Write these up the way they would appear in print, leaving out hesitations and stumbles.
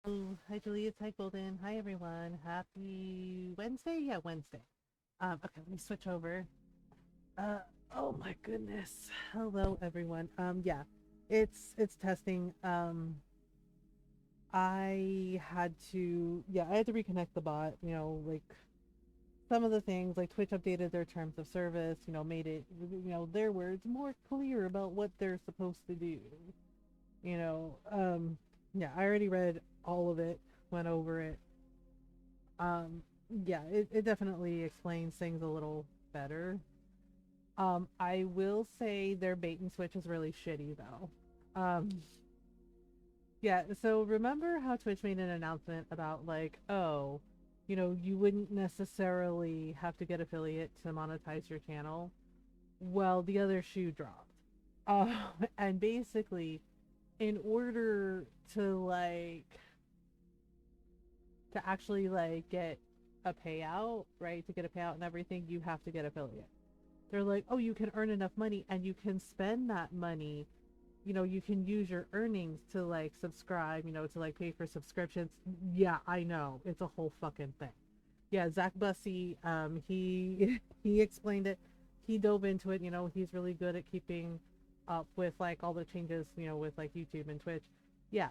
Oh, hi Julius, hi Golden, hi everyone. Happy Wednesday? Yeah, Wednesday. Okay, let me switch over. Uh, oh my goodness. Hello everyone. Yeah, it's testing. I had to reconnect the bot. Like some of the things, like Twitch updated their terms of service. Made it, their words more clear about what they're supposed to do. You know, um, yeah, I already read all of it, went over it. Um, yeah, it definitely explains things a little better. I will say their bait and switch is really shitty though. Yeah, so remember how Twitch made an announcement about like, oh, you wouldn't necessarily have to get affiliate to monetize your channel? Well, the other shoe dropped. And basically, in order to actually like get a payout, right? To get a payout and everything, you have to get affiliate. They're like, oh, you can earn enough money and you can spend that money. You can use your earnings to like subscribe, to like pay for subscriptions. Yeah, I know. It's a whole fucking thing. Yeah, Zach Bussey, he he explained it. He dove into it. He's really good at keeping up with like all the changes, with like YouTube and Twitch. Yeah,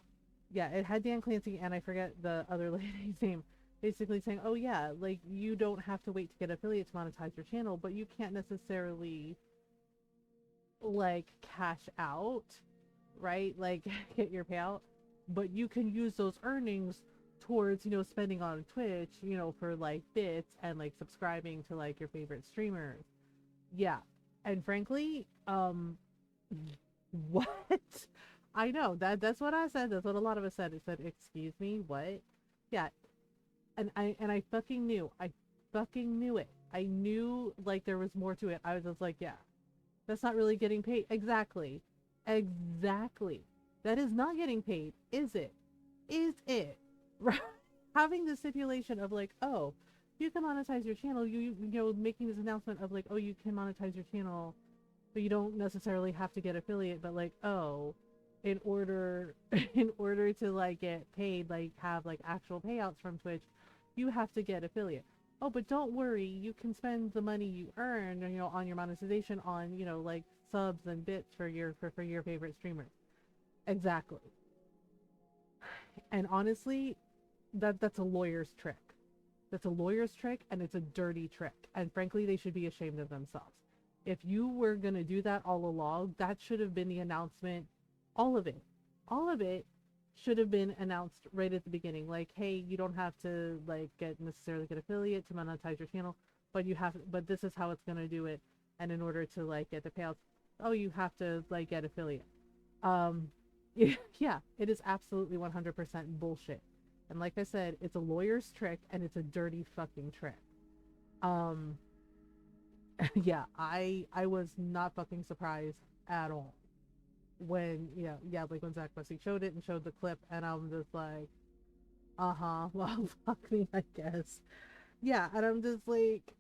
yeah, it had Dan Clancy and I forget the other lady's name. Basically saying, oh yeah, like you don't have to wait to get affiliate to monetize your channel, but you can't necessarily like cash out, right? Like get your payout, but you can use those earnings towards, spending on Twitch, for like bits and like subscribing to like your favorite streamers. Yeah. And frankly, what? I know that's what I said. That's what a lot of us said. It said, "Excuse me, what?" Yeah, and I fucking knew. I fucking knew it. I knew like there was more to it. I was just like, yeah, that's not really getting paid. Exactly. Exactly. That is not getting paid, is it? Is it? Right? Having the stipulation of like, oh, you can monetize your channel. Making this announcement of like, oh, you can monetize your channel, but you don't necessarily have to get affiliate. But like, oh, in order in order to like get paid, like have like actual payouts from Twitch, you have to get affiliate. Oh, but don't worry, you can spend the money you earn, on your monetization on, like subs and bits for your favorite streamers. Exactly. And honestly, that's a lawyer's trick. That's a lawyer's trick and it's a dirty trick. And frankly, they should be ashamed of themselves. If you were going to do that all along, that should have been the announcement. All of it. All of it should have been announced right at the beginning. Like, hey, you don't have to like get necessarily get affiliate to monetize your channel, but this is how it's going to do it. And in order to like get the payouts, oh, you have to like get affiliate. Um yeah, it is absolutely 100% bullshit. And like I said, it's a lawyer's trick and it's a dirty fucking trick. Um, yeah, I was not fucking surprised at all when yeah, like when Zach Bussey showed it and showed the clip, and I'm just like, well, fuck me, I guess. Yeah, and I'm just like,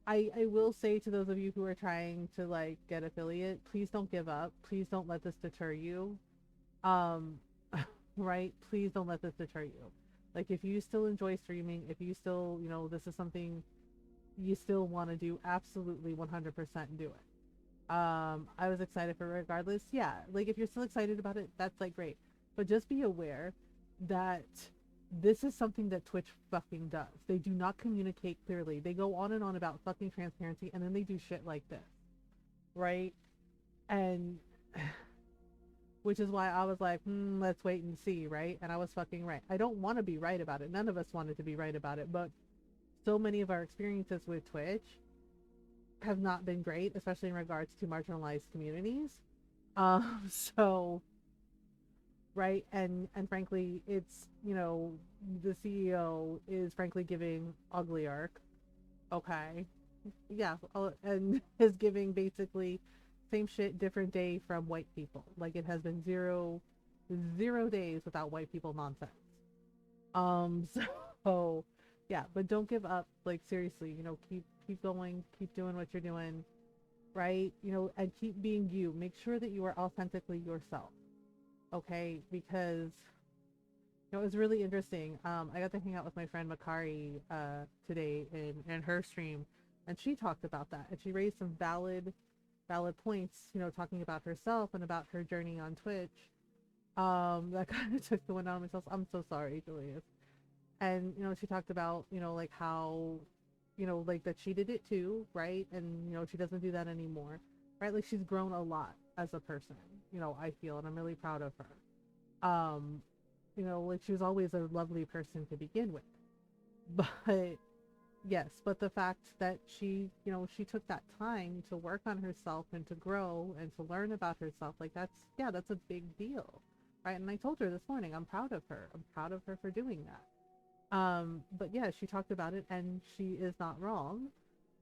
I will say to those of you who are trying to like get affiliate, please don't give up. Please don't let this deter you. Um, right? Please don't let this deter you. Like if you still enjoy streaming, if you still, this is something you still want to do, absolutely 100% do it. I was excited for it regardless. Yeah, like if you're still excited about it, that's like great. But just be aware that this is something that Twitch fucking does. They do not communicate clearly. They go on and on about fucking transparency and then they do shit like this, right? And which is why I was like, let's wait and see, right? And I was fucking right. I don't want to be right about it. None of us wanted to be right about it, but so many of our experiences with Twitch have not been great, especially in regards to marginalized communities. So right, and frankly, it's the CEO is frankly giving ugly arc. Okay, yeah, and is giving basically same shit, different day from white people. Like it has been zero days without white people nonsense. Um, so yeah, but don't give up. Like seriously, keep going, keep doing what you're doing, right? And keep being you. Make sure that you are authentically yourself. Okay, because it was really interesting. I got to hang out with my friend Makari today in her stream, and she talked about that, and she raised some valid points. Talking about herself and about her journey on Twitch. That kind of took the one out of myself. I'm so sorry, Julius. And she talked about like how like that she did it too, right? And she doesn't do that anymore, right? Like she's grown a lot as a person. I feel, and I'm really proud of her. Like she was always a lovely person to begin with. But yes, but the fact that she took that time to work on herself and to grow and to learn about herself, like that's a big deal, right? And I told her this morning, I'm proud of her. I'm proud of her for doing that. But yeah, she talked about it, and she is not wrong,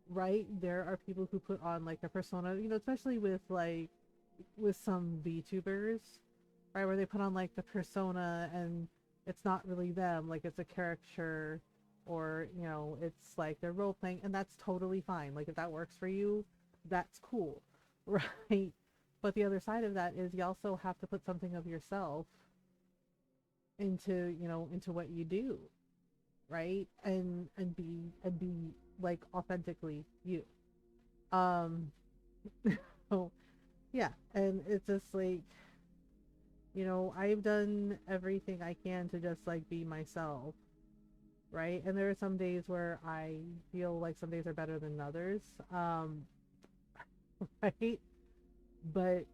right? There are people who put on like a persona, especially with some VTubers, right, where they put on like the persona and it's not really them, like it's a caricature, or it's like they're role playing, and that's totally fine. Like if that works for you, that's cool, right? But the other side of that is you also have to put something of yourself into what you do, right? And be like authentically you. Um so yeah, and it's just like I've done everything I can to just like be myself, right? And there are some days where I feel like some days are better than others, right? But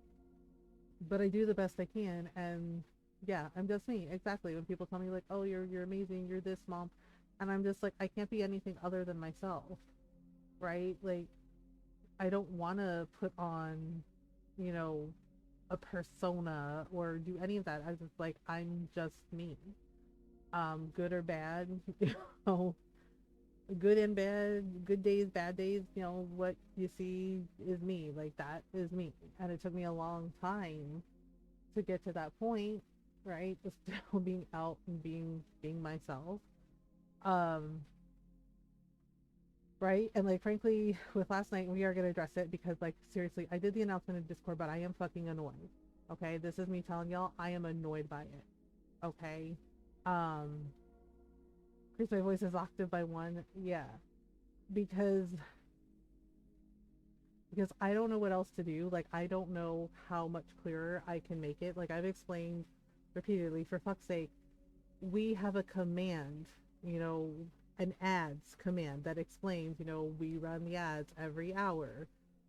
I do the best I can, and yeah, I'm just me. Exactly. When people tell me like, "Oh, you're amazing. You're this, mom," and I'm just like, I can't be anything other than myself, right? Like I don't want to put on, you know, a persona or do any of that. I was just like, I'm just me. Good or bad, you know, good and bad, good days, bad days, what you see is me. Like that is me. And it took me a long time to get to that point, right? Just still being out and being myself. Um, right? And like frankly, with last night, we are gonna address it because like seriously, I did the announcement in Discord, but I am fucking annoyed. Okay, this is me telling y'all I am annoyed by it. Okay, um, increase my voice is octave by one. Yeah, because I don't know what else to do. Like I don't know how much clearer I can make it. Like I've explained repeatedly. For fuck's sake, we have a command, you know, an ads command that explains, we run the ads every hour,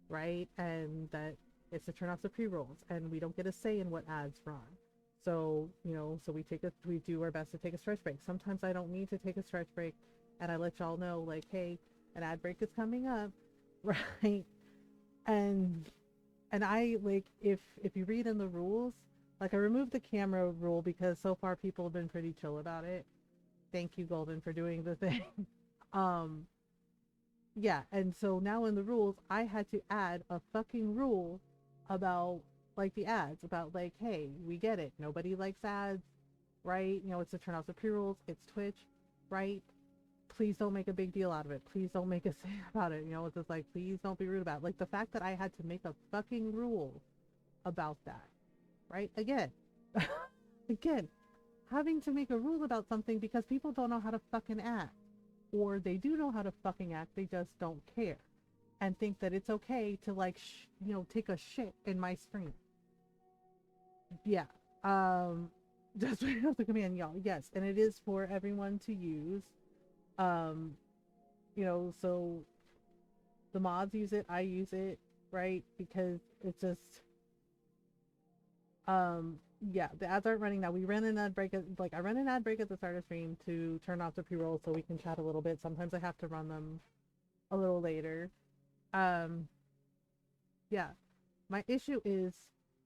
right? And that it's to turn off the pre-rolls, and we don't get a say in what ads run. So, so we do our best to take a stretch break. Sometimes I don't need to take a stretch break, and I let y'all know, like, hey, an ad break is coming up, right? And I like if you read in the rules, like I removed the camera rule because so far people have been pretty chill about it. Thank you, Golden, for doing the thing. um, yeah, and so now in the rules, I had to add a fucking rule about like the ads, about like, hey, we get it. Nobody likes ads, right? It's to turn off the pre-rolls. It's Twitch, right? Please don't make a big deal out of it. Please don't make a scene about it. It's just like, please don't be rude about it. Like the fact that I had to make a fucking rule about that, right? Again, again, having to make a rule about something because people don't know how to fucking act. Or they do know how to fucking act, they just don't care. And think that it's okay to like, take a shit in my stream. Yeah. Just right off the command, y'all. Yes, and it is for everyone to use. Um, so the mods use it, I use it, right? Because it's just yeah, the ads aren't running now. We ran an ad break I ran an ad break at the start of stream to turn off the pre-roll so we can chat a little bit. Sometimes I have to run them a little later. Um yeah. My issue is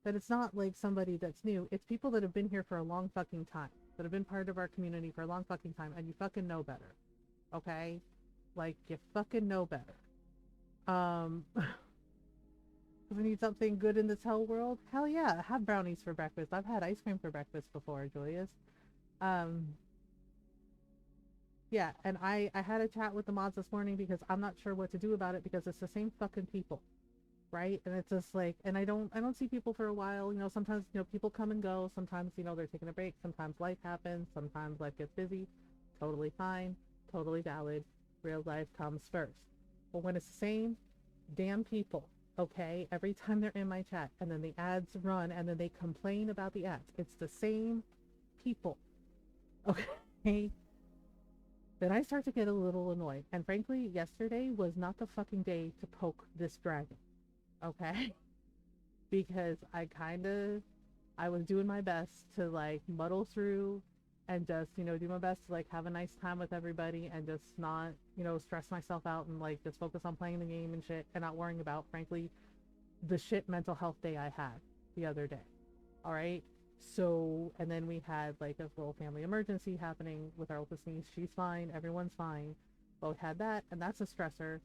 that it's not like somebody that's new. It's people that have been here for a long fucking time, that have been part of our community for a long fucking time, and you fucking know better. Okay? Like you fucking know better. Um We need something good in this hell world? Hell yeah, have brownies for breakfast. I've had ice cream for breakfast before, Julius. Um, yeah, and I had a chat with the mods this morning because I'm not sure what to do about it because it's the same fucking people. right? And it's just like, and I don't see people for a while. You know, sometimes, you know, people come and go. Sometimes, you know, they're taking a break. Sometimes life happens. Sometimes life gets busy. Totally fine, totally valid. Real life comes first. But when it's the same damn people, okay, every time they're in my chat, and then the ads run, and then they complain about the ads, it's the same people, okay, then I start to get a little annoyed. And frankly, yesterday was not the fucking day to poke this dragon, okay? Because I was doing my best to like muddle through and just, you know, do my best to like have a nice time with everybody and just not, you know, stress myself out and like just focus on playing the game and shit and not worrying about, frankly, the shit mental health day I had the other day. All right. So, and then we had like a little family emergency happening with our oldest niece. She's fine. Everyone's fine. But we had that, and that's a stressor,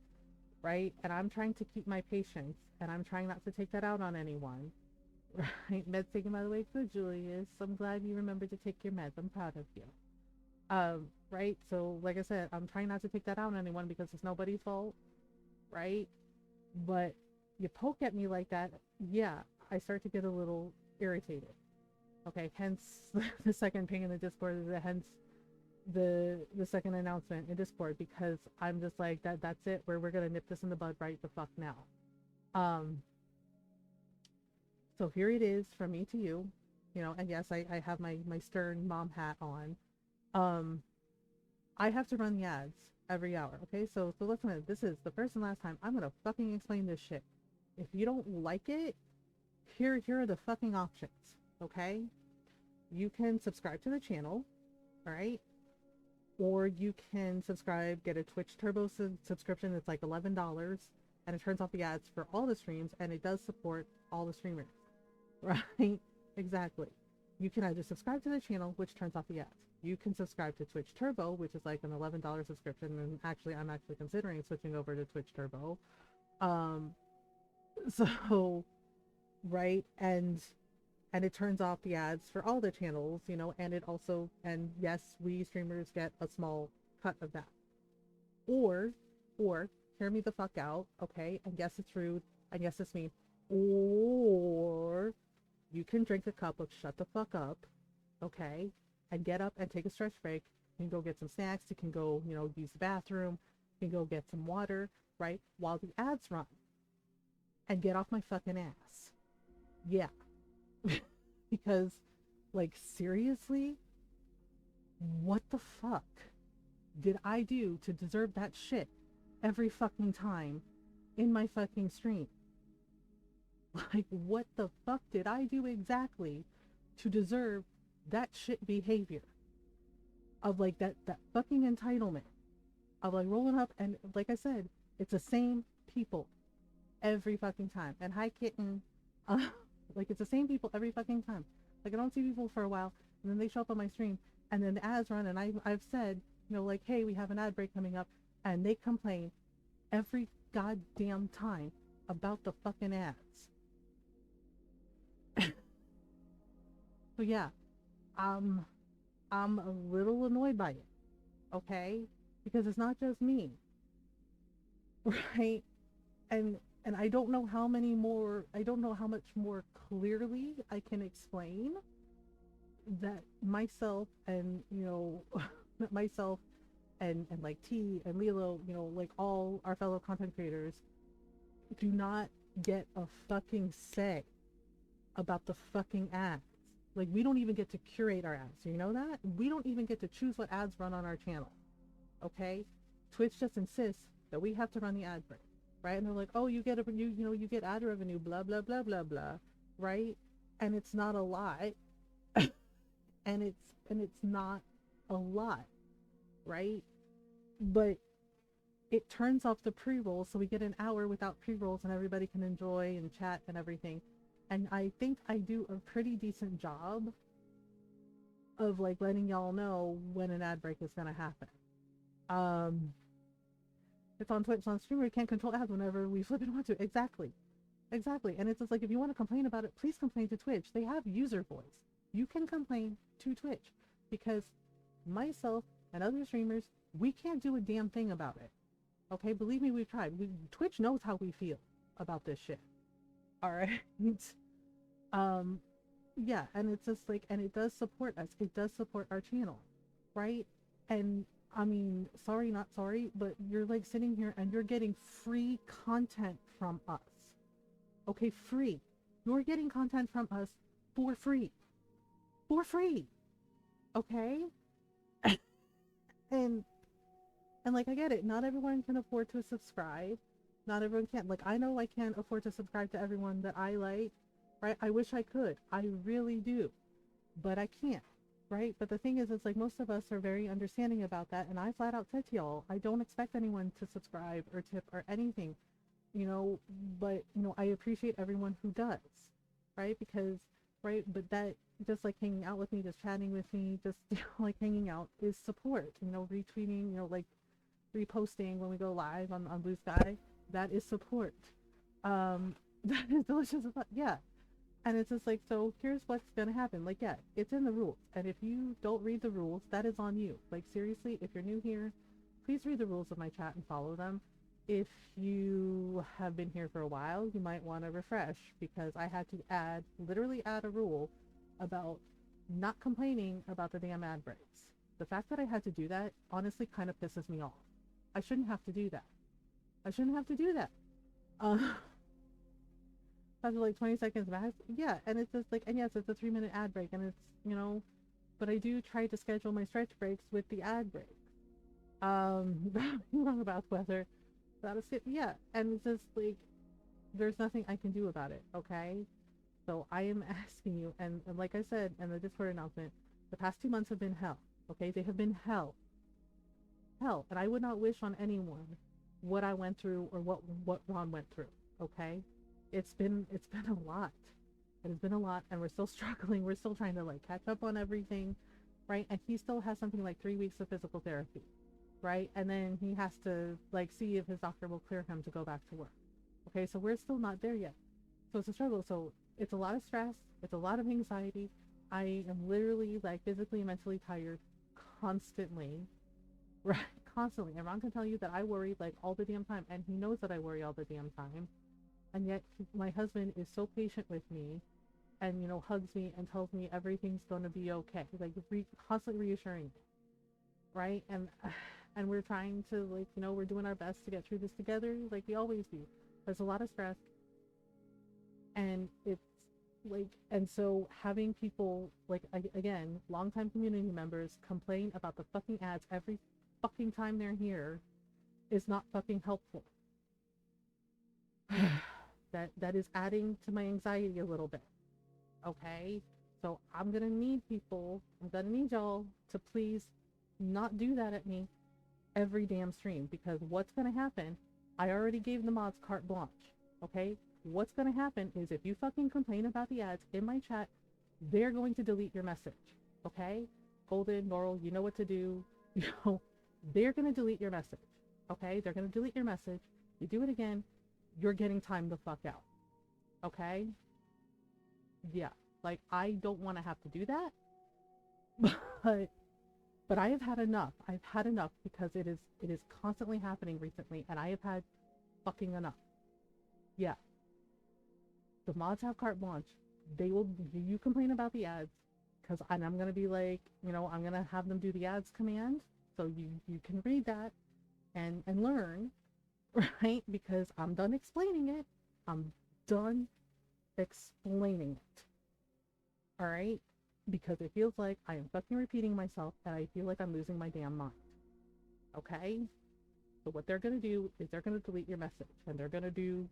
right? And I'm trying to keep my patience, and I'm trying not to take that out on anyone, right? Meds taken, by the way, good, Julius. I'm glad you remembered to take your meds. I'm proud of you. Right? So, like I said, I'm trying not to take that out on anyone because it's nobody's fault, right? But you poke at me like that, yeah, I start to get a little irritated. Okay, hence the second ping in the Discord, hence the second announcement in Discord, because I'm just like that's it. We're gonna nip this in the bud right the fuck now. Um, so here it is from me to you, you know, and yes, I have my stern mom hat on. Um, I have to run the ads every hour. Okay, so listen, this is the first and last time I'm gonna fucking explain this shit. If you don't like it, here are the fucking options. Okay, you can subscribe to the channel, all right, or you can subscribe, get a Twitch Turbo subscription. It's like $11, and it turns off the ads for all the streams, and it does support all the streamers, right? Exactly. You can either subscribe to the channel, which turns off the ads. You can subscribe to Twitch Turbo, which is like an $11 subscription, and actually, I'm actually considering switching over to Twitch Turbo. Um, so, right, and it turns off the ads for all the channels, you know, and it also, and yes, we streamers get a small cut of that. Or, hear me the fuck out, okay? And yes, it's rude, and yes, it's mean. Or you can drink a cup of shut the fuck up, okay? And get up and take a stretch break. You can go get some snacks. You can go, you know, use the bathroom. You can go get some water, right? While the ads run. And get off my fucking ass. Yeah. Because, like, seriously? What the fuck did I do to deserve that shit every fucking time in my fucking stream? Like, what the fuck did I do exactly to deserve that shit behavior? Of, like, that fucking entitlement. Of, like, rolling up, and, like I said, it's the same people every fucking time. And hi, kitten. Like, it's the same people every fucking time. Like, I don't see people for a while, and then they show up on my stream, and then the ads run, and I've said, you know, like, hey, we have an ad break coming up, and they complain every goddamn time about the fucking ads. So yeah, I'm a little annoyed by it, okay? Because it's not just me, right? And I don't know how many more, I don't know how much more clearly I can explain that myself and, you know, myself and like T and Lilo, you know, like all our fellow content creators do not get a fucking say about the fucking ads. Like, we don't even get to curate our ads. You know that? We don't even get to choose what ads run on our channel. Okay? Twitch just insists that we have to run the ad break, right? And they're like, "Oh, you get you get ad revenue, blah blah blah blah blah," right? And it's not a lot, and it's not a lot, right? But it turns off the pre-rolls, so we get an hour without pre-rolls, and everybody can enjoy and chat and everything. And I think I do a pretty decent job of like letting y'all know when an ad break is gonna happen. It's on Twitch, on streamer, we can't control ads whenever we flip and want to. Exactly. And it's just like, if you want to complain about it, please complain to Twitch. They have user voice. You can complain to Twitch, because myself and other streamers, we can't do a damn thing about it. Okay, believe me, we've tried. Twitch knows how we feel about this shit. All right. um yeah, and it's just like, and it does support us, it does support our channel, right? And I mean, sorry not sorry, but you're like sitting here and you're getting free content from us. Okay, free. You're getting content from us for free. For free. Okay? and and like, I get it, not everyone can afford to subscribe. Not everyone can. Like, I know I can't afford to subscribe to everyone that I like, right? I wish I could. I really do. But I can't, right? But the thing is, it's like most of us are very understanding about that. And I flat out said to y'all, I don't expect anyone to subscribe or tip or anything, you know, but, you know, I appreciate everyone who does, right? Because, right, but that, just like hanging out with me, just chatting with me, just like hanging out is support, you know, retweeting, you know, like reposting when we go live on Blue Sky, that is support. That is delicious. Yeah, and it's just like, so here's what's gonna happen. Like, yeah, it's in the rules. And if you don't read the rules, that is on you. Like, seriously, if you're new here, please read the rules of my chat and follow them. If you have been here for a while, you might want to refresh, because I had to literally add a rule about not complaining about the damn ad breaks. The fact that I had to do that honestly kind of pisses me off. I shouldn't have to do that. I shouldn't have to do that. Uh, after like 20 seconds max. Yeah, and it's just like, and yes, it's a 3-minute ad break, and it's, you know, but I do try to schedule my stretch breaks with the ad break. Wrong about weather. That is it. Yeah, and it's just like, there's nothing I can do about it, okay? So I am asking you, and like I said in the Discord announcement, the past 2 months have been hell, okay? They have been hell. Hell. And I would not wish on anyone what I went through or what Ron went through, okay? It's been a lot. It has been a lot, and we're still struggling. We're still trying to like catch up on everything, right? And he still has something like 3 weeks of physical therapy, right? And then he has to like see if his doctor will clear him to go back to work. Okay, so we're still not there yet. So it's a struggle. So it's a lot of stress. It's a lot of anxiety. I am literally like physically and mentally tired constantly, right? Constantly. And Ron can tell you that I worry like all the damn time, and he knows that I worry all the damn time. And yet my husband is so patient with me, and, you know, hugs me and tells me everything's going to be okay, like constantly reassuring me, right? And we're trying to, like, you know, we're doing our best to get through this together, like we always do. There's a lot of stress, and it's like, and so having people like, again, longtime community members complain about the fucking ads every fucking time they're here is not fucking helpful. That is adding to my anxiety a little bit. Okay? So I'm gonna need y'all to please not do that at me every damn stream, because what's gonna happen, I already gave the mods carte blanche. Okay? What's gonna happen is, if you fucking complain about the ads in my chat, they're going to delete your message. Okay? Golden, Laurel, you know what to do. You know, they're gonna delete your message. Okay? They're gonna delete your message. You do it again, you're getting time the fuck out. Okay? Yeah. Like, I don't want to have to do that. But I have had enough. I've had enough, because it is constantly happening recently, and I have had fucking enough. Yeah. The mods have carte blanche. They will, you complain about the ads, because I'm gonna be like, you know, I'm gonna have them do the ads command, so you can read that and learn, right? Because I'm done explaining it. I'm done explaining it. All right? Because it feels like I am fucking repeating myself, and I feel like I'm losing my damn mind. Okay? So what they're going to do is they're going to delete your message, and they're going to do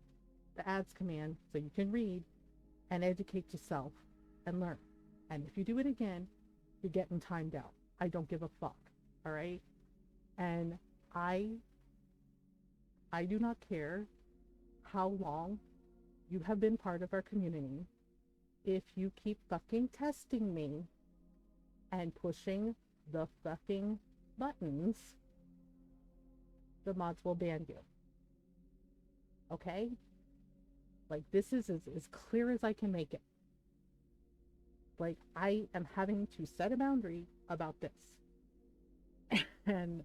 the ads command so you can read and educate yourself and learn. And if you do it again, you're getting timed out. I don't give a fuck. All right? And I do not care how long you have been part of our community. If you keep fucking testing me and pushing the fucking buttons, the mods will ban you. Okay? Like, this is as clear as I can make it. Like, I am having to set a boundary about this. And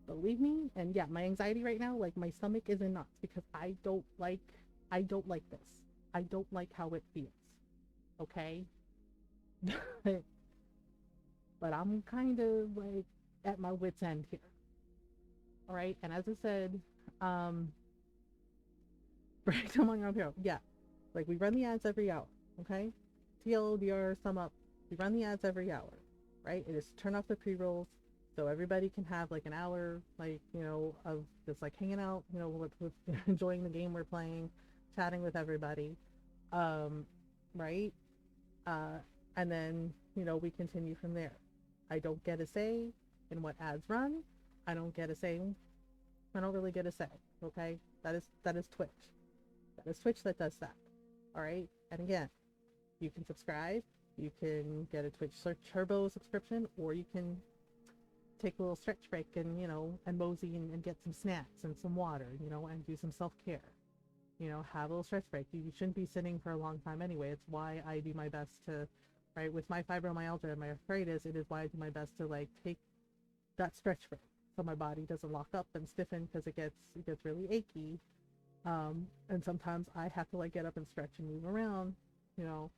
believe me, and yeah, my anxiety right now, like, my stomach is in knots, because I don't like this. I don't like how it feels. Okay? But I'm kind of like at my wit's end here. All right. And as I said, um, break on your here. Yeah. Like we run the ads every hour. Okay. TLDR sum up. We run the ads every hour. Right. It is to turn off the pre rolls so everybody can have like an hour, like, of just like hanging out, with enjoying the game we're playing, chatting with everybody. Um, right. Uh, and then, we continue from there. I don't get a say in what ads run. I don't get a say. I don't really get a say. Okay, that is Twitch. That is Twitch that does that. All right. And again, you can subscribe. You can get a Twitch Search Turbo subscription, or you can take a little stretch break and and mosey and get some snacks and some water, and do some self care. Have a little stretch break. You shouldn't be sitting for a long time anyway. It's why I do my best to, right, with my fibromyalgia and my arthritis, it is why I do my best to like take that stretch break so my body doesn't lock up and stiffen because it gets really achy. And sometimes I have to like get up and stretch and move around. You know,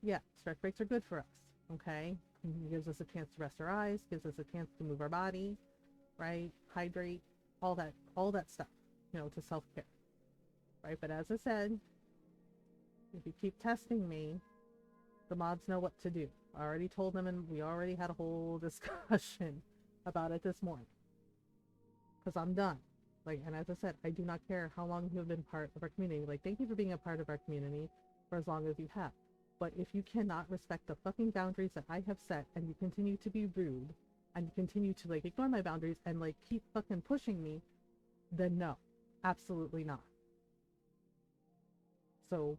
yeah, stretch breaks are good for us. Okay, it gives us a chance to rest our eyes, gives us a chance to move our body, right? Hydrate, all that stuff. To self care. Right, but as I said, if you keep testing me, the mods know what to do. I already told them, and we already had a whole discussion about it this morning. Because I'm done. Like, and as I said, I do not care how long you have been part of our community. Like, thank you for being a part of our community for as long as you have. But if you cannot respect the fucking boundaries that I have set, and you continue to be rude, and you continue to like ignore my boundaries and like keep fucking pushing me, then no, absolutely not. So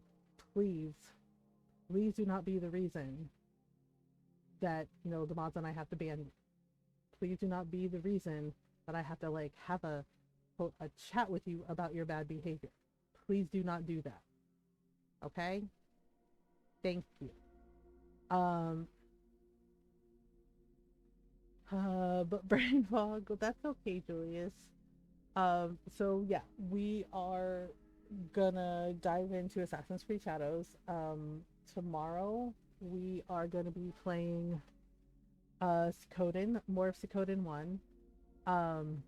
please, please do not be the reason that, the mods and I have to ban you. Please do not be the reason that I have to like have a chat with you about your bad behavior. Please do not do that. Okay? Thank you. But brain fog, that's okay, Julius. So yeah, we are gonna dive into Assassin's Creed Shadows. Tomorrow we are gonna be playing Suikoden, more of Suikoden 1. Um,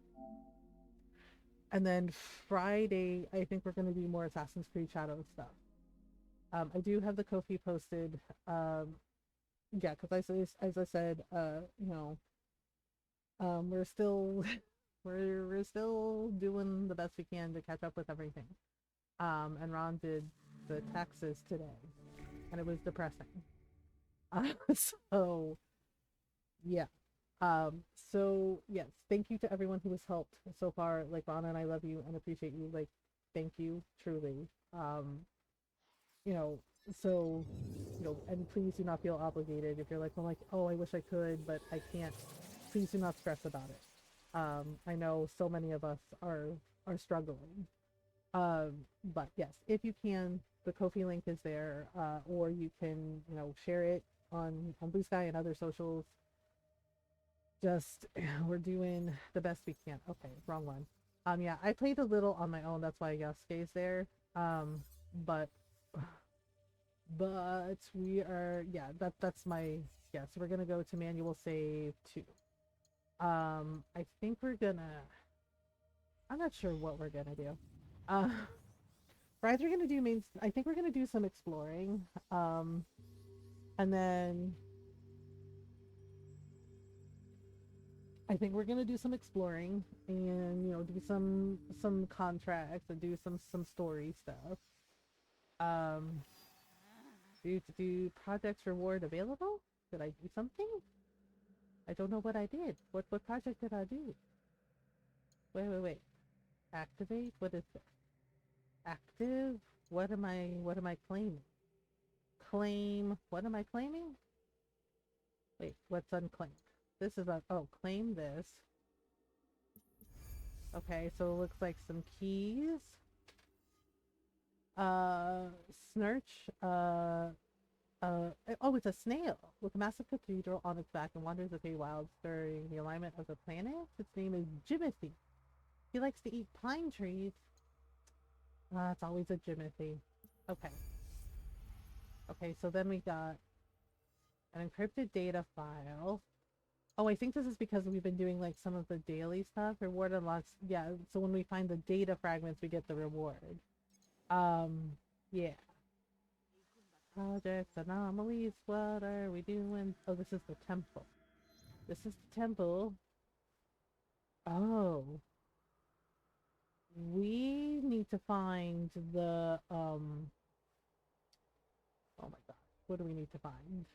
and then Friday, I think we're gonna do more Assassin's Creed Shadows stuff. I do have the Kofi posted. Yeah, because as I said, we're still we're still doing the best we can to catch up with everything. And Ron did the taxes today, and it was depressing. So yeah. So yes, thank you to everyone who has helped so far. Like Ron and I love you and appreciate you. Like, thank you truly. You know, so and please do not feel obligated if you're like, well, like, oh, I wish I could, but I can't. Please do not stress about it. I know so many of us are struggling. But yes, if you can, the Kofi link is there, or you can, share it on Blue Sky and other socials. Just we're doing the best we can. Okay, wrong one. Yeah, I played a little on my own. That's why Yasuke's there. But we are, yeah, that's my, yeah. So we're gonna go to manual save 2. I think we're gonna. I'm not sure what we're gonna do. Uh, we're either gonna do main. I think we're gonna do some exploring. And then I think we're gonna do some exploring and do some contracts and do some story stuff. Um, do projects reward available? Did I do something? I don't know what I did. What project did I do? Wait. Activate? What is this? Active? What am I claiming? Claim. What am I claiming? Wait, what's unclaimed? This is claim this. Okay, so it looks like some keys. Snurch, oh, it's a snail with a massive cathedral on its back and wanders the Feywilds during the alignment of the planets. Its name is Jimothy. He likes to eat pine trees. It's always a Jimothy. Okay. Okay, so then we got an encrypted data file. Oh, I think this is because we've been doing like some of the daily stuff. Reward unlocks. Yeah, so when we find the data fragments, we get the reward. Yeah. Projects, anomalies, what are we doing? Oh, this is the temple. This is the temple. Oh. We need to find the, oh my gosh. What do we need to find?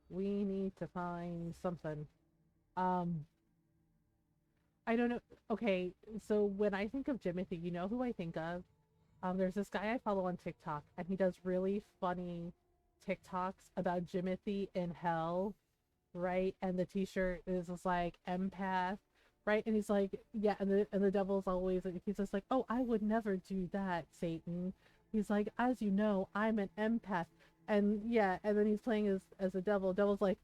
We need to find something. Um, I don't know. Okay, so when I think of Jimothy, you know who I think of? There's this guy I follow on TikTok, and he does really funny TikToks about Jimothy in hell, right? And the T-shirt is just like empath, right? And he's like, yeah, and the devil's always he's just like, oh, I would never do that, Satan. He's like, as you know, I'm an empath, and yeah, and then he's playing as a devil. Devil's like,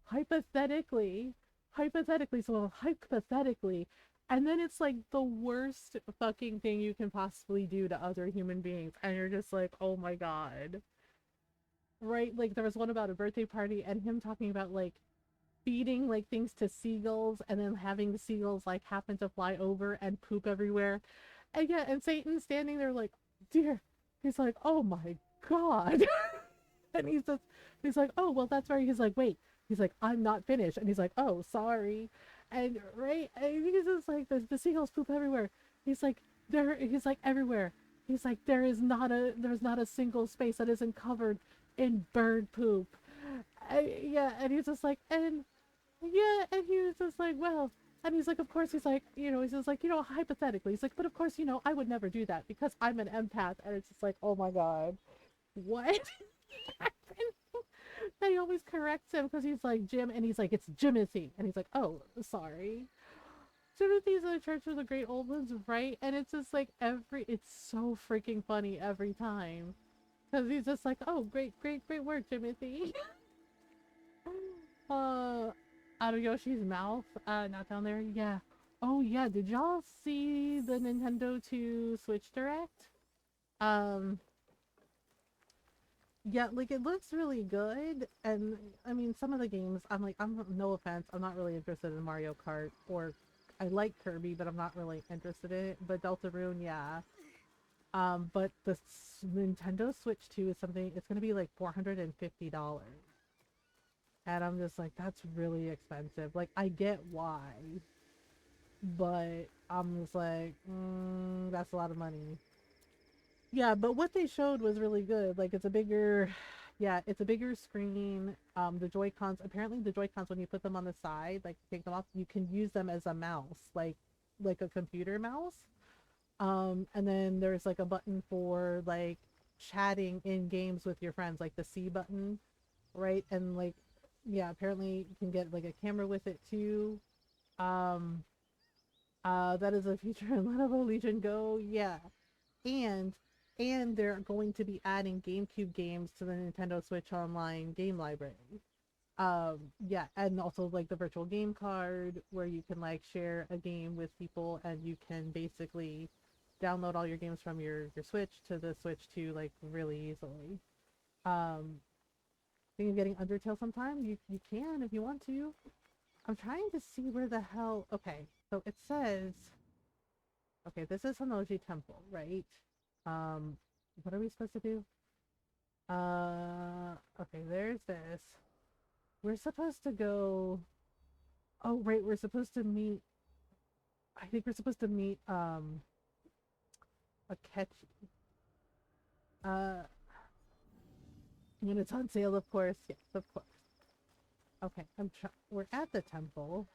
hypothetically, hypothetically, so hypothetically, and then it's like the worst fucking thing you can possibly do to other human beings, and you're just like, oh my god, right? Like there was one about a birthday party and him talking about like feeding like things to seagulls and then having the seagulls like happen to fly over and poop everywhere. And yeah, and Satan's standing there like, dear, he's like, oh my god. And he's like, oh well that's right. He's like, wait, he's like, I'm not finished. And he's like, oh sorry. And right, and he's just like the seagulls poop everywhere. He's like, he's like everywhere. He's like, there's not a single space that isn't covered in bird poop. Yeah, and he's just like, and yeah, and he was just like, well, and he's like, of course, he's like, he's just like, hypothetically, he's like, but of course, I would never do that because I'm an empath, and it's just like, oh my god, what? They always corrects him because he's like Jim, and he's like, it's Jimothy, and he's like, oh, sorry. Timothy's in the church of the great old ones, right? And it's just like it's so freaking funny every time because he's just like, oh, great work, Timothy. uh, out of Yoshi's mouth, not down there. Yeah. Oh yeah. Did y'all see the Nintendo 2 Switch Direct? Um. Yeah, like it looks really good, and I mean some of the games. I'm no offense. I'm not really interested in Mario Kart, or I like Kirby, but I'm not really interested in it. But Deltarune, yeah. But the Nintendo Switch 2 is something. It's gonna be like $450. And I'm just like, that's really expensive. Like, I get why, but I'm just like, that's a lot of money. Yeah, but what they showed was really good. Like, it's a bigger, yeah, it's a bigger screen. The Joy-Cons, apparently the Joy-Cons, when you put them on the side, like, take them off, you can use them as a mouse, like a computer mouse. And then there's like a button for like chatting in games with your friends, like the C button, right? And like, yeah, apparently you can get like a camera with it too. Um, that is a feature in Lenovo Legion Go. Yeah, and and they're going to be adding GameCube games to the Nintendo Switch Online game library. Yeah, and also like the virtual game card where you can like share a game with people and you can basically download all your games from your Switch to the Switch 2 like really easily. Um, Thinking of getting Undertale sometime? You can if you want to. I'm trying to see where the hell. Okay, so it says. Okay, this is Hanoji Temple, right? Um, what are we supposed to do? Okay, there's this. We're supposed to go. Oh, right, we're supposed to meet. I think we're supposed to meet a catch. Uh, when it's on sale, of course. Yes, of course. Okay, we're at the temple.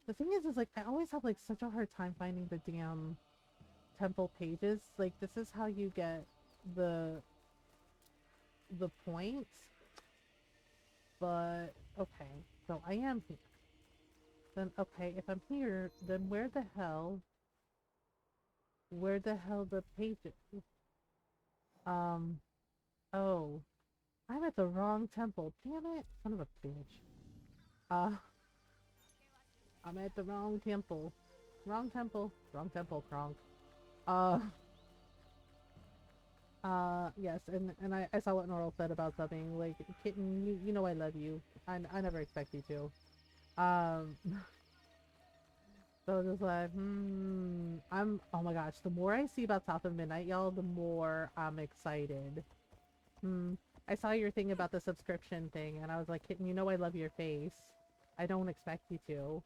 The thing is like I always have like such a hard time finding the damn temple pages. Like this is how you get the the points. But okay, so I am here. Then okay, if I'm here, then where the hell the pages? Um oh, I'm at the wrong temple. Damn it, son of a bitch. Uh I'm at the wrong temple. Wrong temple. Wrong temple, Kronk. Uh Yes, and I saw what Norl said about something like kitten. You know I love you. I never expect you to. So just like, oh my gosh, the more I see about South of Midnight, y'all, the more I'm excited. Hmm. I saw your thing about the subscription thing, and I was like, kitten, you know I love your face. I don't expect you to.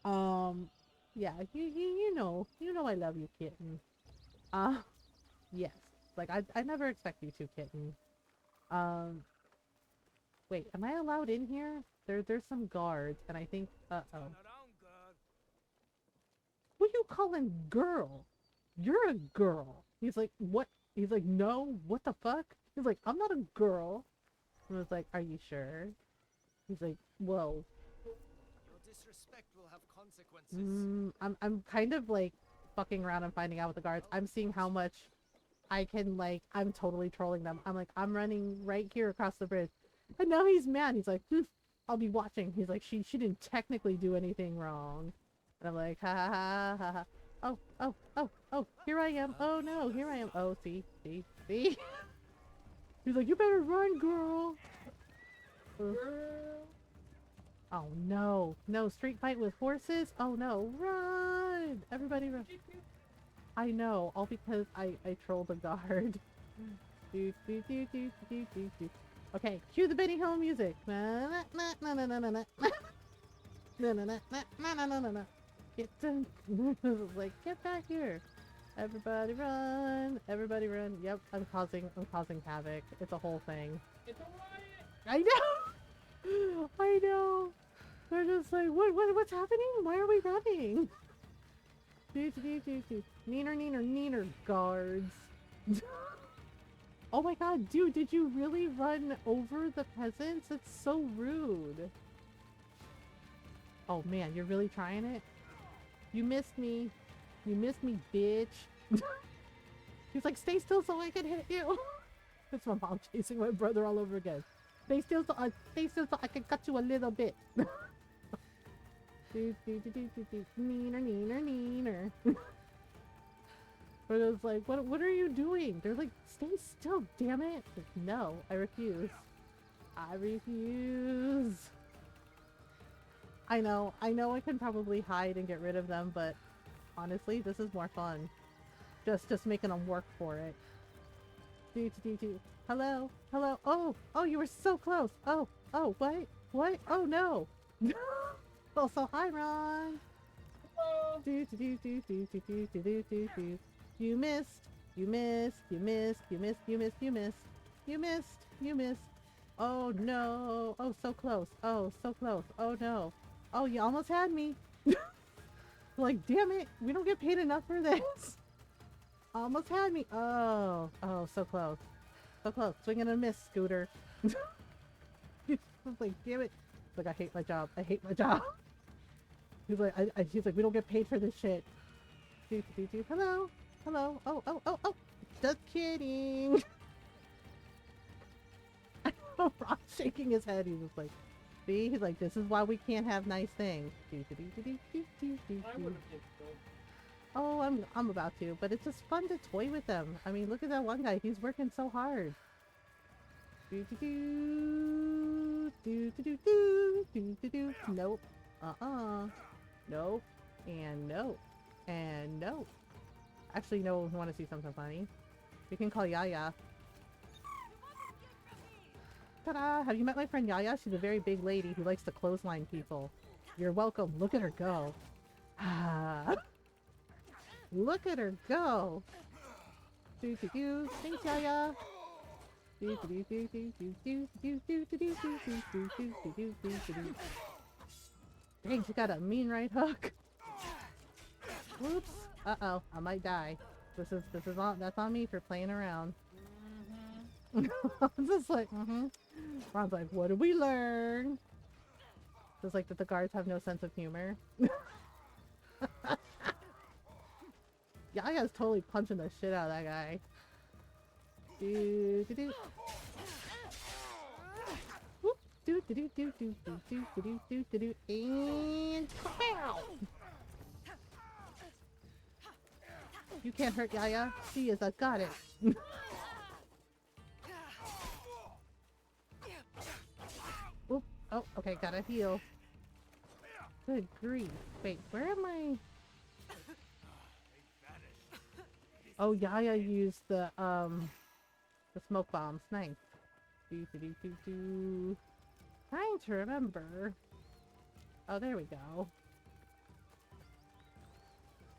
um, yeah, you know I love you, kitten. Uh, yes. Like I never expect you to, kitten. Um, wait, am I allowed in here? There's some guards, and I think, uh-oh. Who you calling girl? You're a girl. He's like, what? He's like, no, what the fuck? He's like, I'm not a girl. And I was like, are you sure? He's like, whoa. Your disrespect will have consequences. I'm kind of like fucking around and finding out with the guards. I'm seeing how much I can like, I'm totally trolling them. I'm like, I'm running right here across the bridge. And now he's mad. He's like, I'll be watching. He's like, she didn't technically do anything wrong. And I'm like, ha ha ha ha ha. Oh, here I am. Oh no, here I am. Oh, see. He's like, you better run, girl. Oh no, street fight with horses? Oh no, run! Everybody run. I know, all because I trolled a guard. Okay, cue the Benny Hill music. Get done. Like, get back here. Everybody run. Everybody run. Yep, I'm causing havoc. It's a whole thing. It's a riot! I know. I know. They're just like, what's happening? Why are we running? Neener, guards. Oh my god, dude, did you really run over the peasants? It's so rude. Oh man, you're really trying it? You missed me. You missed me, bitch. He's like, stay still so I can hit you. It's my mom chasing my brother all over again. Stay still so I can cut you a little bit. Neener. But it was like, what are you doing? They're like, stay still, damn it. Like, no, I refuse. I refuse. I know I can probably hide and get rid of them, but honestly, this is more fun. Just making them work for it. Hello? Oh, you were so close. Oh, what? Oh no. Also, hi, Ron. Hello! You missed. Oh no. Oh, so close. Oh, no. Oh, you almost had me. Like, damn it. We don't get paid enough for this. Almost had me. Oh, so close. Swing and a miss, Scooter. I was like, damn it. Like, I hate my job. He's like, he's like, we don't get paid for this shit. Hello. Oh. Just kidding. Ron's shaking his head. He was like, see? He's like, this is why we can't have nice things. I would have did so. Oh, I'm about to, but it's just fun to toy with them. I mean, look at that one guy. He's working so hard. Nope. Nope. And nope. And nope. Actually, no, we want to see something funny. We can call Yaya. Ta-da! Have you met my friend Yaya? She's a very big lady who likes to clothesline people. You're welcome. Look at her go. Ah. Look at her go. Thanks, Yaya. Dang, she got a mean right hook. Whoops. Uh-oh, I might die. That's on me for playing around. I'm just like, Ron's like, what did we learn? Just like that the guards have no sense of humor. Yaya's totally punching the shit out of that guy. And pow! You can't hurt Yaya. She is a goddess. Oop. Oh, okay, gotta heal. Good grief. Wait, where am I? Oh, Yaya used the smoke bombs. Nice. Do. Trying to remember. Oh, there we go.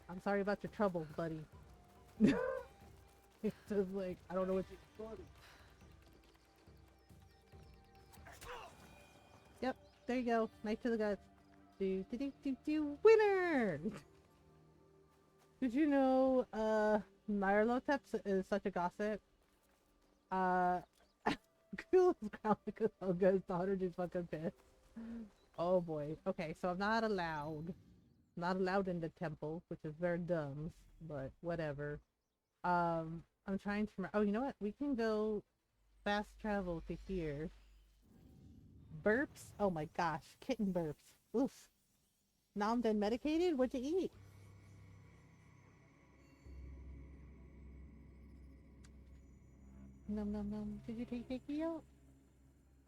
I'm sorry about your trouble, buddy. It's just like, I don't know what you... Yep, there you go. Knife to the guts. Winner! Did you know, Nyarlathotep is such a gossip? Cool's crown because Helga's daughter just fucking pissed. Oh boy. Okay, so I'm not allowed. Not allowed in the temple, which is very dumb, but whatever. I'm trying to remember. Oh, you know what? We can go fast travel to here. Burps? Oh my gosh, kitten burps. Oof. Now I'm done medicated? What'd you eat? Num num num. Did you take Vicky out?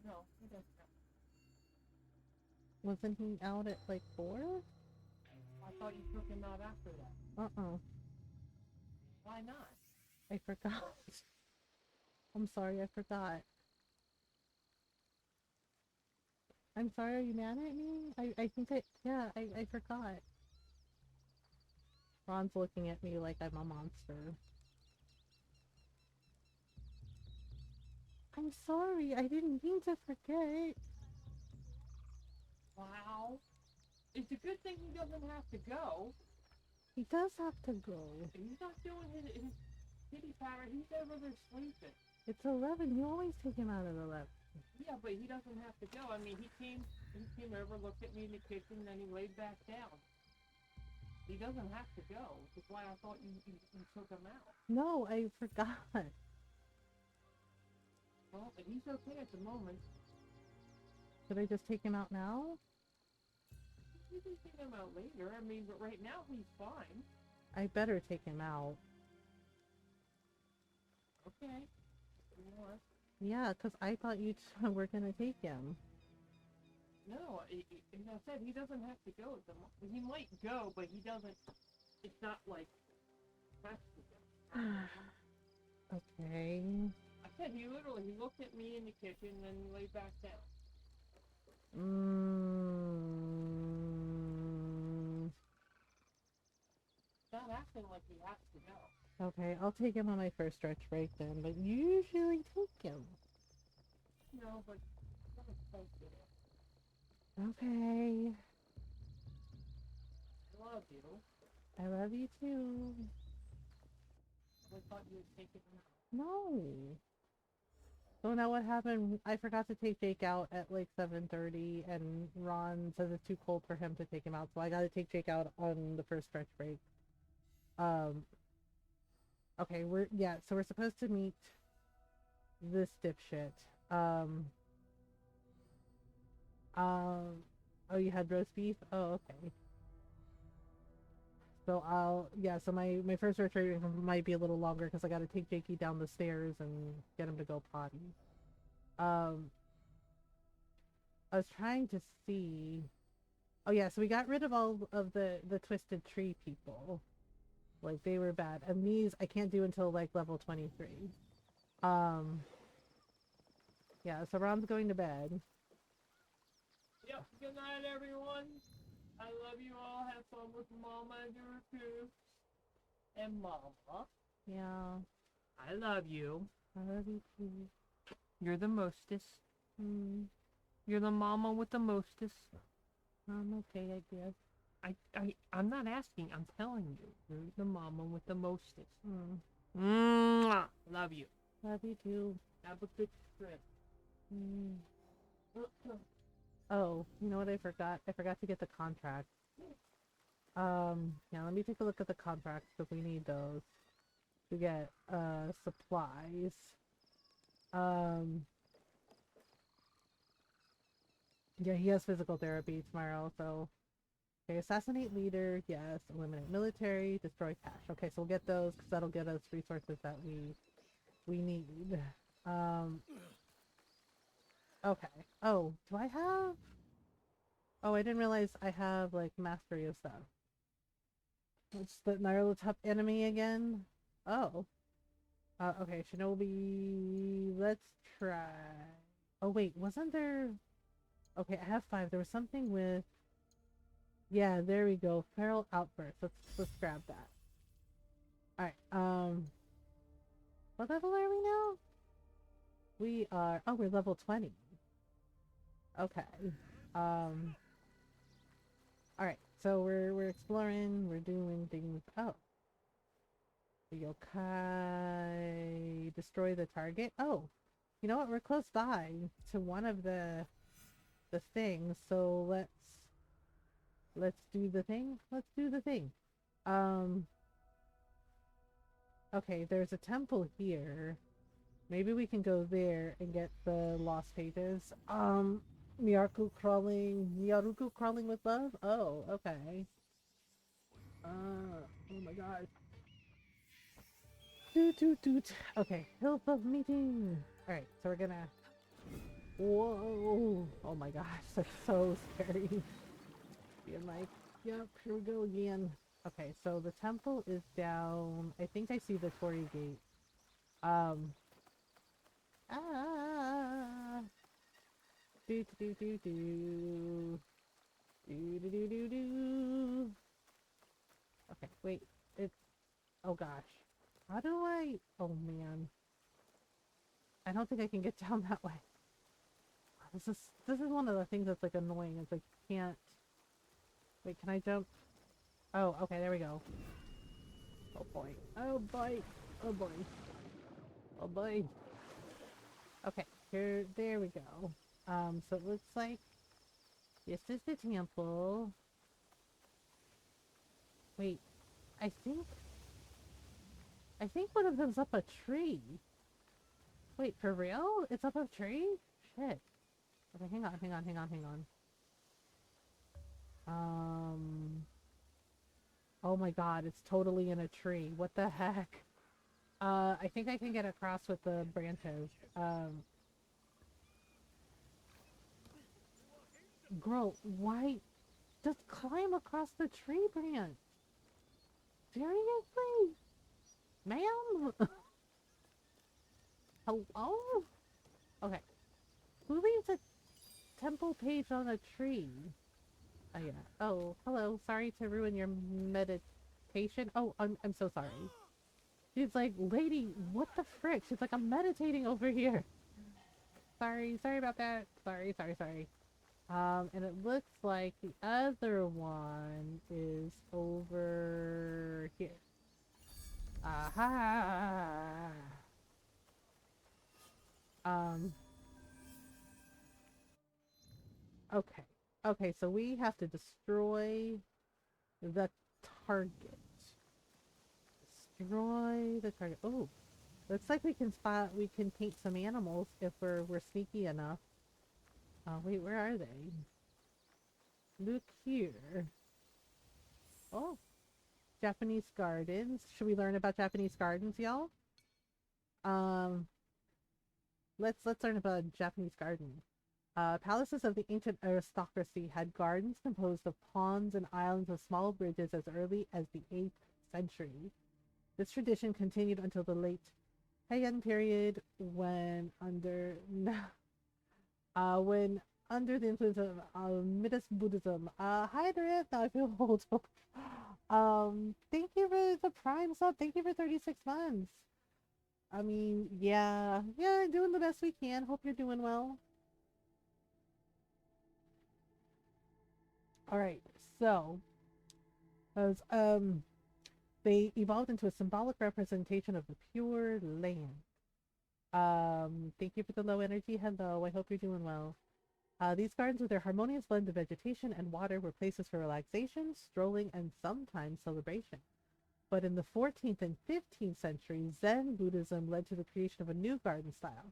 No, he doesn't. Wasn't he out at like 4? I thought you took him out after that. Uh-uh. Why not? I forgot. I'm sorry, I forgot. I'm sorry, are you mad at me? I think I forgot. Ron's looking at me like I'm a monster. I'm sorry, I didn't mean to forget. Wow. It's a good thing he doesn't have to go. He does have to go. He's not doing his kitty patter. He's over there sleeping. It's 11. You always take him out at 11. Yeah, but he doesn't have to go. I mean, he came over, looked at me in the kitchen, then he laid back down. He doesn't have to go. That's why I thought you took him out. No, I forgot. Well, he's okay at the moment. Should I just take him out now? You can take him out later. I mean, but right now he's fine. I better take him out. Okay. You want? Yeah, because I thought you were going to take him. No, as I said, he doesn't have to go at the moment. He might go, but he doesn't. It's not like has to go. Okay. I said he looked at me in the kitchen and then laid back down. Not acting like he has to go. Okay, I'll take him on my first stretch break then, but usually take him. No, but I'm supposed to. Okay. I love you. I love you too. I thought you would take it out. No. So now what happened? I forgot to take Jake out at like 7:30, and Ron says it's too cold for him to take him out, so I gotta take Jake out on the first stretch break. Okay, so we're supposed to meet this dipshit. Oh, you had roast beef? Oh, okay. So so my first retreat might be a little longer because I gotta take Jakey down the stairs and get him to go potty. I was trying to see. Oh yeah, so we got rid of all of the twisted tree people. Like, they were bad. And these I can't do until like level 23. Yeah, so Ron's going to bed. Yep, good night everyone. I love you all. Have fun with Mama and your too. And Mama. Yeah. I love you. I love you too. You're the mostest. You're the mama with the mostest. I'm okay, I guess. I'm not asking, I'm telling you. You're the mama with the mostest. Mm. Love you. Love you too. Have a good trip. Oh, you know what I forgot? I forgot to get the contract. Yeah, let me take a look at the contracts because we need those to get supplies. Yeah, he has physical therapy tomorrow, so Okay, assassinate leader, yes. Eliminate military, destroy cash. Okay, so we'll get those because that'll get us resources that we need. Um. Okay. Oh, do I have? Oh, I didn't realize I have like mastery of stuff. It's the Naruto enemy again. Oh. Okay, Shinobi. Let's try. Oh wait, wasn't there? Okay, I have 5. There was something with. Yeah, there we go. Feral outburst. Let's grab that. All right. What level are we now? We are. Oh, we're level 20. Okay. Um. All right. So we're exploring. We're doing things. Oh. The yokai destroy the target. Oh, you know what? We're close by to one of the things. So let's do the thing. Let's do the thing. Um. Okay. There's a temple here. Maybe we can go there and get the lost pages. Miyaruku crawling with love? Oh, okay. Oh my god. Doot doot doot. Okay, hill of meeting. Alright, so we're gonna. Whoa! Oh my gosh, that's so scary. Being like, yep, here we go again. Okay, so the temple is down. I think I see the Torii gate. Um. Ah. Do do do do do do do do do. Okay, wait. It's. Oh gosh. How do I? Oh man. I don't think I can get down that way. This is one of the things that's like annoying. It's like you can't. Wait, can I jump? Oh, okay, there we go. Oh boy. Oh boy. Oh boy. Oh boy. Okay, there we go. So it looks like this is the temple. Wait, I think one of them's up a tree. Wait, for real? It's up a tree? Shit. Okay, hang on. Oh my god, it's totally in a tree. What the heck? I think I can get across with the branches. Girl, why? Just climb across the tree branch. Seriously? Ma'am? Hello? Okay. Who leaves a temple page on a tree? Oh yeah. Oh, hello. Sorry to ruin your meditation. Oh, I'm so sorry. She's like, lady, what the frick? She's like, I'm meditating over here. Sorry about that. Sorry. And it looks like the other one is over here. Aha. Um. Okay. Okay, so we have to destroy the target. Destroy the target. Oh, looks like we can paint some animals if we're sneaky enough. Wait, where are they? Look here. Oh, Japanese gardens. Should we learn about Japanese gardens, y'all? Um, let's learn about a Japanese garden. Palaces of the ancient aristocracy had gardens composed of ponds and islands with small bridges as early as the 8th century. This tradition continued until the late Heian period when under the influence of Buddhist Buddhism. Hi there, now I feel old. Thank you for the Prime sub. Thank you for 36 months. I mean, yeah, doing the best we can. Hope you're doing well. All right, so as they evolved into a symbolic representation of the pure land. Thank you for the low energy. Hello, I hope you're doing well. These gardens with their harmonious blend of vegetation and water were places for relaxation, strolling, and sometimes celebration. But in the 14th and 15th centuries, Zen Buddhism led to the creation of a new garden style.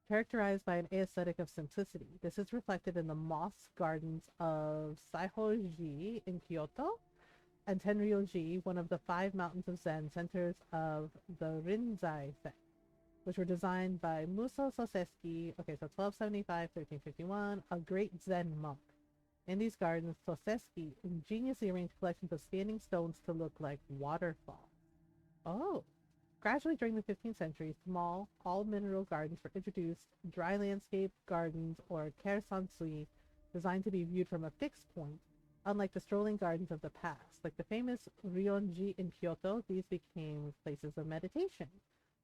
characterized by an aesthetic of simplicity. This is reflected in the moss gardens of Saihoji in Kyoto and Tenryoji, one of the 5 mountains of Zen centers of the Rinzai sect, which were designed by Muso Soseki, okay, so 1275-1351, a great Zen monk. In these gardens, Soseki ingeniously arranged collections of standing stones to look like waterfalls. Oh. Gradually, during the 15th century, small, all-mineral gardens were introduced, dry landscape gardens, or kersansui, designed to be viewed from a fixed point, unlike the strolling gardens of the past. Like the famous Ryonji in Kyoto, these became places of meditation.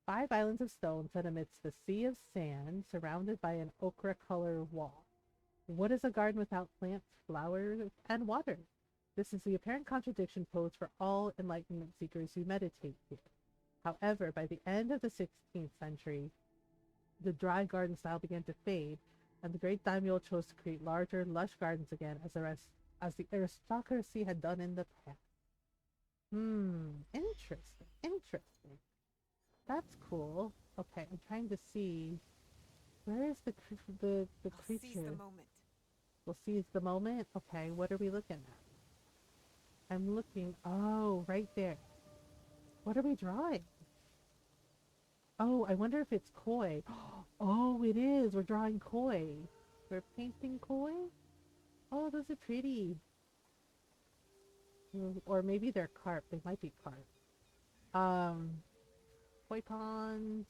5 islands of stone set amidst the sea of sand, surrounded by an ochre-color wall. What is a garden without plants, flowers, and water? This is the apparent contradiction posed for all enlightenment seekers who meditate here. However, by the end of the 16th century, the dry garden style began to fade, and the great daimyo chose to create larger, lush gardens again, as the aristocracy had done in the past. Interesting, interesting. That's cool. Okay, I'm trying to see, where is the I'll creature? seize the moment. We'll seize the moment. Okay, what are we looking at? I'm looking. Oh, right there. What are we drawing? Oh, I wonder if it's koi. Oh, it is. We're drawing koi. We're painting koi? Oh, those are pretty. Or maybe they're carp. They might be carp. Koi pond.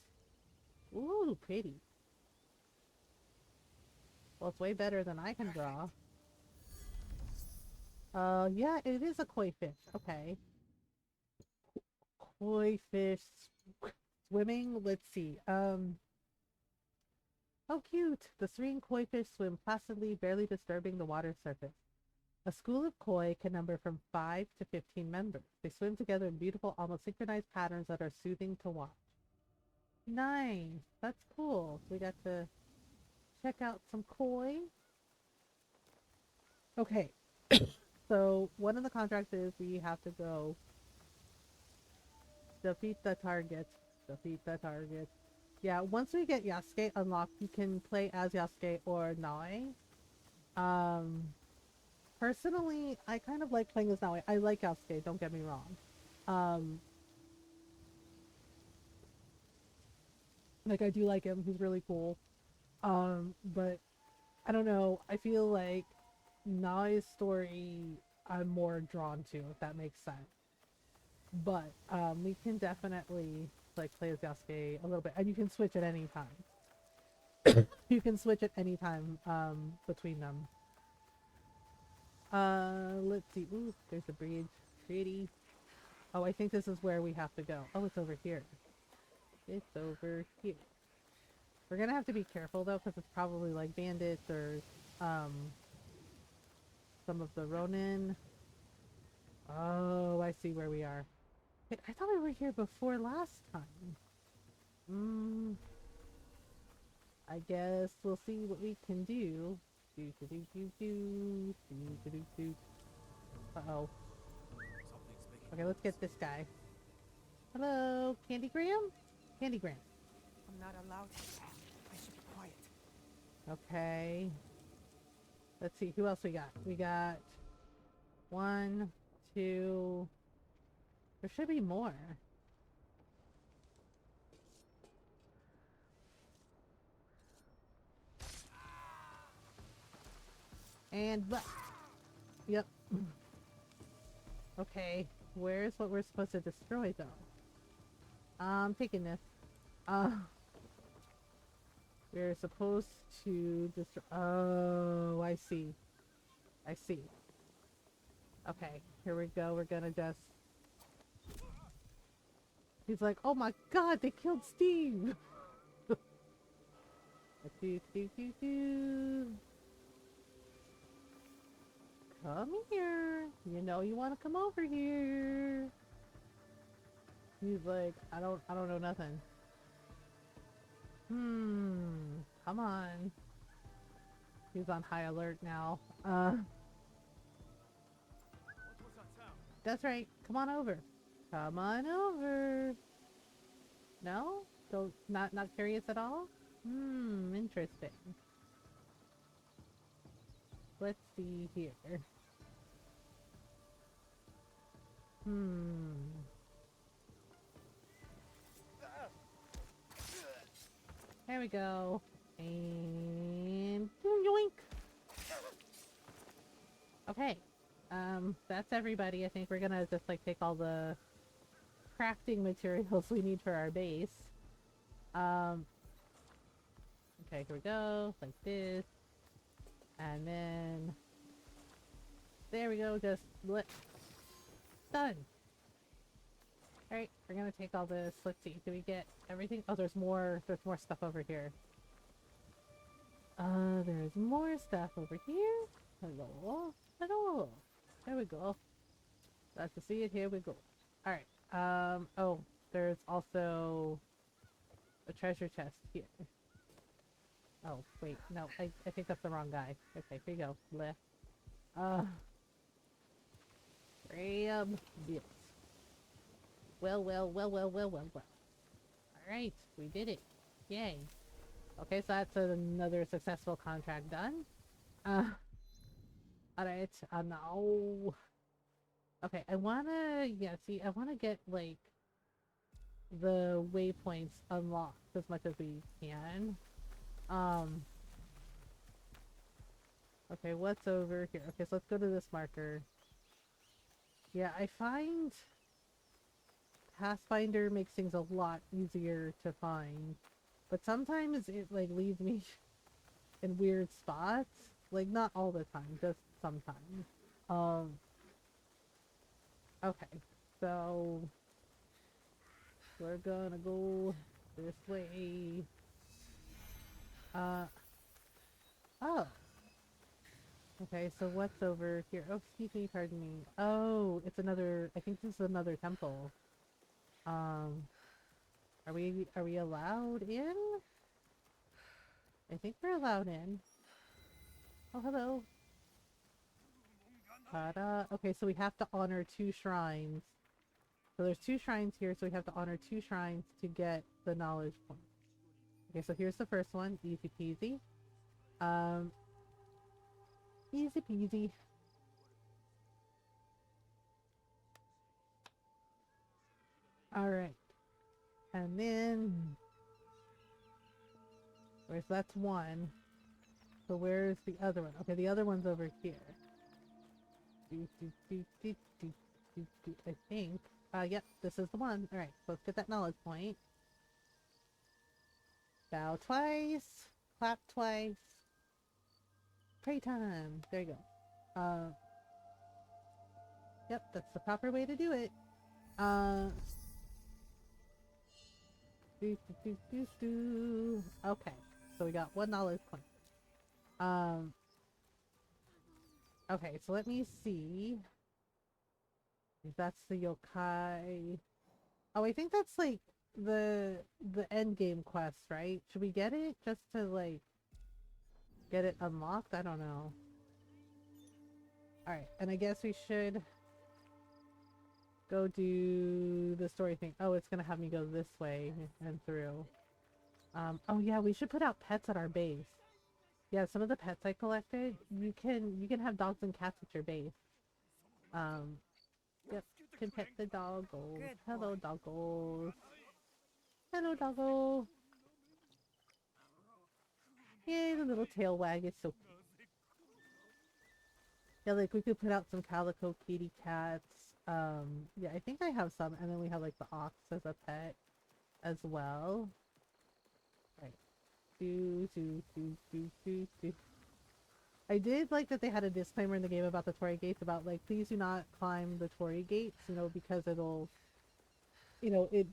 Ooh, pretty. Well, it's way better than I can draw. Yeah, it is a koi fish. Okay. Koi fish swimming. Let's see. Oh, cute! The serene koi fish swim placidly, barely disturbing the water surface. A school of koi can number from 5 to 15 members. They swim together in beautiful, almost synchronized patterns that are soothing to watch. Nice! That's cool. So we got to check out some koi. Okay. So one of the contracts is we have to go defeat the target. Defeat the target. Yeah, once we get Yasuke unlocked, you can play as Yasuke or Nae. Personally, I kind of like playing as Nae. I like Yasuke, don't get me wrong. Like I do like him, he's really cool. But I don't know, I feel like Nae's story I'm more drawn to, if that makes sense. But we can definitely like play as Yasuke a little bit, and you can switch at any time. You can switch at any time between them. Let's see. Ooh, there's a bridge. Pretty. Oh, I think this is where we have to go. Oh, it's over here. It's over here. We're gonna have to be careful though, because it's probably like bandits or some of the Ronin. Oh, I see where we are. Wait, I thought we were here before last time. I guess we'll see what we can do. Do do do do do do do do do. Uh-oh. Okay, let's get this guy. Hello, Candy Graham? Candy Graham. I'm not allowed here. I should be quiet. Okay. Let's see, who else we got? We got 1, 2. There should be more. And but yep. Okay, where's what we're supposed to destroy though? I'm taking this. We're supposed to destroy. Oh, I see. I see. Okay, here we go. We're gonna just. He's like, oh my god, they killed Steve! do, do, do, do. Come here. You know you want to come over here. He's like, I don't know nothing. Come on. He's on high alert now. What was that sound? That's right. Come on over. Come on over. No? Don't not curious at all? Interesting. Let's see here. There we go. And yoink. Okay. That's everybody. I think we're gonna just like take all the crafting materials we need for our base. Okay, here we go. Like this. And then there we go. Just done. Alright, we're gonna take all this. Let's see, do we get everything? Oh, there's more stuff over here. There's more stuff over here. Hello. Hello. There we go. Glad to see it. Here we go. Alright. Oh, there's also a treasure chest here. Oh, wait. No, I think that's the wrong guy. Okay, here you go. Bleh. Grab this. Well. Alright, we did it. Yay. Okay, so that's another successful contract done. Alright, now... Okay, I wanna get, like, the waypoints unlocked as much as we can. Okay, what's over here? Okay, so let's go to this marker. Yeah, I find Pathfinder makes things a lot easier to find, but sometimes it like leaves me in weird spots. Like not all the time, just sometimes. Okay, so we're gonna go this way. Oh. Okay, so what's over here? Oh, excuse me, pardon me. Oh, it's another, I think this is another temple. Are we allowed in? I think we're allowed in. Oh, hello. Ta-da. Okay, so we have to honor 2 shrines. So there's 2 shrines here, so we have to honor 2 shrines to get the knowledge point. Okay, so here's the first one. Easy peasy. Easy peasy. Alright. And then... where's that's 1. So where's the other one? Okay, the other one's over here. I think. Yep, this is the one. Alright, so let's get that knowledge point. Bow twice. Clap twice. Pray time. There you go. Yep, that's the proper way to do it. Okay, so we got 1 knowledge point. Okay, so let me see if that's the yokai. Oh, I think that's like the end game quest, right? Should we get it just to like get it unlocked? I don't know. Alright, and I guess we should go do the story thing. Oh, it's gonna have me go this way and through. Oh yeah, we should put out pets at our base. Yeah, some of the pets I collected, you can have dogs and cats at your base. Yep, can pet the doggos. Good Hello, boy. doggos. Hello, doggo. Yay, the little tail wag is so cute. Yeah, like we could put out some calico kitty cats. Yeah, I think I have some, and then we have like the ox as a pet as well. Right. I did like that they had a disclaimer in the game about the Torii gates about like, please do not climb the Torii gates, you know, because it'll, you know, it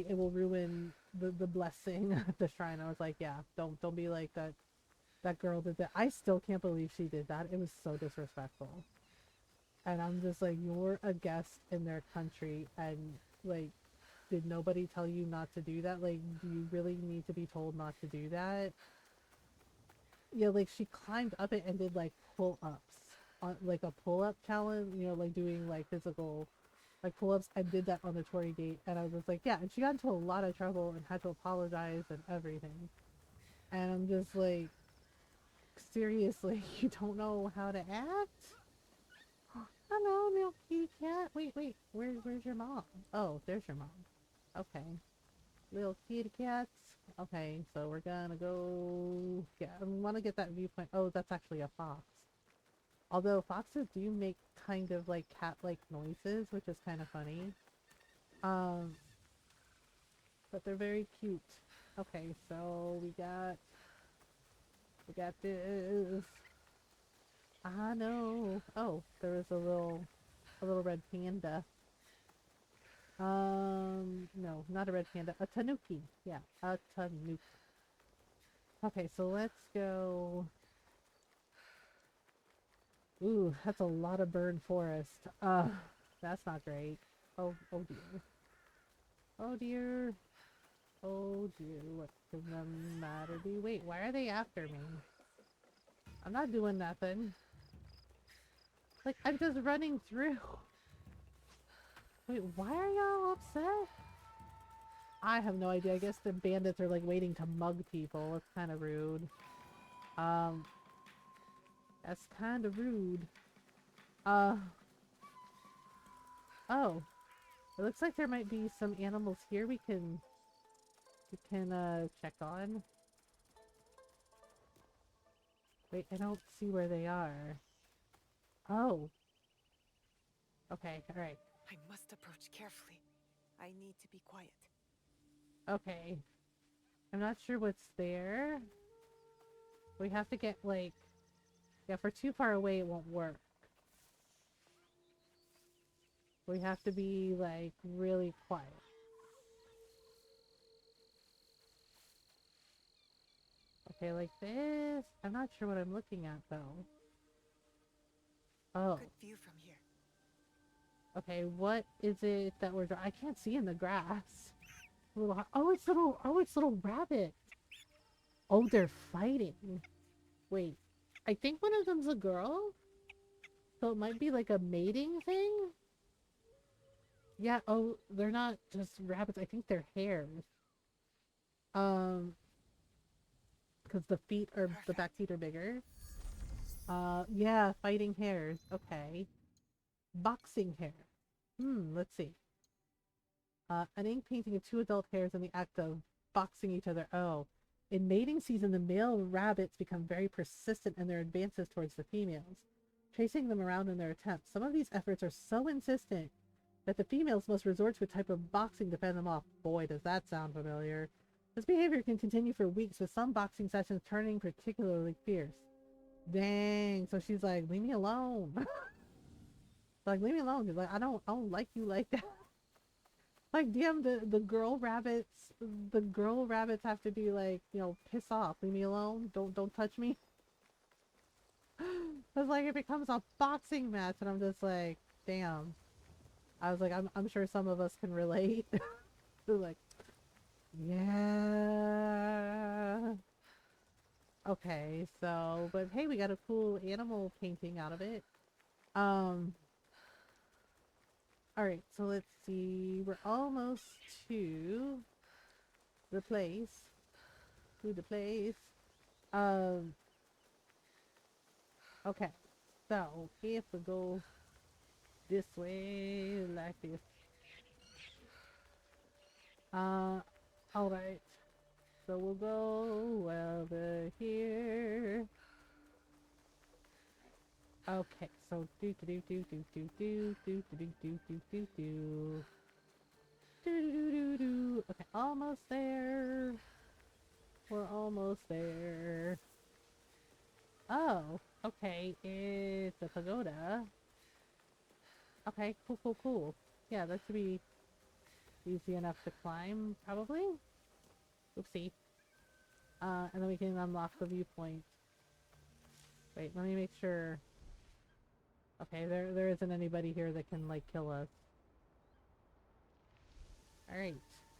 will ruin the blessing at the shrine. I was like, yeah, don't be like that girl did that. I still can't believe she did that. It was so disrespectful. And I'm just like, you're a guest in their country, and like, did nobody tell you not to do that? Like, do you really need to be told not to do that? Yeah, like she climbed up it and did like pull-ups on like a pull-up challenge, you know, like doing like physical like pull-ups. I did that on the Torii gate, and I was like, yeah, and she got into a lot of trouble and had to apologize and everything. And I'm just like, seriously, you don't know how to act? Hello, little kitty cat. Wait. Where's your mom? Oh, there's your mom. Okay. Little kitty cats. Okay, so we're gonna go... Yeah, I want to get that viewpoint. Oh, that's actually a fox. Although foxes do make kind of like cat-like noises, which is kind of funny. But they're very cute. Okay, so we got this. I know. Oh, there was a little red panda. No, not a red panda. A tanuki. Yeah, a tanuki. Okay, so let's go. Ooh, that's a lot of burn forest. That's not great. Oh dear. Oh dear. Oh dear. What's the matter? Wait, why are they after me? I'm not doing nothing. Like, I'm just running through. Wait, why are y'all upset? I have no idea. I guess the bandits are like waiting to mug people. It's kind of rude. That's kind of rude. Oh. It looks like there might be some animals here we can check on. Wait, I don't see where they are. Oh. Okay, alright. I must approach carefully. I need to be quiet. Okay. I'm not sure what's there. We have to get, like... Yeah, if we're too far away, it won't work. We have to be, like, really quiet. Okay, like this. I'm not sure what I'm looking at, though. Oh. Good view from here. Okay, what is it that we're... I can't see in the grass. It's little rabbit. Oh, they're fighting. Wait. I think one of them's a girl? So it might be like a mating thing? Yeah, oh, they're not just rabbits. I think they're hares. Because the feet are... The back feet are bigger. Yeah, fighting hares. Okay. Boxing hare. Let's see. An ink painting of two adult hares in the act of boxing each other. Oh. In mating season, the male rabbits become very persistent in their advances towards the females, chasing them around in their attempts. Some of these efforts are so insistent that the females must resort to a type of boxing to fend them off. Boy, does that sound familiar. This behavior can continue for weeks, with some boxing sessions turning particularly fierce. Dang, so she's like, leave me alone. Like, leave me alone. Like, I don't like you like that. Like, damn, the girl rabbits have to be like, you know, piss off, leave me alone, don't touch me. It's like it becomes a boxing match, and I'm just like, damn. I was like, I'm sure some of us can relate. They're like, yeah. Okay, so, but hey, we got a cool animal painting out of it. Alright, so let's see. We're almost to the place. Okay. So, if we go this way, like this. Alright. So we'll go over here. Okay, so do. Okay, almost there. We're almost there. Oh, okay, it's a pagoda. Okay, cool. Yeah, that should be easy enough to climb, probably. Oopsie. And then we can unlock the viewpoint. Wait, let me make sure. Okay, there isn't anybody here that can, like, kill us. Alright.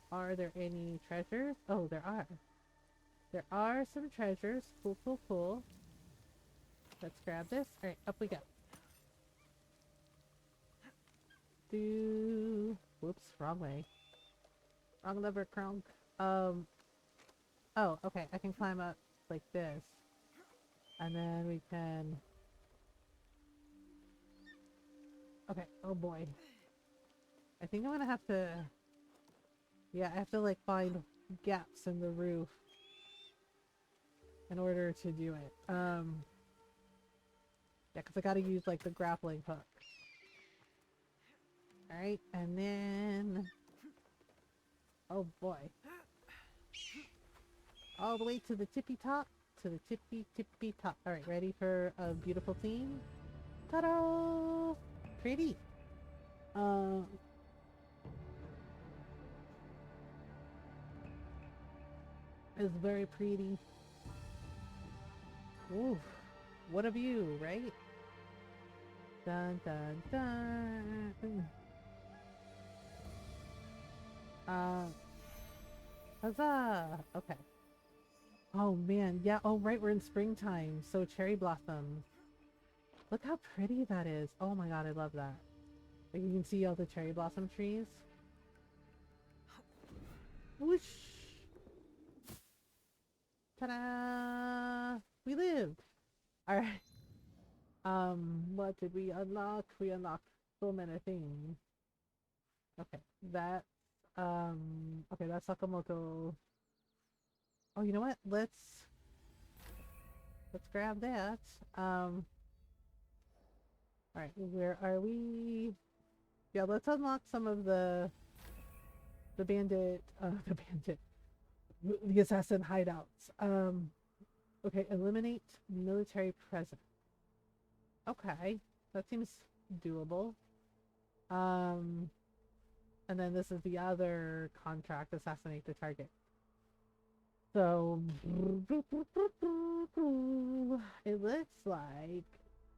Are there any treasures? Oh, there are. There are some treasures. Cool. Let's grab this. Alright, up we go. Whoops, wrong way. Wrong lever, Kronk. Oh, okay, I can climb up like this. And then we can... Okay, oh boy. I think I'm gonna have to... Yeah, I have to like find gaps in the roof in order to do it. Yeah, because I gotta use like the grappling hook. Alright, and then... Oh boy. All the way to the tippy top. To the tippy top. Alright, ready for a beautiful scene? Ta-da! Pretty. It's very pretty. Ooh, what a view, right? Dun dun dun. Huzzah! Okay. Oh man, yeah. Oh right, we're in springtime, so cherry blossoms. Look how pretty that is. Oh my god, I love that. Like you can see all the cherry blossom trees. Whoosh! Ta-da! We lived! Alright. What did we unlock? We unlocked so many things. Okay, that's, okay, that's Sakamoto. Oh, you know what? Let's grab that. Alright, where are we? Yeah, let's unlock some of the bandit, the assassin hideouts. Okay, eliminate military presence. Okay, that seems doable. And then this is the other contract, assassinate the target. So, it looks like,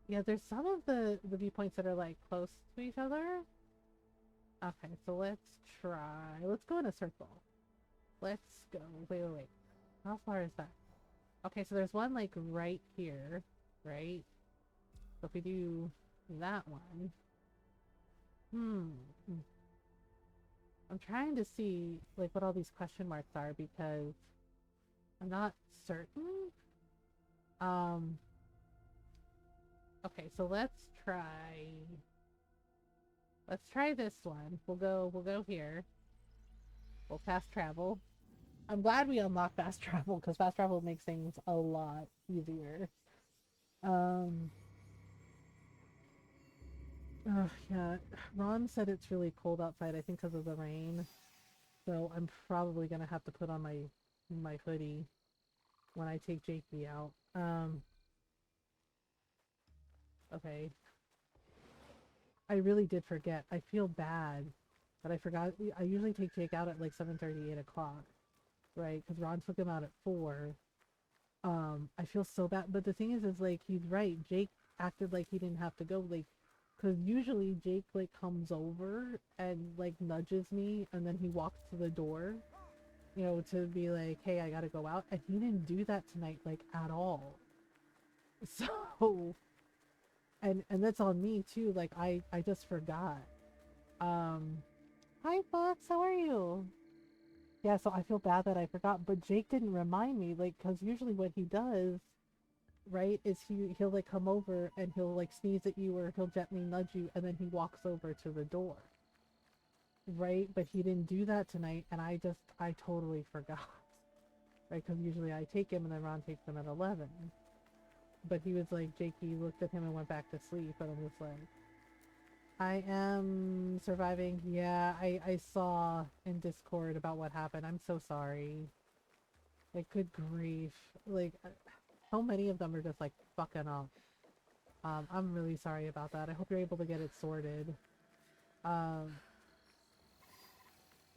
yeah, there's some of the viewpoints that are like close to each other. Okay, so let's try, let's go in a circle. Let's go, wait. How far is that? Okay, so there's one like right here, right? So if we do that one, I'm trying to see like what all these question marks are because I'm not certain. Okay, so let's try this one. We'll go here. We'll fast travel. I'm glad we unlocked fast travel because fast travel makes things a lot easier. Yeah, Ron said it's really cold outside, I think because of the rain. So I'm probably gonna have to put on my hoodie when I take Jakey out. Okay. I really did forget. I feel bad that I forgot. I usually take Jake out at like 7:30, 8 o'clock, right? Because Ron took him out at 4. I feel so bad. But the thing is like, he's right. Jake acted like he didn't have to go, like, because usually Jake, like, comes over and, like, nudges me, and then he walks to the door, you know, to be like, hey, I gotta go out. And he didn't do that tonight, like, at all. So... And that's on me too, like I just forgot. Hi Fox, how are you? Yeah, so I feel bad that I forgot, but Jake didn't remind me, like, because usually what he does, right, is he'll like come over and he'll like sneeze at you or he'll gently nudge you and then he walks over to the door. Right? But he didn't do that tonight and I totally forgot. Right? Because usually I take him and then Ron takes him at 11. But he was like, Jakey looked at him and went back to sleep, and I'm just like, I am surviving. Yeah, I saw in Discord about what happened. I'm so sorry. Like, good grief. Like, so many of them are just like fucking up. I'm really sorry about that. I hope you're able to get it sorted.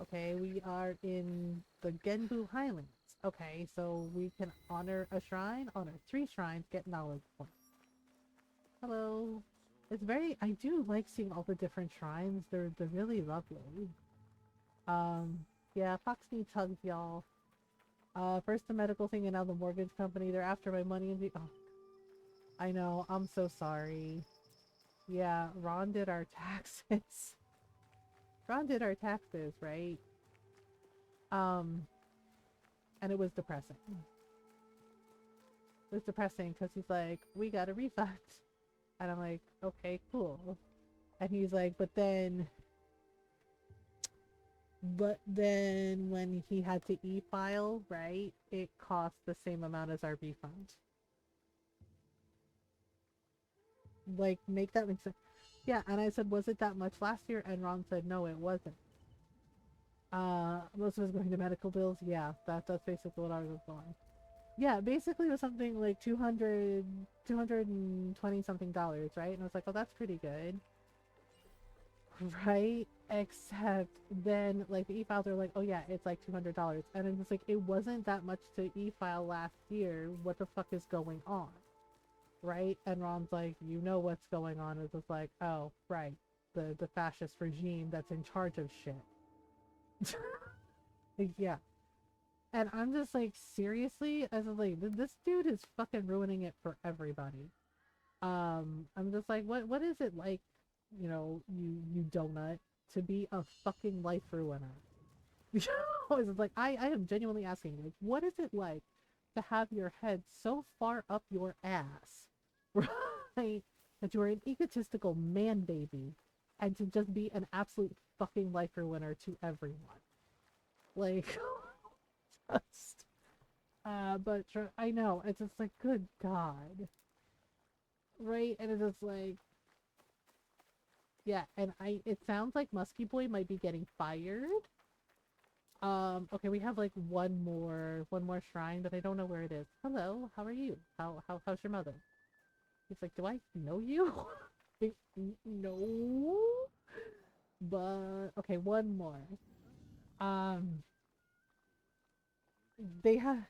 Okay, we are in the Genbu Highlands. Okay, so we can honor a shrine, honor 3 shrines, get knowledge points. Hello. It's very, I do like seeing all the different shrines. They're really lovely. Yeah, Fox needs hugs, y'all. First the medical thing and now the mortgage company. They're after my money and oh, I know, I'm so sorry. Yeah, Ron did our taxes. Ron did our taxes, right? And it was depressing. was depressing because he's like, we got a refund. And I'm like, okay, cool. And he's like, but then when he had to e-file, right, it cost the same amount as our refund. Like, make that make sense. Yeah, and I said, was it that much last year? And Ron said, no, it wasn't. Most of us going to medical bills. Yeah, that's basically what I was going. Yeah, basically it was something like 220 something dollars, right? And I was like, oh, that's pretty good. Right? Except then, like, the e-files are like, oh yeah, it's like $200. And it's just like, it wasn't that much to e-file last year. What the fuck is going on? Right? And Ron's like, you know what's going on. It's just like, oh, right. The fascist regime that's in charge of shit. Yeah. And I'm just like, seriously? As in, like, this dude is fucking ruining it for everybody. I'm just like, what is it like, you donut, to be a fucking life ruiner? It's like, I am genuinely asking, like, what is it like to have your head so far up your ass, right, that you're an egotistical man baby, and to just be an absolute fucking life ruiner to everyone? Like, just, but I know, it's just like, good God. Right? And it's just like, yeah, and it sounds like Muskie Boy might be getting fired. Okay, we have like one more shrine, but I don't know where it is. Hello, how are you? How's your mother? He's like, do I know you? No. But okay, one more. Um, they have,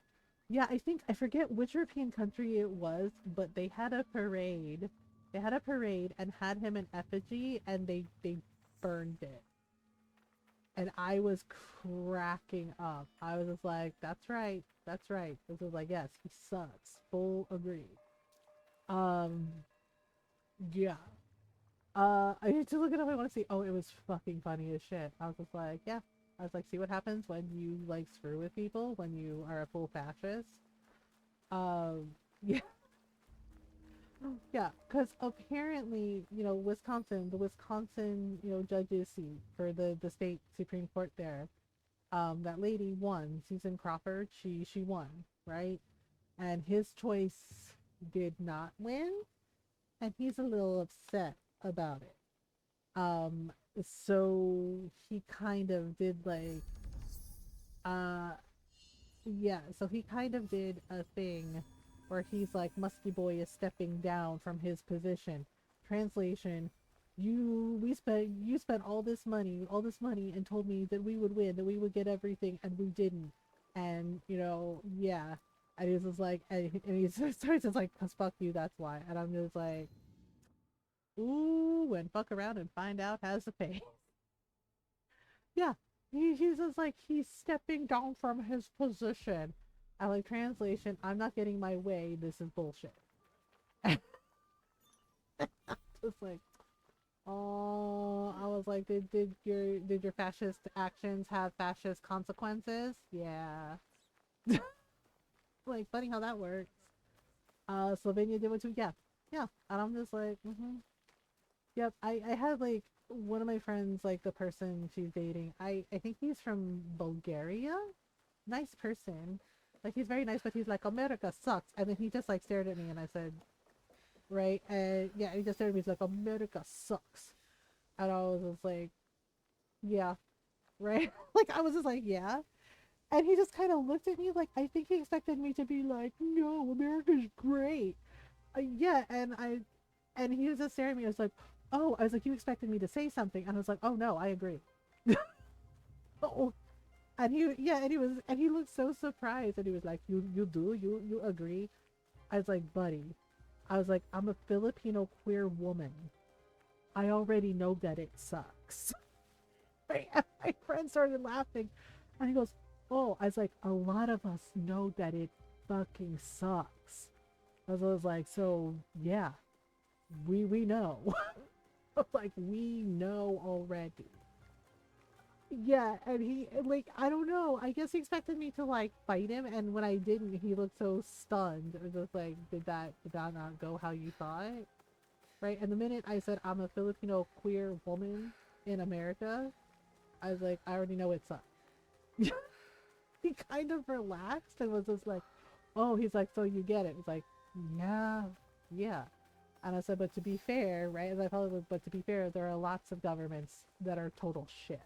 yeah, I forget which European country it was, but they had a parade. They had a parade and had him in effigy, and they burned it. And I was cracking up. I was just like, that's right. That's right. This was like, yes, he sucks. Full agree. Um, yeah. I need to look it up. I want to see. Oh, it was fucking funny as shit. I was just like, yeah. I was like, see what happens when you, like, screw with people, when you are a full fascist. Yeah. Yeah, because apparently, the Wisconsin, judges seat for the state Supreme Court there, that lady won. Susan Crawford, she won, right? And his choice did not win, and he's a little upset about it. Um, so he kind of did like, uh, yeah, so he kind of did a thing where he's like, Muskie Boy is stepping down from his position. Translation, you spent all this money, and told me that we would win, that we would get everything, and we didn't. And, yeah. And he's just like, and he starts just like, cause fuck you, that's why. And I'm just like, ooh, and fuck around and find out has to pay. Yeah. He's just like, he's stepping down from his position. I like, translation, I'm not getting my way, this is bullshit. Just like, oh, I was like, did your fascist actions have fascist consequences? Yeah. Like, funny how that works. Slovenia did one too. Yeah. Yeah. And I'm just like, yep. I had like one of my friends, like the person she's dating, I think he's from Bulgaria. Nice person. Like, he's very nice, but he's like, America sucks. And then he just like stared at me, and I said, right? And yeah, he just stared at me. He's like, America sucks. And I was just like, yeah, right? Like, I was just like, yeah. And he just kind of looked at me like, I think he expected me to be like, no, America's great. Yeah, and he was just staring at me. I was like, oh, I was like, you expected me to say something. And I was like, oh no, I agree. Oh. And he looked so surprised, and he was like, you agree? I was like, buddy, I was like, I'm a Filipino queer woman. I already know that it sucks. Right? And my friend started laughing, and he goes, oh, I was like, a lot of us know that it fucking sucks. I was like, so yeah, we know. Like, we know already. Yeah, and he like I don't know. I guess he expected me to like fight him, and when I didn't, he looked so stunned. Or just like, did that not go how you thought? Right? And the minute I said I'm a Filipino queer woman in America, I was like, I already know it's up. He kind of relaxed and was just like, oh, he's like, so you get it. It's like, yeah, yeah. And I said, but to be fair, right? As I probably would, but to be fair, there are lots of governments that are total shit.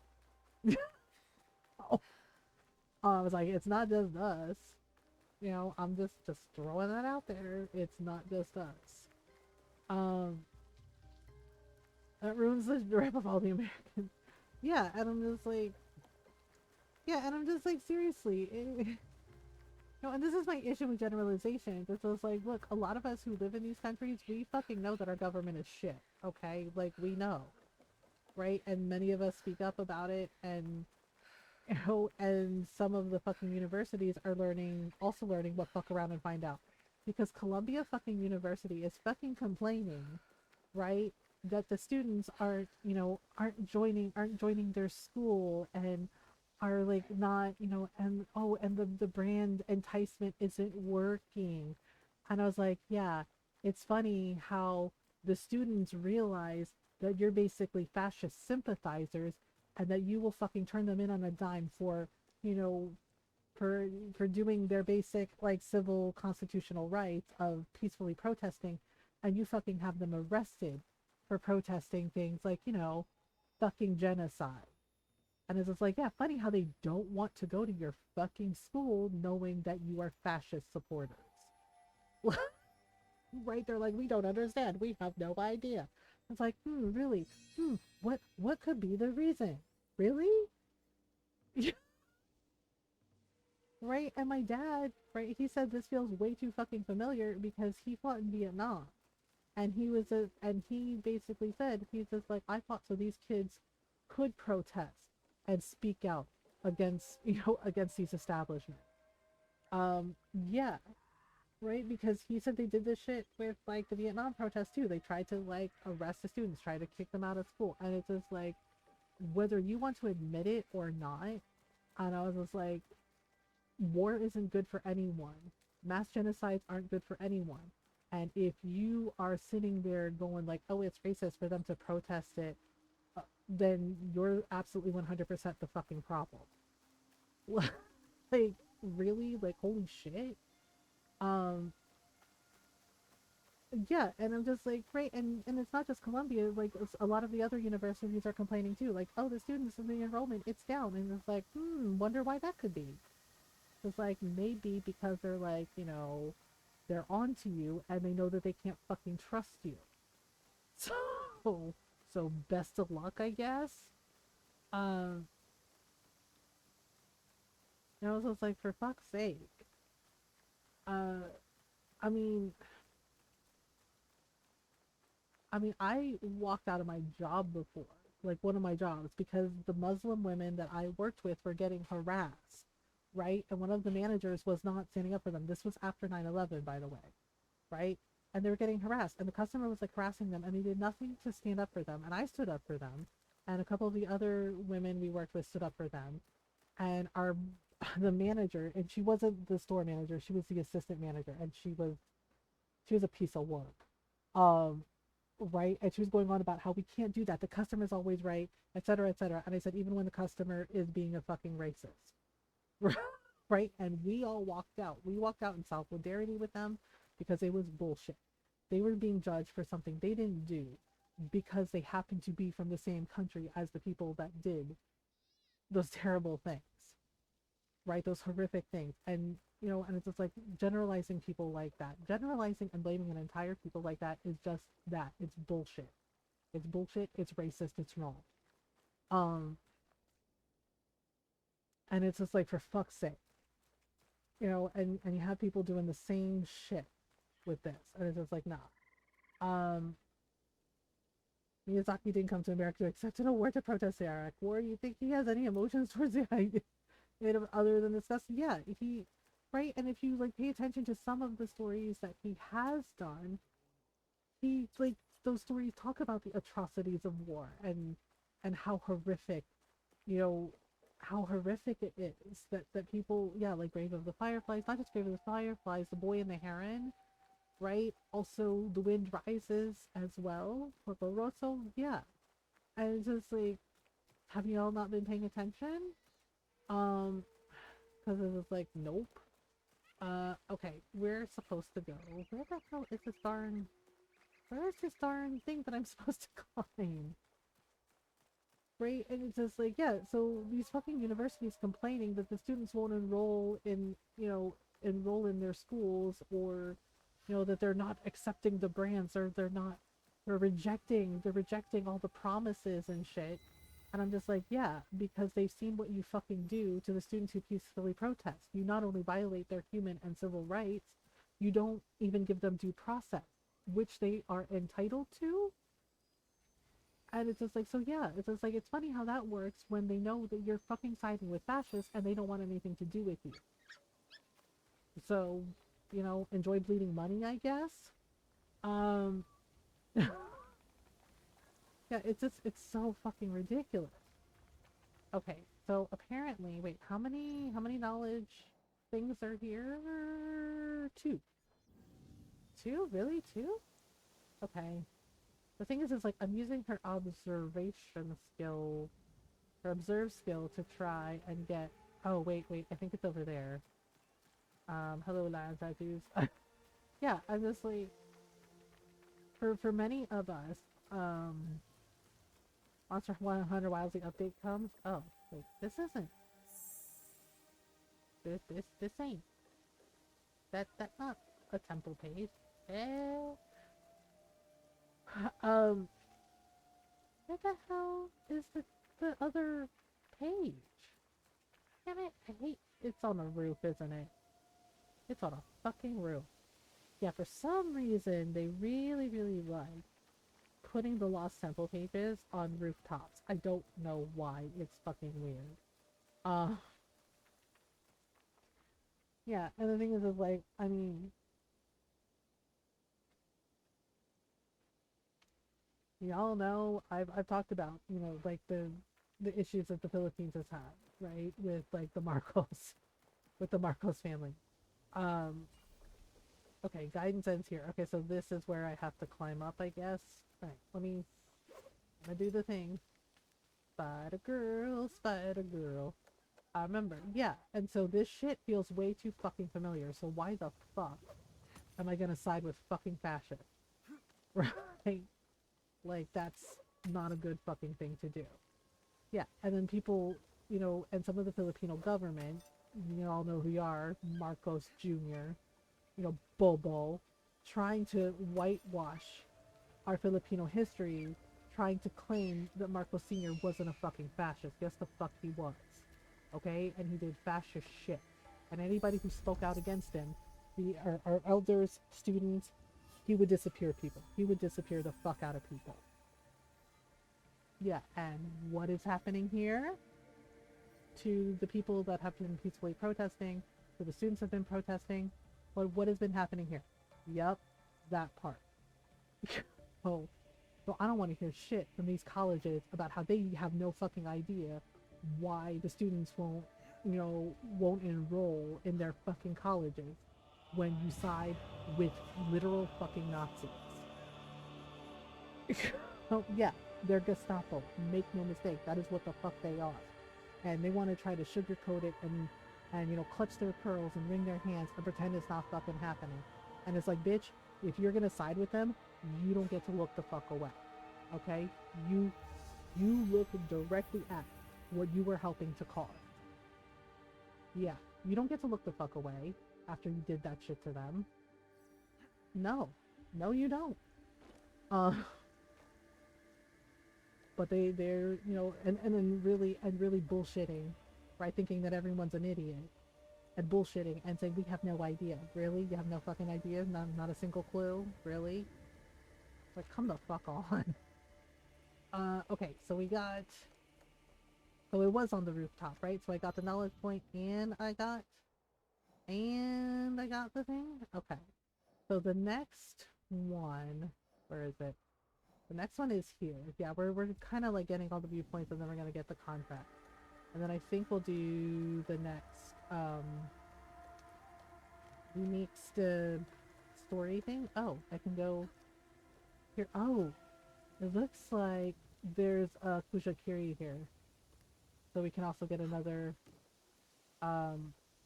Oh, I was like, it's not just us. I'm just throwing that out there. It's not just us. Um, that ruins the rep of all the Americans. Yeah, and I'm just like, yeah, and I'm just like, seriously. And this is my issue with generalization. It's just like, look, a lot of us who live in these countries, we fucking know that our government is shit, okay? Like, we know, right? And many of us speak up about it, and and some of the fucking universities are also learning what fuck around and find out. Because Columbia fucking University is fucking complaining, right? That the students aren't joining their school and are like not, and oh, and the brand enticement isn't working. And I was like, yeah, it's funny how the students realize that you're basically fascist sympathizers and that you will fucking turn them in on a dime for, you know, for doing their basic like civil constitutional rights of peacefully protesting, and you fucking have them arrested for protesting things like, fucking genocide. And it's just like, yeah, funny how they don't want to go to your fucking school knowing that you are fascist supporters. Right? They're like, we don't understand. We have no idea. It's like, really? What could be the reason? Really? Right? And my dad, right, he said this feels way too fucking familiar because he fought in Vietnam. And he basically said, he's just like, I fought so these kids could protest and speak out against, against these establishments. Yeah, right? Because he said they did this shit with like the Vietnam protests too. They tried to like arrest the students, try to kick them out of school. And it's just like, whether you want to admit it or not, and I was just like, war isn't good for anyone. Mass genocides aren't good for anyone. And if you are sitting there going like, oh, it's racist for them to protest it, then you're absolutely 100% the fucking problem. Like, really? Like, holy shit. Um, yeah, and I'm just like, great. And it's not just Columbia, like, a lot of the other universities are complaining too. Like, oh, the students in the enrollment, it's down. And it's like, wonder why that could be. It's like, maybe because they're like, they're on to you and they know that they can't fucking trust you. So, so best of luck, I guess. Um, and I was just like, for fuck's sake. Uh, I mean, I walked out of my job before, like one of my jobs, because the Muslim women that I worked with were getting harassed, right? And one of the managers was not standing up for them. This was after 9/11, by the way, right? And they were getting harassed, and the customer was like harassing them, and they did nothing to stand up for them. And I stood up for them, and a couple of the other women we worked with stood up for them, and the manager, and she wasn't the store manager, she was the assistant manager, and she was a piece of work. Um, right? And she was going on about how we can't do that. The customer's always right, et cetera, et cetera. And I said, even when the customer is being a fucking racist, right? And we all walked out. We walked out in solidarity with them because it was bullshit. They were being judged for something they didn't do because they happened to be from the same country as the people that did those terrible things, right? Those horrific things. And and it's just like generalizing people like that. Generalizing and blaming an entire people like that is just that. It's bullshit. It's bullshit. It's racist. It's wrong. Um, and it's just like, for fuck's sake, and you have people doing the same shit with this, and it's just like, nah. Um, Miyazaki didn't come to America except in a war to protest the Iraq War. You think he has any emotions towards the idea other than disgust? Yeah, right. And if you like pay attention to some of the stories that he has done, he like those stories talk about the atrocities of war and how horrific you know, how horrific it is that people, yeah, like Grave of the Fireflies, not just Grave of the Fireflies, The Boy and the Heron, right? Also, The Wind Rises as well, Porco Rosso, yeah. And it's just like, have you all not been paying attention? Um, because it was like, nope. Okay, we're supposed to go. Where the hell is this darn... Where's this darn thing that I'm supposed to climb? Right? And it's just like, yeah, so these fucking universities complaining that the students won't enroll in, enroll in their schools, or, that they're not accepting the brands, or they're rejecting all the promises and shit. And I'm just like, yeah, because they've seen what you fucking do to the students who peacefully protest. You not only violate their human and civil rights, you don't even give them due process, which they are entitled to. And it's just like, so yeah, it's just like, it's funny how that works when they know that you're fucking siding with fascists and they don't want anything to do with you. So, enjoy bleeding money, I guess. Um, yeah, it's so fucking ridiculous. Okay, so apparently, wait, how many knowledge things are here? Two. Two? Really? Two? Okay. The thing is like, I'm using her observation skill, her observe skill, to try and get... Oh, wait, I think it's over there. Hello, land tattoos. Yeah, I'm just like, for many of us, Monster Hunter Wilds, the update comes. Oh, wait, this isn't. This ain't. That's not a temple page. Eh. Where the hell is the other page? Damn it, I hate... It's on a roof, isn't it? It's on a fucking roof. Yeah, for some reason, they really, really like putting the Lost Temple pages on rooftops. I don't know why. It's fucking weird. Yeah, and the thing is like, I mean, y'all know, I've talked about, like the issues that the Philippines has had, right? With like the Marcos, with the Marcos family. Um, okay, guidance ends here. Okay, so this is where I have to climb up, I guess. Alright, I'm gonna do the thing. Spider girl, spider girl. I remember, yeah, and so this shit feels way too fucking familiar, so why the fuck am I gonna side with fucking fascists? Right? Like, that's not a good fucking thing to do. Yeah, and then people, and some of the Filipino government, you all know who you are, Marcos Jr., Bobo, trying to whitewash our Filipino history, trying to claim that Marcos Sr. wasn't a fucking fascist. Guess the fuck he was. Okay? And he did fascist shit. And anybody who spoke out against him, our elders, students, he would disappear people. He would disappear the fuck out of people. Yeah, and what is happening here? To the people that have been peacefully protesting, to the students have been protesting, what has been happening here? Yep, that part. Oh, so I don't want to hear shit from these colleges about how they have no fucking idea why the students won't enroll in their fucking colleges when you side with literal fucking Nazis. Oh, yeah, they're Gestapo. Make no mistake, that is what the fuck they are. And they want to try to sugarcoat it and clutch their pearls and wring their hands and pretend it's not fucking happening. And it's like, bitch, if you're gonna side with them, you don't get to look the fuck away. Okay? You look directly at what you were helping to cause. Yeah, you don't get to look the fuck away after you did that shit to them. No, you don't. But they're and then really bullshitting, right? Thinking that everyone's an idiot and bullshitting and saying we have no idea. Really, you have no fucking idea? Not a single clue? Really? Like, come the fuck on. Okay, so we got... So it was on the rooftop, right? So I got the knowledge point and I got the thing? Okay. So the next one... Where is it? The next one is here. Yeah, we're kind of like getting all the viewpoints and then we're going to get the contract. And then I think we'll do the next next story thing. Oh, I can go here. Oh, it looks like there's a Kujakiri here. So we can also get another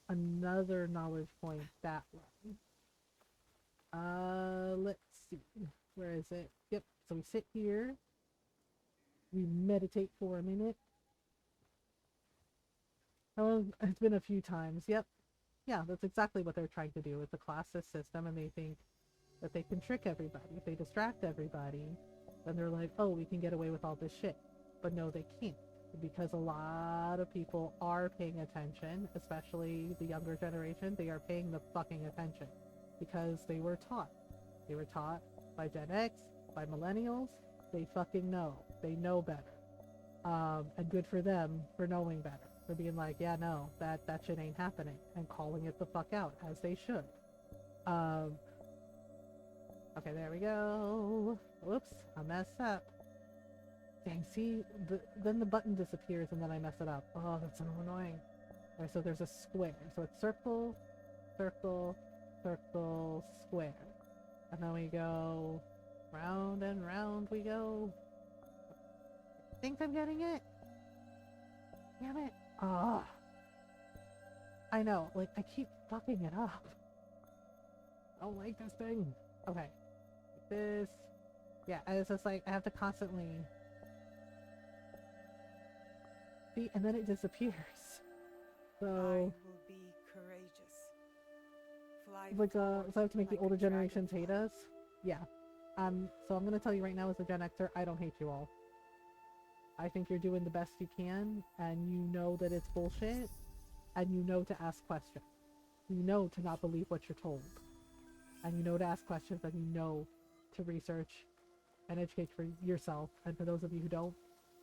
knowledge point that way. Let's see. Where is it? Yep. So we sit here. We meditate for a minute. Oh, it's been a few times. Yep. Yeah, that's exactly what they're trying to do with the classes system, and they think that they can trick everybody. If they distract everybody, then they're like, oh, we can get away with all this shit. But no, they can't. Because a lot of people are paying attention, especially the younger generation. They are paying the fucking attention because they were taught. They were taught by Gen X, by millennials. They fucking know. They know better. And good for them for knowing better. For being like, yeah, no, that shit ain't happening. And calling it the fuck out, as they should. Okay, there we go. Whoops, I messed up. Dang, see, then the button disappears and then I mess it up. Oh, that's so annoying. Alright, so there's a square. So it's circle, circle, circle, square. And then we go round and round we go. I think I'm getting it. Damn it. Ah. I know, like, I keep fucking it up. I don't like this thing. Okay. Like this. Yeah, and it's just like, I have to constantly... See, and then it disappears. I So... will be courageous. Fly Like, so I have to make the like older a generations hate dragonfly. us? Yeah. So I'm gonna tell you right now as a Gen Xer, I don't hate you all. I think you're doing the best you can, and you know that it's bullshit, and you know to ask questions. You know to not believe what you're told. And you know to ask questions, and you know to research and educate for yourself. And for those of you who don't,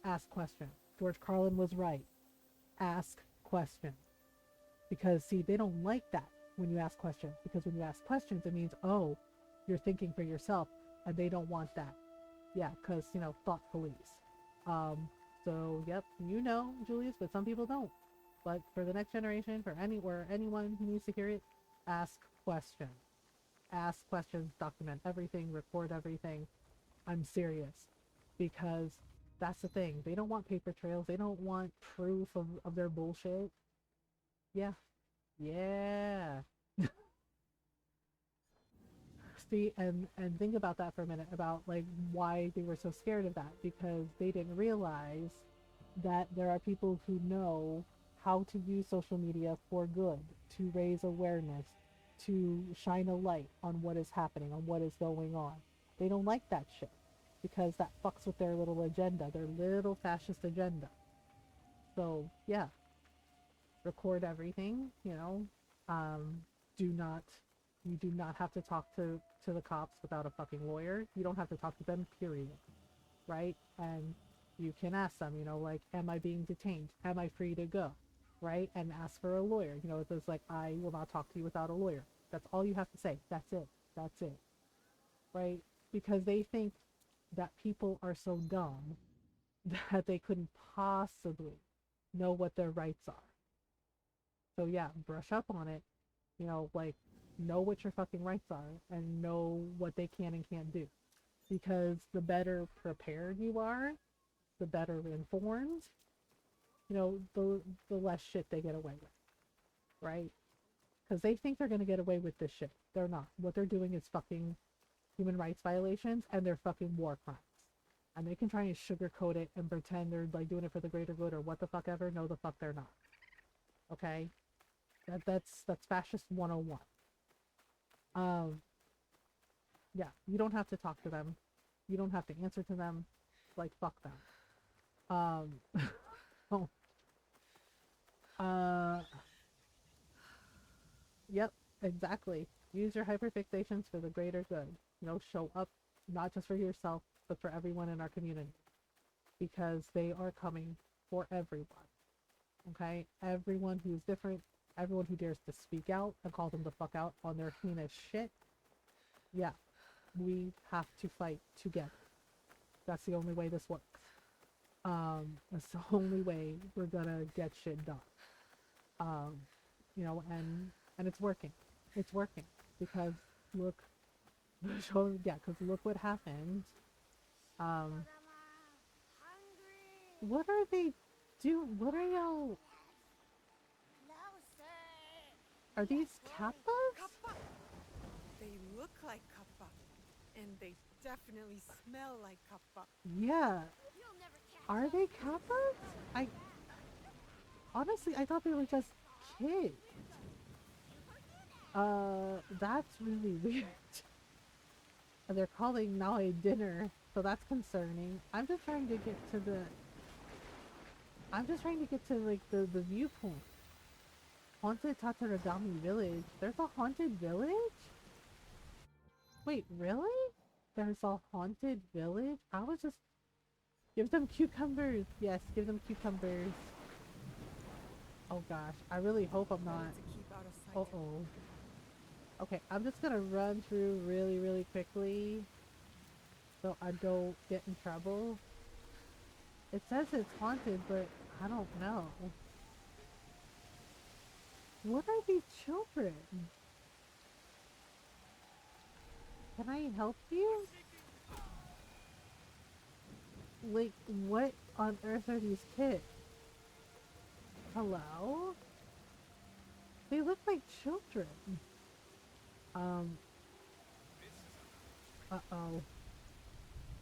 ask questions. George Carlin was right. Ask questions. Because, see, they don't like that when you ask questions. Because when you ask questions, it means, oh, you're thinking for yourself, and they don't want that. Yeah, because, you know, thought police. So, yep, you know, Julius, but some people don't. But for the next generation, for anyone who needs to hear it, ask questions. Ask questions, document everything, record everything. I'm serious. Because that's the thing. They don't want paper trails. They don't want proof of their bullshit. Yeah. Yeah. See, and think about that for a minute, about like why they were so scared of that, because they didn't realize that there are people who know how to use social media for good, to raise awareness, to shine a light on what is happening, on what is going on. They don't like that shit because that fucks with their little agenda, their little fascist agenda. So yeah, record everything, you know. Do not You do not have to talk to the cops without a fucking lawyer. You don't have to talk to them, period. Right? And you can ask them, you know, like, am I being detained? Am I free to go? Right? And ask for a lawyer. You know, it's like, I will not talk to you without a lawyer. That's all you have to say. That's it. That's it. Right? Because they think that people are so dumb that they couldn't possibly know what their rights are. So yeah, brush up on it. You know, like, know what your fucking rights are and know what they can and can't do. Because the better prepared you are, the better informed, you know, the less shit they get away with. Right? Because they think they're going to get away with this shit. They're not. What they're doing is fucking human rights violations, and they're fucking war crimes. And they can try and sugarcoat it and pretend they're like doing it for the greater good or what the fuck ever. No, the fuck they're not. Okay? That's fascist 101. Yeah, you don't have to talk to them. You don't have to answer to them. Like, fuck them. Oh. Yep, exactly. Use your hyperfixations for the greater good. You know, show up not just for yourself, but for everyone in our community. Because they are coming for everyone. Okay? Everyone who's different, everyone who dares to speak out and call them the fuck out on their heinous shit. Yeah, we have to fight together. That's the only way this works. That's the only way we're gonna get shit done. Um, and it's working. It's working because look, yeah, because look what happened. Um, what are they do? What are y'all? Are these kappas? Kappa! They look like kappa, and they definitely smell like kappa. Yeah. Are they kappas? I honestly I thought they were just kids. That's really weird. And they're calling now a dinner, so that's concerning. I'm just trying to get to like the viewpoint. Haunted Tataragami village. There's a haunted village? Wait, really? There's a haunted village? I was just give them cucumbers. Yes, give them cucumbers. Oh gosh, I really hope I'm not. Better to keep out of sight. Uh-oh. Okay, I'm just gonna run through really, really quickly so I don't get in trouble. It says it's haunted, but I don't know. What are these children? Can I help you? Like, what on earth are these kids? Hello? They look like children. Um, uh-oh.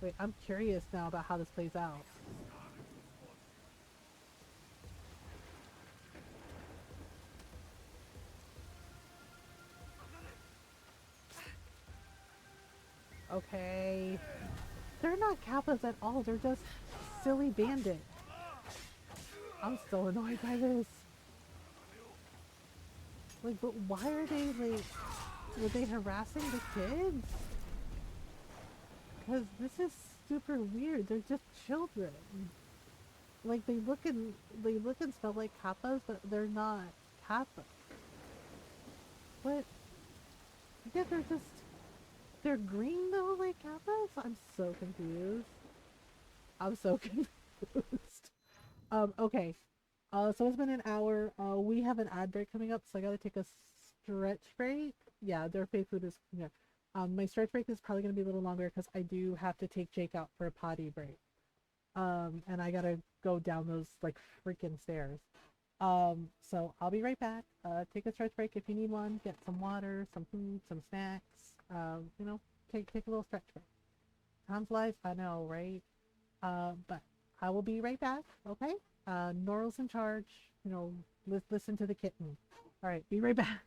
Wait, I'm curious now about how this plays out. Okay. They're not kappas at all. They're just silly bandits. I'm so annoyed by this. Like, but why are they, like, were they harassing the kids? Because this is super weird. They're just children. Like, they look and smell like kappas, but they're not kappas. What? Yeah, they're green though, like kappas? I'm so confused. I'm so confused. Okay. So it's been an hour. We have an ad break coming up, so I gotta take a stretch break. Yeah, their fake food is yeah. My stretch break is probably gonna be a little longer because I do have to take Jake out for a potty break. And I gotta go down those like freaking stairs. So I'll be right back. Take a stretch break if you need one. Get some water, some food, some snacks. Take a little stretch break. Time's life, I know, right? But I will be right back. Okay. Noral's in charge. Listen to the kitten. All right, be right back.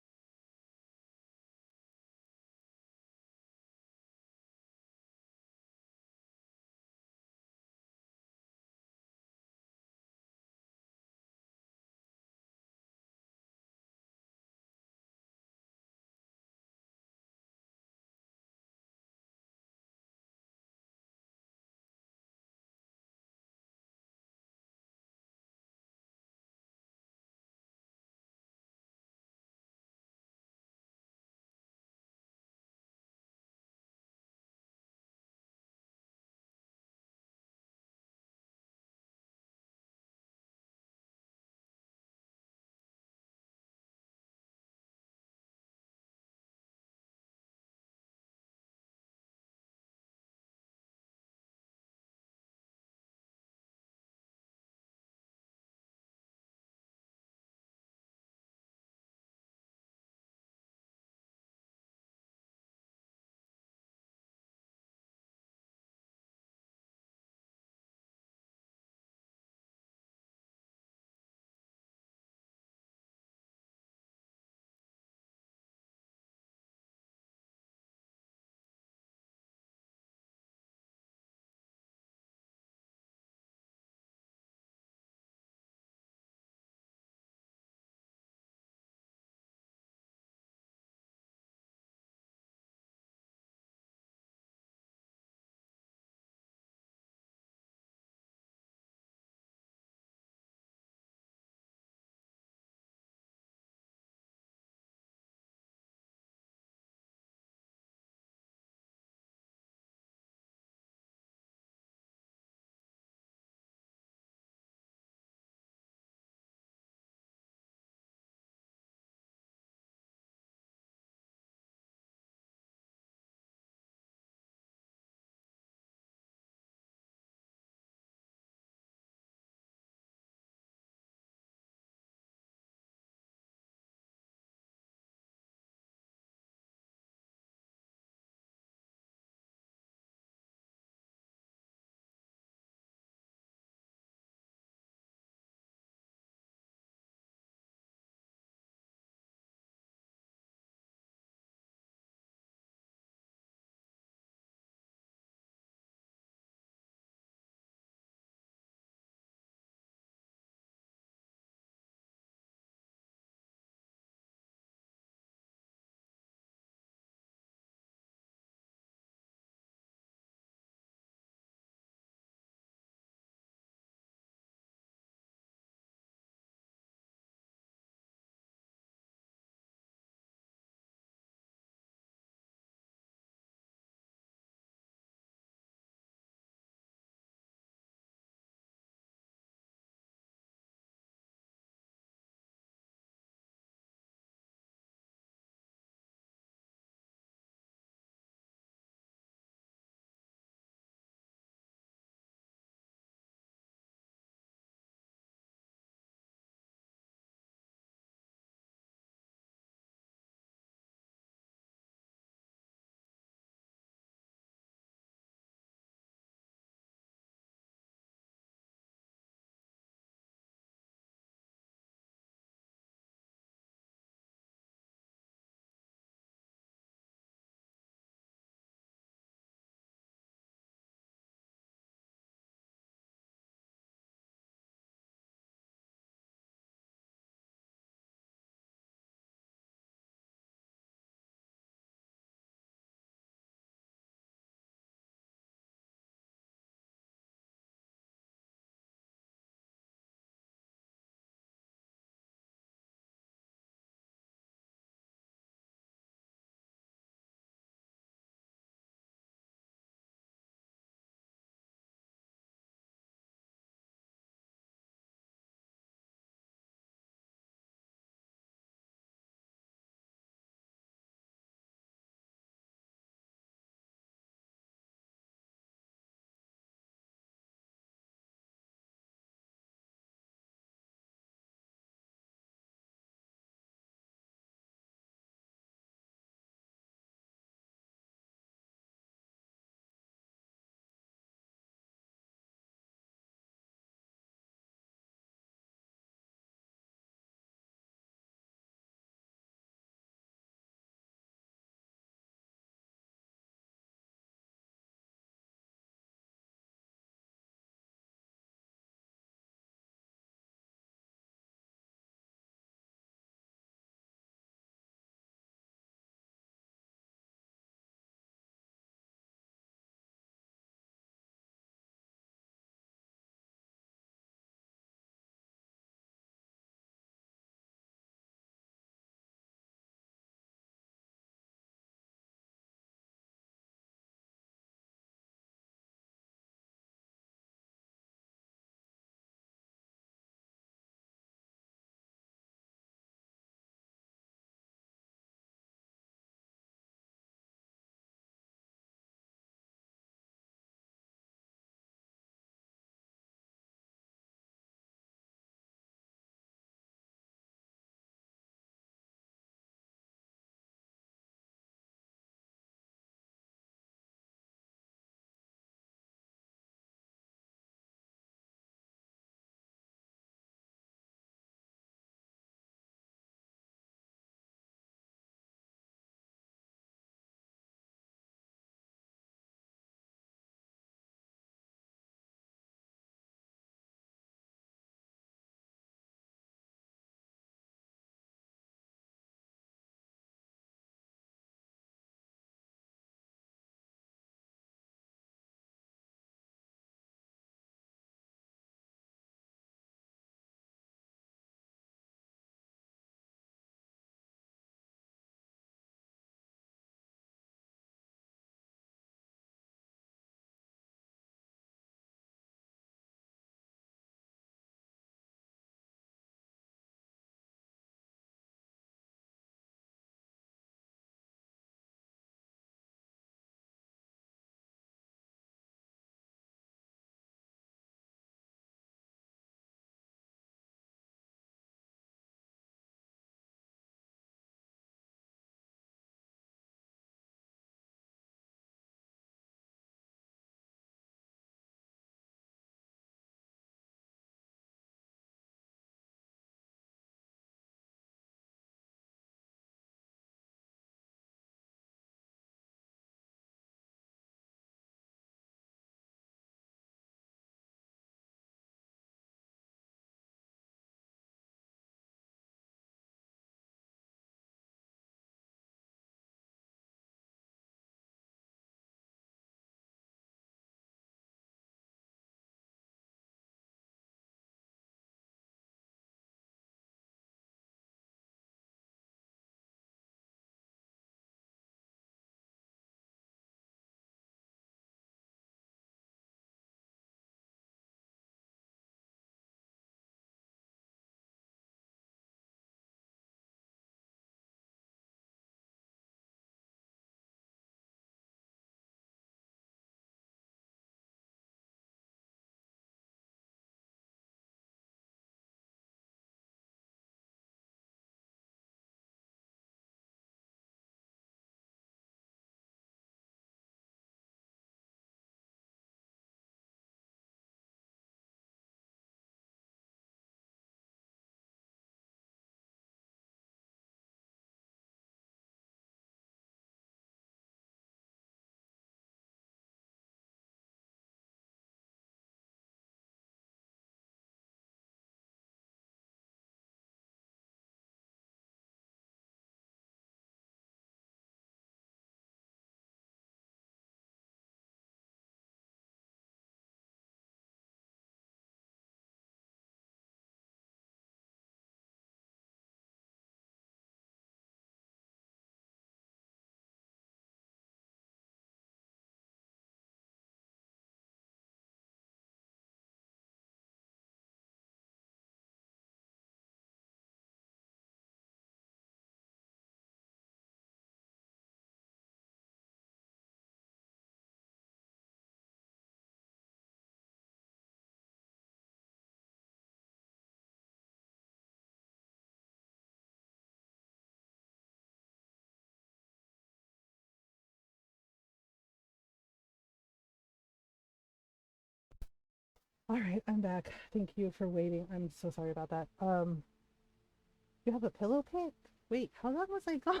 All right, I'm back. Thank you for waiting. I'm so sorry about that. You have a pillow pit? Wait, how long was I gone?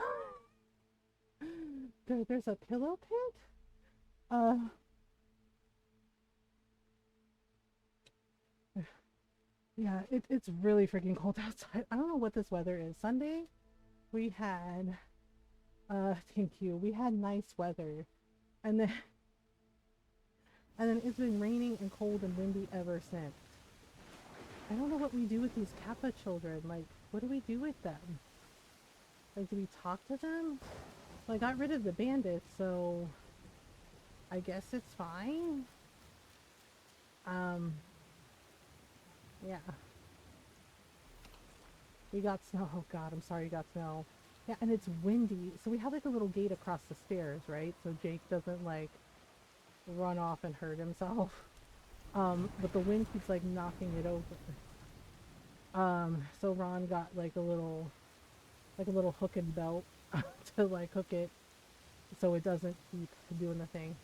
There's a pillow pit? Uh, yeah, it's really freaking cold outside. I don't know what this weather is. Sunday, we had, thank you. We had nice weather. And then, and then it's been raining and cold and windy ever since. I don't know what we do with these Kappa children. Like, what do we do with them? Like, do we talk to them? Well, I got rid of the bandits, so I guess it's fine. Um, yeah. We got snow. Oh god, I'm sorry you got snow. Yeah, and it's windy. So we have like a little gate across the stairs, right? So Jake doesn't like run off and hurt himself. But the wind keeps like knocking it over. So Ron got like a little hook and belt to like hook it so it doesn't keep doing the thing.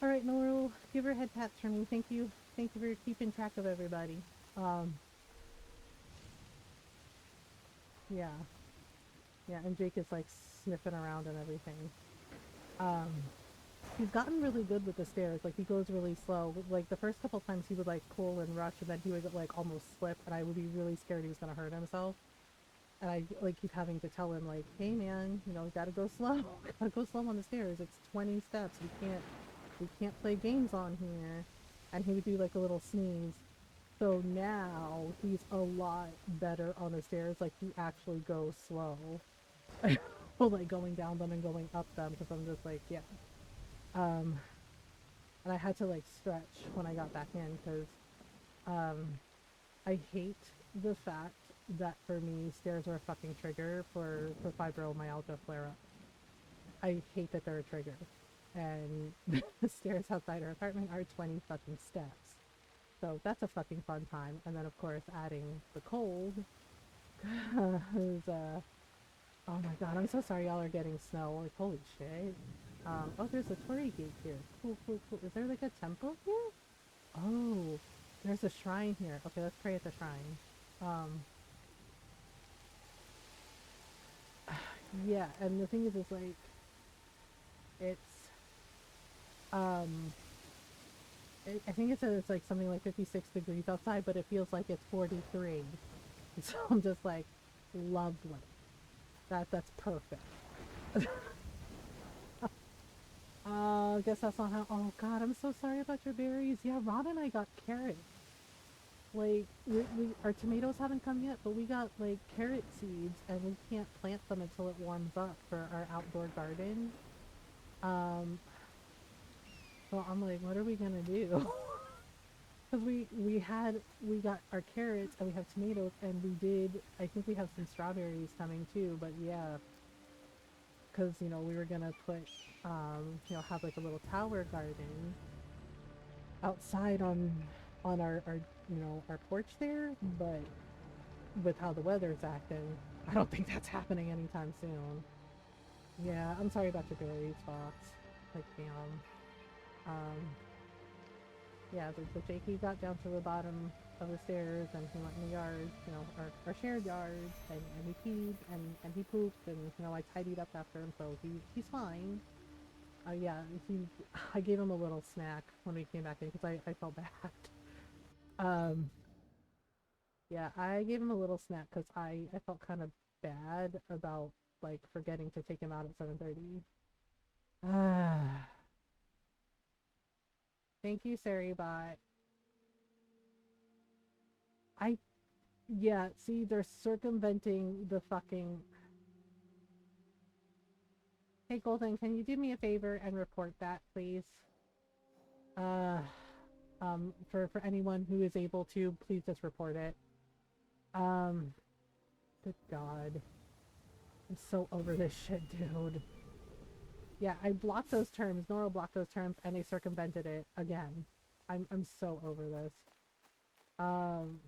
All right, Noel, give her head pats for me. Thank you. Thank you for keeping track of everybody. Um, yeah. Yeah, and Jake is like sniffing around and everything. Um, he's gotten really good with the stairs. Like he goes really slow. Like the first couple times he would like pull and rush and then he would like almost slip and I would be really scared he was gonna hurt himself. And I like keep having to tell him like, hey man, you know, gotta go slow. Gotta go slow on the stairs. It's 20 steps. We can't play games on here. And he would do like a little sneeze. So now he's a lot better on the stairs. Like he actually goes slow. Like going down them and going up them because I'm just like, yeah. Um, and I had to like stretch when I got back in because I hate the fact that for me stairs are a fucking trigger for fibromyalgia flare up. I hate that they're a trigger. And the stairs outside our apartment are 20 fucking steps. So that's a fucking fun time. And then of course adding the cold. Cause oh my god, I'm so sorry y'all are getting snow. Like holy shit. Oh there's a Torii gate here. Cool, cool, cool. Is there like a temple here? Oh, there's a shrine here. Okay, let's pray at the shrine. Um yeah, and the thing is like it's um I think it says it's like something like 56 degrees outside, but it feels like it's 43. So I'm just like, lovely. That's perfect. I guess that's not how. Oh God, I'm so sorry about your berries. Yeah, Ron and I got carrots. Like our tomatoes haven't come yet, but we got like carrot seeds, and we can't plant them until it warms up for our outdoor garden. Um, so I'm like, what are we gonna do? Because we got our carrots and we have tomatoes and we did I think we have some strawberries coming too, but yeah, because you know we were gonna put you know have like a little tower garden outside on our you know our porch there, but with how the weather's acting, I don't think that's happening anytime soon. Yeah, I'm sorry about your berries, Fox. Like damn. Um, yeah, the Jakey got down to the bottom of the stairs and he went in the yard, you know, our shared yard, and he peed and he pooped and you know I tidied up after him, so he's fine. Yeah, he I gave him a little snack when we came back in because I felt bad. Um, yeah, I gave him a little snack because I felt kind of bad about like forgetting to take him out at 7:30. Ah, thank you, Saribot. I Yeah, see, they're circumventing the fucking. Hey, Golden, can you do me a favor and report that, please? Uh, for anyone who is able to, please just report it. Um, good God. I'm so over this shit, dude. Yeah, I blocked those terms. Nora blocked those terms, and they circumvented it again. I'm so over this. Um,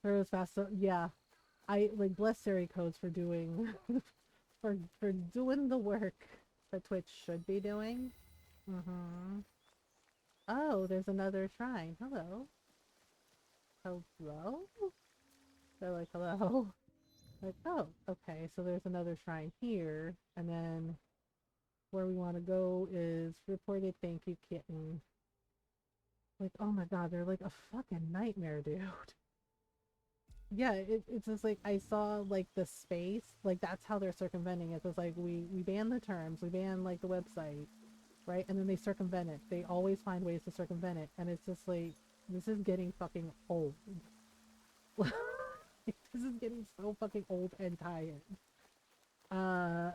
there was fast. So, yeah, I like bless Siri Codes for doing for doing the work that Twitch should be doing. Mm-hmm. oh, there's another shrine. Hello. Hello? They're like, hello. Like, oh, okay, so there's another shrine here, and then where we want to go is reported thank you kitten. Like, oh my god, they're like a fucking nightmare, dude. Yeah, it's just like I saw like the space, like that's how they're circumventing it. It's like we ban the terms, we ban like the website, right? And then they circumvent it. They always find ways to circumvent it, and it's just like this is getting fucking old. This is getting so fucking old and tired. Uh,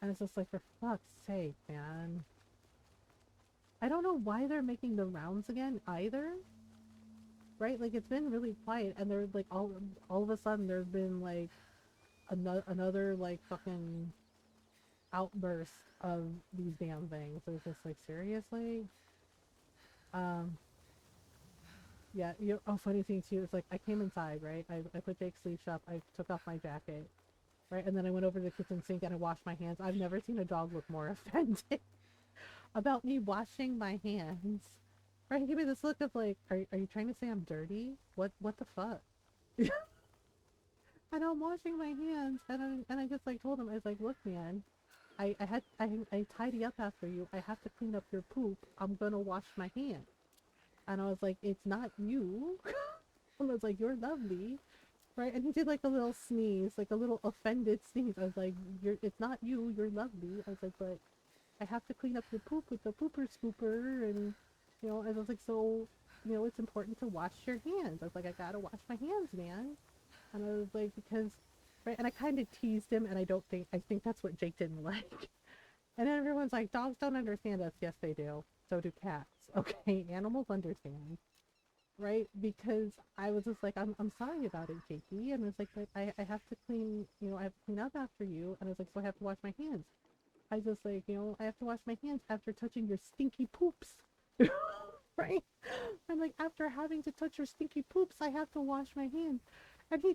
and it's just like for fuck's sake, man. I don't know why they're making the rounds again either. Right? Like it's been really quiet, and they're like all of a sudden there's been like another like fucking outburst of these damn things. So it's just like seriously. Yeah. Oh, funny thing too is like I came inside, right? I put Jake's sleeve shut. I took off my jacket, right, and then I went over to the kitchen sink and I washed my hands. I've never seen a dog look more offended about me washing my hands. Right, he gave me this look of like, are you trying to say I'm dirty? What the fuck? And I'm washing my hands, and I just like told him, I was like, look, man, I tidy up after you. I have to clean up your poop. I'm gonna wash my hands. And I was like, it's not you. And I was like, you're lovely, right? And he did like a little sneeze, like a little offended sneeze. I was like, it's not you. You're lovely. I was like, but I have to clean up your poop with the pooper scooper, and I was like, so, it's important to wash your hands. I was like, I gotta wash my hands, man. And I was like, because, right, and I kind of teased him, and I think that's what Jake didn't like. And then everyone's like, dogs don't understand us. Yes, they do. So do cats. Okay, animals understand, right? Because I was just like, I'm sorry about it, Jakey. And I was like, but I have to clean, I have to clean up after you. And I was like, so I have to wash my hands. I was just like, I have to wash my hands after touching your stinky poops. Right? I'm like, after having to touch your stinky poops, I have to wash my hands. And he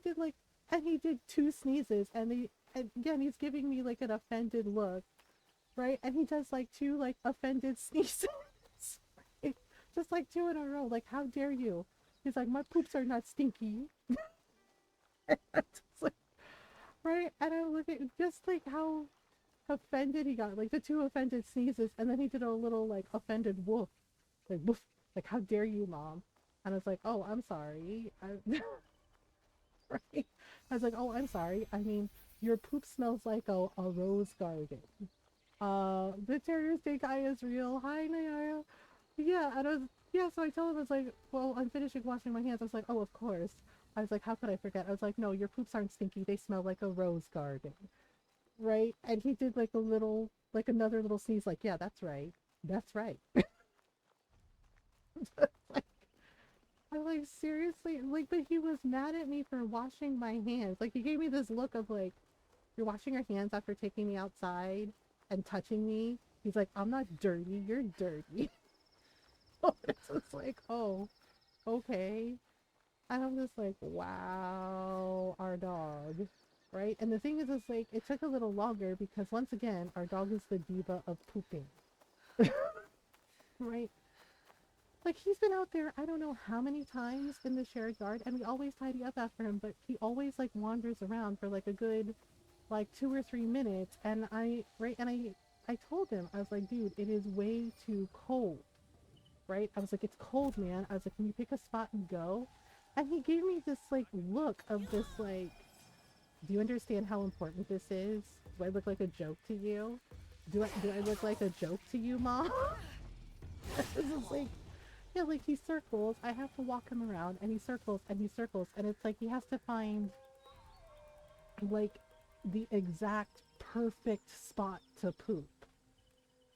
did 2 sneezes, and again, he's giving me like an offended look, right? And he does like 2 like offended sneezes, right? Just like 2 in a row. Like, how dare you? He's like, my poops are not stinky. Just like, right? And I look at just like how offended he got, like the 2 offended sneezes, and then he did a little like offended woof, like woof, like how dare you, mom? And I was like, oh, I'm sorry. Right? I was like, oh, I'm sorry. I mean, your poop smells like a rose garden. The Terriers Day guy is real. Hi, Nayara. Yeah, and so I told him, I was like, well, I'm finishing washing my hands. I was like, oh, of course. I was like, how could I forget? I was like, no, your poops aren't stinky. They smell like a rose garden. Right? And he did like another little sneeze, like, yeah, that's right. That's right. Like, I'm like, seriously? Like, but he was mad at me for washing my hands. Like, he gave me this look of like, you're washing your hands after taking me outside and touching me. He's like, I'm not dirty, you're dirty. It's just like, oh, okay. And I'm just like, wow, our dog. Right? And the thing is, it's like, it took a little longer because once again, our dog is the diva of pooping. Right? Like, he's been out there, I don't know how many times in the shared yard, and we always tidy up after him, but he always, like, wanders around for, like, a good, like, 2 or 3 minutes, and I told him, I was like, dude, it is way too cold, right? I was like, it's cold, man. I was like, can you pick a spot and go? And he gave me this, like, look of this, like, do you understand how important this is? Do I look like a joke to you? Do I look like a joke to you, Mom? This is like, yeah, like he circles. I have to walk him around, and he circles, and he circles, and it's like he has to find, like, the exact perfect spot to poop.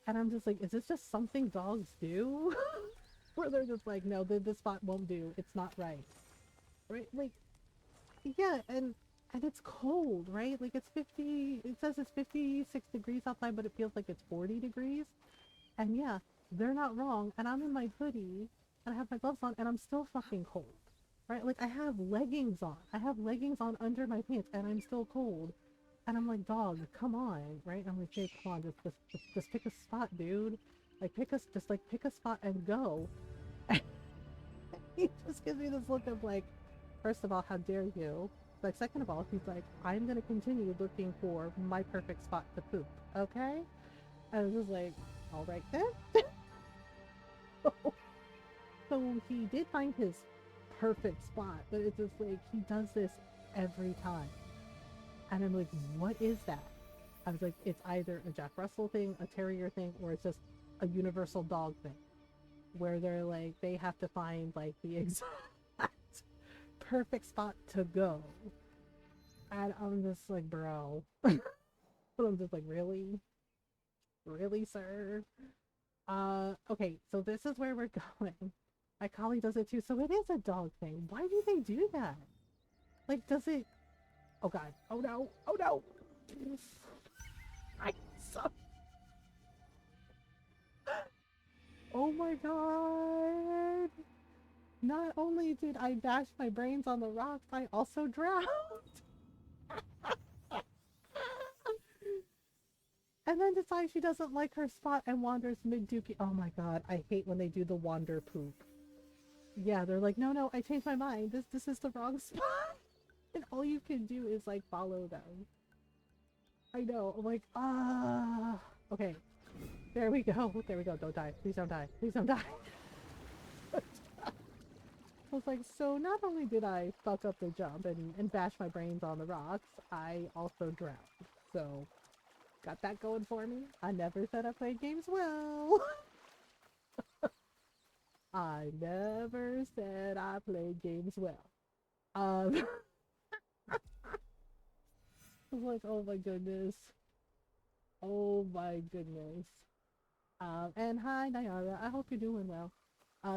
And I'm just like, is this just something dogs do? Where they're just like, no, this spot won't do. It's not right. Right? Like, yeah, and it's cold, right? Like, it's 50, it says it's 56 degrees outside, but it feels like it's 40 degrees. And yeah, they're not wrong. And I'm in my hoodie, and I have my gloves on, and I'm still fucking cold. Right? Like, I have leggings on. I have leggings on under my pants, and I'm still cold. And I'm like, dog, come on, right? And I'm like, Jake, come on, just pick a spot, dude. Like pick a spot and go. He just gives me this look of like, first of all, how dare you? Like, second of all, he's like, I'm gonna continue looking for my perfect spot to poop, okay? I was just like, all right then. So he did find his perfect spot, but it's just like he does this every time. And I'm like, what is that? I was like, it's either a Jack Russell thing, a terrier thing, or it's just a universal dog thing. Where they're like, they have to find like the exact perfect spot to go. And I'm just like, bro. But I'm just like, really? Really, sir? Okay, so this is where we're going. My colleague does it too, so it is a dog thing. Why do they do that? Like, does it... Oh god. Oh no. Oh no. I suck. Oh my god. Not only did I bash my brains on the rocks, I also drowned. And then decides she doesn't like her spot and wanders mid-dookie. Oh my god, I hate when they do the wander poop. Yeah, they're like, no, I changed my mind. This is the wrong spot. And all you can do is like follow them. I know. I'm like, okay. There we go. There we go. Don't die. Please don't die. Please don't die. I was like, so not only did I fuck up the jump and bash my brains on the rocks, I also drowned. So, got that going for me. I never said I played games well. I never said I played games well. I was like, oh my goodness. Oh my goodness. And hi, Nayara. I hope you're doing well.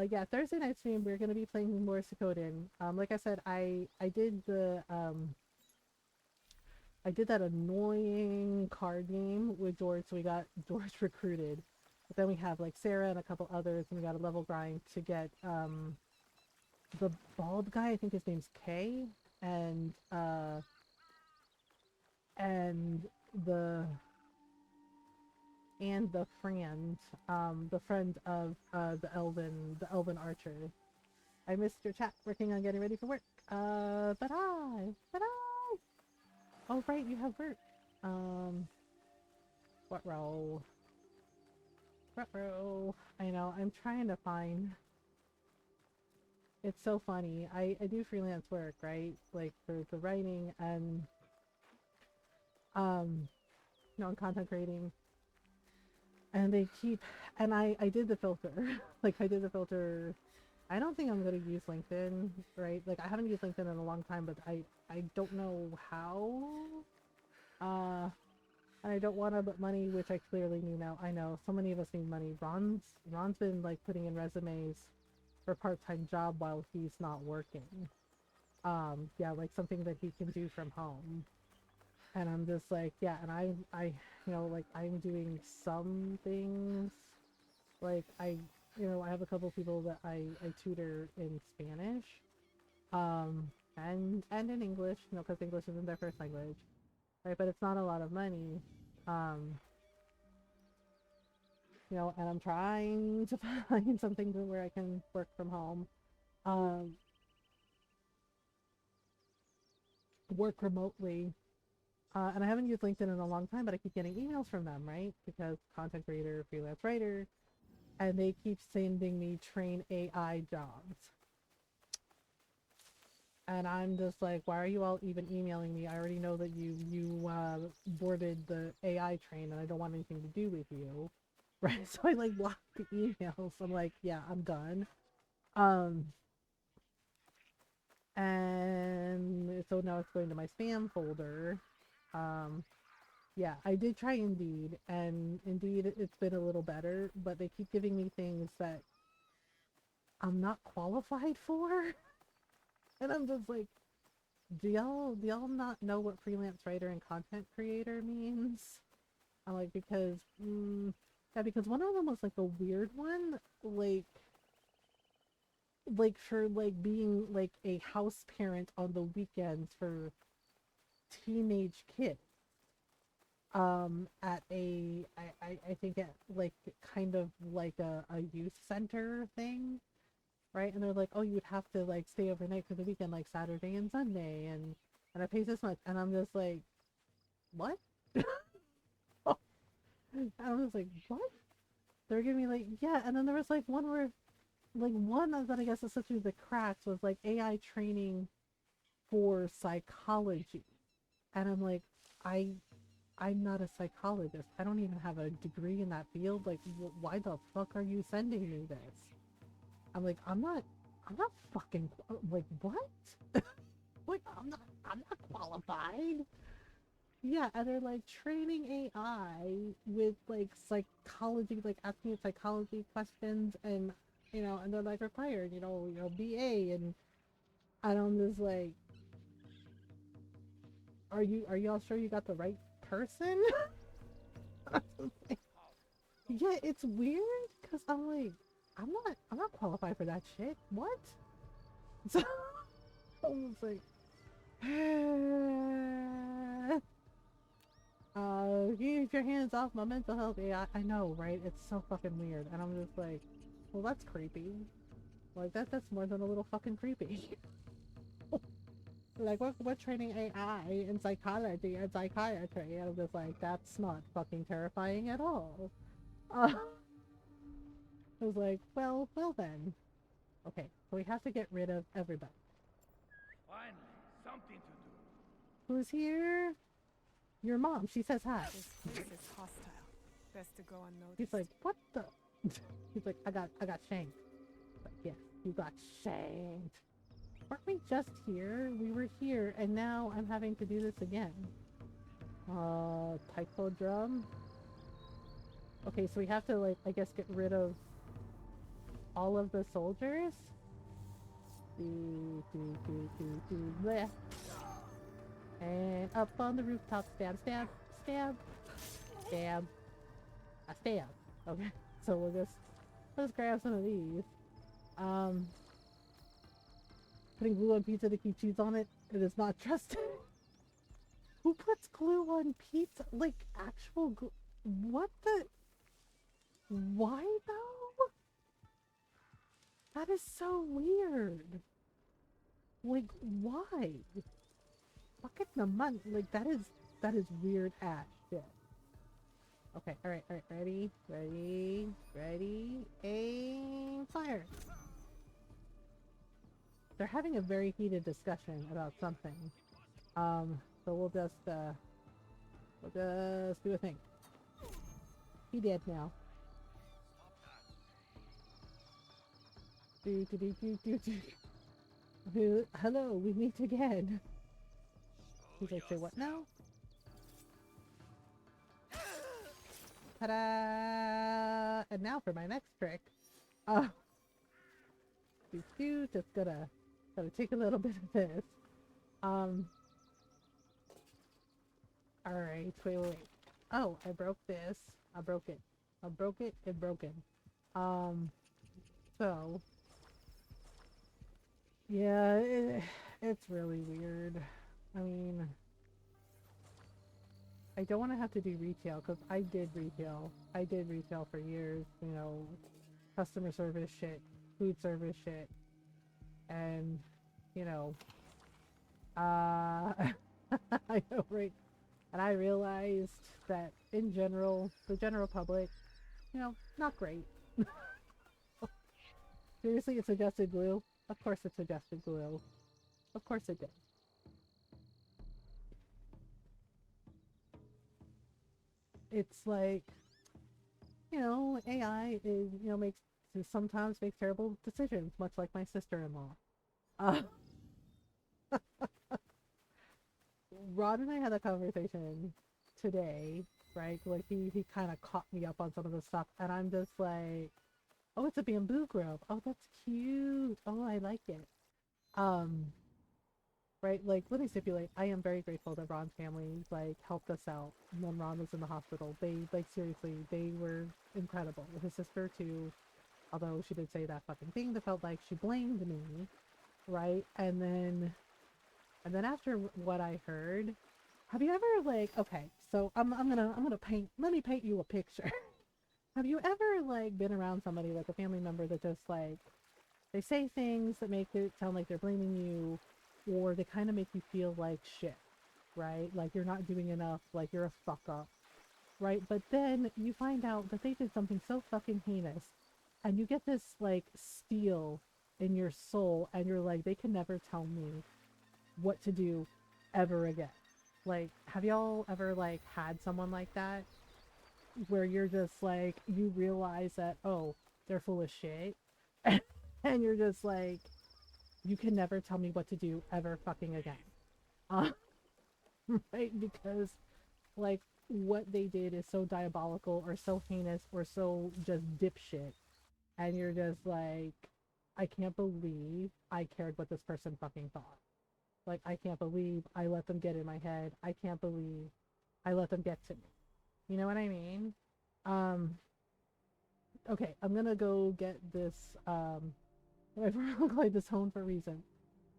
Yeah, Thursday night stream, we're gonna be playing more Suikoden. Like I said, I did I did that annoying card game with George, so we got George recruited. But then we have like Sarah and a couple others, and we got a level grind to get the bald guy. I think his name's Kay, and the the friend of the elven archer. I missed your chat. Working on getting ready for work. But I. Oh right, you have work. What row? What row? I know. I'm trying to find. It's so funny. I do freelance work, right? Like for the writing and you know, and content creating. And they keep, and I did the filter. Like I did the filter. I don't think I'm gonna use LinkedIn, right? Like I haven't used LinkedIn in a long time, but I don't know how. And I don't want to put money, which I clearly knew now. I know so many of us need money. Ron's been like putting in resumes for a part-time job while he's not working. Yeah, like something that he can do from home. And I'm just like, yeah, and I, you know, like I'm doing some things. Like I have a couple people that I tutor in Spanish, and in English, you know, because English isn't their first language, right? But it's not a lot of money, you know, and I'm trying to find something where I can work from home, work remotely. And I haven't used LinkedIn in a long time, but I keep getting emails from them, right? Because content creator, freelance writer, and they keep sending me train AI jobs. And I'm just like, why are you all even emailing me? I already know that you boarded the AI train, and I don't want anything to do with you, right? So I like blocked the emails. I'm like, yeah, I'm done. And so now it's going to my spam folder. Yeah, I did try Indeed, and Indeed it's been a little better, but they keep giving me things that I'm not qualified for. And I'm just like, do y'all not know what freelance writer and content creator means? I'm like, because yeah, because one of them was like a weird one, like for like being like a house parent on the weekends for teenage kids. at I think at like kind of like a youth center thing, right? And they're like, oh, you would have to like stay overnight for the weekend, like Saturday and Sunday, and it pays this much, and I'm just like, what? I was like, what? They were giving me like, yeah, and then there was like one where, like one of that I guess essentially the cracks was like AI training for psychology, and I'm like, I I'm not a psychologist. I don't even have a degree in that field. Like, why the fuck are you sending me this? I'm like, I'm not fucking, like, what? Like, I'm not qualified. Yeah, and they're like training AI with like psychology, like asking it psychology questions, and and they're like required, BA, and I'm just like, are you all sure you got the right person? Yeah, it's weird because I'm like, I'm not qualified for that shit. What? So I was like, keep your hands off my mental health. Yeah, I know, right? It's so fucking weird, and I'm just like, well, that's creepy. Like that's more than a little fucking creepy. Like what training AI in psychology and psychiatry? And I'm just like, that's not fucking terrifying at all. I was like, well then. Okay, so we have to get rid of everybody. Finally, something to do. Who's here? Your mom. She says hi. This place is hostile. Best to go unnoticed. He's like, what the? He's like, I got shanked. Like, yes, you got shanked. Weren't we just here? We were here, and now I'm having to do this again. Taiko drum. Okay, so we have to, like, I guess get rid of all of the soldiers. Bleh. And up on the rooftop, stab, stab, stab, stab, a stab. Okay, so let's grab some of these. Putting glue on pizza to keep cheese on it. It is not trusted. Who puts glue on pizza? Like actual glue? What the? Why though? That is so weird. Like why? Fucking the month. Like that is weird ass shit. Okay, alright, ready, aim, fire. They're having a very heated discussion about something. So we'll just do a thing. He dead now. Do. Hello, we meet again. He's like, say what now? Ta-da! And now for my next trick. Just gotta take a little bit of this. Alright, wait. Oh, I broke this. I broke it. It's broken. So. Yeah, it's really weird. I mean, I don't want to have to do retail, because I did retail. I did retail for years, customer service shit, food service shit, and, I know, right? And I realized that in general, the general public, not great. Seriously, it suggested glue? Of course it suggested glue. Of course it did. It's like, AI is, sometimes makes terrible decisions, much like my sister-in-law. Rod and I had a conversation today, right? Like he kind of caught me up on some of the stuff, and I'm just like, oh, it's a bamboo grove. Oh, that's cute. Oh, I like it. Right? Like, let me stipulate, I am very grateful that Ron's family, like, helped us out when Ron was in the hospital. They, like, seriously, they were incredible. His sister, too, although she did say that fucking thing that felt like she blamed me, right? And then after what I heard, have you ever, like, okay, So I'm gonna paint. Let me paint you a picture. Have you ever like been around somebody like a family member that just like they say things that make it sound like they're blaming you, or they kind of make you feel like shit, right? Like you're not doing enough, like you're a fuck up, right? But then you find out that they did something so fucking heinous, and you get this like steel in your soul, and you're like, they can never tell me what to do ever again. Like, have y'all ever like had someone like that where you're just like, you realize that, oh, they're full of shit, and you're just like, you can never tell me what to do ever fucking again. Uh, right? Because like what they did is so diabolical or so heinous or so just dipshit, and you're just like, I can't believe I cared what this person fucking thought. Like, I can't believe I let them get in my head. I can't believe I let them get to me. You know what I mean? Um, okay, I'm gonna go get this, I look like this hone for a reason.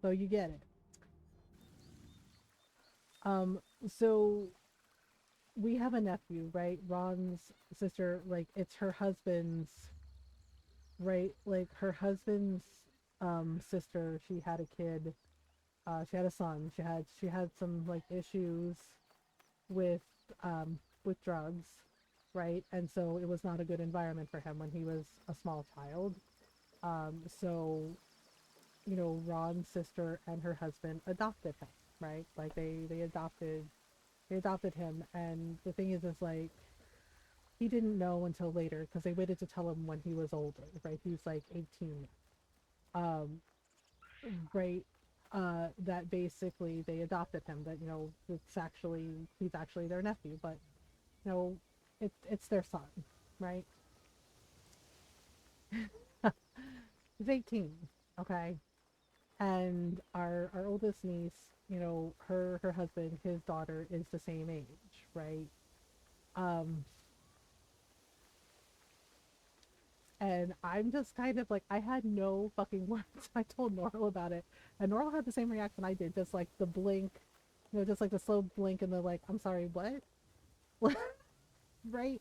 So you get it. So we have a nephew, right? Ron's sister, like, it's her husband's, right? Like, her husband's, sister, she had a kid, she had a son. She had some, like, issues with, with drugs, right? And so it was not a good environment for him when he was a small child. So, you know, Ron's sister and her husband adopted him, right? Like they adopted him, and the thing is like he didn't know until later because they waited to tell him when he was older, right? He was like 18, um, right? That basically they adopted him. That you know, he's actually their nephew, but you know, it's their son, right? He's 18, okay, and our oldest niece, you know, her husband, his daughter is the same age, right? Um, and I'm just kind of like, I had no fucking words. I told Norl about it, and Norl had the same reaction I did, just like the blink, you know, just like the slow blink and the like, I'm sorry, what? Right?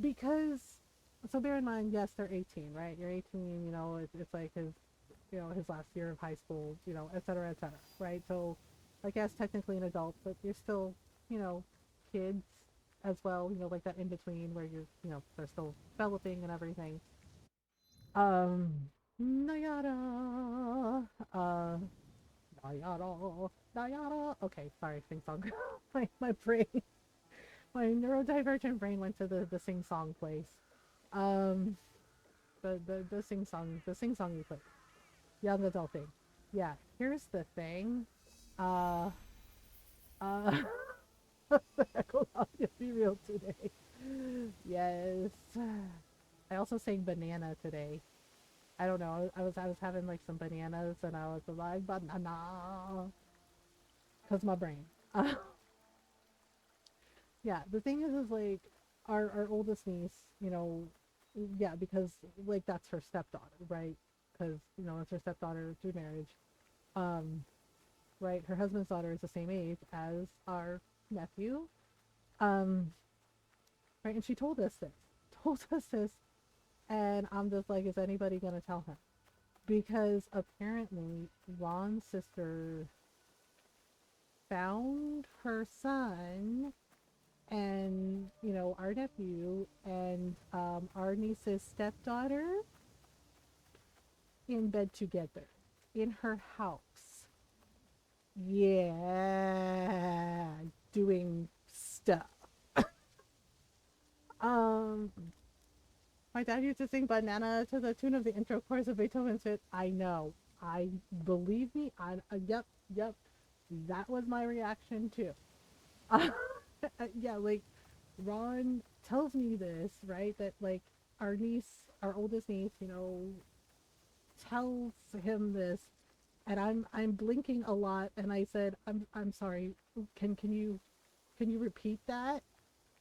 Because, so bear in mind, yes, they're 18, right? You're 18, you know, it's like his, you know, his last year of high school, you know, et cetera, right? So, I guess technically an adult, but you're still, you know, kids as well, you know, like that in between where you're, you know, they're still developing and everything. Nayara, Nayara, Nayara. Okay, sorry, sing song. my brain, my neurodivergent brain went to the sing song place. Um, the sing song you put, young adult thing. Yeah, here's the thing. Uh, uh, Echo Audio Be Real today. Yes. I also sang banana today. I don't know. I was having like some bananas and I was like banana because my brain. Yeah, the thing is like our oldest niece, you know, yeah, because like that's her stepdaughter, right? Because you know it's her stepdaughter through marriage. Um, right? Her husband's daughter is the same age as our nephew. Um, right? And she told us this, told us this, and I'm just like, is anybody gonna tell him? Because apparently Ron's sister found her son and you know our nephew and our niece's stepdaughter in bed together in her house. Yeah, doing stuff. Um, my dad used to sing "Banana" to the tune of the intro chorus of Beethoven's Fifth. I know. I believe me. Yep, yep. That was my reaction too. Uh, yeah, like Ron tells me this, right? That like our niece, our oldest niece, you know, tells him this, and I'm blinking a lot, and I said, I'm sorry. Can you repeat that?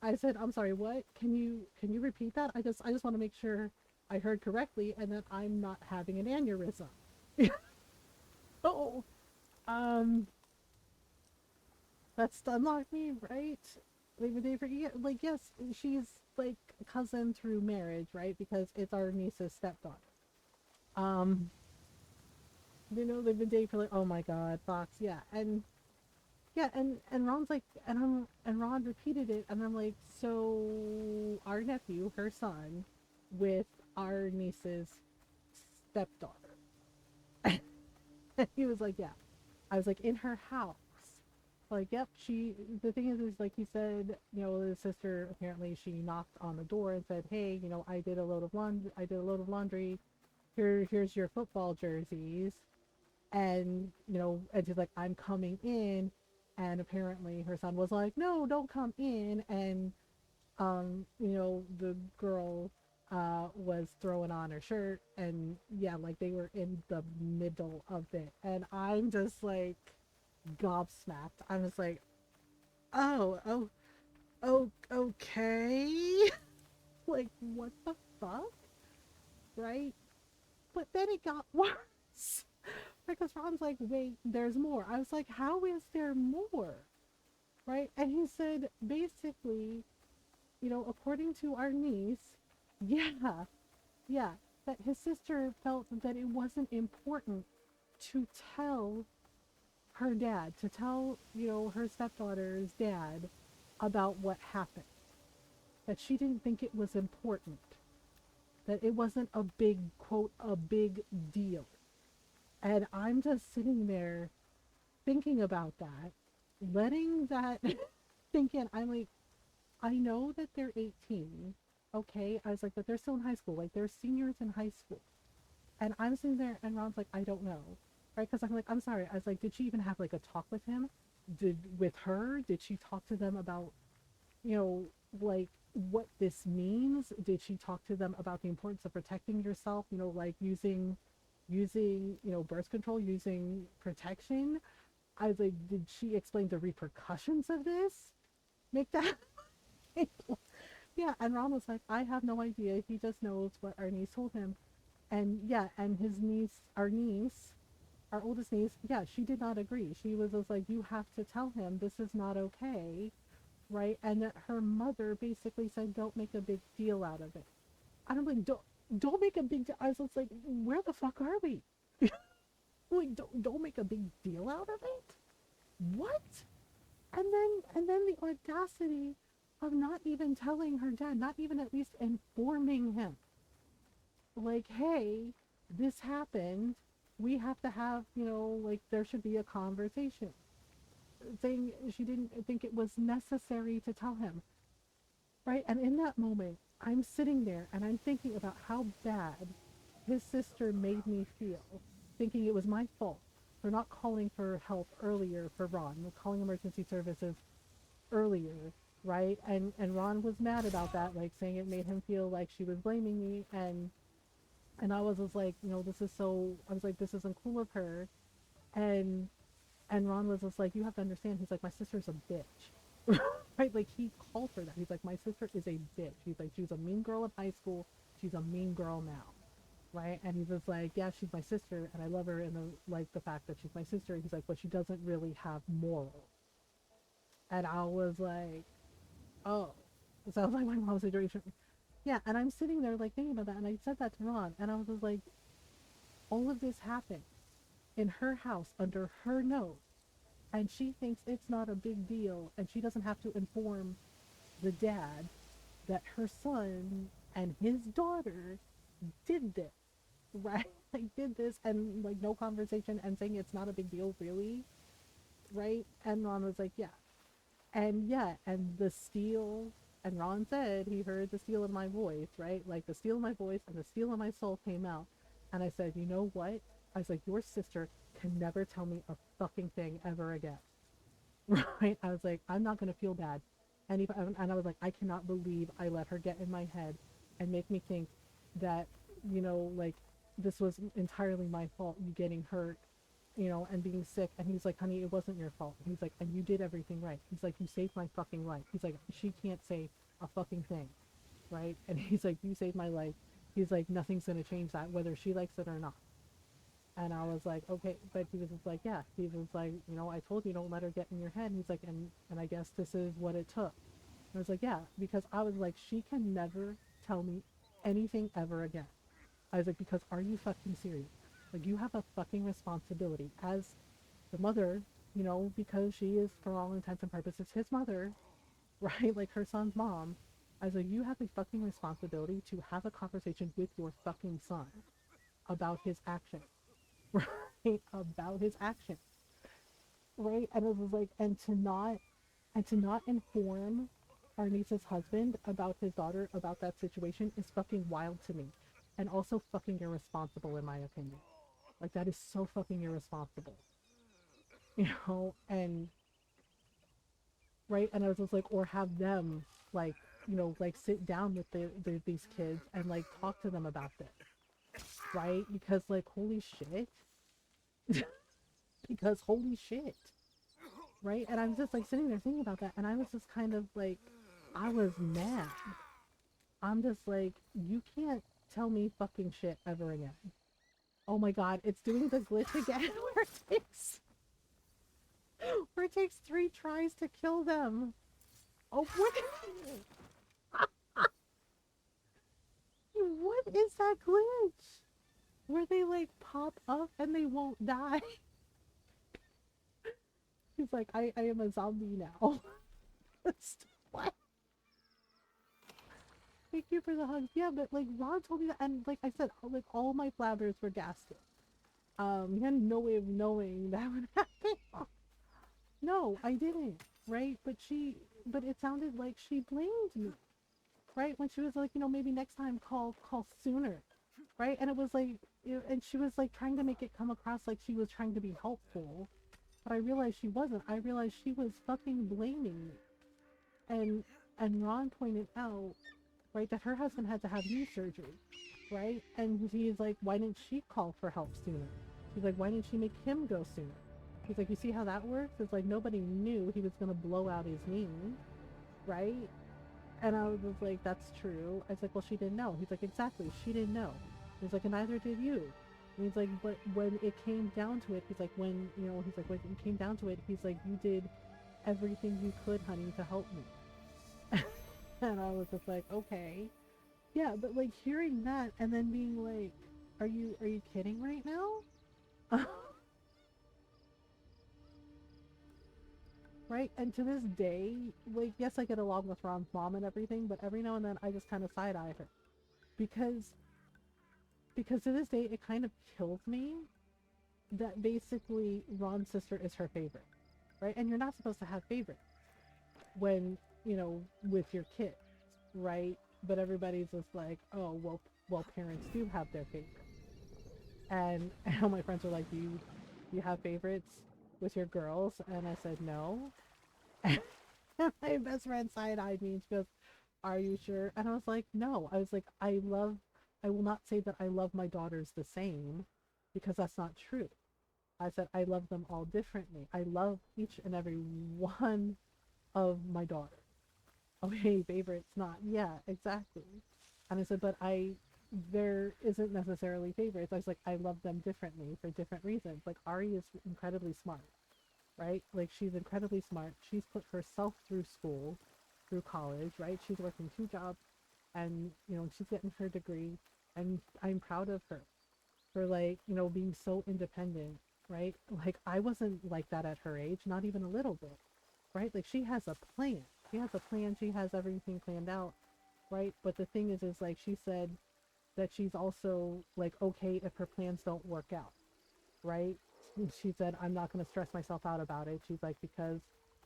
I said, I'm sorry. What? Can you repeat that? I just want to make sure I heard correctly, and that I'm not having an aneurysm. Oh, um, That's unlocked me, right? They've been dating for like yes, she's like cousin through marriage, right? Because it's our niece's stepdaughter. Um, they've been dating for like oh my god, Fox, yeah, and yeah, and Ron's like, and Ron repeated it, and I'm like, so our nephew, her son, with our niece's stepdaughter. And he was like, yeah. I was like, in her house. Like, yep, the thing is like he said, his sister, apparently she knocked on the door and said, hey, I did a load of laundry. Here's your football jerseys. And, and she's like, I'm coming in. And apparently her son was like, no, don't come in. And, the girl was throwing on her shirt, and yeah, like they were in the middle of it, and I'm just like gobsmacked. I'm just like, oh, okay. Like, what the fuck, right? But then it got worse because Ron's like, wait, there's more. I was like, how is there more, right? And he said basically, according to our niece, yeah, yeah, that his sister felt that it wasn't important to tell her dad, to tell, her stepdaughter's dad about what happened. That she didn't think it was important. That it wasn't a big, quote, a big deal. And I'm just sitting there thinking about that, letting that sink in. I'm like, I know that they're 18. Okay. I was like, but they're still in high school. Like, they're seniors in high school. And I'm sitting there, and Ron's like, I don't know. Right? Because I'm like, I'm sorry. I was like, did she even have like a talk with him? With her? Did she talk to them about, like what this means? Did she talk to them about the importance of protecting yourself? Like using, birth control, using protection? I was like, did she explain the repercussions of this? Make that yeah, and Ron was like, I have no idea. He just knows what our niece told him. And yeah, and his niece, our oldest niece, yeah, she did not agree. She was just like, you have to tell him this is not okay, right? And that her mother basically said, don't make a big deal out of it. And I'm like, don't make a big deal. I was just like, where the fuck are we? Like, don't make a big deal out of it? What? And then the audacity of not even telling her dad, not even at least informing him. Like, hey, this happened. We have to have, like there should be a conversation. Saying she didn't think it was necessary to tell him. Right? And in that moment, I'm sitting there and I'm thinking about how bad his sister made me feel, thinking it was my fault for not calling for help earlier for Ron, calling emergency services earlier, right? And Ron was mad about that, like saying it made him feel like she was blaming me, and I was just like, I was like, this isn't cool of her, and Ron was just like, you have to understand. He's like, my sister's a bitch, right? Like he called her that. He's like, my sister is a bitch. He's like, she was a mean girl in high school. She's a mean girl now, right? And he's just like, yeah, she's my sister, and I love her, and the fact that she's my sister. He's like, but she doesn't really have morals. And I was like, oh, it sounds like my mom's situation. Yeah, and I'm sitting there like thinking about that, and I said that to Ron, and I was just like, all of this happened in her house under her nose, and she thinks it's not a big deal, and she doesn't have to inform the dad that her son and his daughter did this, right? Like did this, and like no conversation, and saying it's not a big deal, really, right? And Ron was like, yeah. And yeah, and the steel, and Ron said he heard the steel in my voice, right? Like the steel in my voice and the steel in my soul came out. And I said, you know what? I was like, your sister can never tell me a fucking thing ever again. Right? I was like, I'm not going to feel bad. And I was like, I cannot believe I let her get in my head and make me think that, like this was entirely my fault, you getting hurt, and being sick. And he's like, honey, it wasn't your fault. He's like, and you did everything right. He's like, you saved my fucking life. He's like, she can't say a fucking thing, right? And he's like, you saved my life. He's like, nothing's gonna change that, whether she likes it or not. And I was like, okay, but he was just like, yeah. He was like, you know, I told you don't let her get in your head. And he's like, and I guess this is what it took. I was like, yeah, because I was like, she can never tell me anything ever again. I was like, because are you fucking serious? Like, you have a fucking responsibility as the mother, you know, because she is, for all intents and purposes, his mother, right? Like her son's mom. I was like, you have a fucking responsibility to have a conversation with your fucking son about his actions, right? About his actions, right? And it was like, and to not inform our niece's husband about his daughter about that situation is fucking wild to me, and also fucking irresponsible in my opinion. Like that is so fucking irresponsible, you know. And right, and I was just like, or have them like, you know, like sit down with these kids and like talk to them about this, right? Because like holy shit, because holy shit, right? And I was just like sitting there thinking about that, and I was just kind of like, I was mad. I'm just like, you can't tell me fucking shit ever again. Oh my god, it's doing the glitch again where it takes 3 tries to kill them. Oh, what is that glitch? Where they like pop up and they won't die. He's like, I am a zombie now. What? Thank you for the hugs. Yeah, but like Ron told me that, and like I said, like all my blabbers were gasted. He had no way of knowing that would happen. No, I didn't. Right? But it sounded like she blamed me. Right? When she was like, you know, maybe next time call sooner. Right? And it was like, and she was like trying to make it come across like she was trying to be helpful. But I realized she wasn't. I realized she was fucking blaming me. And Ron pointed out, right, that her husband had to have knee surgery, right? And he's like, why didn't she call for help sooner? She's like, why didn't she make him go sooner? He's like, you see how that works? It's like nobody knew he was gonna blow out his knee, right? And I was just like, that's true. I was like, well, she didn't know. He's like, exactly, she didn't know. He's like, and neither did you. And he's like, but when it came down to it, he's like, when, you know, he's like, when it came down to it, he's like, you did everything you could, honey, to help me. And I was just like, okay. Yeah, but like hearing that and then being like, are you kidding right now? Right? And to this day, like yes, I get along with Ron's mom and everything, but every now and then I just kind of side eye her because to this day it kind of kills me that basically Ron's sister is her favorite, right? And you're not supposed to have favorites when, you know, with your kids, right? But everybody's just like, oh, well, parents do have their favorites. And all my friends are like, do you have favorites with your girls? And I said, no. And my best friend side-eyed me and she goes, are you sure? And I was like, no. I was like, I will not say that I love my daughters the same because that's not true. I said, I love them all differently. I love each and every one of my daughters. Okay, favorites, not. Yeah, exactly. And I said, but there isn't necessarily favorites. I was like, I love them differently for different reasons. Like, Ari is incredibly smart, right? Like, she's incredibly smart. She's put herself through school, through college, right? She's working 2 jobs and, you know, she's getting her degree. And I'm proud of her for, like, you know, being so independent, right? Like, I wasn't like that at her age, not even a little bit, right? Like, she has a plan. She has a plan. She has everything planned out, right? But the thing is like she said that she's also like okay if her plans don't work out, right? She said I'm not going to stress myself out about it. She's like because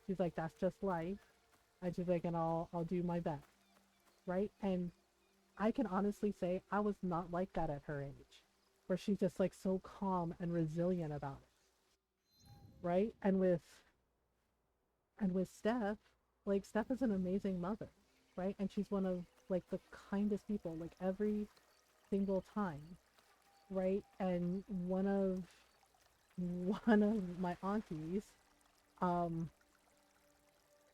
she's like that's just life, and she's like and I'll do my best, right? And I can honestly say I was not like that at her age, where she's just like so calm and resilient about it, right? And with Steph, like Steph is an amazing mother, right? And she's one of like the kindest people, like every single time, right? And one of my aunties um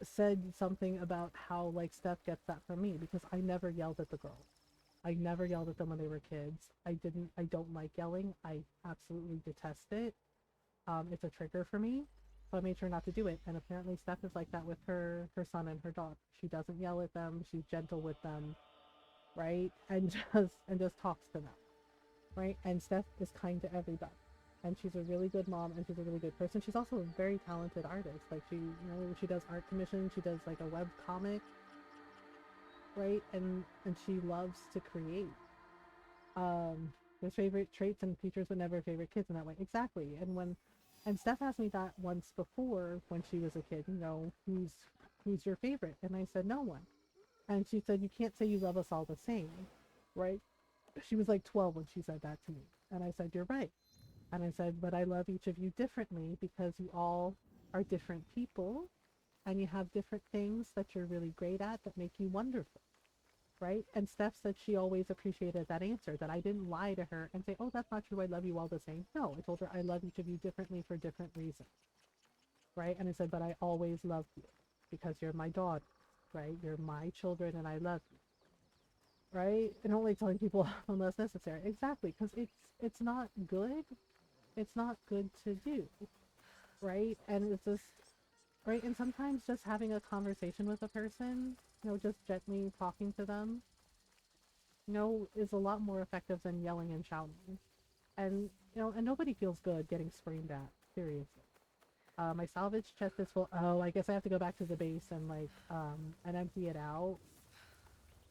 said something about how like Steph gets that from me because I never yelled at the girls. I never yelled at them when they were kids. I don't like yelling. I absolutely detest it. It's a trigger for me. So I made sure not to do it. And apparently Steph is like that with her son and her daughter. She doesn't yell at them. She's gentle with them, right? And just talks to them, right? And Steph is kind to everybody. And she's a really good mom and she's a really good person. She's also a very talented artist. Like she does art commissions, she does like a web comic, right? And she loves to create. There's favorite traits and features but never favorite kids in that way. Exactly. And Steph asked me that once before when she was a kid, who's your favorite? And I said, no one. And she said, you can't say you love us all the same, right? She was like 12 when she said that to me. And I said, you're right. And I said, but I love each of you differently because you all are different people and you have different things that you're really great at that make you wonderful, right? And Steph said she always appreciated that answer, that I didn't lie to her and say, oh, that's not true, I love you all the same. No, I told her I love each of you differently for different reasons, right? And I said, but I always love you because you're my daughter, right? You're my children and I love you. Right? And only telling people unless necessary. Exactly, because it's not good. It's not good to do, right? And it's just right. And sometimes just having a conversation with a person, just gently talking to them, is a lot more effective than yelling and shouting. And and nobody feels good getting screamed at. Seriously. My salvage chest is full. Oh, I guess I have to go back to the base and and empty it out.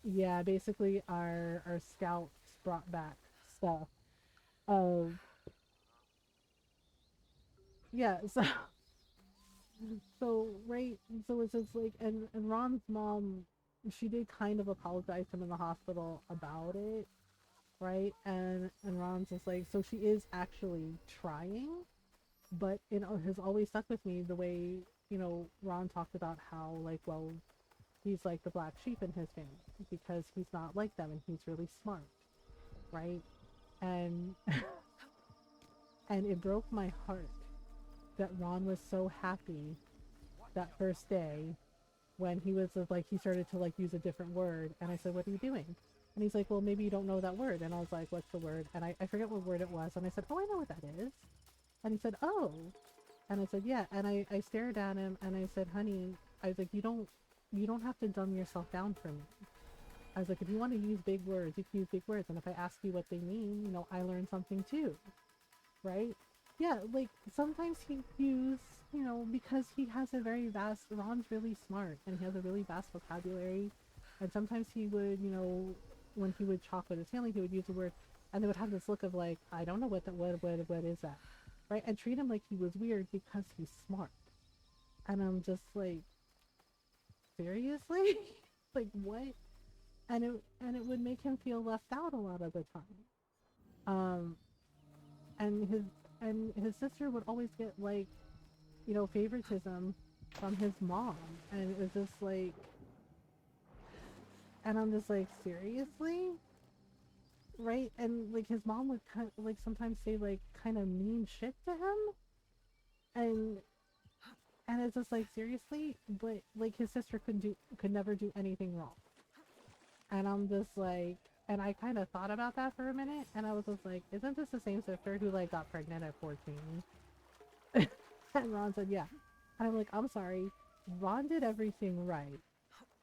Yeah, basically our scouts brought back stuff. Um, yeah, so right, so it's just like, and Ron's mom, she did kind of apologize to him in the hospital about it, right? And Ron's just like, so she is actually trying, but has always stuck with me the way Ron talked about how like, well, he's like the black sheep in his family because he's not like them and he's really smart, right? And and it broke my heart that Ron was so happy that first day when he was like, he started to like use a different word. And I said, what are you doing? And he's like, well, maybe you don't know that word. And I was like, what's the word? And I forget what word it was. And I said, oh, I know what that is. And he said, oh. And I said, yeah. And I stared at him and I said, honey, I was like, you don't have to dumb yourself down for me. I was like, if you want to use big words, you can use big words. And if I ask you what they mean, I learned something too. Right? Yeah, like sometimes he use, because he has a very vast, Ron's really smart and he has a really vast vocabulary. And sometimes he would, when he would talk with his family, he would use a word and they would have this look of like, I don't know what is that? Right? And treat him like he was weird because he's smart. And I'm just like, seriously? Like what? And it would make him feel left out a lot of the time. And his sister would always get like, favoritism from his mom, and it was just like, and I'm just like, seriously, right? And like his mom would like sometimes say like kind of mean shit to him, and it's just like, seriously, but like his sister could never do anything wrong, and I'm just like. And I kind of thought about that for a minute, and I was just like, isn't this the same sister who, like, got pregnant at 14? And Ron said, yeah. And I'm like, I'm sorry. Ron did everything right,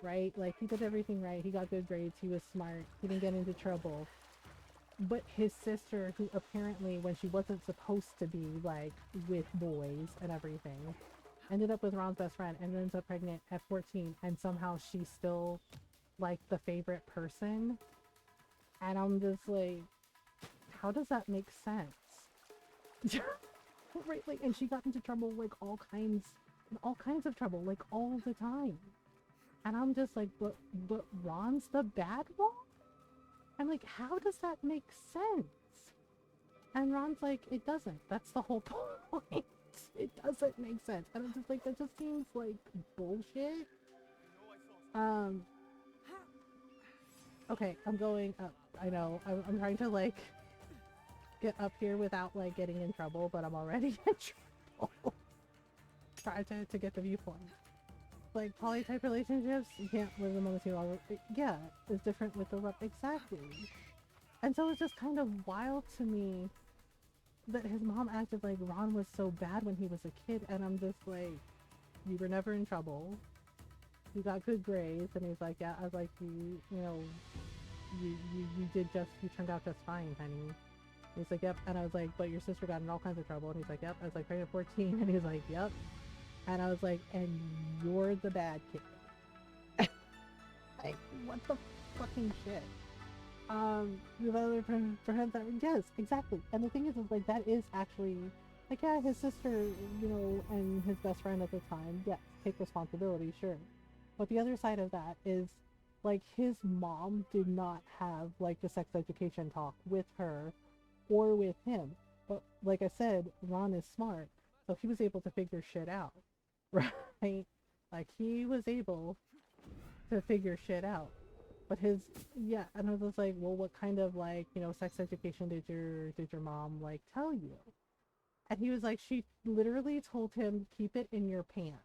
right? Like, he did everything right. He got good grades. He was smart. He didn't get into trouble. But his sister, who apparently, when she wasn't supposed to be, like, with boys and everything, ended up with Ron's best friend and ends up pregnant at 14, and somehow she's still, like, the favorite person. And I'm just like, how does that make sense? Right, like, and she got into trouble, like, all kinds of trouble, like, all the time. And I'm just like, but Ron's the bad one? I'm like, how does that make sense? And Ron's like, it doesn't. That's the whole point. It doesn't make sense. And I'm just like, that just seems like bullshit. Okay, I'm going up. I know. I'm trying to, like, get up here without, like, getting in trouble, but I'm already in trouble. Try to get the viewpoint. like poly type relationships, you can't live them on the same level. Yeah, it's different with the love. Exactly. And so it's just kind of wild to me that his mom acted like Ron was so bad when he was a kid, and I'm just like, you were never in trouble. You got good grades, and he's like, yeah. I was like, you know, you did just, you turned out just fine, honey. He's like, yep. And I was like, but your sister got in all kinds of trouble. And he's like, yep. I was like, pregnant 14. And he's like, yep. And I was like, and you're the bad kid. Like, what the fucking shit? The other for him that, yes, exactly. And the thing is like, that is actually, like, yeah, his sister, you know, and his best friend at the time, yes, take responsibility, sure. But the other side of that is, like, his mom did not have, like, the sex education talk with her or with him. But like I said, Ron is smart, so he was able to figure shit out, right? Like, he was able to figure shit out. But his, yeah, and I was like, well, what kind of, like, you know, sex education did your mom, like, tell you? And he was like, she literally told him, keep it in your pants.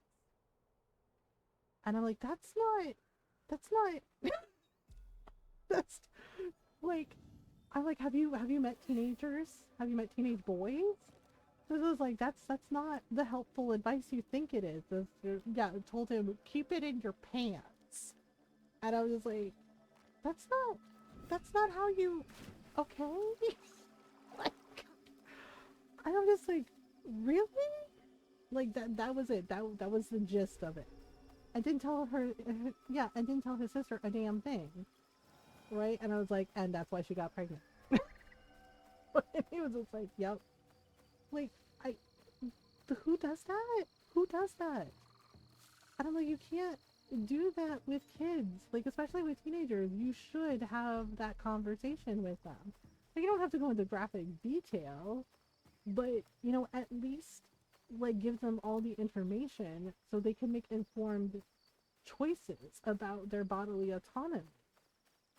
And I'm like, that's not that's like, I'm like, have you met teenagers? Have you met teenage boys? This is like, that's not the helpful advice you think it is. Yeah, I told him, keep it in your pants. And I was like, that's not how you, okay? Like, I'm just like, really? Like, that was it. That was the gist of it. I didn't tell her, yeah, I didn't tell his sister a damn thing. Right? And I was like, and that's why she got pregnant. And he was just like, yep. Like, who does that? Who does that? And I'm like, you can't do that with kids. Like, especially with teenagers. You should have that conversation with them. Like, you don't have to go into graphic detail, but, you know, at least, like, give them all the information so they can make informed choices about their bodily autonomy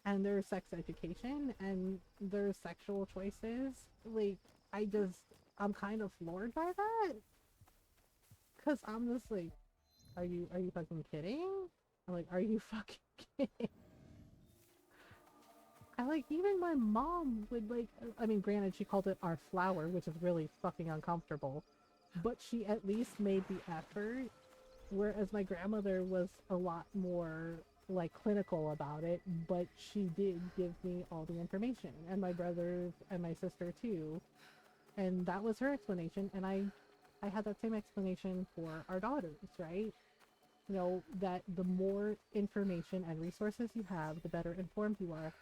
and their sex education and their sexual choices. Like, I'm kind of floored by that. Cause I'm just like, are you fucking kidding? I'm like, are you fucking kidding? I like, even my mom would, like, I mean, granted, she called it our flower, which is really fucking uncomfortable, but she at least made the effort, whereas my grandmother was a lot more, like, clinical about it, but she did give me all the information, and my brothers and my sister too, and that was her explanation, and I had that same explanation for our daughters, right? You know, that the more information and resources you have, the better informed you are,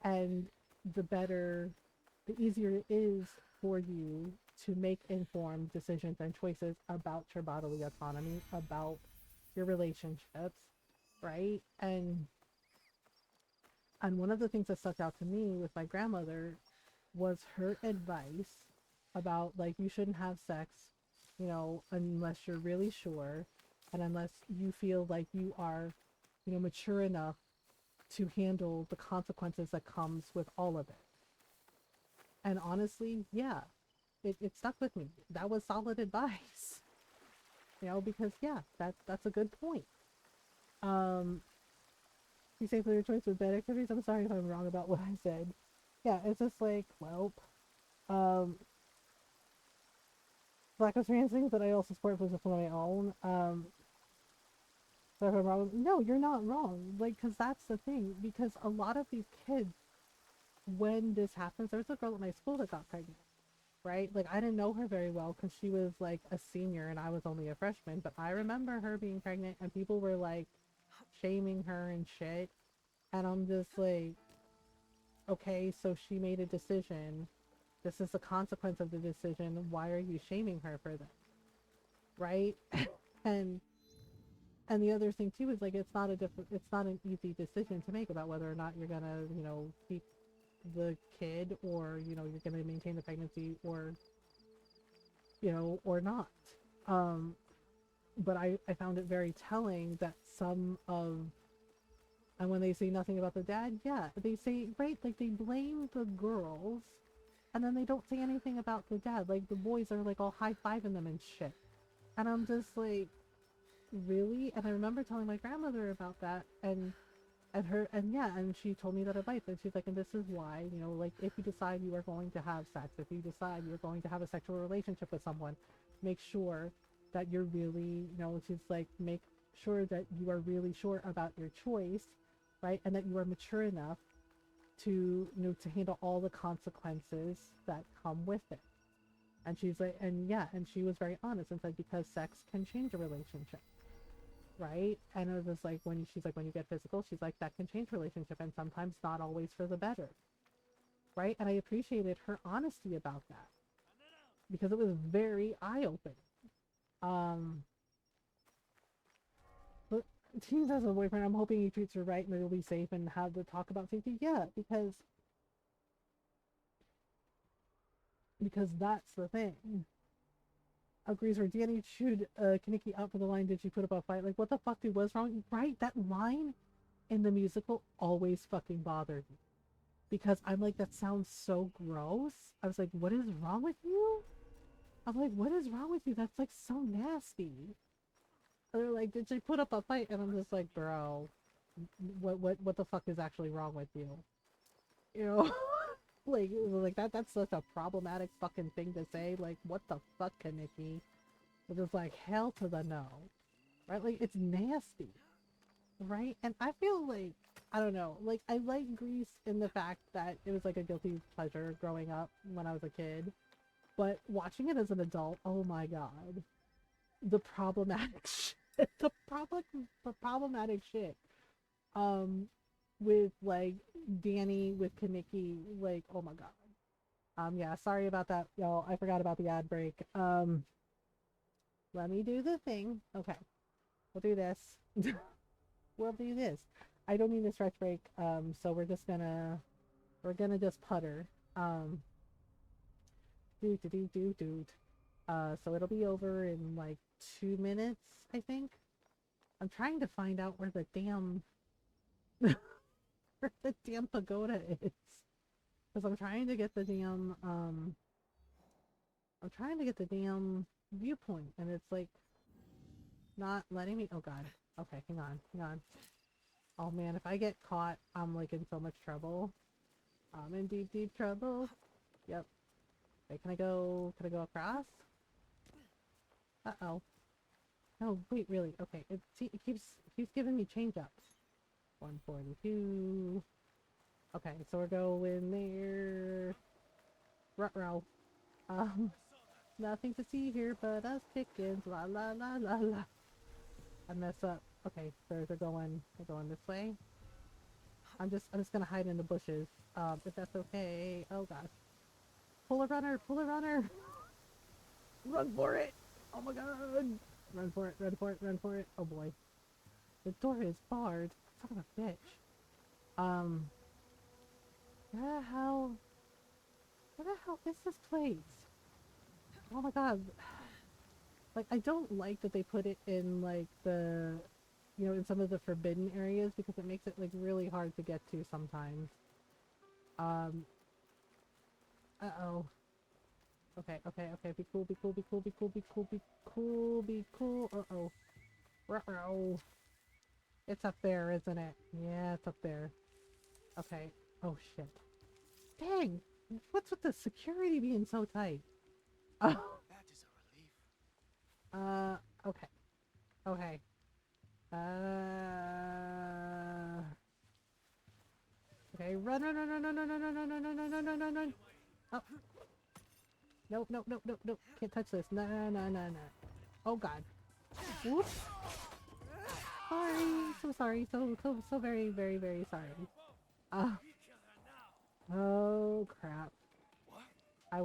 and the easier it is for you to make informed decisions and choices about your bodily autonomy, about your relationships, right? And one of the things that stuck out to me with my grandmother was her advice about, like, you shouldn't have sex, you know, unless you're really sure, and unless you feel like you are, you know, mature enough to handle the consequences that comes with all of it. And honestly, yeah, it stuck with me. That was solid advice. You know, because yeah, that's a good point. You say for your choice with bad activities. I'm sorry if I'm wrong about what I said. Yeah, it's just like, well, Black Australian things that I also support for my own. So if I'm wrong, no, you're not wrong. Like, cause that's the thing. Because a lot of these kids, when this happens, there was a girl at my school that got pregnant, right? Like, I didn't know her very well because she was like a senior and I was only a freshman. But I remember her being pregnant and people were like shaming her and shit. And I'm just like, okay, so she made a decision. This is the consequence of the decision. Why are you shaming her for this? Right? and the other thing too is, like, it's not an easy decision to make about whether or not you're gonna, you know, keep the kid, or, you know, you're gonna maintain the pregnancy, or, you know, or not. But I found it very telling that and when they say nothing about the dad, yeah, they say, right, like, they blame the girls, and then they don't say anything about the dad. Like, the boys are like all high-fiving them and shit. And I'm just like, really? And I remember telling my grandmother about that, and her, and yeah, and she told me that advice, and she's like, and this is why, you know, like, if you decide you are going to have sex, if you decide you're going to have a sexual relationship with someone, make sure that you're really, you know, she's like, make sure that you are really sure about your choice, right? And that you are mature enough to, you know, to handle all the consequences that come with it. And she's like, and yeah, and she was very honest and said, because sex can change a relationship, right? And it was like, when she's like, when you get physical, she's like, that can change relationship, and sometimes not always for the better, right? And I appreciated her honesty about that because it was very eye-opening. But Teens has a boyfriend. I'm hoping he treats her right and they'll be safe and have the talk about safety. Yeah, because that's the thing. Agrees where Danny chewed Kaneki out for the line, did she put up a fight? Like, what the fuck, dude, what's wrong? Right? That line in the musical always fucking bothered me. Because I'm like, that sounds so gross. I was like, what is wrong with you? I'm like, what is wrong with you? That's like so nasty. And they're like, did she put up a fight? And I'm just like, bro, what the fuck is actually wrong with you? You know? like that's such a problematic fucking thing to say. Like, what the fuck, Kaneki? It's just like, hell to the no. Right? Like, it's nasty. Right? And I feel like, I don't know, like, I like Grease in the fact that it was like a guilty pleasure growing up when I was a kid. But watching it as an adult, oh my god. The problematic shit. The problematic shit. With, like, Danny, with Kaneki, like, oh my god. Yeah, sorry about that, y'all. I forgot about the ad break. Let me do the thing. Okay. We'll do this. We'll do this. I don't need a stretch break, so we're gonna just putter. So it'll be over in like 2 minutes, I think. I'm trying to find out where the damn where the damn pagoda is. Because I'm trying to get the damn viewpoint, and it's like not letting me. Oh god. Okay, hang on. Oh man, if I get caught, I'm like in so much trouble. I'm in deep trouble. Yep. Okay, can I go across? Uh-oh. Oh, wait, really? Okay, it keeps giving me change ups. 142. Okay, so we're going there. Ruh-roh. Nothing to see here but us chickens. La la la la la. I mess up. Okay, so they're going this way. I'm just gonna hide in the bushes. If that's okay. Oh gosh. Pull a runner! Run for it! Oh my god! Run for it! Oh boy. The door is barred. Son of a bitch. Where the hell is this place? Oh my god. Like, I don't like that they put it in, like, the, you know, in some of the forbidden areas, because it makes it, like, really hard to get to sometimes. Uh-oh. Okay. Be cool. Uh-oh. Ruh-roh. It's up there, isn't it? Yeah, it's up there. Okay. Oh, shit. Dang! What's with the security being so tight? That is a relief. Okay. Okay. Okay, run. Oh. Nope. Can't touch this. No. Oh god. Whoops. Sorry. So sorry. So very, very, very sorry. Oh crap. I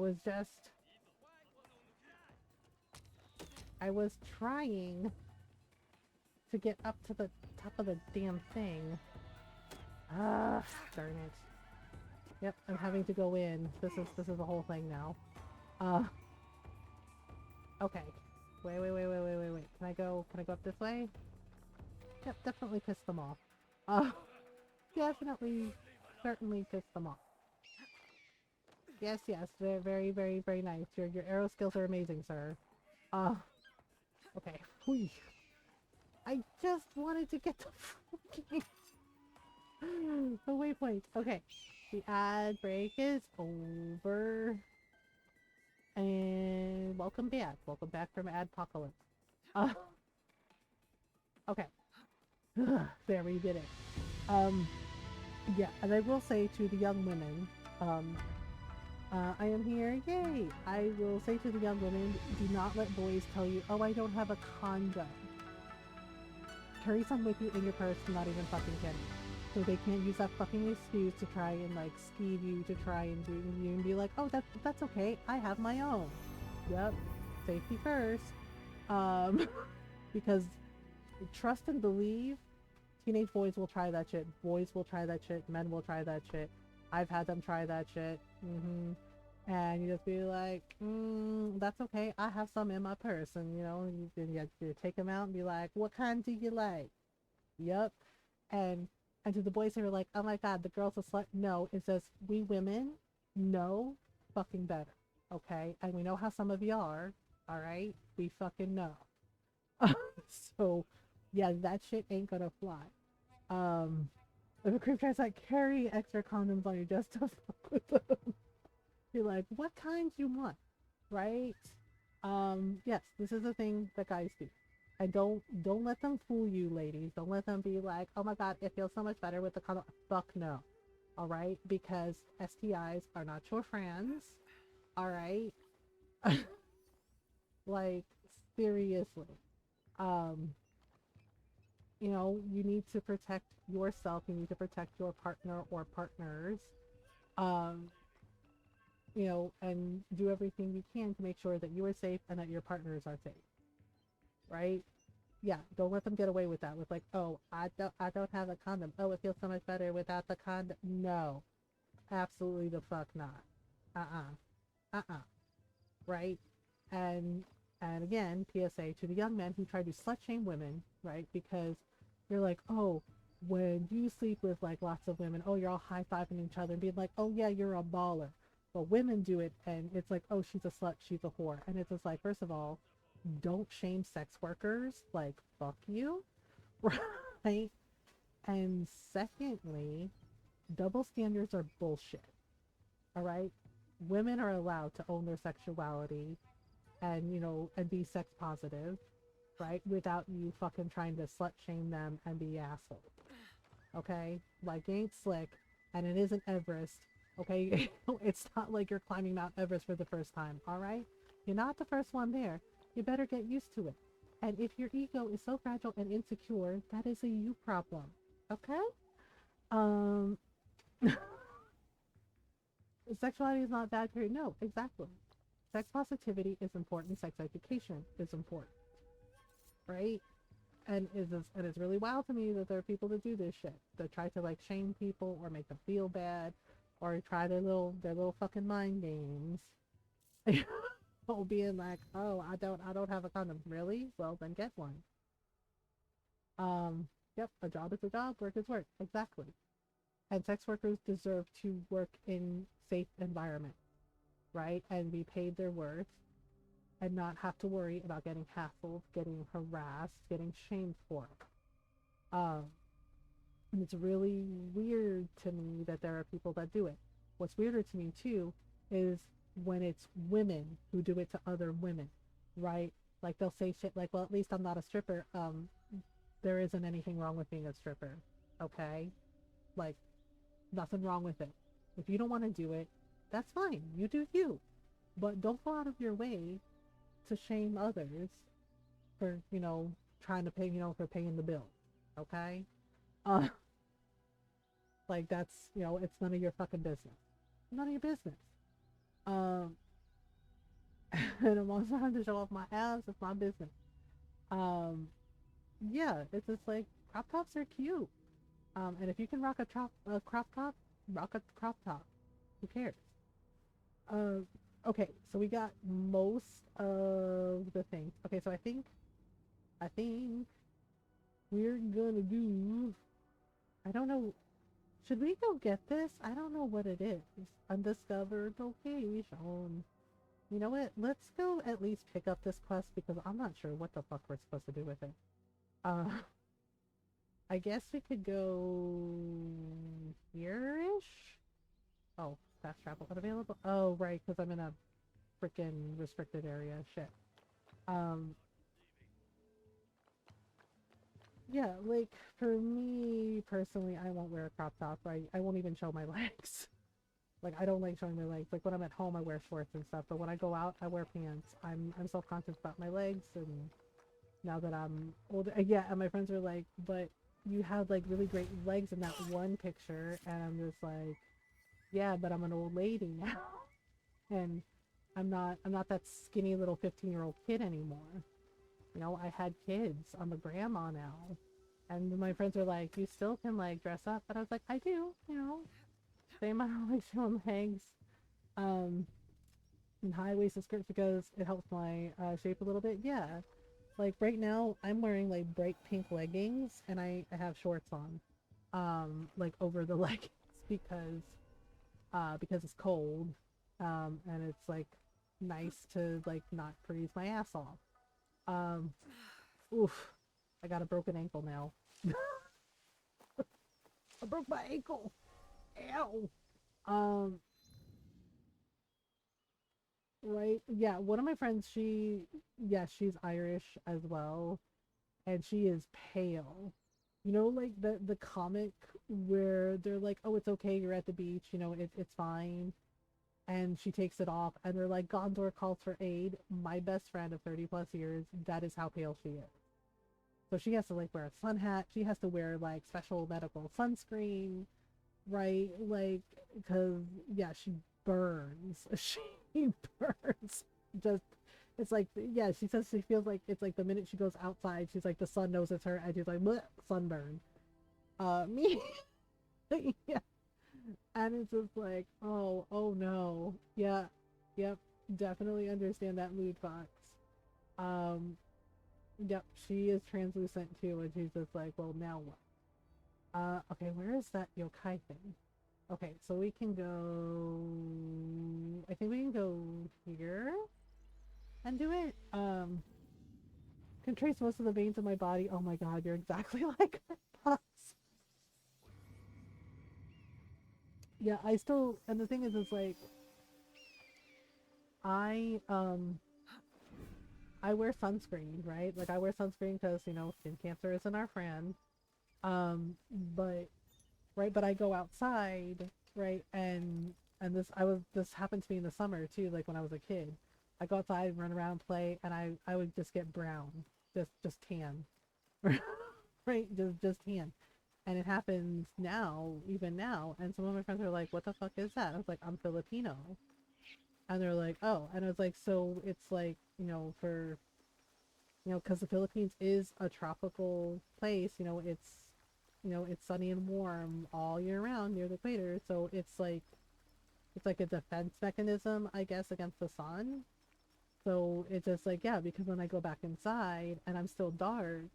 was trying to get up to the top of the damn thing. Ah, darn it. Yep, I'm having to go in. This is the whole thing now. Okay. Wait. Can I go up this way? Yep, definitely pissed them off. Certainly pissed them off. Yes, they're very, very, very nice. Your arrow skills are amazing, sir. Okay. Whee. I just wanted to get the fucking the waypoint. Okay. The ad break is over. And welcome back. Welcome back from Adpocalypse. Okay. There, we did it. Yeah, and I will say to the young women, I am here, yay! I will say to the young women, do not let boys tell you, oh, I don't have a condom. Carry some with you in your purse, not even fucking kidding. So they can't use that fucking excuse to try and like skeeve you, to try and do you and be like, oh, that's okay, I have my own. Yep, safety first. Because trust and believe, teenage boys will try that shit, boys will try that shit, men will try that shit. I've had them try that shit. And you just be like, that's okay, I have some in my purse. And you know, you take them out and be like, what kind do you like? Yep. And to the boys who are like, oh my god, the girl's a slut. No, it says, we women know fucking better. Okay? And we know how some of you are. Alright? We fucking know. So, yeah, that shit ain't gonna fly. If a creep tries like carry extra condoms on you just to fuck with them, you're like, what kinds you want? Right? Yes, this is a thing that guys do. And don't let them fool you, ladies. Don't let them be like, oh my god, it feels so much better with the condom. Fuck no. Alright? Because STIs are not your friends. Alright? Like, seriously. You know, you need to protect yourself. You need to protect your partner or partners. You know, and do everything you can to make sure that you are safe and that your partners are safe. Right? Yeah, don't let them get away with that. With like, oh, I don't have a condom. Oh, it feels so much better without the condom. No, absolutely the fuck not. Right? And again, PSA to the young men who try to slut shame women, right? Because you're like, oh, when you sleep with like lots of women, oh, you're all high fiving each other and being like, oh yeah, you're a baller. But women do it, and it's like, oh, she's a slut, she's a whore, and it's just like, first of all, don't shame sex workers. Like, fuck you, right? And secondly, double standards are bullshit. All right, women are allowed to own their sexuality, and you know, and be sex positive, right? Without you fucking trying to slut shame them and be assholes. Okay, like it ain't slick, and it isn't Everest. Okay, it's not like you're climbing Mount Everest for the first time. All right, you're not the first one there. You better get used to it. And if your ego is so fragile and insecure, that is a you problem. Okay? Sexuality is not bad, period. No, exactly. Sex positivity is important. Sex education is important. Right? And it's really wild to me that there are people that do this shit. That try to like shame people or make them feel bad or try their little fucking mind games. Being like, oh, I don't have a condom. Really? Well, then get one. Yep, a job is a job, work is work. Exactly. And sex workers deserve to work in safe environment, right? And be paid their worth and not have to worry about getting hassled, getting harassed, getting shamed for it. And it's really weird to me that there are people that do it. What's weirder to me too is when it's women who do it to other women, right? Like they'll say shit like, well, at least I'm not a stripper. There isn't anything wrong with being a stripper. Okay? Like, nothing wrong with it. If you don't want to do it, that's fine. You do you. But don't go out of your way to shame others for, you know, trying to pay, you know, for paying the bill. Okay? Like that's, you know, it's none of your fucking business. None of your business. And I'm also trying to show off my abs, it's my business. Yeah, it's just like crop tops are cute. And if you can rock a crop top, rock a crop top. Who cares? Okay, so we got most of the things. Okay, so I think we're gonna do. I don't know. Should we go get this? I don't know what it is. Undiscovered location. You know what? Let's go at least pick up this quest because I'm not sure what the fuck we're supposed to do with it. Uh, I guess we could go here-ish. Oh, fast travel unavailable. Oh, right, because I'm in a freaking restricted area. Shit. Um, yeah, like for me personally, I won't wear a crop top. Right? I won't even show my legs. Like I don't like showing my legs. Like when I'm at home, I wear shorts and stuff. But when I go out, I wear pants. I'm self conscious about my legs, and now that I'm older, yeah. And my friends are like, "But you had like really great legs in that one picture," and I'm just like, "Yeah, but I'm an old lady now, and I'm not that skinny little 15-year-old kid anymore. You know, I had kids. I'm a grandma now." And my friends are like, "You still can like dress up," but I was like, "I do, you know, same amount of like showing legs." Um, and high-waisted skirts because it helps my shape a little bit. Yeah, like right now I'm wearing like bright pink leggings and I have shorts on, like over the leggings because it's cold, and it's like nice to like not freeze my ass off. Um, oof, I got a broken ankle now. I broke my ankle. Ow. Um, right? Yeah, one of my friends, yeah, she's Irish as well, and she is pale. You know, like the comic where they're like, "Oh, it's okay, you're at the beach, you know, it's fine." And she takes it off, and they're like, "Gondor calls for aid." My best friend of 30 plus years, that is how pale she is. So she has to like wear a sun hat. She has to wear like special medical sunscreen, right? Like, because yeah, she burns. She burns. Just, it's like, yeah, she says she feels like it's like the minute she goes outside, she's like, the sun knows it's her, and she's like, "Bleh, sunburn." Me, yeah. And it's just like, oh no. Yeah, yep, definitely understand that mood box. Um, yep, she is translucent too, and she's just like, well, now what? Okay, where is that yokai thing? Okay, so we can go. I think we can go here and do it. Can trace most of the veins in my body. Oh my god, you're exactly like us. Yeah, I still, and the thing is like, I I wear sunscreen, right? Like I wear sunscreen because you know skin cancer isn't our friend. But right, but I go outside, right, and this happened to me in the summer too. Like when I was a kid, I go outside, run around, play, and I would just get brown, just tan, right, just tan. And it happens now, even now. And some of my friends are like, "What the fuck is that?" I was like, "I'm Filipino." And they're like, "Oh," and I was like, "So it's like you know for." You know, because the Philippines is a tropical place. You know, it's sunny and warm all year round near the equator. So it's like a defense mechanism, I guess, against the sun. So it's just like, yeah, because when I go back inside and I'm still dark,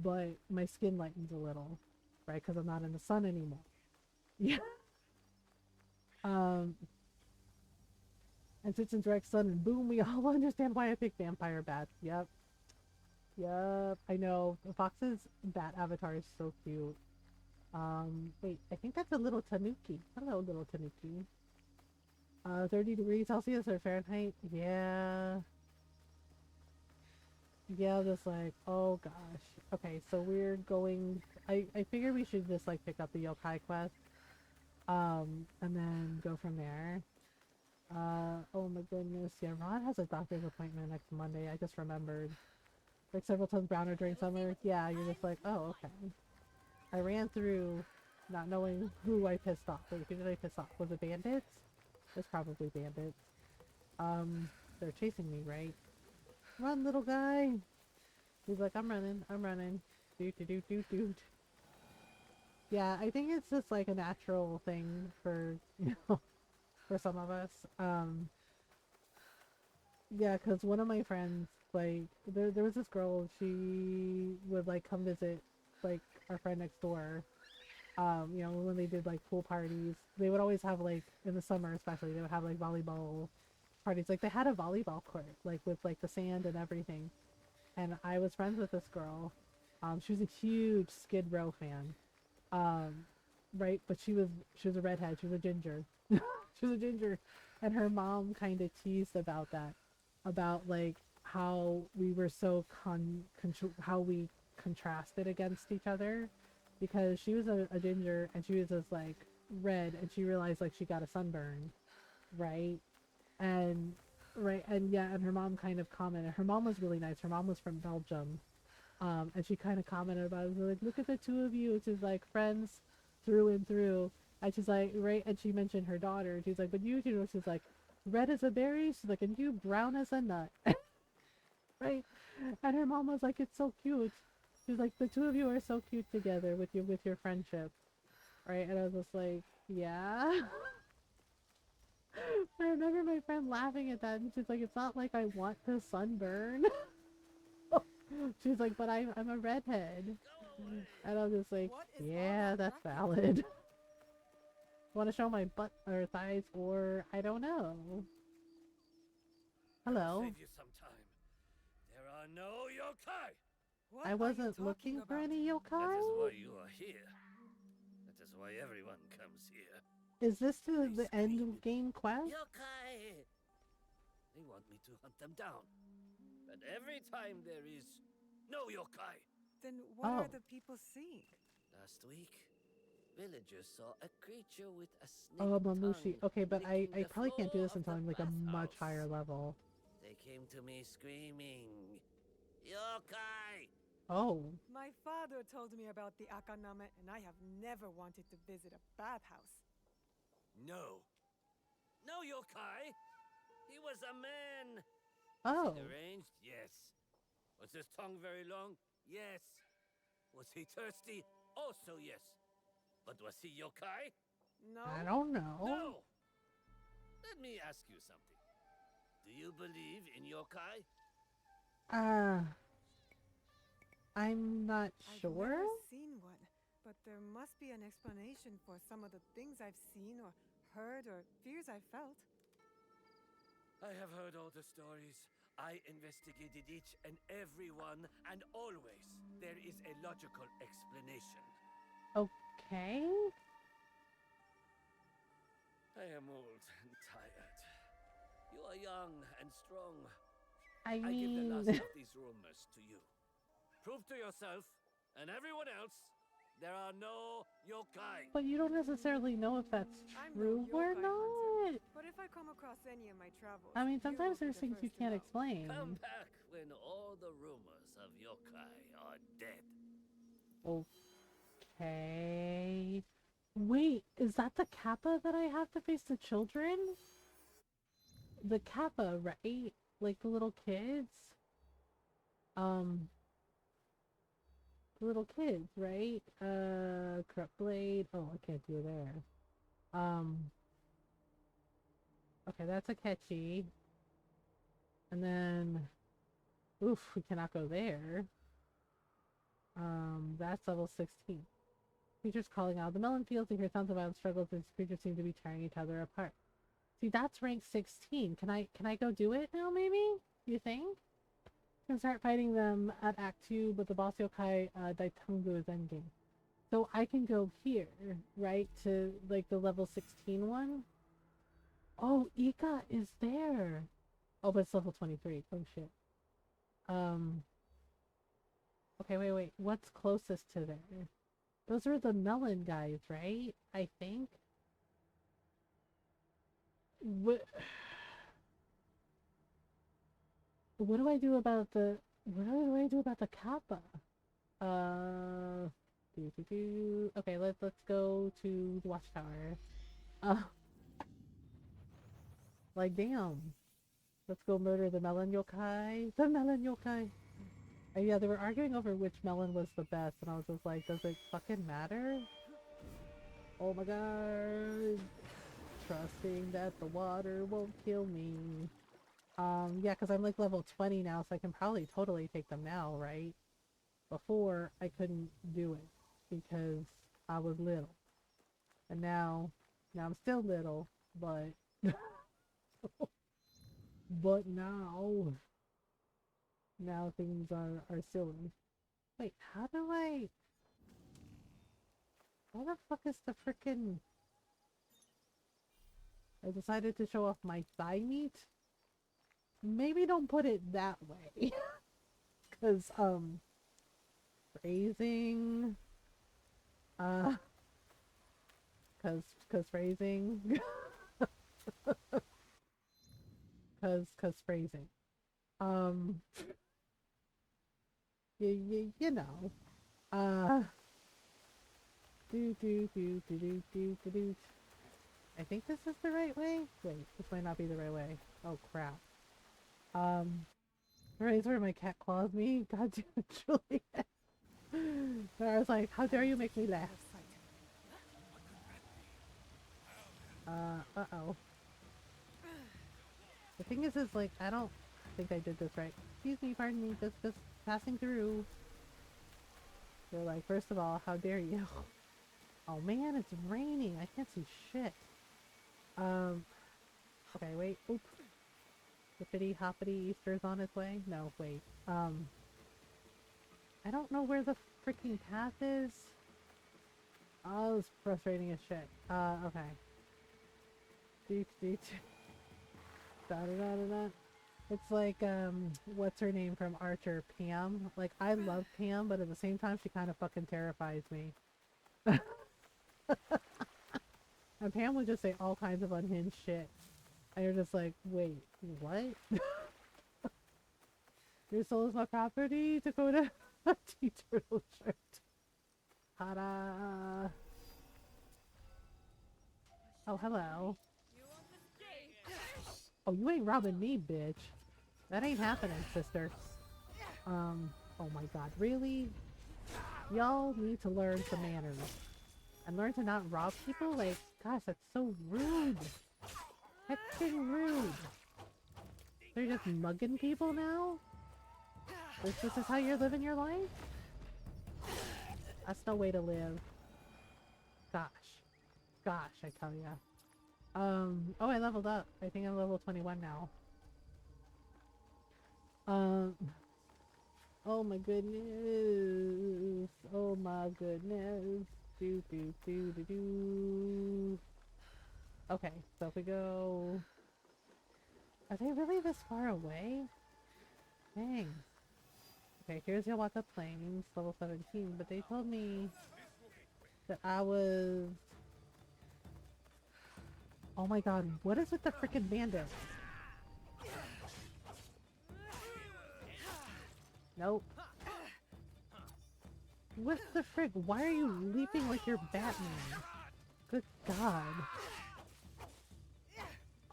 but my skin lightens a little, right? Because I'm not in the sun anymore. Yeah. Um, and sits in direct sun, and boom, we all understand why I picked vampire bats. Yep. Yep. I know. The Fox's bat avatar is so cute. Wait, I think that's a little tanuki. Hello, little tanuki. 30 degrees Celsius or Fahrenheit? Yeah. Yeah, just like, oh gosh. Okay, so we're going, I figure we should just like pick up the yokai quest, and then go from there. Oh my goodness. Yeah, Ron has a doctor's appointment next Monday. I just remembered. Like several tons browner during summer. Yeah, you're just like, oh, okay. I ran through not knowing who I pissed off. Wait, who did I piss off? Was it bandits? It's probably bandits. They're chasing me, right? Run, little guy! He's like, I'm running, I'm running. Doot, doot, doot, doot, doot. Yeah, I think it's just like a natural thing for, you know, for some of us. Yeah, because one of my friends, like, there was this girl, she would, like, come visit, like, our friend next door. You know, when they did, like, pool parties. They would always have, like, in the summer especially, they would have, like, volleyball parties. Like, they had a volleyball court, like, with, like, the sand and everything. And I was friends with this girl. She was a huge Skid Row fan. Um, right, but she was a redhead. She was a ginger. She was a ginger, and her mom kind of teased about that, about like how we were so how we contrasted against each other, because she was a ginger and she was just like red, and she realized like she got a sunburn, right? And right, and yeah, and her mom kind of commented. Her mom was really nice. Her mom was from Belgium, and she kind of commented about it. Like, look at the two of you. She's like friends through and through. And she's like, right. And she mentioned her daughter. She's like, but you two, she's like, red as a berry. She's like, and you brown as a nut. Right. And her mom was like, it's so cute. She's like, the two of you are so cute together with your friendship. Right. And I was just like, yeah. I remember my friend laughing at that, and she's like, it's not like I want to sunburn. She's like, but I'm a redhead. And I'm just like, What is all yeah, that that's racket? valid. Want to show my butt or thighs, or I don't know. I'll Hello. save you some time. There are no yokai. What I are you wasn't talking looking for about? any That yokai. is why you are here. That is why everyone comes here. Is this They the end scream, game quest? yokai! They want me to hunt them down. But every time there is no yokai. Then what are Oh. the people seeing? Last week, villagers saw a creature with a snake Oh, Mamushi. tongue Okay, but I licking the probably can't do floor this of until the I'm like a much bathhouse. higher level. They came to me screaming, yokai! Oh. My father told me about the Akaname, and I have never wanted to visit a bathhouse. No. No yokai! He was a man! Oh. Deranged? Yes. Was his tongue very long? Yes. Was he thirsty? Also yes. But was he yokai? No? I don't know. No! Let me ask you something. Do you believe in yokai? I'm not I've sure. never seen one, but there must be an explanation for some of the things I've seen or heard or fears I've felt. I have heard all the stories. I investigated each and every one, and always there is a logical explanation. Okay. I am old and tired. You are young and strong. I I give the mean, last of these rumors to you. Prove to yourself and everyone else there are no yokai. but you don't necessarily know if that's I'm true no or yokai not. hunter, but if I come across any in my travels, I mean, you sometimes will be there's the things you first to can't know. explain. Come back when all the rumors of yokai are dead. Okay. Wait, is that the Kappa that I have to face the children? The Kappa, right? Like the little kids? Um, the little kids, right? Corrupt Blade. Oh, I can't do there. Okay, that's a catchy. And then, oof, we cannot go there. That's level 16. Creatures calling out. The melon fields to hear sounds of violent struggles, and creatures seem to be tearing each other apart. See, that's rank 16. Can I go do it now, maybe? You think? Can start fighting them at Act 2, but the boss yokai, Daitangu is endgame. So I can go here, right? To, like, the level 16 one? Oh, Ika is there! Oh, but it's level 23. Oh, shit. Okay, wait. What's closest to there? Those are the melon guys, right? I think. What do I do about the... What do I do about the Kappa? Okay, let's go to the watchtower. Like, damn. Let's go murder the melon yokai. The melon yokai! Yeah, they were arguing over which melon was the best, and I was just like, does it fucking matter? Oh my god. Trusting that the water won't kill me. Yeah, because I'm like level 20 now, so I can probably totally take them now, right? Before, I couldn't do it because I was little. And now I'm still little, but... but now things are silly. Wait, how do I... How the fuck is the frickin'... I decided to show off my thigh meat? Maybe don't put it that way. Cause, phrasing... cause phrasing... cause phrasing. You know. Do. I think this is the right way? Wait, this might not be the right way. Oh crap. Right where my cat claws me. God damn it, Juliet. I was like, how dare you make me laugh? Uh-oh. The thing is like, I don't think I did this right. Excuse me, pardon me, just passing through. They're like, first of all, how dare you? Oh man, it's raining. I can't see shit. Okay, wait. Oop. Hippity hoppity Easter's on its way? No, wait. I don't know where the freaking path is. Oh, it's frustrating as shit. Okay. Da-da-da-da-da. It's like, what's her name from Archer? Pam? Like, I love Pam, but at the same time, she kind of fucking terrifies me. And Pam would just say all kinds of unhinged shit. And you're just like, wait, what? Your soul is my property, Dakota. T-turtle shirt. Ta-da! Oh, hello. Oh, you ain't robbing me, bitch. That ain't happening, sister. Oh my god, really? Y'all need to learn some manners. And learn to not rob people? Like, gosh, that's so rude. Heckin' rude. They're just mugging people now? This is how you're living your life? That's no way to live. Gosh. Gosh, I tell ya. Oh, I leveled up. I think I'm level 21 now. Oh my goodness. Oh my goodness. Do. Okay, so if we go... Are they really this far away? Dang. Okay, here's Yawaka Plains, level 17, but they told me that I was... Oh my god, what is with the frickin' bandits? Nope. What the frick? Why are you leaping like you're Batman? Good god.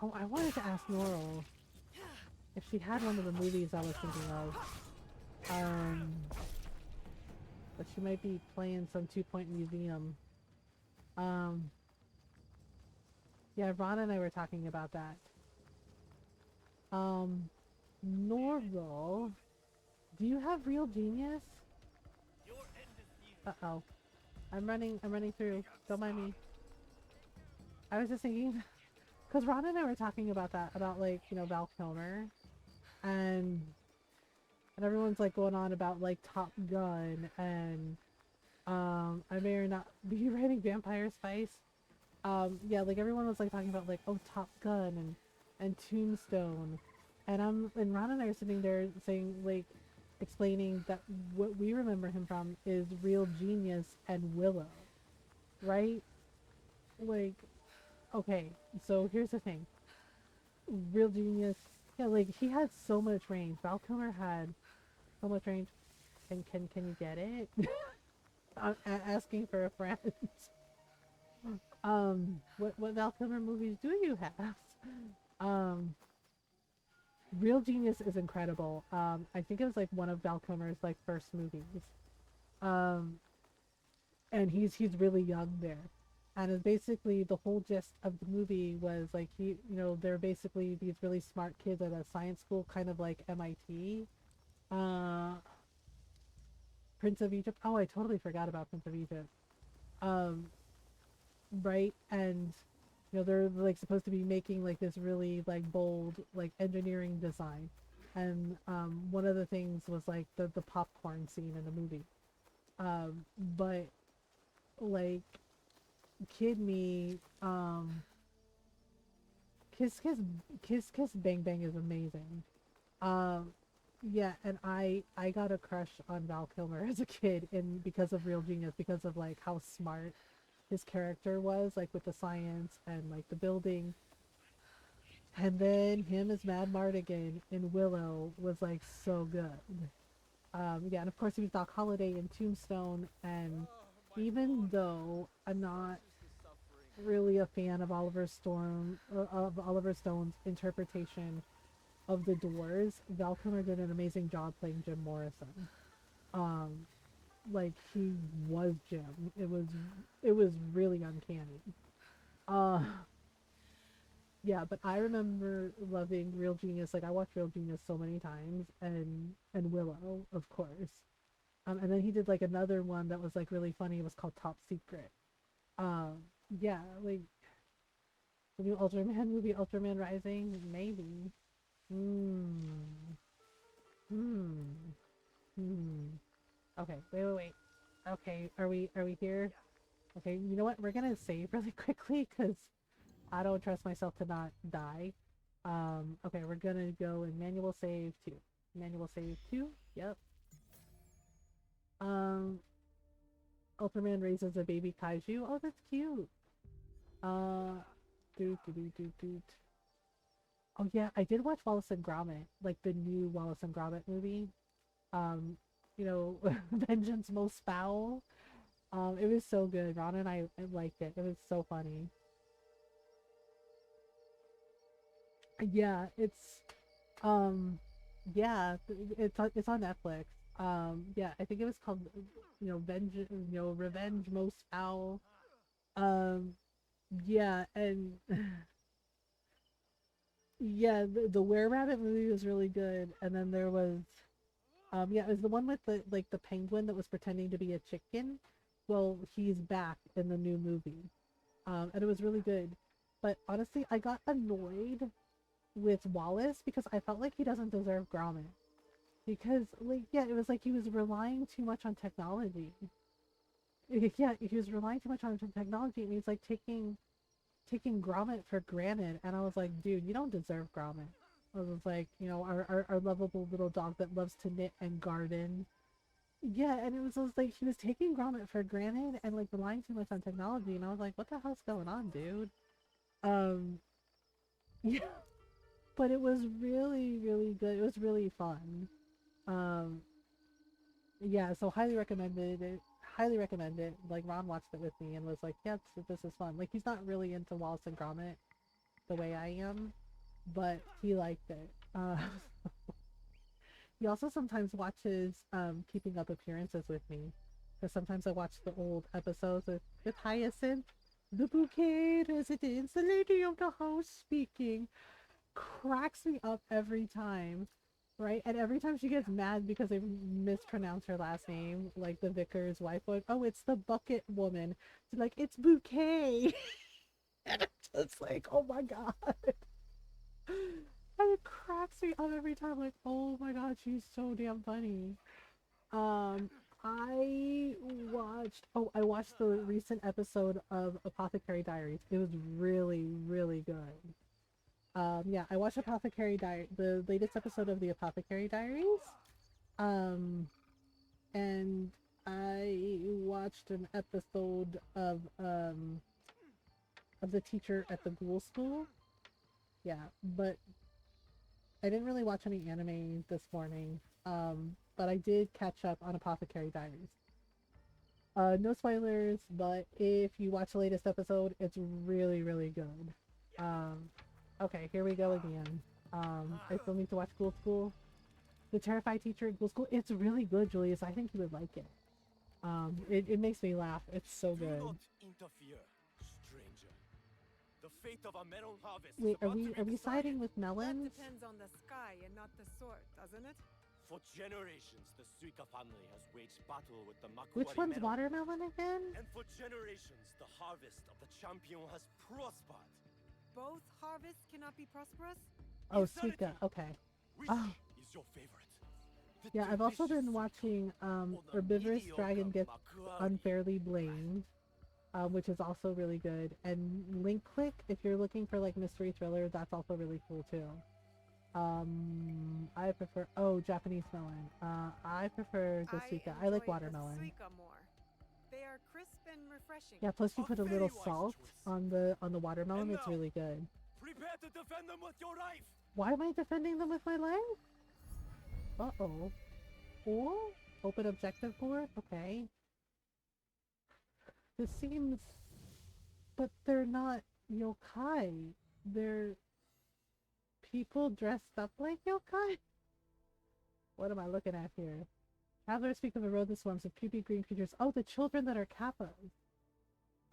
Oh, I wanted to ask Norl if she had one of the movies I was thinking of. But she might be playing some 2-point museum. Yeah, Ron and I were talking about that. Norval, do you have Real Genius? Uh-oh. I'm running through. Don't mind me. I was just thinking, because Ron and I were talking about that, about like, you know, Val Kilmer. And everyone's like going on about like Top Gun and I may or not be writing Vampire Spice. Yeah, like everyone was like talking about like, oh, Top Gun and Tombstone. And Ron and I are sitting there saying, like, explaining that what we remember him from is Real Genius and Willow. Right? Like, okay, so here's the thing. Real Genius, yeah, like he had so much range. Val Kilmer had so much range. Can you get it? I'm asking for a friend. What Val Kilmer movies do you have? Real Genius is incredible. I think it was like one of Val Kilmer's like first movies. And he's really young there. And it's basically the whole gist of the movie was like they're basically these really smart kids at a science school, kind of like MIT. Prince of Egypt. Oh, I totally forgot about Prince of Egypt. Right? And they're like supposed to be making like this really like bold like engineering design. And one of the things was like the popcorn scene in the movie. But like Kid Me, Kiss Bang Bang is amazing. Um, yeah, and I got a crush on Val Kilmer as a kid, and because of Real Genius, because of like how smart his character was, like with the science and like the building. And then him as Mad Mardigan in Willow was like so good. Yeah, and of course he was Doc Holliday in Tombstone, and even though I'm not really a fan of Oliver Stone's interpretation of the Doors, Val Kilmer did an amazing job playing Jim Morrison. Um, like he was Jim. It was really uncanny. Uh, yeah, but I remember loving Real Genius. Like I watched Real Genius so many times, and Willow, of course. And then he did like another one that was like really funny. It was called Top Secret. Um, yeah, like the new Ultraman movie, Ultraman Rising, maybe. Hmm. Hmm. Hmm. Okay. Wait. Okay. Are we here? Okay. You know what? We're gonna save really quickly because I don't trust myself to not die. Okay. We're gonna go in manual save 2. Manual save 2. Yep. Um. Ultraman raises a baby kaiju. Oh, that's cute. Uh. Doot. Oh yeah, I did watch Wallace and Gromit, like the new Wallace and Gromit movie. Um, Vengeance Most Foul. It was so good. Ron and I liked it. It was so funny. Yeah, um, yeah, it's on Netflix. Yeah, I think it was called, Revenge Most Foul. Um, yeah, and yeah, the Were Rabbit movie was really good, and then there was, yeah, it was the one with the penguin that was pretending to be a chicken. Well, he's back in the new movie. And it was really good. But honestly, I got annoyed with Wallace because I felt like he doesn't deserve Gromit. Because, like, yeah, it was like he was relying too much on technology. Yeah, he was relying too much on technology, and he's like taking Gromit for granted. And I was like, dude, you don't deserve Gromit. I was like, our lovable little dog that loves to knit and garden. Yeah, and it was like he was taking Gromit for granted and like relying too much on technology, and I was like, what the hell's going on, dude? Um, yeah, but it was really, really good. It was really fun. Um, yeah, so highly recommended it. Highly recommend it. Like Ron watched it with me and was like, "Yeah, this is fun." Like he's not really into Wallace and Gromit the way I am, but he liked it. He also sometimes watches Keeping Up Appearances with me, because sometimes I watch the old episodes with Hyacinth, the bouquet residence, the lady of the house speaking. Cracks me up every time, right? And every time she gets mad because they mispronounce her last name, like the vicar's wife would, oh, it's the bucket woman. She's like, it's bouquet. And it's just like, oh my god. And it cracks me up every time, like, oh my god, she's so damn funny. Um, I watched the recent episode of Apothecary Diaries. It was really, really good. Yeah, I watched the latest episode of the Apothecary Diaries. Um, and I watched an episode of the teacher at the ghoul school. Yeah, but I didn't really watch any anime this morning. But I did catch up on Apothecary Diaries. No spoilers, but if you watch the latest episode, it's really, really good. Okay, here we go again. I still need to watch Ghoul School. The Terrified Teacher at Ghoul School. It's really good, Julius. I think you would like it. It makes me laugh. It's so good. Do not interfere, stranger. The fate of a melon harvest Wait, is about to are be we decided. siding with That melons? depends on the sky and not the sword, doesn't it? For generations, the Suika family has waged battle with the Makuari Which one's melon. watermelon again? And for generations, the harvest of the champion has prospered. Both harvests cannot be prosperous? Oh, Insanity! Suika. Okay. Which Oh. is your favorite? Yeah, I've also been watching Herbivorous Dragon Gets Unfairly Blamed, which is also really good. And Link Click, if you're looking for like mystery thriller, that's also really cool too. I prefer Japanese melon. I prefer the suika. I like enjoy watermelon. the suika more. They are crisp and refreshing. Yeah, plus you A put a very little wise salt choice. on the watermelon. And It's now- really good. Prepare to defend them with your life. Why am I defending them with my leg? Uh-oh. Oh? Open objective board? Okay. This seems... But they're not yokai. They're people dressed up like yokai? What am I looking at here? Travelers speak of a road that swarms of pupae green creatures. Oh, the children that are kappas.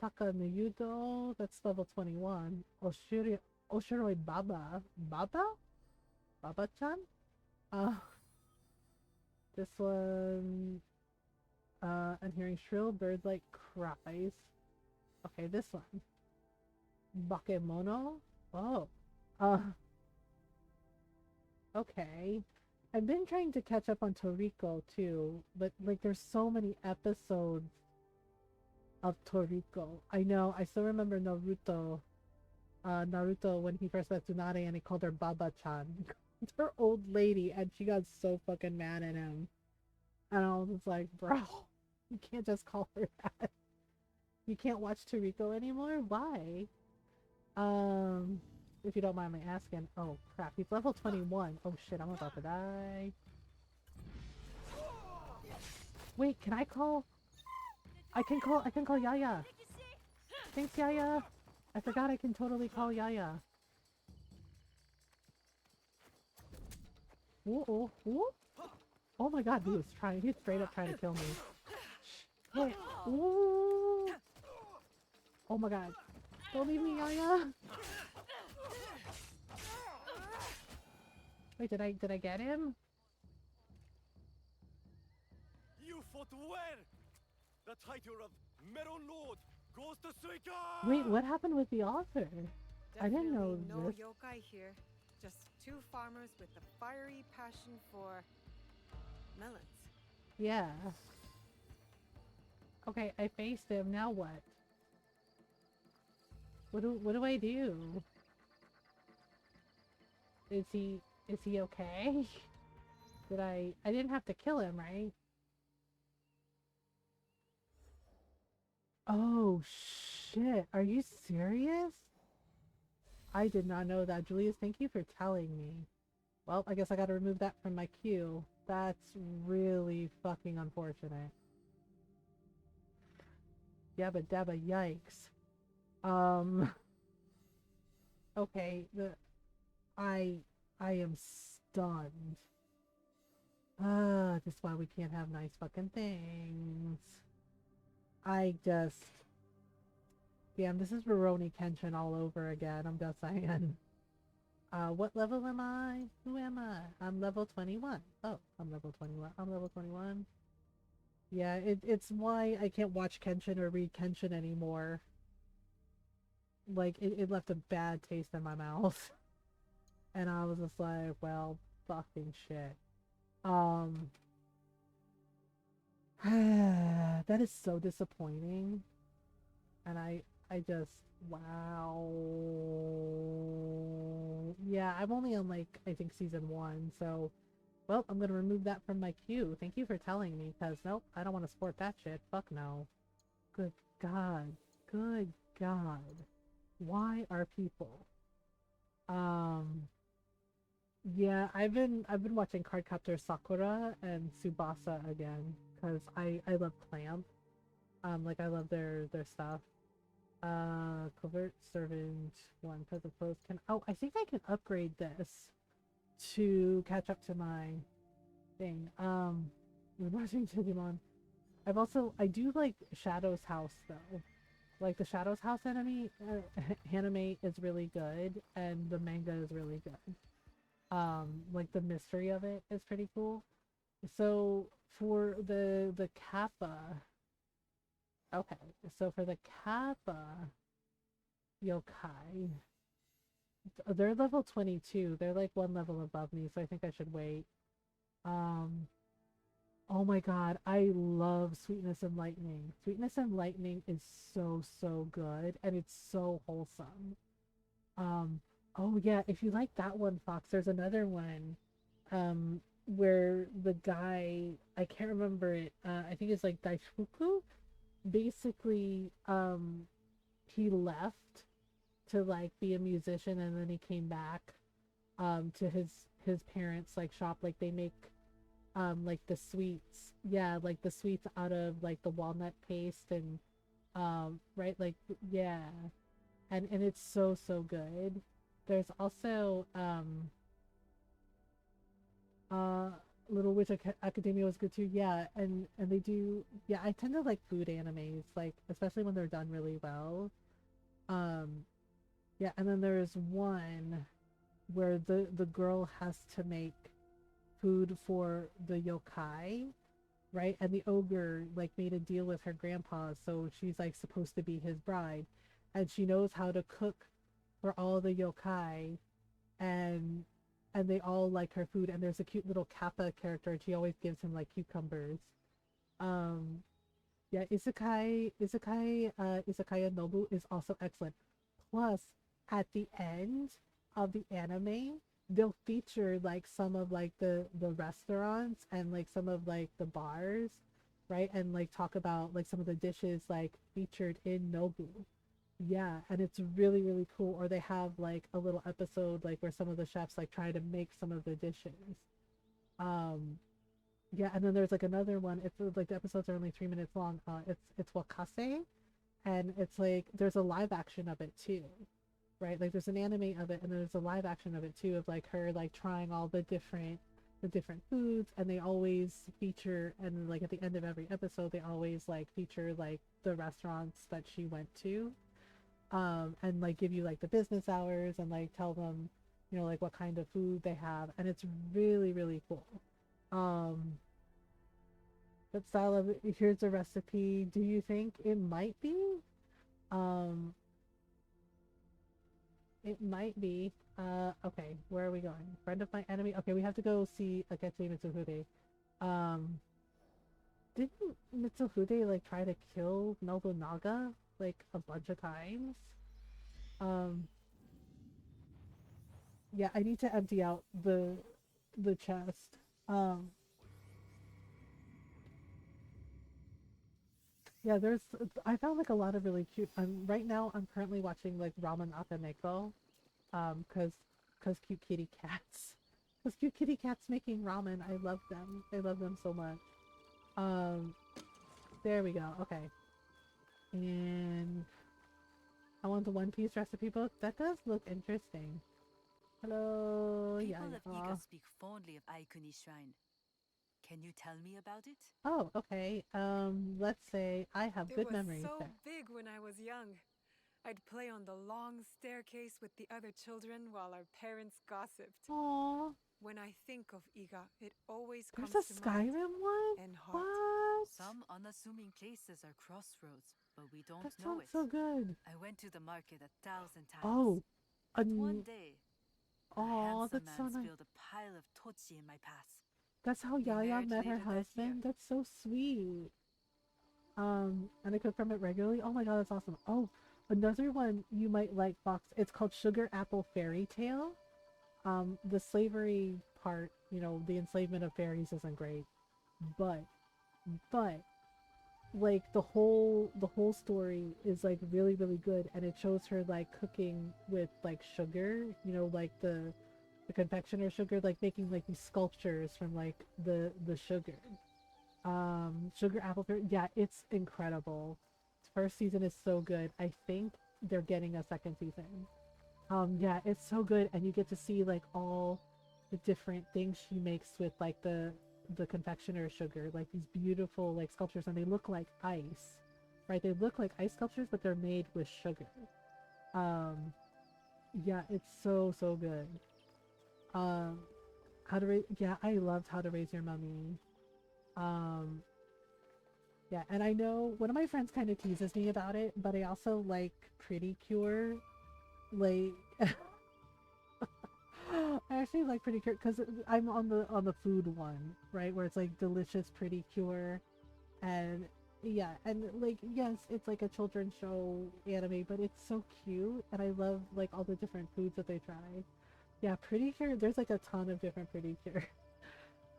Taka Nuyudo, that's level 21. Oshiroi Baba. Baba? Baba-chan? This one... I'm hearing shrill bird-like cries. Okay, this one. Bakemono? Oh. Okay. I've been trying to catch up on Toriko too, but like there's so many episodes of Toriko. I know, I still remember Naruto. Naruto when he first met Tsunade and he called her Baba-chan. Her old lady, and she got so fucking mad at him. And I was just like, bro, you can't just call her that. You can't watch Toriko anymore? Why? If you don't mind me asking. Oh crap, he's level 21. Oh shit, I'm about to die. Wait, can I call? I can call Yaya. Thanks, Yaya. I forgot I can totally call Yaya. Ooh, ooh. Oh my god, he's straight up trying to kill me. Hey, ooh. Oh my god. Don't leave me, Yaya. Wait, did I get him? You fought well. The title of Meron Lord goes to Suika. Wait, what happened with the author? I didn't know Definitely no this. yokai here. Just two farmers with a fiery passion for melons. Yeah. Okay, I faced him. Now what? What do I do? Is he okay? Did I didn't have to kill him, right? Oh shit. Are you serious? I did not know that. Julius, thank you for telling me. Well, I guess I gotta remove that from my queue. That's really fucking unfortunate. Yabba dabba yikes. Okay, I am stunned. That's why we can't have nice fucking things. Damn, this is Rurouni Kenshin all over again, I'm just saying. What level am I? Who am I? I'm level 21. Oh, I'm level 21. I'm level 21. Yeah, it's why I can't watch Kenshin or read Kenshin anymore. Like, it left a bad taste in my mouth. And I was just like, well, fucking shit. That is so disappointing. And I just, wow. Yeah, I'm only on like, I think season 1, so, well, I'm gonna remove that from my queue. Thank you for telling me, because nope, I don't want to support that shit. Fuck no. Good God. Good God. Why are people? Yeah, I've been watching Cardcaptor Sakura and Tsubasa again, because I love Clamp. Like I love their stuff. Covert Servant 1 because of clothes can I think I can upgrade this to catch up to my thing. We're watching Digimon. I do like Shadow's House though. Like the Shadow's House anime is really good and the manga is really good. Like the mystery of it is pretty cool. So for the Kappa, okay, so for the Kappa yokai, they're level 22. They're like one level above me, so I think I should wait. Oh my god, I love Sweetness and Lightning. Sweetness and Lightning is so so good and it's so wholesome. Um oh yeah, if you like that one, Fox, there's another one where the guy, I can't remember it. I think it's like Daifuku. Basically, he left to like be a musician and then he came back to his parents like shop, like they make like the sweets, yeah, like the sweets out of like the walnut paste and right, like yeah, and it's so so good. There's also uh Little Witch Academia was good too, yeah, and they do, yeah, I tend to like food animes, like especially when they're done really well. um yeah, and then there's one where the girl has to make food for the yokai, right? And the ogre like made a deal with her grandpa, so she's like supposed to be his bride, and she knows how to cook for all the yokai, and they all like her food. And there's a cute little Kappa character, and she always gives him like cucumbers. Um, yeah, Izakaya Nobu is also excellent. Plus, at the end of the anime, they'll feature like some of like the restaurants and like some of like the bars, right? And like talk about like some of the dishes like featured in Nobu. Yeah, and it's really really cool. Or they have like a little episode like where some of the chefs like try to make some of the dishes. Um, yeah, and then there's like another one. It's like the episodes are only 3 minutes long. It's Wakase, and it's like there's a live action of it too, right? Like there's an anime of it, and there's a live action of it too, of like her like trying all the different foods, and they always feature, and like at the end of every episode, they always like feature like the restaurants that she went to, and like give you like the business hours and like tell them, like what kind of food they have, and it's really really cool. Um, but style of, here's a recipe. Do you think it might be? Um, it might be. Okay, where are we going? Friend of my enemy. Okay, we have to go see Akechi Mitsuhude. Um, didn't Mitsuhude like try to kill Nobunaga like a bunch of times? Um, yeah, I need to empty out the chest. Um, yeah, I found like a lot of really cute. Right now I'm currently watching like Ramen Akaneko, cause cute kitty cats, cause cute kitty cats making ramen. I love them. I love them so much. Um, there we go. Okay, and I want the One Piece recipe book. That does look interesting. Hello, yeah. People of Iga speak fondly of Aikuni Shrine. Can you tell me about it? Oh, okay. Let's say I have It good was memories so there. big when I was young. I'd play on the long staircase with the other children while our parents gossiped. Aww, When I think of Iga, it always there's comes a to mind Skyrim one? and heart. What? Some unassuming places are crossroads, but we don't That know sounds it. so good. I went to the market 1,000 times. Oh, But one day, a oh, handsome that's so man nice. spilled a pile of tochi in my path. That's how We Yaya married met her later that year. husband. That's so sweet. And I cook from it regularly. Oh my god, that's awesome. Oh, another one you might like, Fox. It's called Sugar Apple Fairy Tale. The slavery part, the enslavement of fairies isn't great, but but like the whole story is like really really good, and it shows her like cooking with like sugar, like the confectioner sugar, like making like these sculptures from like the sugar. Sugar apple Fairy, yeah, it's incredible. First season is so good. I think they're getting a second season. Yeah, it's so good, and you get to see like all the different things she makes with like the confectioner sugar, like these beautiful like sculptures, and they look like ice, right? They look like ice sculptures, but they're made with sugar. Um, yeah, it's so so good. Um, yeah, I loved How to Raise Your Mummy. Um, yeah, and I know one of my friends kind of teases me about it, but I also like Pretty Cure. Like, I actually like Pretty Cure because I'm on the food one, right, where it's like delicious Pretty Cure, and yeah, and like yes, it's like a children's show anime, but it's so cute, and I love like all the different foods that they try. Yeah, Pretty Cure. There's like a ton of different Pretty Cure.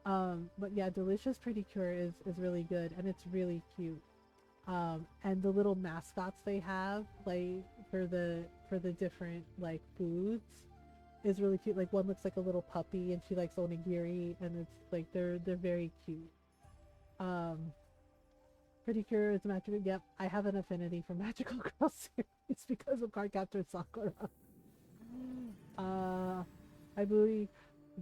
But yeah, delicious Pretty Cure is really good, and it's really cute. And the little mascots they have like for the different like foods is really cute. Like one looks like a little puppy and she likes onigiri, and it's like they're very cute. um Pretty Cure is magical. Yep, I have an affinity for magical girl series because of Cardcaptor Sakura. uh I believe,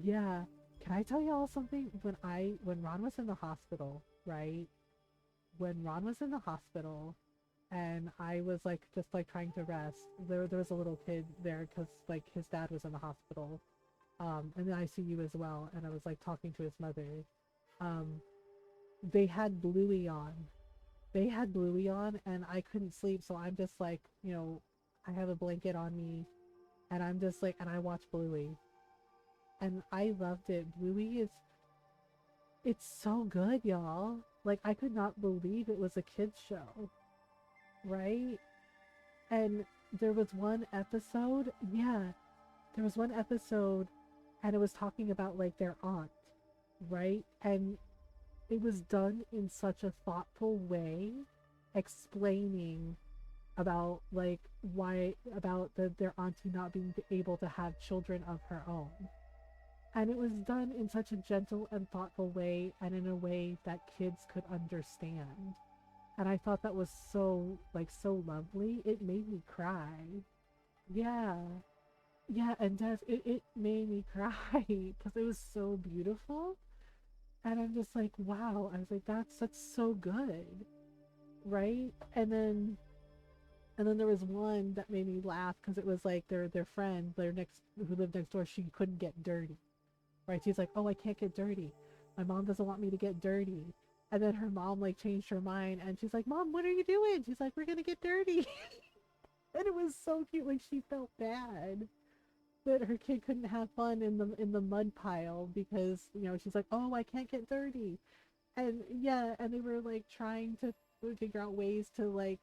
yeah. Can I tell y'all something? When Ron was in the hospital, right, when Ron was in the hospital and I was like just like trying to rest. There was a little kid there because like his dad was in the hospital, in the ICU as well, and I was like talking to his mother. Um, they had Bluey on. They had Bluey on, and I couldn't sleep, so I'm just like, I have a blanket on me, and I'm just like, and I watch Bluey, and I loved it. Bluey is, it's so good, y'all. Like I could not believe it was a kids show, right? And there was one episode, yeah, there was one episode, and it was talking about like their aunt, right? And it was done in such a thoughtful way, explaining about like why about their auntie not being able to have children of her own. And it was done in such a gentle and thoughtful way, and in a way that kids could understand. And I thought that was so like so lovely. It made me cry. Yeah. Yeah, and it made me cry because it was so beautiful. And I'm just like, wow. I was like, that's so good. Right? And then there was one that made me laugh because it was like their friend, their next who lived next door, she couldn't get dirty. Right? She's like, oh, I can't get dirty. My mom doesn't want me to get dirty. And then her mom like changed her mind, and she's like, Mom, what are you doing? She's like, we're gonna get dirty. And it was so cute. Like she felt bad that her kid couldn't have fun in the mud pile because she's like, oh, I can't get dirty. And yeah, and they were like trying to figure out ways to like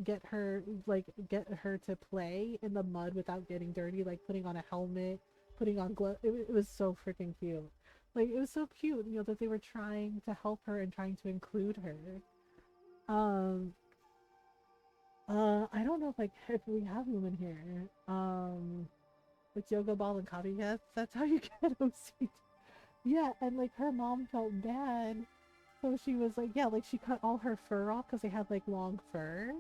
get her to play in the mud without getting dirty, like putting on a helmet, putting on gloves. It was so freaking cute. Like it was so cute, that they were trying to help her and trying to include her. um I don't know if we have them in here. With yoga ball and copycats, that's how you get OCD. Yeah, and like her mom felt bad, so she was like, yeah, like she cut all her fur off because they had like long fur,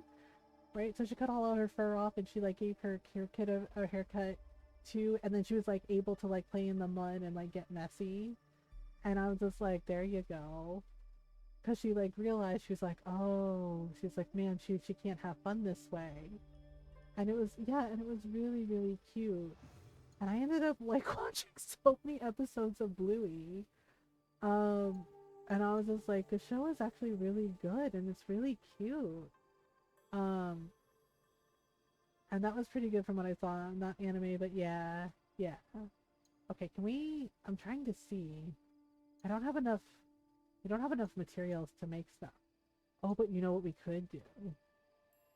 right? So she cut all of her fur off, and she like gave her kid a haircut too, and then she was like able to like play in the mud and like get messy. And I was just like, there you go. Because she like realized, she was like, oh, she's like, man, she can't have fun this way. And it was, yeah, and it was really, really cute. And I ended up like watching so many episodes of Bluey. And I was just like, the show is actually really good and it's really cute. Um, and that was pretty good from what I saw. Not anime, but yeah. Yeah. Okay, I'm trying to see. I don't have enough, we don't have enough materials to make stuff. Oh, but you know what we could do?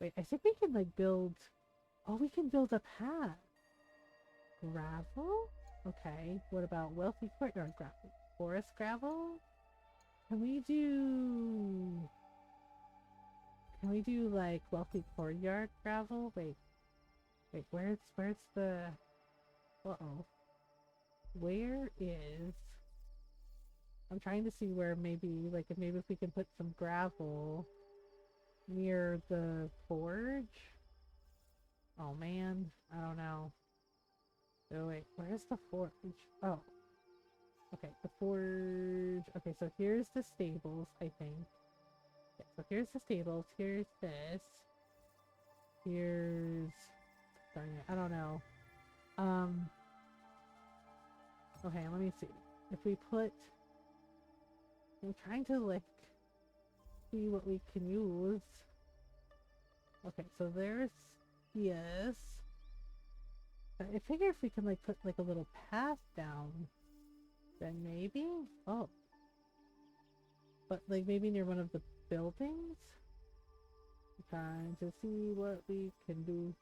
Wait, I think we can like build, oh, we can build a path. Gravel? Okay, what about wealthy courtyard gravel? Forest gravel? Can we do like wealthy courtyard gravel? Wait, where's the, uh-oh. Where is, I'm trying to see where maybe if we can put some gravel near the forge. Oh man, I don't know. Oh wait, where's the forge? Oh. Okay, the forge. Okay, so here's the stables, I think. Yeah, so here's the stables, here's this. Here's, darn it, I don't know. Okay, let me see. If we put, I'm trying to like see what we can use. Okay, so there's, yes. I figure if we can like put like a little path down, then maybe. Oh, but like maybe near one of the buildings. Trying to see what we can do.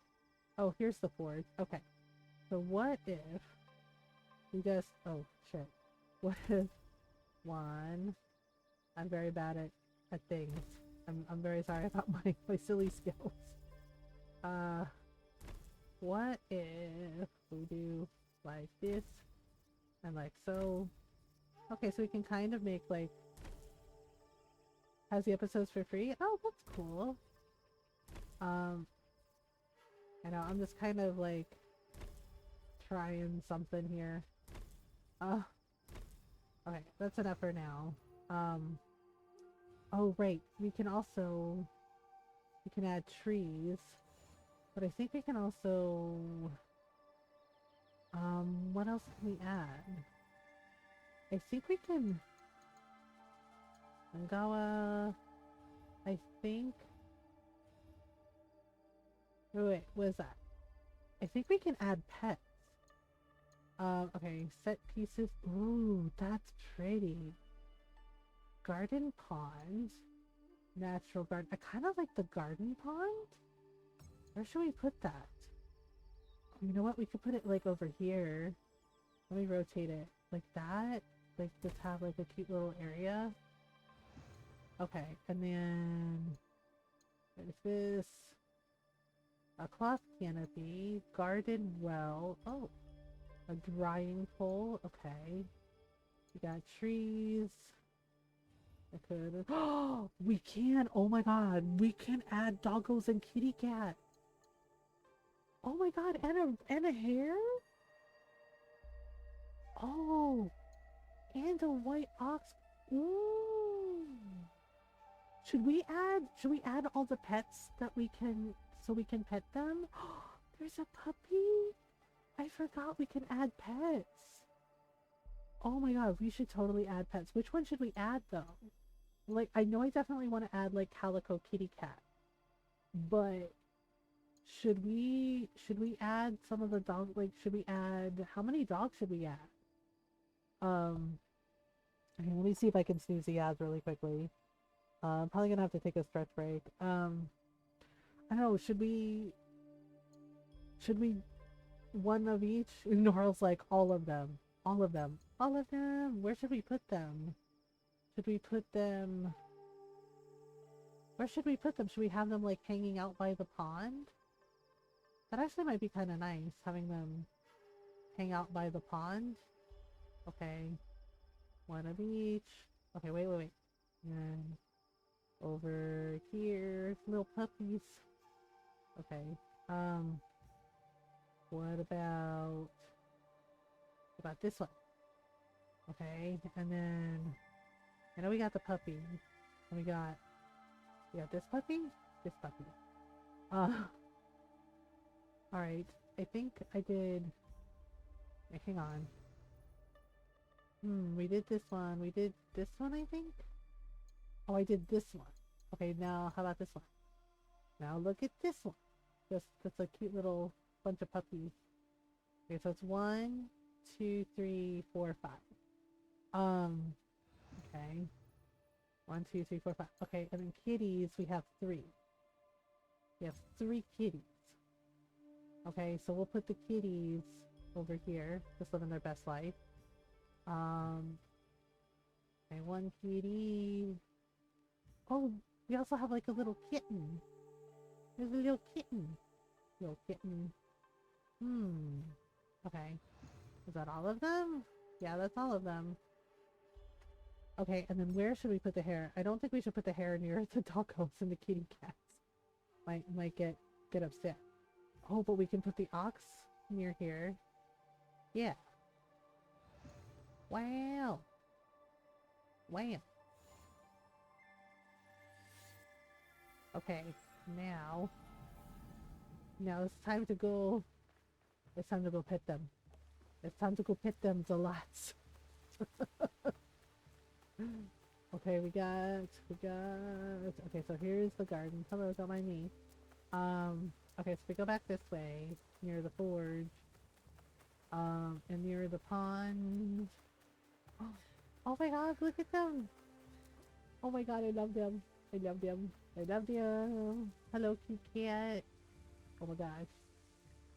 Oh, here's the forge. Okay. So what if we just, oh shit. What if one, I'm very bad at things. I'm very sorry about my silly skills. What if we do like this and like so? Okay, so we can kind of make like, has the episodes for free? Oh, that's cool. I know, I'm just kind of like trying something here. Okay, that's enough for now. Oh right, we can add trees, but I think we can also, what else can we add? I think we can, Ngawa, I think, wait, what is that? I think we can add pets. Okay, set pieces. Ooh, that's pretty. Garden pond. Natural garden. I kind of like the garden pond. Where should we put that? You know what? We could put it like over here. Let me rotate it. Like that. Like just have like a cute little area. Okay, and then there's this. A cloth canopy. Garden well. Oh. A drying pole. Okay. We got trees. I could. Oh, we can. Oh my god. We can add doggos and kitty cat. Oh my god. And a hare? Oh. And a white ox. Ooh. Should we add all the pets that we can, so we can pet them? There's a puppy. I forgot we can add pets. Oh my god, we should totally add pets. Which one should we add though? Like, I know I definitely want to add like Calico Kitty Cat. But should we add some of the dog, like should we add, how many dogs should we add? Okay, let me see if I can snooze the ads really quickly. I'm probably gonna have to take a stretch break. I don't know, should we one of each? Noral's like, all of them. All of them. All of them. Where should we put them? Should we put them... Where should we put them? Should we have them like hanging out by the pond? That actually might be kind of nice, having them hang out by the pond. Okay. One of each. Okay, wait. And over here, little puppies. Okay. What about this one? Okay, and then I know we got the puppy. And we got this puppy? This puppy. Alright. I think I did, wait, hang on. We did this one. We did this one, I think? Oh, I did this one. Okay, now how about this one? Now look at this one. Just a cute little bunch of puppies. Okay, so it's 1, 2, 3, 4, 5. Okay. 1, 2, 3, 4, 5. Okay, and then kitties, we have 3. We have 3 kitties. Okay, so we'll put the kitties over here, just living their best life. Okay, 1 kitty. Oh, we also have like a little kitten. There's a little kitten. Little kitten. Okay. Is that all of them? Yeah, that's all of them. Okay, and then where should we put the hare? I don't think we should put the hare near the doggos and the kitty cats. Might get upset. Oh, but we can put the ox near here. Yeah. Wow. Wow. Okay, now it's time to go. It's time to go pet them. It's time to go pet them the lots. Okay, we got, okay, so here's the garden. Hello, don't mind me. Okay, so we go back this way, near the forge. the pond. Oh my god, look at them! Oh my god, I love them. I love them. I love them. Hello, kitty cat. Oh my gosh.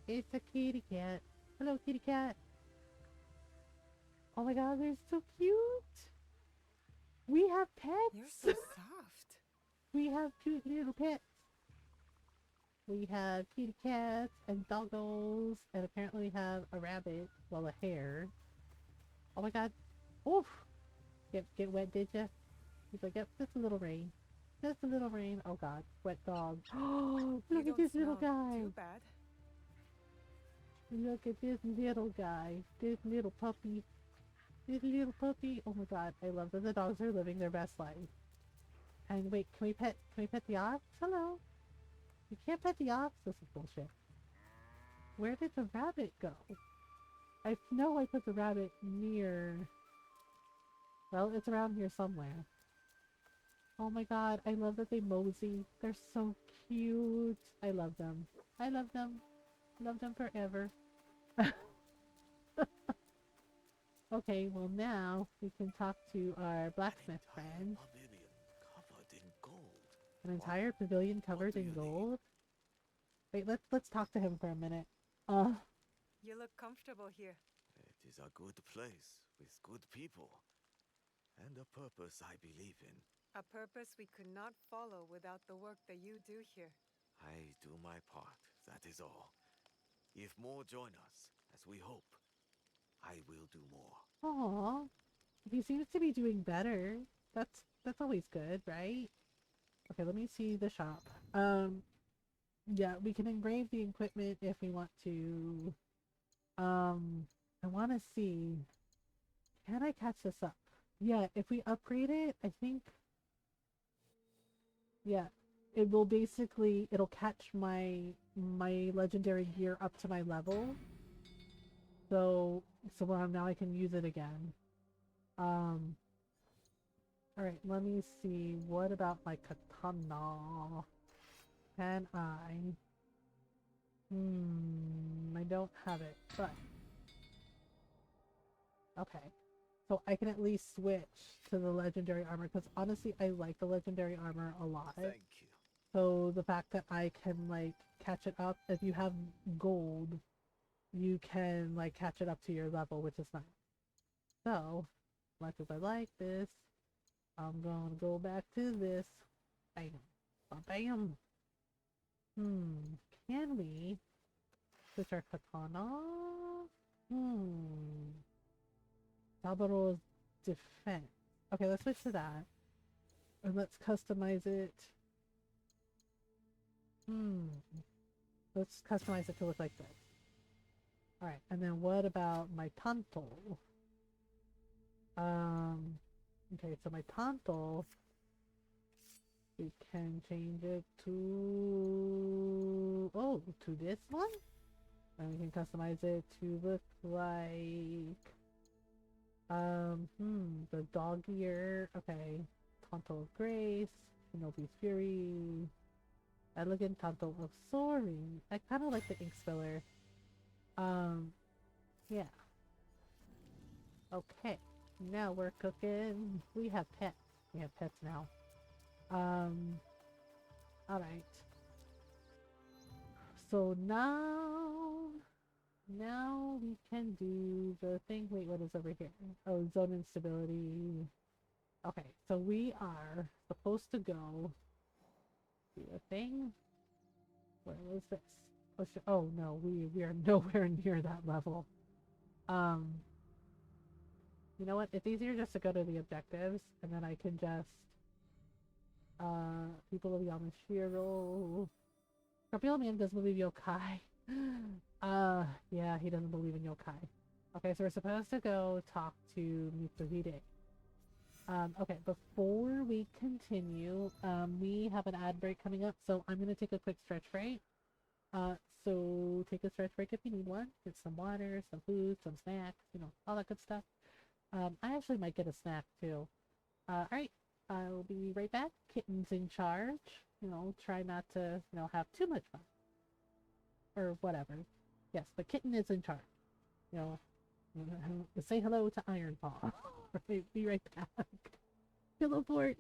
It's a kitty cat. Hello, kitty cat. Oh my god, they're so cute. We have pets. You're so soft. We have cute little pets. We have kitty cats and doggos, and apparently we have a rabbit, well, a hare. Oh my god. Oof. Get wet, did ya? He's like, yep, just a little rain. Just a little rain. Oh god, wet dog. Oh, You look at don't this little smell guy. Too bad. Look at this little guy. This little puppy. This little puppy. Oh my god, I love that the dogs are living their best life. And wait, can we pet the ox? Hello. You can't pet the ox? This is bullshit. Where did the rabbit go? I know I put the rabbit near... Well, it's around here somewhere. Oh my god, I love that they mosey. They're so cute. I love them. I love them. Love them forever. Okay, well now we can talk to our blacksmith friend. Covered in gold. An entire pavilion covered in gold? Wait, let's talk to him for a minute. You look comfortable here. It is a good place with good people. And a purpose I believe in. A purpose we could not follow without the work that you do here. I do my part, that is all. If more join us, as we hope, I will do more. Aww. He seems to be doing better. That's always good, right? Okay, let me see the shop. Yeah, we can engrave the equipment if we want to. I want to see. Can I catch this up? Yeah, if we upgrade it, I think. Yeah, it will basically, it'll catch my legendary gear up to my level. So now I can use it again. Alright, let me see. What about my katana? Can I? I don't have it, but... Okay. So I can at least switch to the legendary armor, because honestly, I like the legendary armor a lot. Thank you. So the fact that I can, like, catch it up, if you have gold, you can, like, catch it up to your level, which is nice. So, much as I like this, I'm gonna go back to this. Bam. Bam. Can we switch our katana? Sabaro's defense. Okay, let's switch to that. And let's customize it. Let's customize it to look like this. Alright, and then what about my tanto? Okay, so my tanto, we can change it to... Oh, to this one? And we can customize it to look like... the dog ear. Okay. Tanto of Grace. Shinobi's Fury. Elegant Tanto of Soaring. I kind of like the ink spiller. Yeah. Okay. Now we're cooking. We have pets. We have pets now. Alright. So now we can do the thing. Wait, what is over here? Oh, zone instability. Okay, so we are supposed to go do a thing. Where was this? Oh no, we are nowhere near that level. You know what? It's easier just to go to the objectives, and then I can just people of Yamashiro. Scorpio Man doesn't believe yokai. Yeah, he doesn't believe in yokai. Okay, so we're supposed to go talk to Mitsuhide. Okay, before we continue, we have an ad break coming up, so I'm gonna take a quick stretch break. So take a stretch break if you need one. Get some water, some food, some snacks, you know, all that good stuff. I actually might get a snack too. Alright, I'll be right back. Kitten's in charge. You know, try not to, you know, have too much fun. Or whatever. Yes, but Kitten is in charge. You know, Say hello to Ironpaw. Right, be right back. Pillow fort.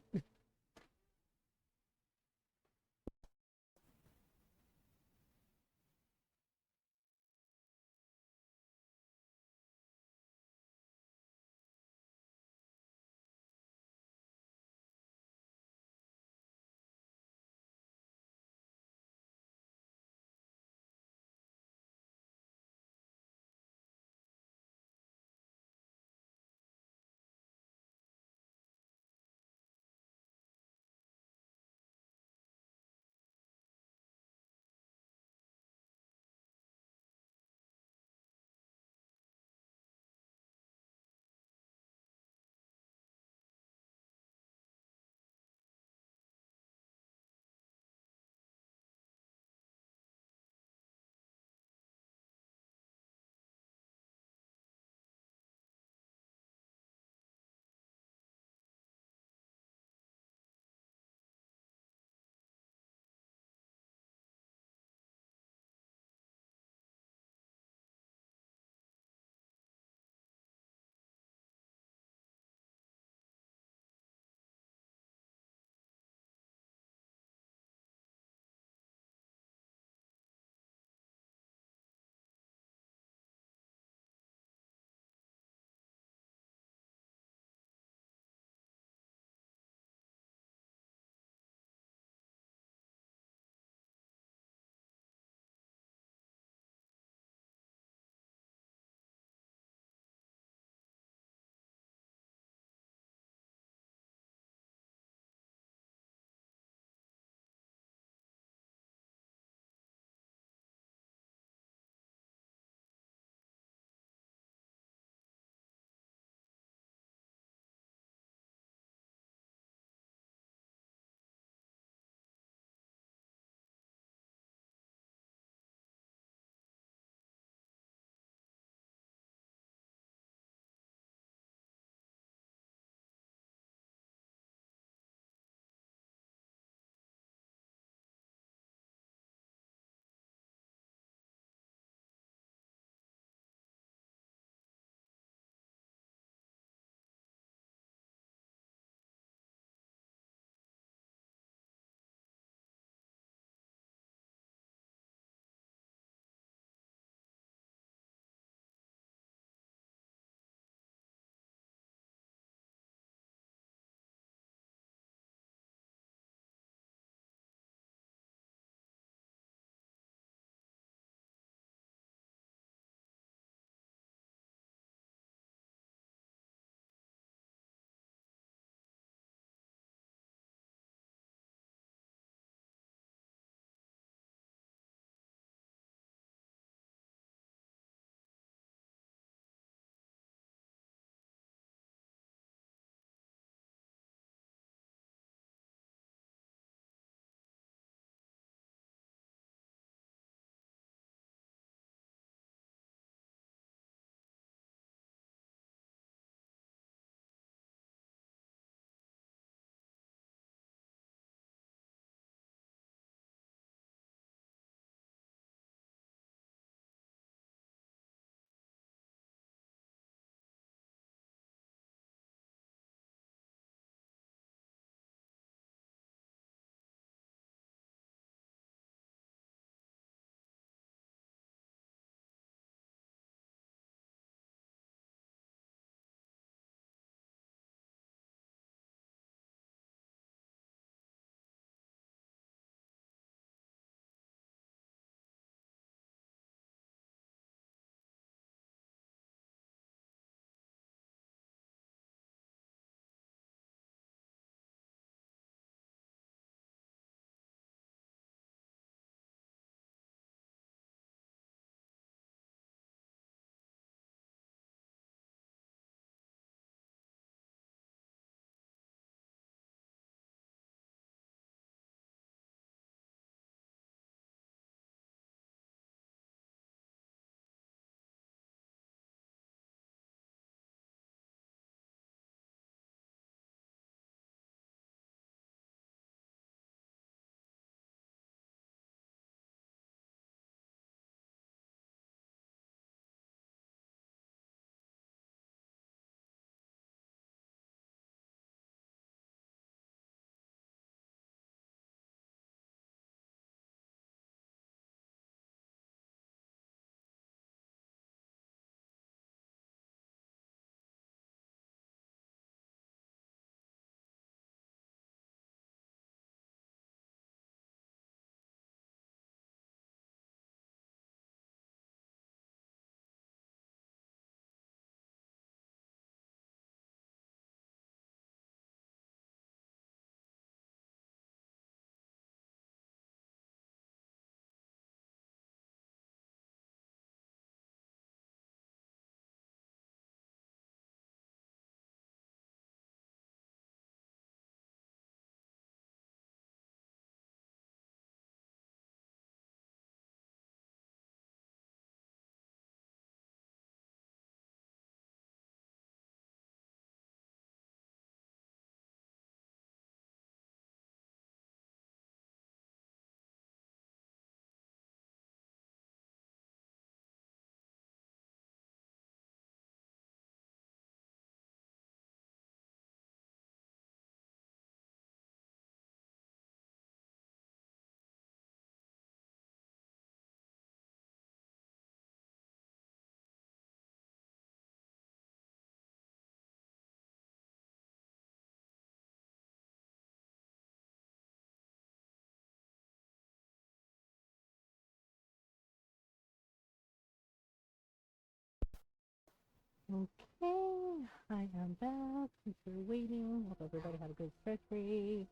Okay, I am back. Thanks for waiting. Hope everybody had a good stretch break.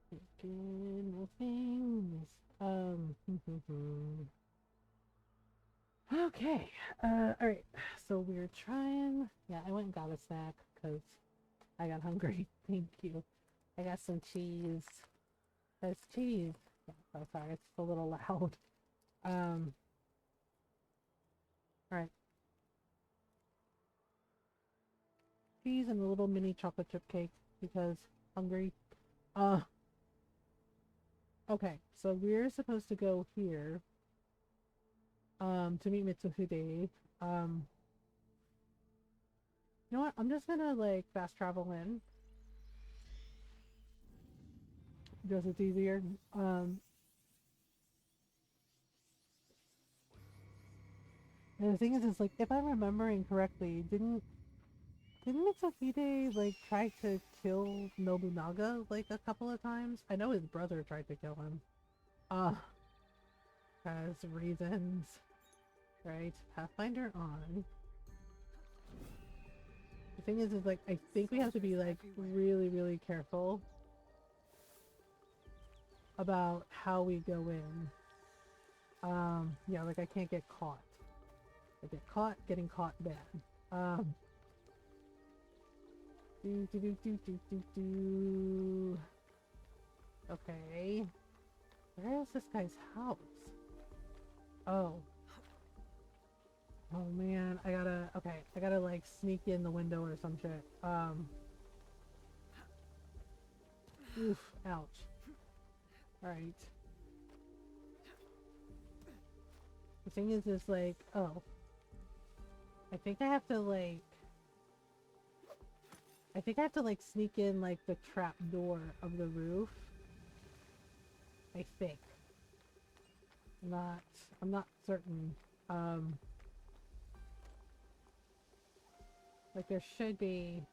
Thinking of things. Okay. Alright. So we're trying. Yeah, I went and got a snack because I got hungry. Thank you. I got some cheese. That's cheese. Yeah, oh, sorry, it's a little loud. Alright. Cheese and a little mini chocolate chip cake because hungry. Okay, so we're supposed to go here. To meet Mitsuhide. You know what? I'm just gonna like fast travel in. Because it's easier. And the thing is like if I'm remembering correctly, didn't Mitsuhide like try to kill Nobunaga like a couple of times? I know his brother tried to kill him. Has reasons. Right? Pathfinder on. The thing is like I think we have to be like really, really careful about how we go in. Yeah, like I can't get caught. I get caught, getting caught bad. Okay. Where is this guy's house? Oh. Oh man, I gotta like sneak in the window or some shit. Oof, ouch. Alright. The thing is like, oh. I think I have to like sneak in like the trap door of the roof. I think. I'm not certain. Like there should be.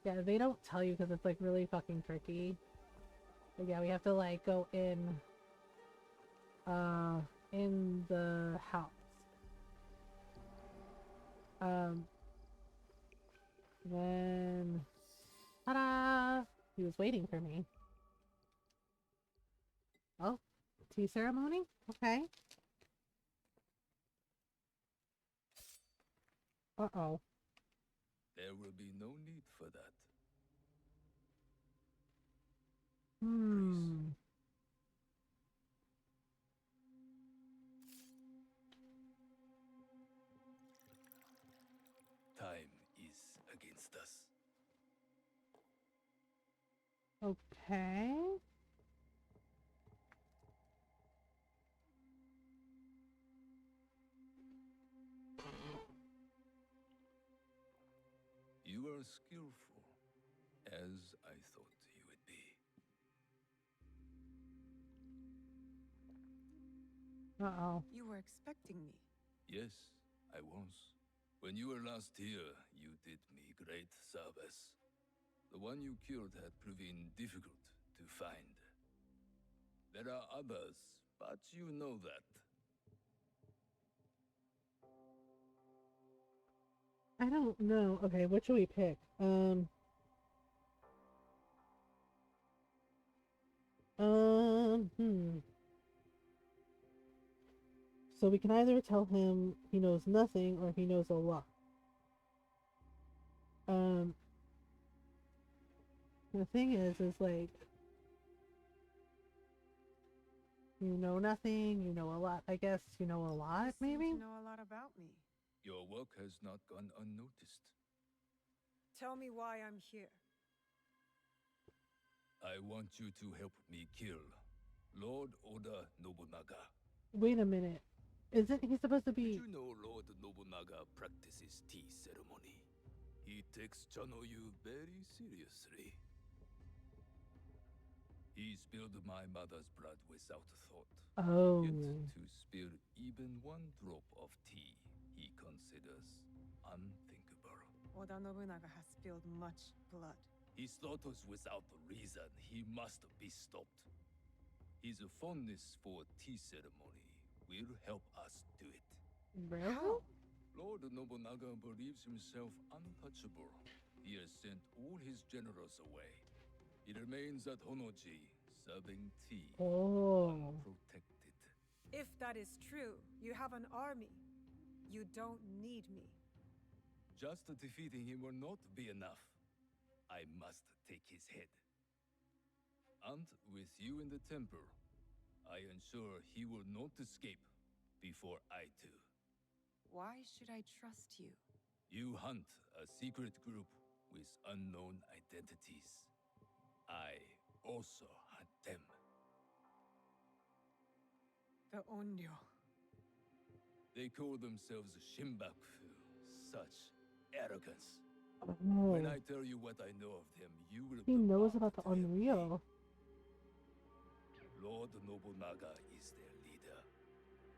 Yeah, they don't tell you because it's like really fucking tricky. But yeah, we have to like go in the house. Then ta-da! He was waiting for me. Oh, tea ceremony? Okay. Uh-oh. There will be no need for that. Hmm. Time is against us. Okay. You are skillful, as I thought you would be. Uh-oh. You were expecting me. Yes, I was. When you were last here, you did me great service. The one you killed had proven difficult to find. There are others, but you know that. I don't know. Okay, what should we pick? Hmm. So we can either tell him he knows nothing or he knows a lot. Um, the thing is like, you know nothing, you know a lot. I guess you know a lot, You seem maybe? to know a lot about me. Your work has not gone unnoticed. Tell me why I'm here. I want you to help me kill Lord Oda Nobunaga. Wait a minute. Isn't he supposed to be... Did you know Lord Nobunaga practices tea ceremony? He takes Chanoyu very seriously. He spilled my mother's blood without thought. Oh. Yet to spill even one drop of tea, he considers unthinkable. Oda Nobunaga has spilled much blood. He slaughters without reason. He must be stopped. His fondness for tea ceremony will help us do it. Really? How? Nobunaga believes himself untouchable. He has sent all his generals away. He remains at Honoji, serving tea, Oh. unprotected. If that is true, you have an army. You don't need me. Just defeating him will not be enough. I must take his head. And with you in the temple, I ensure he will not escape before I do. Why should I trust you? You hunt a secret group with unknown identities. I also hunt them. The Onryo. They call themselves Shimbaku. Such arrogance. Oh. When I tell you what I know of them, you will He bow knows about the to their Unreal. bidding. Lord Nobunaga is their leader.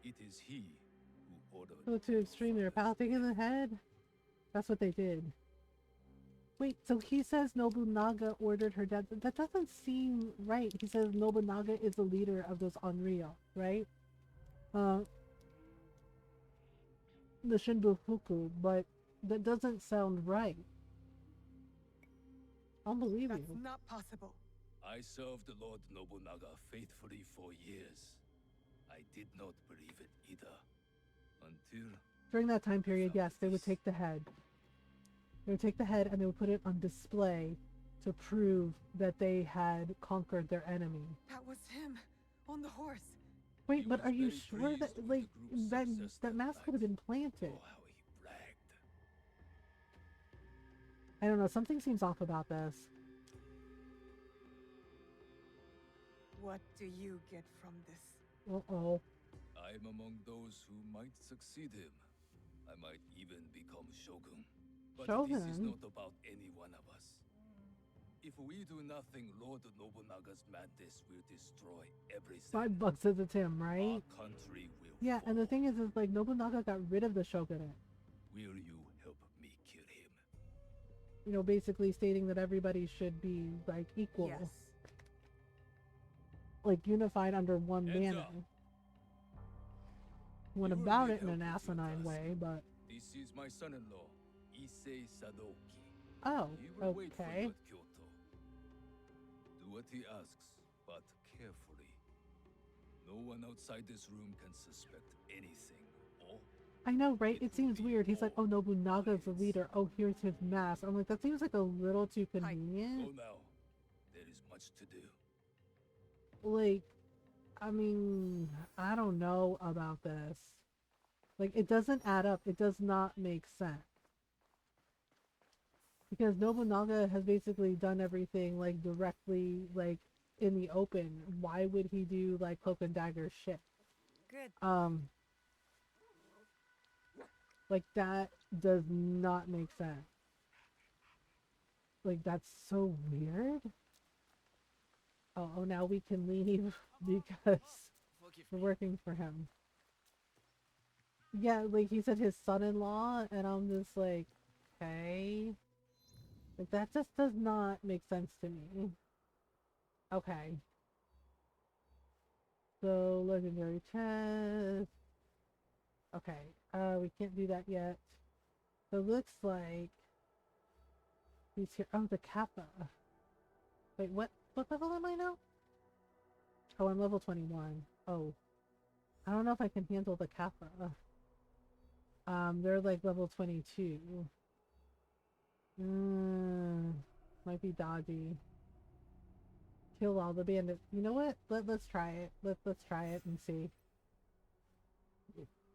It is he who ordered. Go to extreme, they're pounding in the head. That's what they did. Wait, so he says Nobunaga ordered her death. That doesn't seem right. He says Nobunaga is the leader of those Unreal, right? The Shinbufuku, but that doesn't sound right. I'll believe That's you. not possible. I served Lord Nobunaga faithfully for years. I did not believe it either. Until During that time period, yes, they would take the head. They would take the head and they would put it on display to prove that they had conquered their enemy. That was him on the horse. Wait, He but was are you very sure pleased that, with like, the group's that, success that that mask could have night. been planted? Oh, how he bragged. I don't know, something seems off about this. What do you get from this? Uh-oh. I'm among those who might succeed him. I might even become shogun. But this is Shogun? not about any one of us. If we do nothing, Lord Nobunaga's madness will destroy everything. 5 bucks says it's him, right? Our country will Yeah, and the fall. thing is like, Nobunaga got rid of the shogunate. Will you help me kill him? You know, basically stating that everybody should be, like, equal. Yes. Like, unified under one Heads banner. up. Went You will about need it in an help with your asinine task. way, but... This is my son-in-law, Issei Sadoki. Oh, He will wait for okay. you at Kyoto. Do what he asks, but carefully. No one outside this room can suspect anything, or I know, right? It It will seems be weird. He's like, oh, all Nobunaga's the quiet. leader. Oh, here's his mask. I'm like, that seems like a little too go convenient. now. There is much to do. Like, I mean, I don't know about this. Like, it doesn't add up. It does not make sense. Because Nobunaga has basically done everything, like, directly, like, in the open. Why would he do, like, cloak and dagger shit? Good. Like, that does not make sense. Like, that's so weird. Oh, now we can leave because Forgive we're me. working for him. Yeah, like, he said his son-in-law, and I'm just like, okay. Like, that just does not make sense to me. Okay. So, legendary chest. Okay, we can't do that yet. So it looks like he's here. Oh, the Kappa. Wait, what level am I now? Oh, I'm level 21. Oh. I don't know if I can handle the Kappa. They're like level 22. Might be dodgy. Kill all the bandits. You know what? Let's try it. Let's try it and see.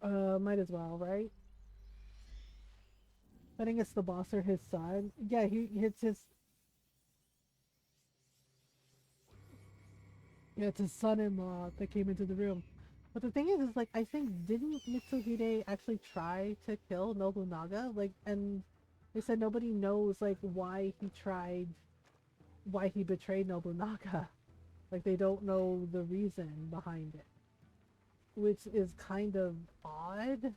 Might as well, right? I think it's the boss or his son. Yeah, it's his. Yeah, it's his son-in-law that came into the room. But the thing is like, I think, didn't Mitsuhide actually try to kill Nobunaga? Like, and they said nobody knows, like, why he betrayed Nobunaga. Like, they don't know the reason behind it. Which is kind of odd.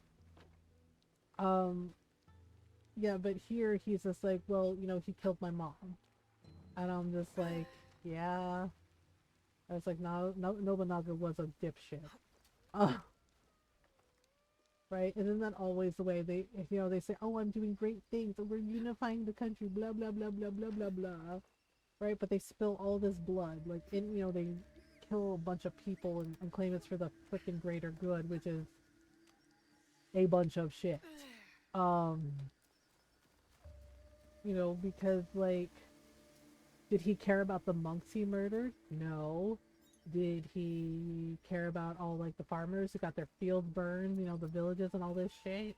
Yeah, but here he's just like, well, you know, he killed my mom. And I'm just like, yeah. I was like, no, Nobunaga was a dipshit. right? Isn't that always the way they, they say, oh, I'm doing great things, and we're unifying the country, blah, blah, blah, blah, blah, blah, blah, right? But they spill all this blood, like, they kill a bunch of people and claim it's for the freaking greater good, which is a bunch of shit. Because, like, did he care about the monks he murdered? No. Did he care about all, like, the farmers who got their fields burned, the villages and all this shit?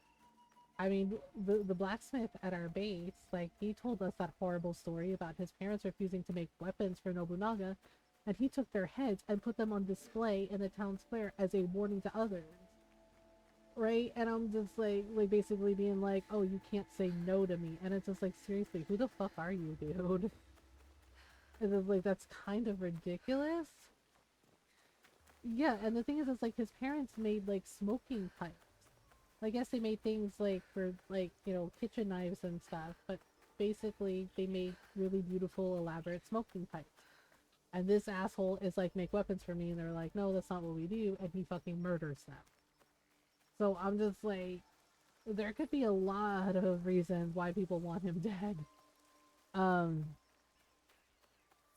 I mean, the blacksmith at our base, like, he told us that horrible story about his parents refusing to make weapons for Nobunaga, and he took their heads and put them on display in the town square as a warning to others. Right? And I'm just like basically being like, oh, you can't say no to me. And it's just like, seriously, who the fuck are you, dude? And it's like, that's kind of ridiculous. Yeah, and the thing is, it's like his parents made like smoking pipes. I guess they made things like for like, kitchen knives and stuff, but basically they made really beautiful, elaborate smoking pipes. And this asshole is like, make weapons for me, and they're like, no, that's not what we do, and he fucking murders them. So I'm just like, there could be a lot of reasons why people want him dead.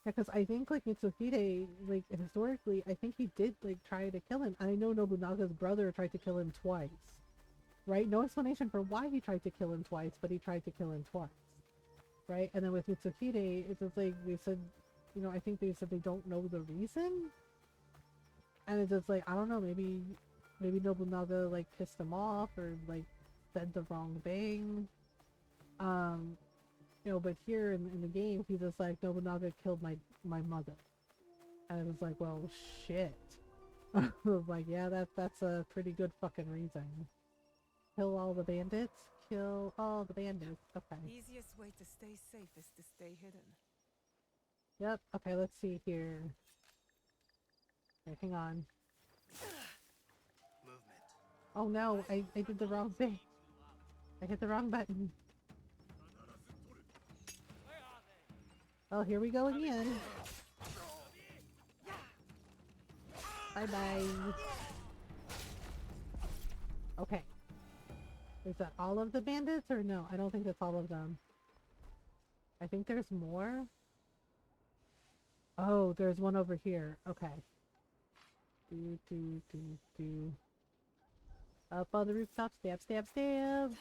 Because I think like Mitsuhide, like historically, I think he did like try to kill him. I know Nobunaga's brother tried to kill him twice. Right? No explanation for why he tried to kill him twice, but he tried to kill him twice. Right? And then with Mitsuhide, it's just like they said, I think they said they don't know the reason. And it's just like, I don't know, maybe Nobunaga like pissed him off or like said the wrong thing. But here in the game, he's just like, Nobunaga killed my mother. And it was like, well, shit. I was like, yeah, that's a pretty good fucking reason. Kill all the bandits? Kill all the bandits. Okay. Easiest way to stay safe is to stay hidden. Yep. Okay, let's see here. Okay, hang on. Movement. Oh no, I did the wrong thing. I hit the wrong button. Oh, here we go again. Bye-bye. Okay. Is that all of the bandits or no? I don't think that's all of them. I think there's more. Oh, there's one over here. Okay. Up on the rooftop. Stab, stab, stab.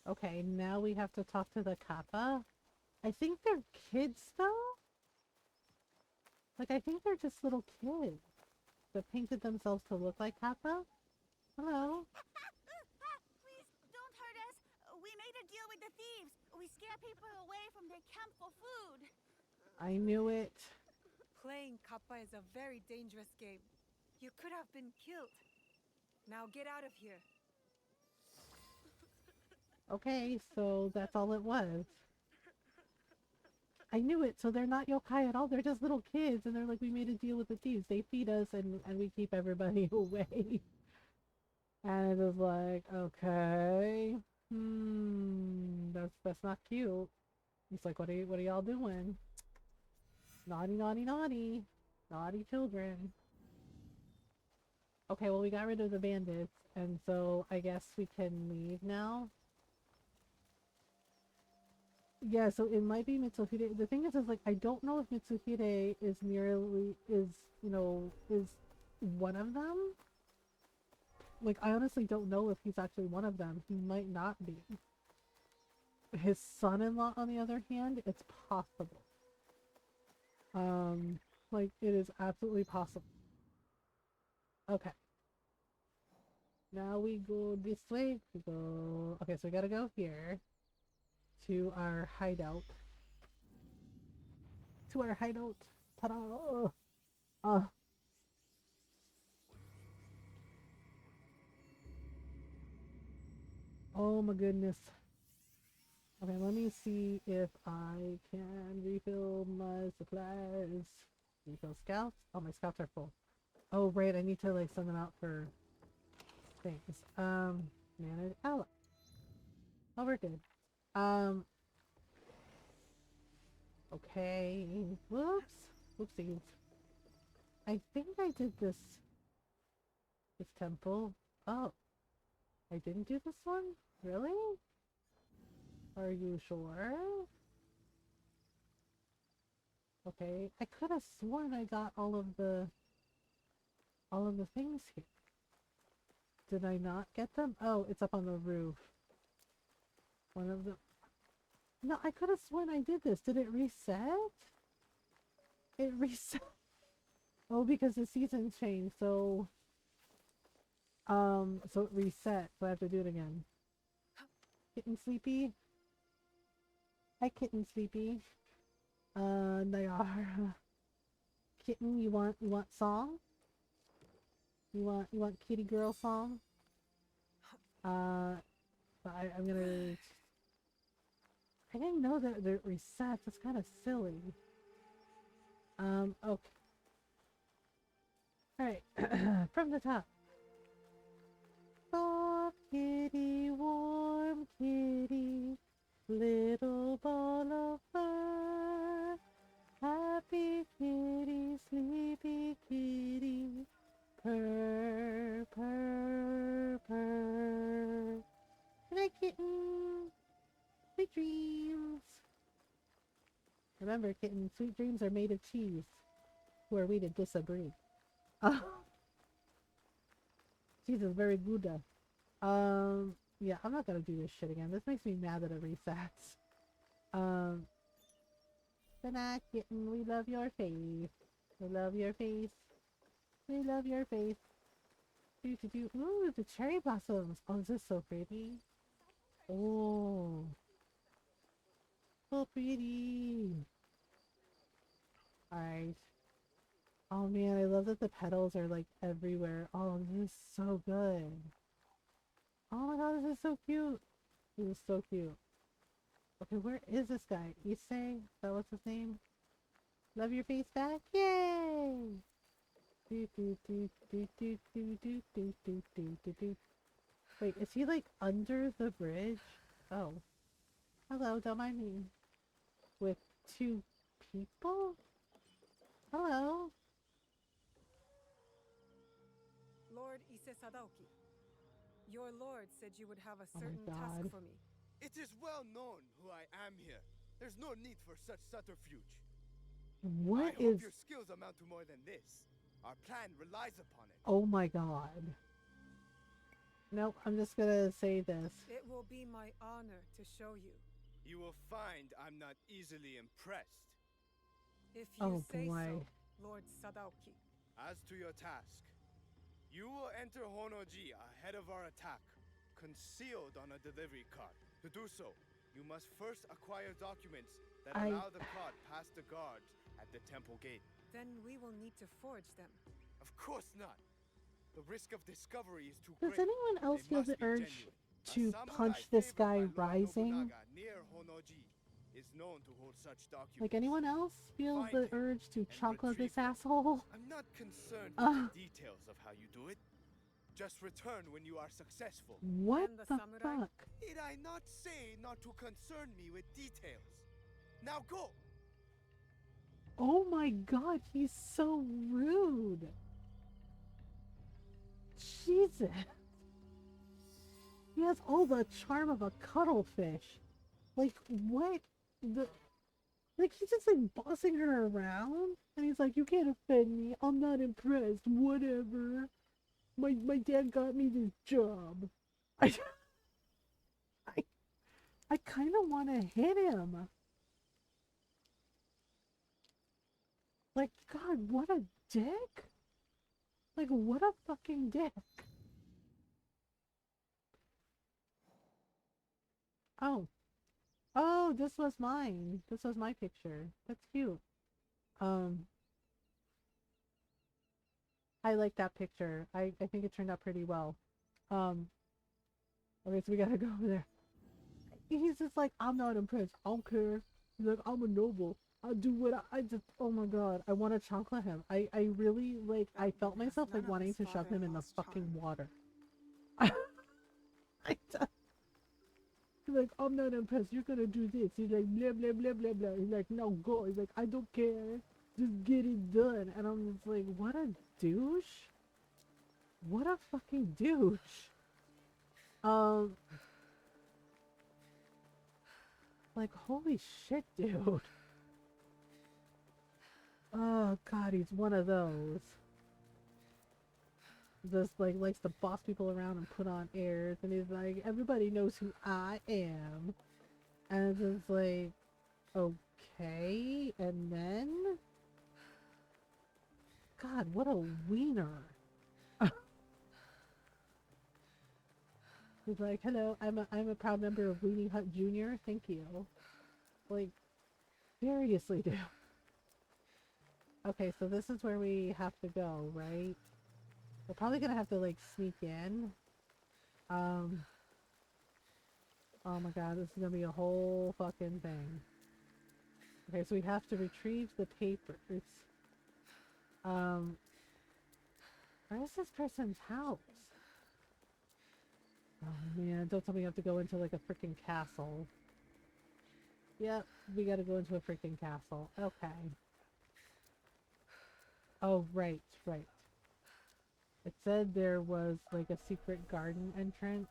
Okay, now we have to talk to the kappa. I think they're kids, though? Like, I think they're just little kids that painted themselves to look like kappa. Hello? Please, don't hurt us. We made a deal with the thieves. We scare people away from their camp for food. I knew it. Playing Kappa is a very dangerous game. You could have been killed. Now get out of here. Okay, so that's all it was. I knew it, so they're not yokai at all. They're just little kids, and they're like, we made a deal with the thieves. They feed us, and we keep everybody away. And it was like, okay, that's not cute. He's like, what are y'all doing? Naughty, naughty, naughty. Naughty children. Okay, well, we got rid of the bandits, and so I guess we can leave now. Yeah, so it might be Mitsuhide. The thing is like, I don't know if Mitsuhide is one of them. Like, I honestly don't know if he's actually one of them. He might not be. His son-in-law, on the other hand, it's possible. Like, it is absolutely possible. Okay. Now we go this way. We go... Okay, so we gotta go here. To our hideout. To our hideout. Ta-da! Oh my goodness. Okay, let me see if I can refill my supplies. Refill scouts? Oh, my scouts are full. Oh, right, I need to, like, send them out for things. Manage ally. Oh, we're good. Okay. Whoops. Whoopsies. I think I did this. This temple. Oh, I didn't do this one? Really? Are you sure? Okay, I could have sworn I got all of the things here. Did I not get them? Oh, it's up on the roof. One of them. No, I could have sworn I did this. Did it reset? It reset. Oh, because the seasons changed, so it reset, so I have to do it again. Kitten Sleepy? Hi, Kitten Sleepy. Nayara. Kitten, you want song? You want kitty girl song? But I'm gonna. I didn't know that it resets. That's kind of silly. Okay. All right, from the top. Soft kitty, warm kitty, little ball of fur. Happy kitty, sleepy kitty, purr, purr, purr. Good night, kitten. Sweet dreams. Remember, kitten, sweet dreams are made of cheese. Who are we to disagree? Cheese is very good. Yeah, I'm not gonna do this shit again. This makes me mad that it resets. Good night, kitten. We love your face. We love your face. We love your face. Do do do. Ooh, the cherry blossoms. Oh, this is so pretty. Oh, so pretty. Alright. Oh man, I love that the petals are like everywhere. Oh, this is so good. Oh my god, this is so cute. This is so cute. Okay, where is this guy? Issei? Is that what's his name? Love your face back? Yay! Do, do, do, do, do, do, do, do, do, do, do, do. Wait, is he like under the bridge? Oh. Hello, don't mind me. With two people? Hello? Lord Ise Sadaoki, your lord said you would have a Oh my certain God. task for me. It is well known who I am here. There's no need for such subterfuge. What I is... hope your skills amount to more than this. Our plan relies upon it. Oh my god. Nope, I'm just gonna say this. It will be my honor to show you. You will find I'm not easily impressed. If you Oh say boy. so, Lord Sadaoki. As to your task, you will enter Honoji ahead of our attack, concealed on a delivery cart. To do so, you must first acquire documents that allow the cart past the guards at the temple gate. Then we will need to forge them. Of course not. The risk of discovery is too Does great. anyone else They feel must the be urge genuine. to A samurai punch this favored guy by Lord rising? Nobunaga near Honoji is known to hold such documents. Like anyone else feel Find the him urge to and chocolate this retrieve them. asshole? I'm not concerned with the details of how you do it. Just return when you are successful. What And the the samurai? fuck? Did I not say not to concern me with details? Now go! Oh my god, he's so rude. Jesus. He has all the charm of a cuttlefish. Like, what? Like, he's just like bossing her around? And he's like, you can't offend me. I'm not impressed. Whatever. My dad got me this job. I kind of want to hit him. Like, God, what a dick. Like, what a fucking dick. Oh. Oh, this was mine. This was my picture. That's cute. I like that picture. I think it turned out pretty well. Okay, so we gotta go over there. He's just like, I'm not impressed. I don't care. He's like, I'm a noble. I'll do what I just, oh my god. I want to chocolate him. I really, like, I felt myself, like, wanting to shove him in the fucking water. I just, he's like, I'm not impressed. You're gonna do this. He's like, blah, blah, blah, blah, blah. He's like, no, go. He's like, I don't care. Just get it done. And I'm just like, what a douche. What a fucking douche. Like, holy shit, dude. Oh god, he's one of those. Just like likes to boss people around and put on airs, and he's like, everybody knows who I am. And it's just like, okay, and then God, what a wiener. He's like, hello, I'm a proud member of Weenie Hut Jr. Thank you. Like, seriously, dude. Okay, so this is where we have to go, right? We're probably gonna have to like sneak in. Oh my god, this is gonna be a whole fucking thing. Okay, so we have to retrieve the papers. Where is this person's house? Oh man, don't tell me you have to go into like a freaking castle. Yep, we gotta go into a freaking castle. Okay. Oh, right. It said there was like a secret garden entrance.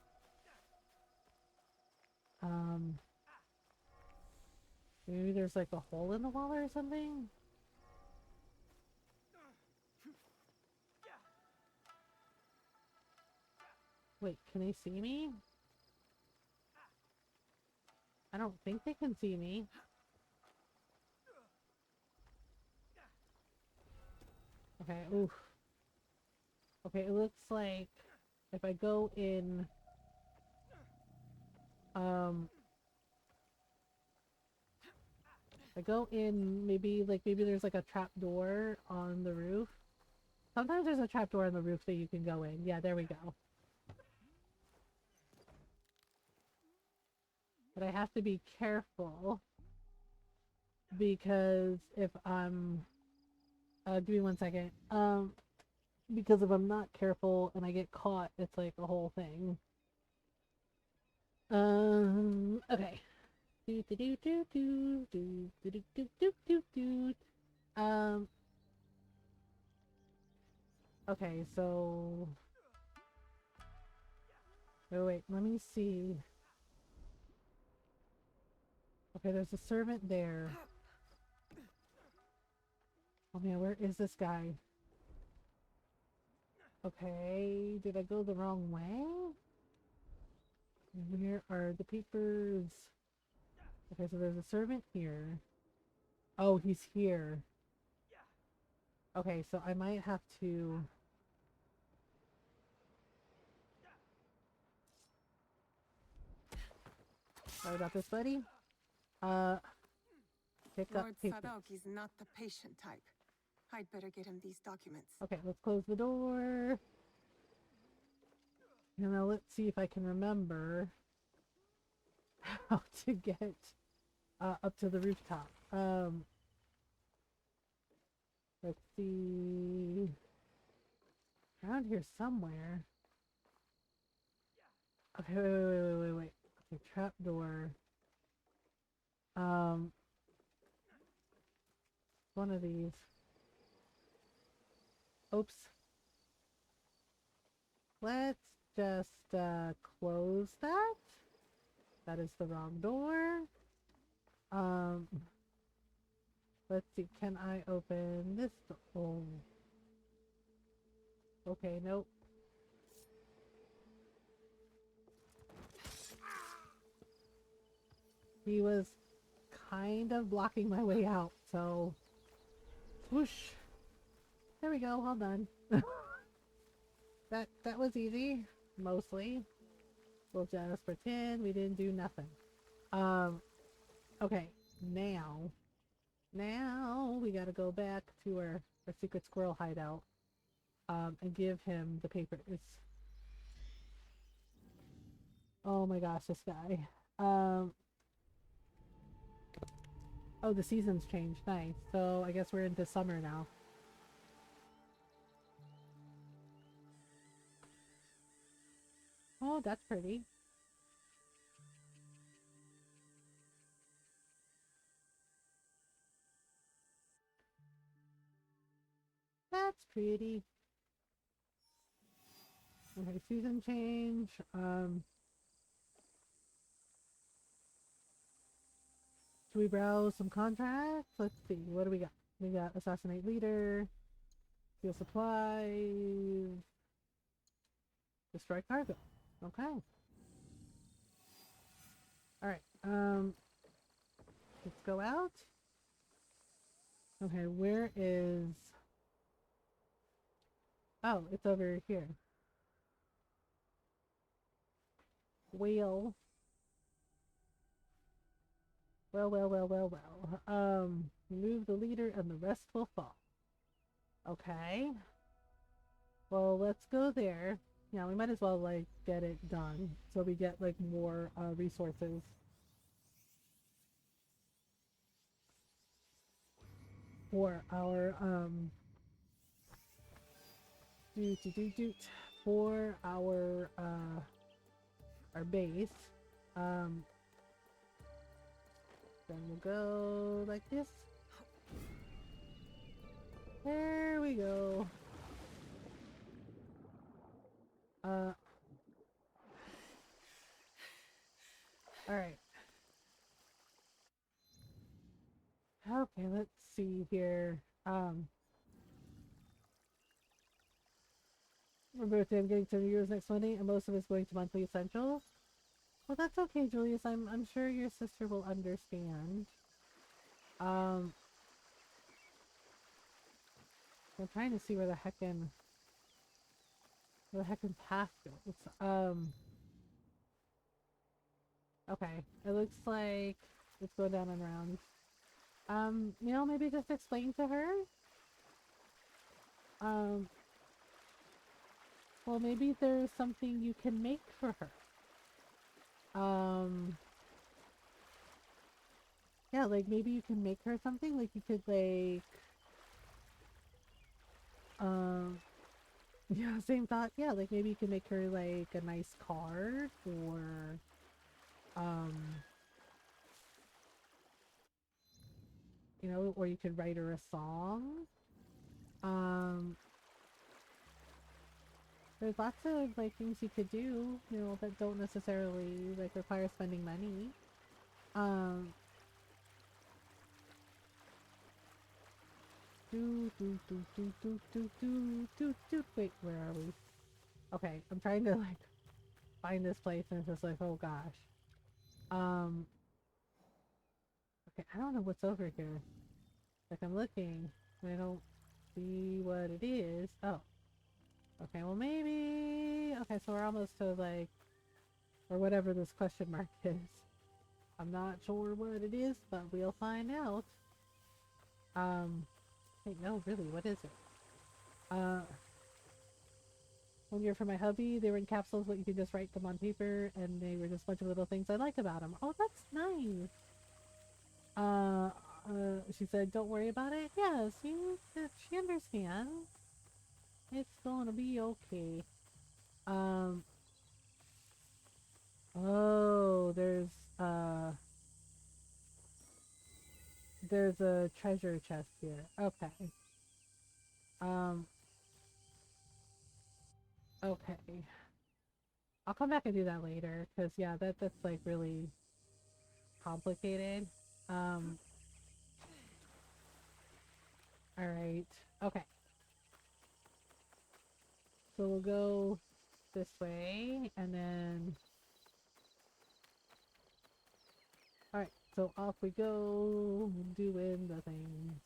Maybe there's like a hole in the wall or something? Wait, can they see me? I don't think they can see me. Okay, oof. Okay, it looks like if I go in, I go in, maybe there's like a trap door on the roof. Sometimes there's a trap door on the roof that you can go in. Yeah, there we go. But I have to be careful because if I'm give me 1 second. Because if I'm not careful and I get caught, it's like a whole thing. Okay. Okay, so wait, let me see. Okay, there's a servant there. Oh man, where is this guy? Okay, did I go the wrong way? Where are the papers? Okay, so there's a servant here. Oh, he's here. Okay, so I might have to... Sorry about this, buddy. Pick up Lord papers. Sadaoki's not the patient type. I'd better get him these documents. Okay, let's close the door. And now let's see if I can remember how to get up to the rooftop. Let's see. Around here somewhere. Okay, wait. Okay, trap door. One of these. Oops. Let's just close that. That is the wrong door. Let's see, can I open this door? Oh. Okay, nope. He was kind of blocking my way out, so whoosh. There we go, all done. That was easy, mostly. We'll just pretend we didn't do nothing. Okay, now we gotta go back to our secret squirrel hideout, and give him the papers. Oh my gosh, this guy. Oh, the season's changed. Nice. So I guess we're into summer now. Oh, that's pretty. That's pretty. Okay, season change. Should we browse some contracts? Let's see. What do we got? We got assassinate leader, steal supplies, destroy cargo. Okay. All right. Let's go out. Okay, where is? Oh, it's over here. Whale. Well. Remove the leader and the rest will fall. Okay. Well, let's go there. Yeah, we might as well, like, get it done. So we get, like, more, resources. For our, for our base. Then we'll go like this. There we go. Alright. Okay, let's see here. My birthday, I'm getting 70 euros next Monday, and most of it's going to monthly essentials. Well, that's okay, Julius. I'm sure your sister will understand. I'm trying to see where the heckin' path goes. Okay. It looks like it's going down and around. Maybe just explain to her. Well, maybe there's something you can make for her. Yeah, like maybe you can make her something. Like you could like, yeah, same thought. Yeah, like maybe you can make her like a nice card or, or you could write her a song. There's lots of like things you could do, that don't necessarily like require spending money. Wait, where are we? Okay, I'm trying to like find this place and it's just like, oh gosh. Okay, I don't know what's over here. Like I'm looking and I don't see what it is. Oh. Okay, well maybe. Okay, so we're almost to like, or whatever this question mark is. I'm not sure what it is, but we'll find out. Wait, no, really, what is it? One year for my hubby, they were in capsules, but you could just write them on paper, and they were just a bunch of little things I like about them. Oh, that's nice. She said, don't worry about it. Yeah, she understands. It's gonna be okay. Oh, there's a treasure chest here. Okay. Um, okay. I'll come back and do that later, because, yeah, that's, like, really complicated. Alright. Okay. So we'll go this way, and then... Alright, so off we go, doing the things.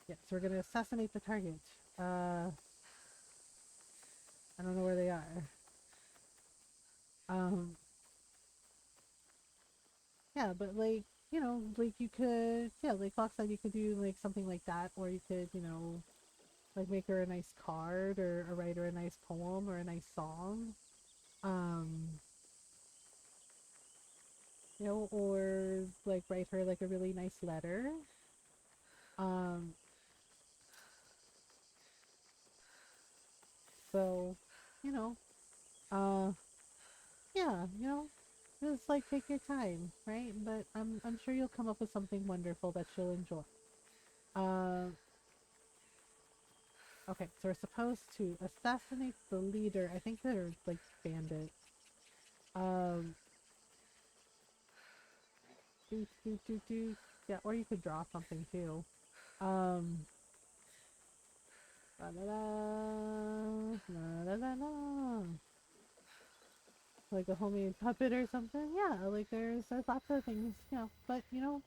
Yes, we're gonna assassinate the target. I don't know where they are. Yeah, but like, like you could, yeah, like Fox said, you could do like something like that, or you could, like make her a nice card, or write her a nice poem or a nice song. Or like write her like a really nice letter. So, you know, uh, yeah, just like take your time, right? But I'm sure you'll come up with something wonderful that she'll enjoy. Uh, Okay, so we're supposed to assassinate the leader. I think they're like bandits. Um, do. Yeah, or you could draw something too. Um, la la la, la la la la. Like a homemade puppet or something. Yeah, like there's lots of things, you know. But you know,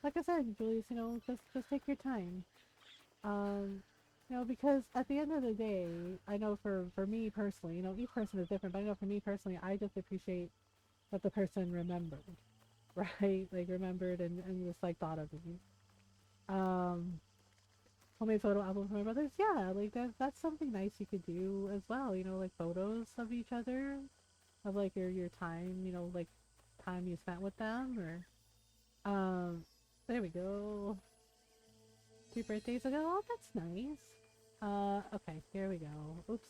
like I said, Julius, you know, just take your time. Um, you know, because at the end of the day, I know for me personally, you know, each person is different, but I know for me personally, I just appreciate that the person remembered, right? Like remembered and just like thought of me. Um, homemade photo album for my brothers, yeah, like that's something nice you could do as well. You know, like photos of each other, of like your time, you know, like time you spent with them, or there we go. 2 birthdays ago. Oh, that's nice. Okay, here we go. Oops.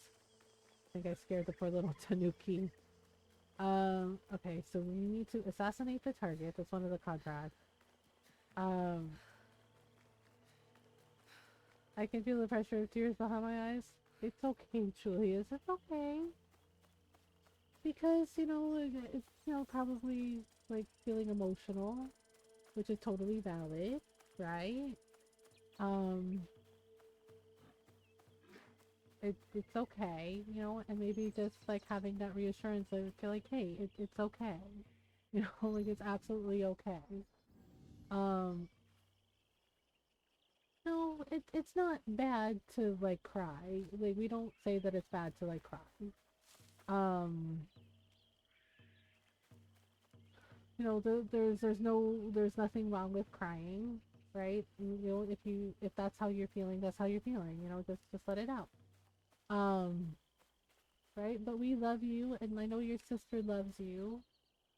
I think I scared the poor little Tanuki. Okay, so we need to assassinate the target. That's one of the contracts. Um, I can feel the pressure of tears behind my eyes. It's okay, Julius. It's okay. Because, you know, it's, you know, probably, like, feeling emotional, which is totally valid, right? Um, it's okay, you know, and maybe just like having that reassurance of feel like, hey, it's okay, you know, like it's absolutely okay. Um, no, it's not bad to like cry. Like we don't say that it's bad to like cry. Um, you know, there's nothing wrong with crying, right? You know, if that's how you're feeling, that's how you're feeling. You know, just let it out. Um, right? But we love you, and I know your sister loves you.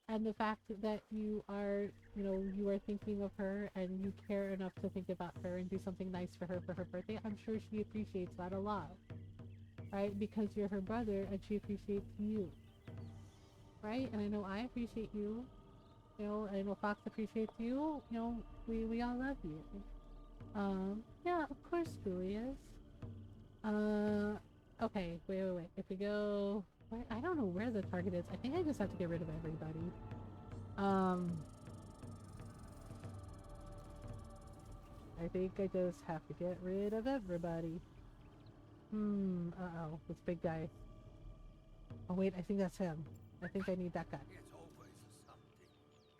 And the fact that you are, you know, you are thinking of her and you care enough to think about her and do something nice for her birthday, I'm sure she appreciates that a lot, right? Because you're her brother and she appreciates you, right? And I know I appreciate you, you know, I know Fox appreciates you, you know, we all love you. Yeah, of course, Julius. Uh, okay, wait. If we go, I don't know where the target is. I think I just have to get rid of everybody. Um, I think I just have to get rid of everybody. Uh-oh, this big guy. Oh wait, I think that's him. I think I need that guy.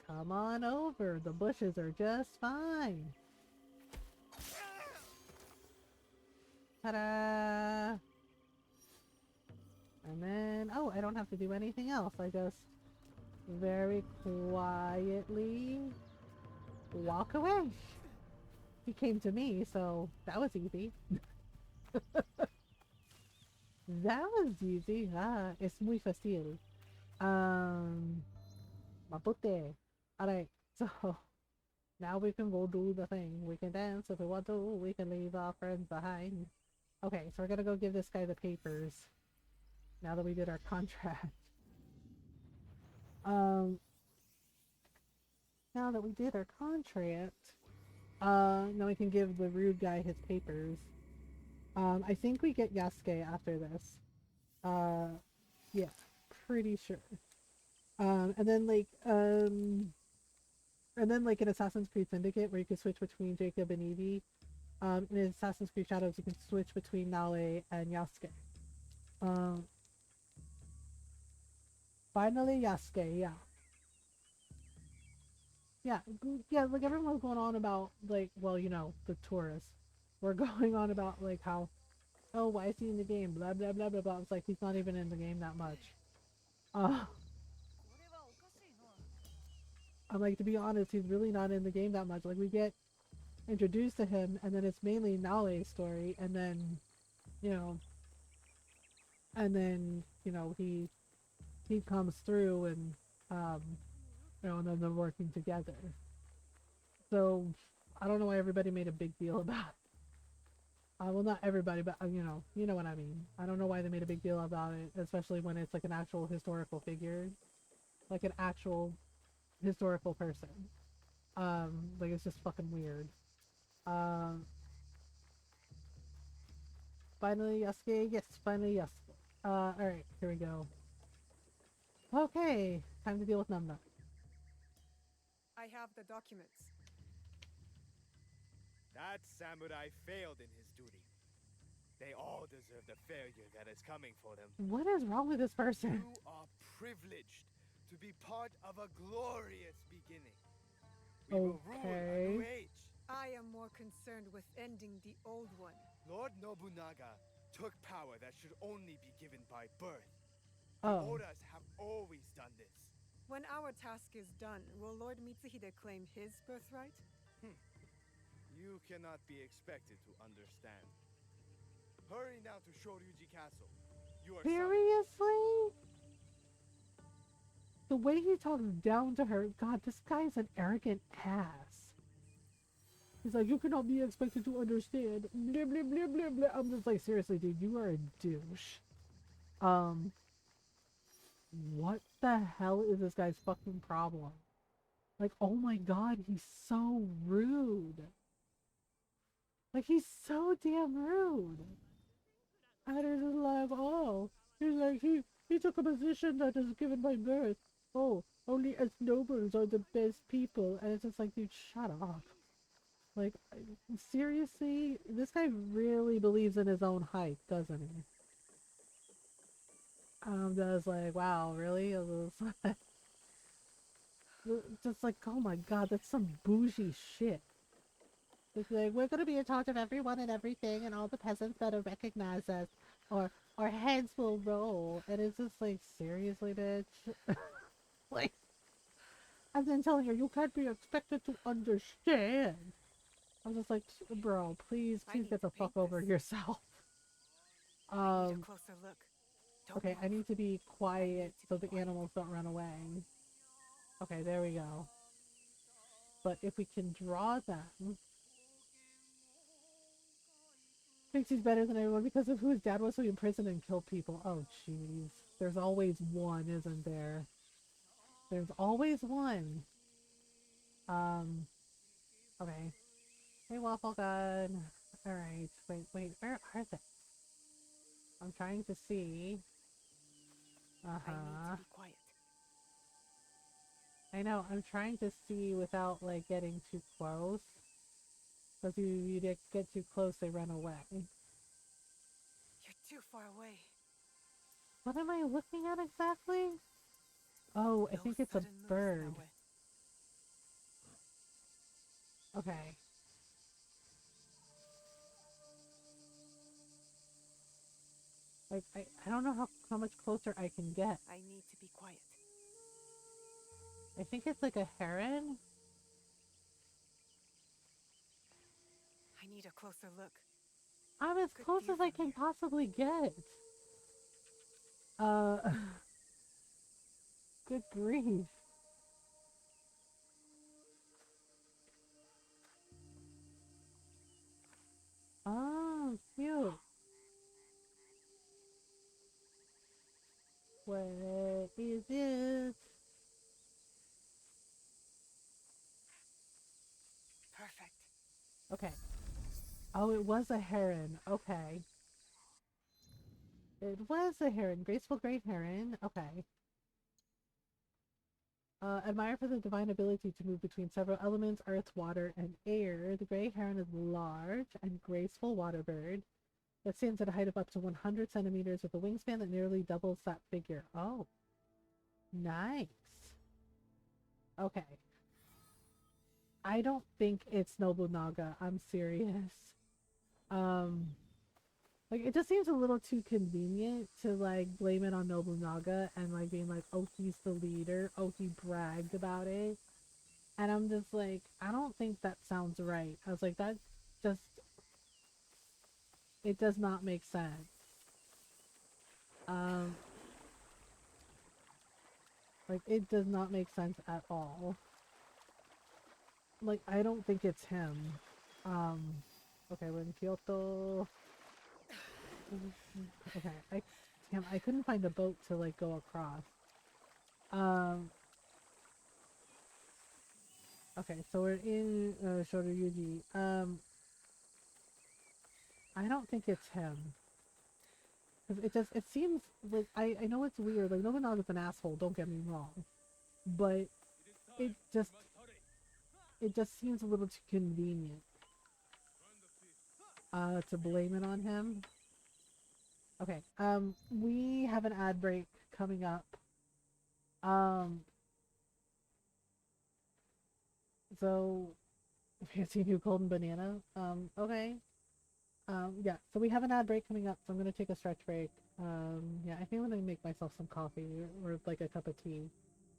Come on over, the bushes are just fine. Ta-da! And then, oh, I don't have to do anything else. I just very quietly walk away. He came to me, so that was easy. That was easy. Ah, es muy fácil. Mapuche. Alright, so now we can go do the thing. We can dance if we want to. We can leave our friends behind. Okay, so we're gonna go give this guy the papers. Now that we did our contract. Um, now that we did our contract, now we can give the rude guy his papers. I think we get Yasuke after this. Yeah, pretty sure. And then like in Assassin's Creed Syndicate, where you can switch between Jacob and Evie. In Assassin's Creed Shadows, you can switch between Nale and Yasuke. Um, Finally Yasuke, yeah. Yeah, like everyone was going on about, like, well, you know, the tourists were going on about, like, how, oh, why is he in the game, blah, blah, blah, blah, blah. It's like, he's not even in the game that much. Uh, I'm like, to be honest, he's really not in the game that much. Like, we get introduced to him, and then it's mainly Nale's story, and then, you know, he comes through, and, um, you know, and then they're working together. So, I don't know why everybody made a big deal about it. Well, not everybody, but you know what I mean. I don't know why they made a big deal about it, especially when it's like an actual historical figure, like an actual historical person. Like it's just fucking weird. Um, Finally, Yasuke. Yes, finally, Yasuke. Alright, here we go. Okay, time to deal with Numna. I have the documents. That samurai failed in his duty. They all deserve the failure that is coming for them. What is wrong with this person? You are privileged to be part of a glorious beginning. We will rule a new age. I am more concerned with ending the old one. Lord Nobunaga took power that should only be given by birth. Oh. The Odas have always done this. When our task is done, will Lord Mitsuhide claim his birthright? You cannot be expected to understand. Hurry now to Shoryuji Castle. You are summoned. Seriously? The way he talks down to her, God, this guy is an arrogant ass. He's like, you cannot be expected to understand. Blah, blah, blah, blah, blah. I'm just like, seriously, dude, you are a douche. What the hell is this guy's fucking problem? Like, oh my God, he's so rude. Like, he's so damn rude. And it's just like, oh, he's like, he took a position that is given by birth. Oh, only us nobles are the best people. And it's just like, dude, shut up. Like, seriously? This guy really believes in his own hype, doesn't he? I'm just like, wow, really? Just like, oh my God, that's some bougie shit. It's like, we're gonna be in charge of everyone and everything, and all the peasants better recognize us, or our heads will roll. And it's just like, seriously, bitch? Like, and then telling her, you can't be expected to understand. I'm just like, bro, please get the fuck over yourself. I need a closer look. Okay, I need to be quiet so the animals don't run away. Okay, there we go. But if we can draw them, thinks he's better than everyone because of who his dad was, so he imprisoned and killed people. Oh, jeez. There's always one, isn't there? There's always one. Okay. Hey, Waffle Gun. Alright, wait, where are they? I'm trying to see. I need to be quiet. I know, I'm trying to see without, like, getting too close. Because you get too close, they run away. You're too far away. What am I looking at exactly? Oh, I think it's a bird. Okay. Like, I don't know how much closer I can get. I need to be quiet. I think it's like a heron. I need a closer look. I'm as close as I can possibly get. Good grief. Oh, cute. What is it? Perfect. Okay. Oh, it was a heron. Okay. It was a heron. Graceful great heron. Okay. Admire for the divine ability to move between several elements, earth, water, and air. The gray heron is a large and graceful water bird that stands at a height of up to 100 centimeters with a wingspan that nearly doubles that figure. Oh. Nice. Okay. I don't think it's Nobunaga. I'm serious. Like, it just seems a little too convenient to, like, blame it on Nobunaga and, like, being like, oh, he's the leader. Oh, he bragged about it. And I'm just like, I don't think that sounds right. I was like, that just... It does not make sense. Like, it does not make sense at all. Like, I don't think it's him. Okay, we're in Kyoto. Okay, I couldn't find a boat to, like, go across. Okay, so we're in Shoryuji. I don't think it's him. Because it seems like I know it's weird. Like Nobunaga's an asshole. Don't get me wrong, but it just it just seems a little too convenient to blame it on him. Okay. We have an ad break coming up. Um. So, fancy new golden banana. Okay. Yeah. So we have an ad break coming up. So I'm gonna take a stretch break. Yeah. I think I'm gonna make myself some coffee or like a cup of tea.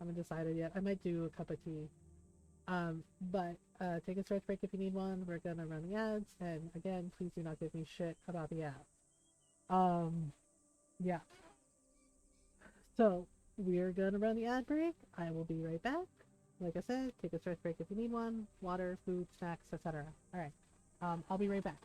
I haven't decided yet. I might do a cup of tea. But take a stretch break if you need one. We're gonna run the ads, and again, please do not give me shit about the ads. Yeah. So we're gonna run the ad break. I will be right back. Like I said, take a stretch break if you need one. Water, food, snacks, etc. All right. I'll be right back.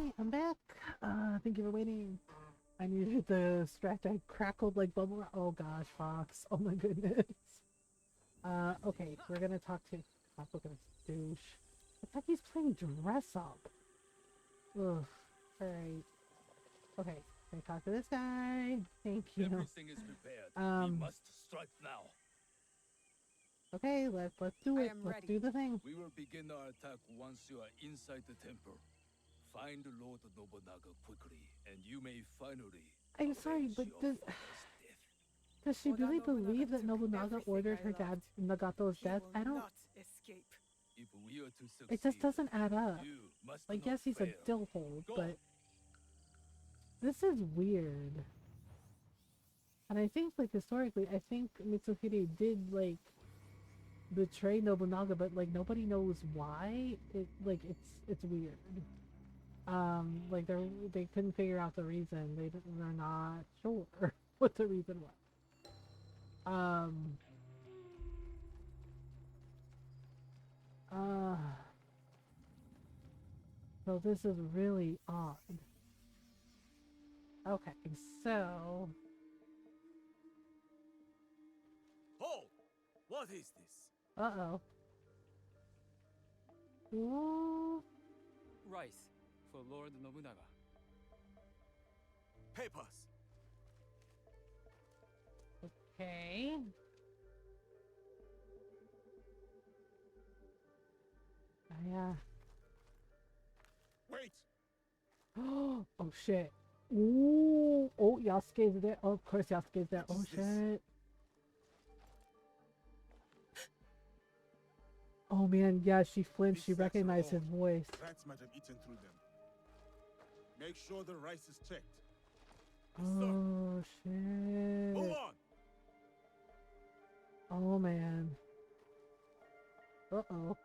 Hey, I'm back. Thank you for waiting. I needed the stretch. I crackled like bubble. Oh gosh, Fox. Oh my goodness. Okay, we're gonna talk to. Stop looking at this douche. It's like he's playing dress up. Ugh. Alright. Okay, can I talk to this guy? Thank you. Everything is prepared. We must strike now. Okay, let's do I it. am Let's ready. do the thing. We will begin our attack once you are inside the temple. Find Lord Nobunaga quickly, and you may finally. I'm sorry, avenge but your father's death. does she Oda really Nobunaga believe that took Nobunaga everything ordered I her loved. dad Nagato's He death? will I don't. not escape. If we are to succeed, It just doesn't add up. you must Like, not yes, he's fail. a dillhole, Go. but this is weird. And I think, like, historically, I think Mitsuhide did, like, betray Nobunaga, but, like, nobody knows why. It's weird. Like, they couldn't figure out the reason. They're not sure what the reason was. So this is really odd. Okay, so... Hold! What is this? Uh-oh. Ooh. Rice for Lord Nobunaga. Papers. Okay. Yeah. Wait! Oh shit. Ooh. Oh, Yasuke's there. Oh, of course Yasuke's there. What Oh is this? shit. Oh man, yeah, she flinched. She These sacks are recognized his old. voice. Rats might have eaten through them. Make sure the rice is checked. Oh shit. Move on! Oh man. Uh-oh.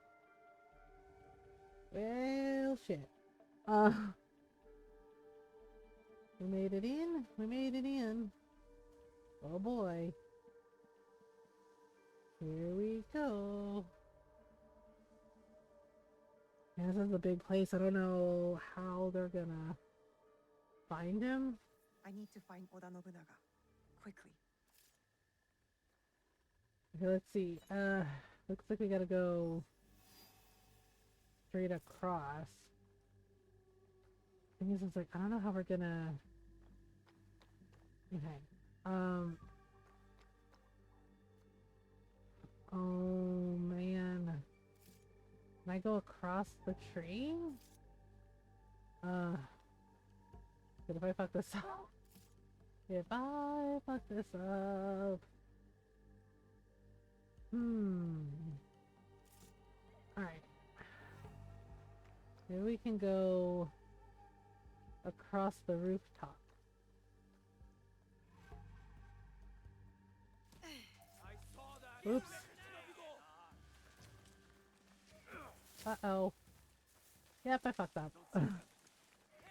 Well, shit. We made it in. We made it in. Oh boy. Here we go. Yeah, this is a big place. I don't know how they're gonna find him. I need to find Oda Nobunaga. Quickly. Okay, let's see. Looks like we gotta go straight across. Thing is, it's like, I don't know how we're gonna... Okay. Oh, man. Can I go across the tree? What if I fuck this up? If I fuck this up... Alright. Maybe we can go across the rooftop. Oops. Uh-oh. Yep, I fucked up.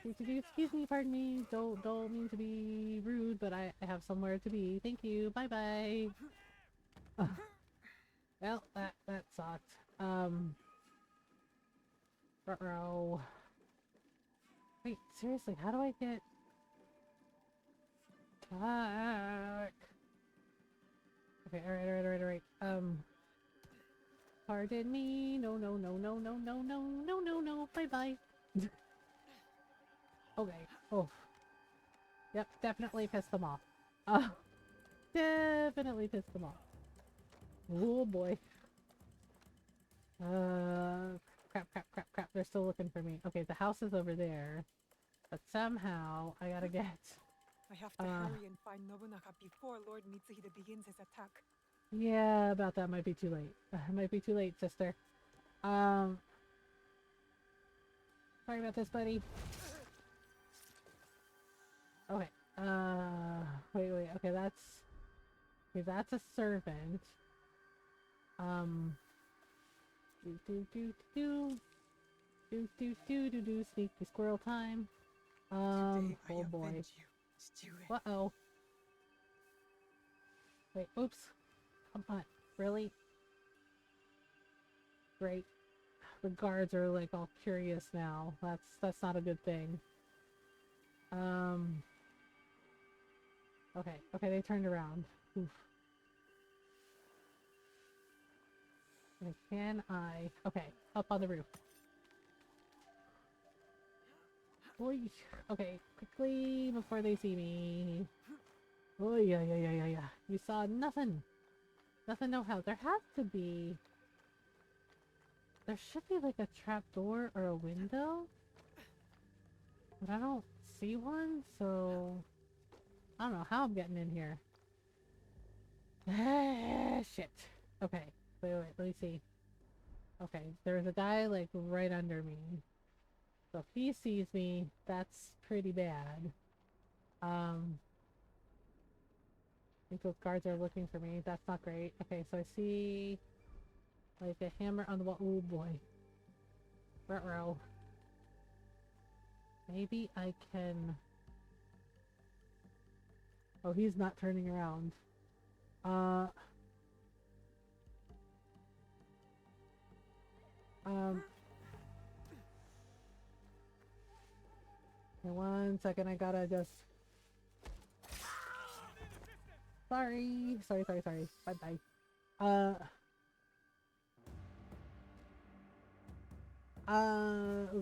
Excuse me, pardon me. Don't mean to be rude, but I have somewhere to be. Thank you. Bye-bye. Well, that sucked. Ruh-roh. Wait, seriously, how do I get back? Okay, alright. Pardon me. No. Bye-bye. Okay. Oh. Yep, definitely pissed them off. Definitely pissed them off. Oh boy. Crap. They're still looking for me. Okay, the house is over there. But somehow, I gotta get... I have to hurry and find Nobunaga before Lord Mitsuhide begins his attack. Yeah, about that might be too late. Might be too late, sister. Sorry about this, buddy. Okay. Wait. Okay, that's a servant. Sneaky squirrel time. Today I Oh boy. avenge you, Stewie. Uh-oh. Wait, oops. Come on. Really? Great. the guards are like all curious now. That's not a good thing. Okay, they turned around. Oof. Okay, can I? Okay, up on the roof. Oy. Okay, quickly before they see me. Oh yeah. You saw nothing. Nothing, no how. There has to be. There should be like a trap door or a window. But I don't see one, so I don't know how I'm getting in here. Ah, shit. Okay. Wait, let me see. Okay, there's a guy like right under me. So if he sees me, that's pretty bad. I think those guards are looking for me. That's not great. Okay, so I see like a hammer on the wall. Oh boy. Ruh-roh. Maybe I can... Oh, he's not turning around. One second, I gotta just... Sorry. Bye-bye.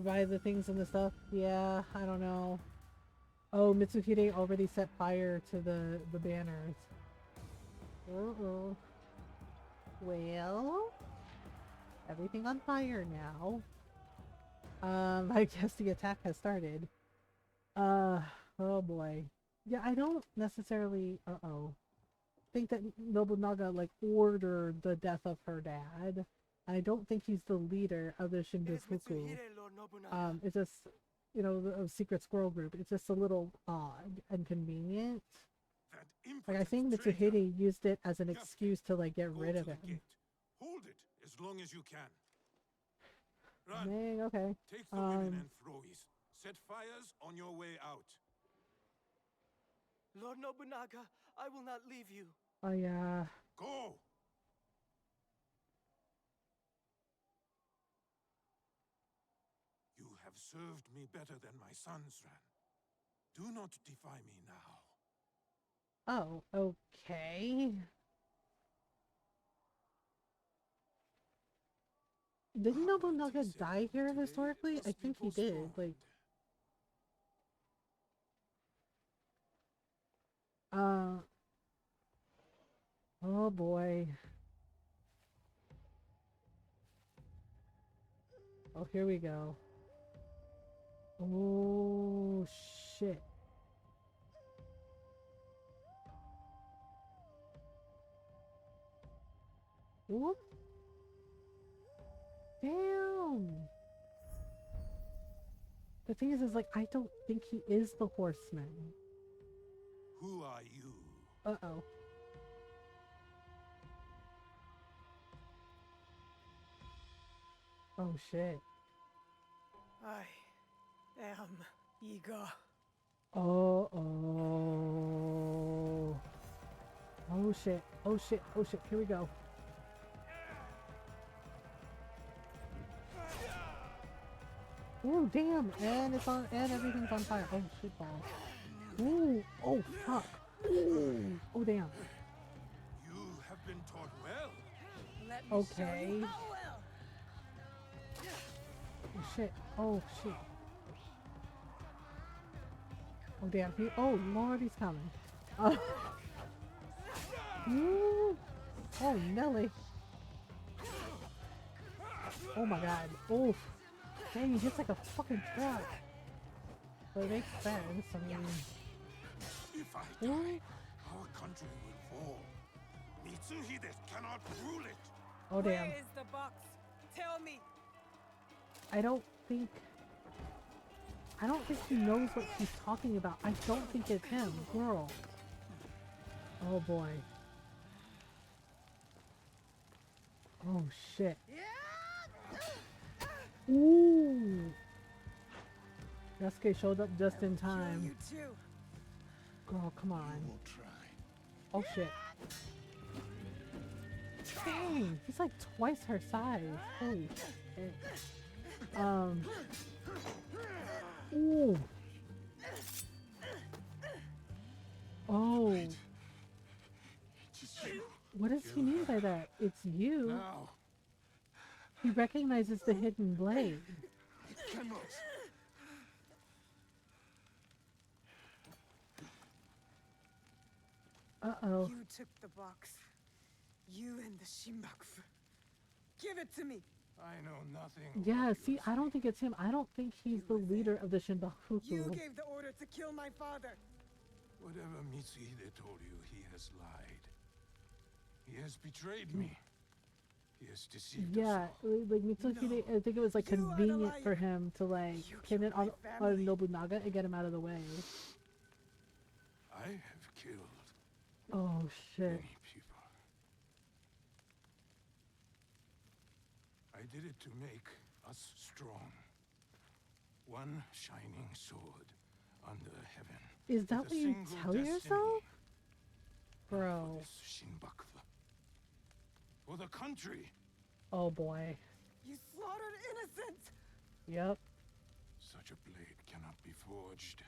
By the things and the stuff? Yeah, I don't know. Oh, Mitsuhide already set fire to the banners. Uh-oh. Well... Everything on fire now. I guess the attack has started. Oh boy. Yeah, I don't necessarily, think that Nobunaga, like, ordered the death of her dad. And I don't think he's the leader of the Shinjuku. It's just, you know, the secret squirrel group. It's just a little odd and convenient. Like, I think Mitsuhide used it as an excuse to, like, get rid of him. Hold it as long as you can. Dang, okay. Take the women and throwies. Set fires on your way out. Lord Nobunaga, I will not leave you. Oh yeah. Go! You have served me better than my sons, Ran. Do not defy me now. Oh, okay. Didn't Nobunaga die here historically? I think he did. Like, oh boy. Oh, here we go. Oh, shit. Whoop. Damn. The thing is like, I don't think he is the horseman. Who are you? Uh-oh. Oh, shit. I am eager. Oh. Oh, shit. Here we go. Oh, damn. And it's on, and everything's on fire. Oh, shit balls. Ooh. Oh, fuck. Ooh. Oh, damn. You have been taught well. Okay. Oh, shit. Oh, shit. Oh, damn. Oh, Lord, he's coming. Ooh. Oh, Nelly. Oh, my God. Oof. Dang, he hits like a fucking truck. But it makes sense. I mean... If I die, our country will fall. Mitsuhide cannot rule it. Oh, damn. Where is the box? Tell me. I don't think he knows what she's talking about. I don't think it's him, girl. Oh boy. Oh shit. Ooh. Yasuke showed up just in time. You too. Girl, come on. Oh shit. Dang, he's like twice her size. Holy shit. Ooh. Oh. It is you. What does he mean by that? It's you. Now, He recognizes the hidden blade. I cannot. Uh-oh. You took the box. You and the Shimbakufu. Give it to me. I know nothing. Yeah, see, I don't think it's him. I don't think he's the leader of the You Shinbakufu. gave the order to kill my father. Whatever Mitsuhide told you, he has lied. He has betrayed me. He has deceived us Yeah, all. like Mitsuhide, I think it was like You are the convenient for liar. him to like You pin it killed on my family. Nobunaga and get him out of the way. I have killed Oh shit. many people. I did it to make us strong. One shining sword under heaven. Is that with what a you single tell destiny. yourself? For Bro. this Shinbakufu. For the country. Oh boy. You slaughtered innocents. Yep. Such a blade cannot be forged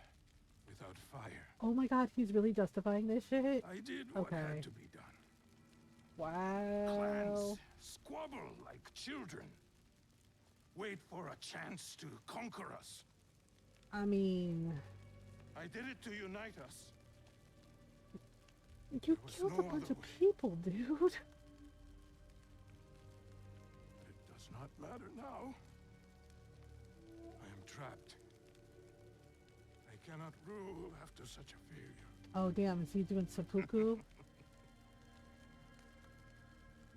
without fire. Oh my god, he's really justifying this shit? I did what Okay. had to be done. Wow. Clans squabble like children. Wait for a chance to conquer us. I mean, I did it to unite us. you was killed no a bunch other of way. people, dude. It does not matter now. I am trapped. I cannot rule after such a failure. Oh damn, is he doing seppuku?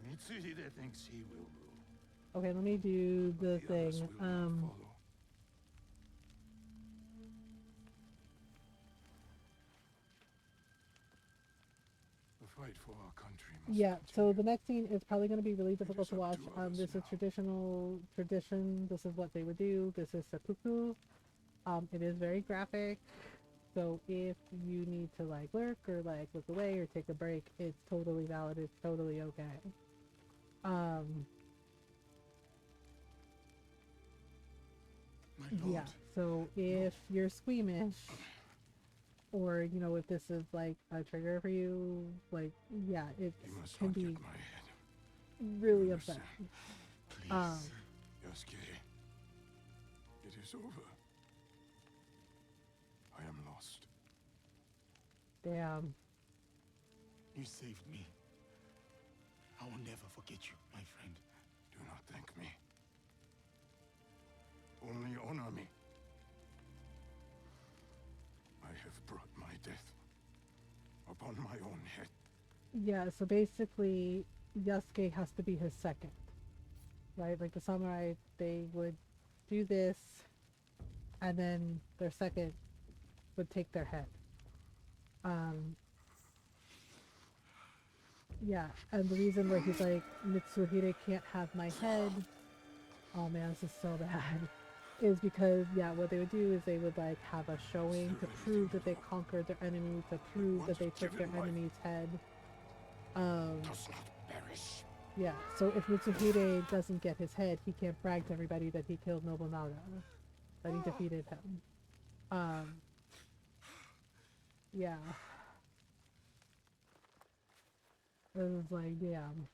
Mitsuhide thinks he will rule. Okay, let me do but the others thing. will not follow. The fight for our country must Yeah, so continue. the next scene is probably going to be really difficult is to up watch. to us This is now. traditional tradition. This is what they would do. This is seppuku. It is very graphic. So if you need to like lurk or like look away or take a break, it's totally valid. It's totally okay. My Yeah, lord, so if you're squeamish, or you know, if this is like a trigger for you, like yeah, it you must can not be get my head. really Understand? upsetting. Please. Yasuke, it is over. I am lost. Damn. You saved me. I will never forget you, my friend. Do not thank me. Only honor me. I have brought my death upon my own head. Yeah, so basically, Yasuke has to be his second, right? Like the samurai, they would do this, and then their second would take their head. Yeah, and the reason why he's like, Mitsuhide can't have my head, oh man, this is so bad, is because, yeah, what they would do is they would like have a showing to prove that they conquered their enemy, to prove that they took their enemy's head. Does not perish. Yeah, so if Mitsuhide doesn't get his head, he can't brag to everybody that he killed Nobunaga, that he defeated him. Yeah. It was like, damn.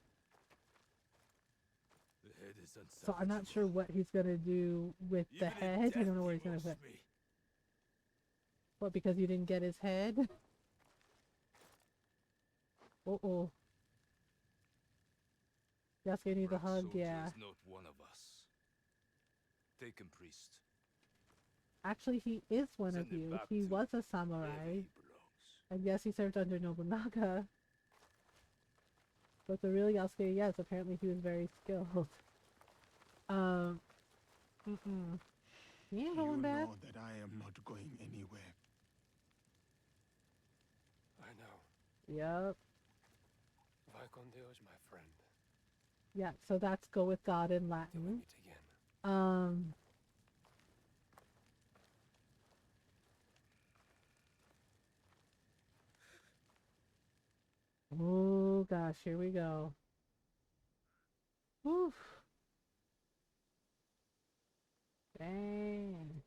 The head is So I'm not sure what he's gonna do with the head. I don't know where he's gonna put it. What, because you didn't get his head? Uh-oh. Yasuke needs a hug, yeah. Is not one of us. Take him, priest. Actually, he is one of Send him you. back He to was a wherever samurai. he belongs. And yes, he served under Nobunaga. But the real Yasuke, yes, apparently he was very skilled. He ain't going back. know that I am not going anywhere. I know. Yep. Vai con Deus, my friend. Yeah, so that's go with God in Till we Latin. meet again. Oh gosh, here we go. Oof. Dang.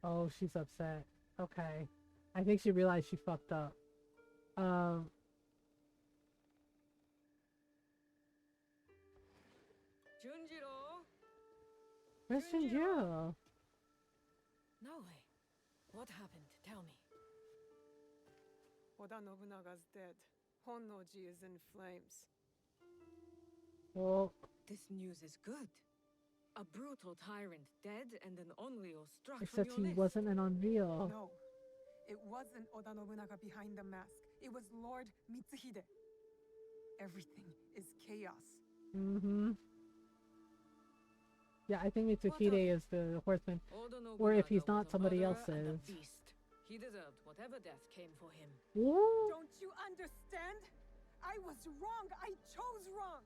Oh, she's upset. Okay. I think she realized she fucked up. Um, Junjiro! where's Shinjiro? No way. What happened? Tell me. Oda Nobunaga's dead. Honnoji is in flames. Well, This news is good. A brutal tyrant dead and an Onryo struck from except your he list. wasn't an Unreal. No, it wasn't Oda Nobunaga behind the mask. It was Lord Mitsuhide. Everything is chaos. Mm-hmm. Yeah, I think What of Mitsuhide it? is the horseman. Oda Or if he's Nobunaga not, was a somebody else murderer and a is. beast. He deserved whatever death came for him. What? Don't you understand? I was wrong. I chose wrong.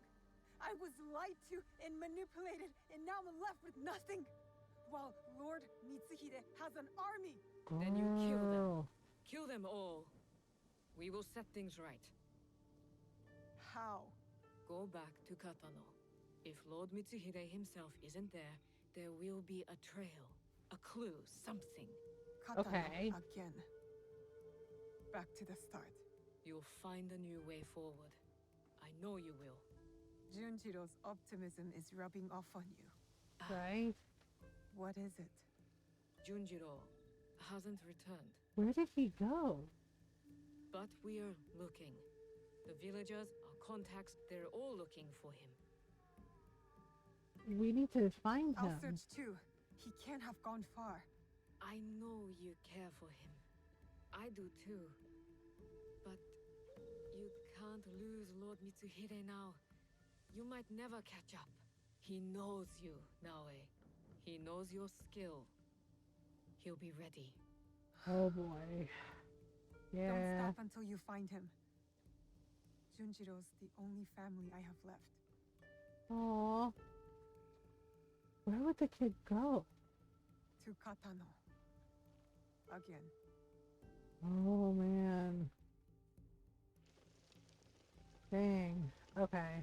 I was lied to and manipulated, and now I'm left with nothing. While Lord Mitsuhide has an army. Then you kill them. Girl. Kill them all. We will set things right. How? Go back to Katano. If Lord Mitsuhide himself isn't there, there will be a trail, a clue, something. Katana Okay. again. Back to the start. You'll find a new way forward. I know you will. Junjiro's optimism is rubbing off on you. Right? What is it? Junjiro hasn't returned, Where did he go? but we are looking. The villagers, our contacts, they're all looking for him. We need to find I'll him. search too. He can't have gone far. I know you care for him. I do too. But you can't lose Lord Mitsuhide now. You might never catch up. He knows you, Naoe. He knows your skill. He'll be ready. Oh boy. Don't Yeah. stop until you find him. Junjiro's the only family I have left. Aww. Where would the kid go? To Katano. Again. Oh man. Dang. Okay.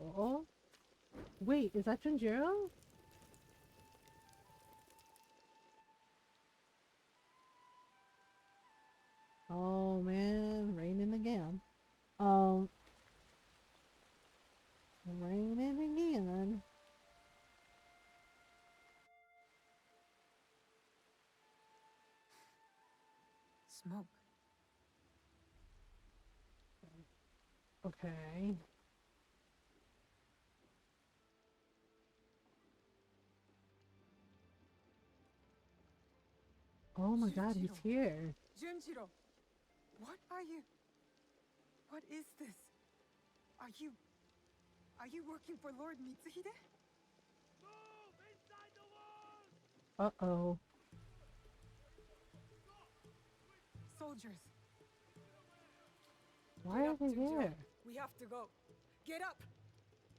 Oh. Wait, is that Junjiro? Oh man, raining again. Raining again. Smoke. Okay. Oh my god, he's Junjiro. here. Junjiro! What are you? What is this? Are you working for Lord Mitsuhide? Uh-oh. Soldiers. Why Get are up, they Junjiro. there? We have to go. Get up!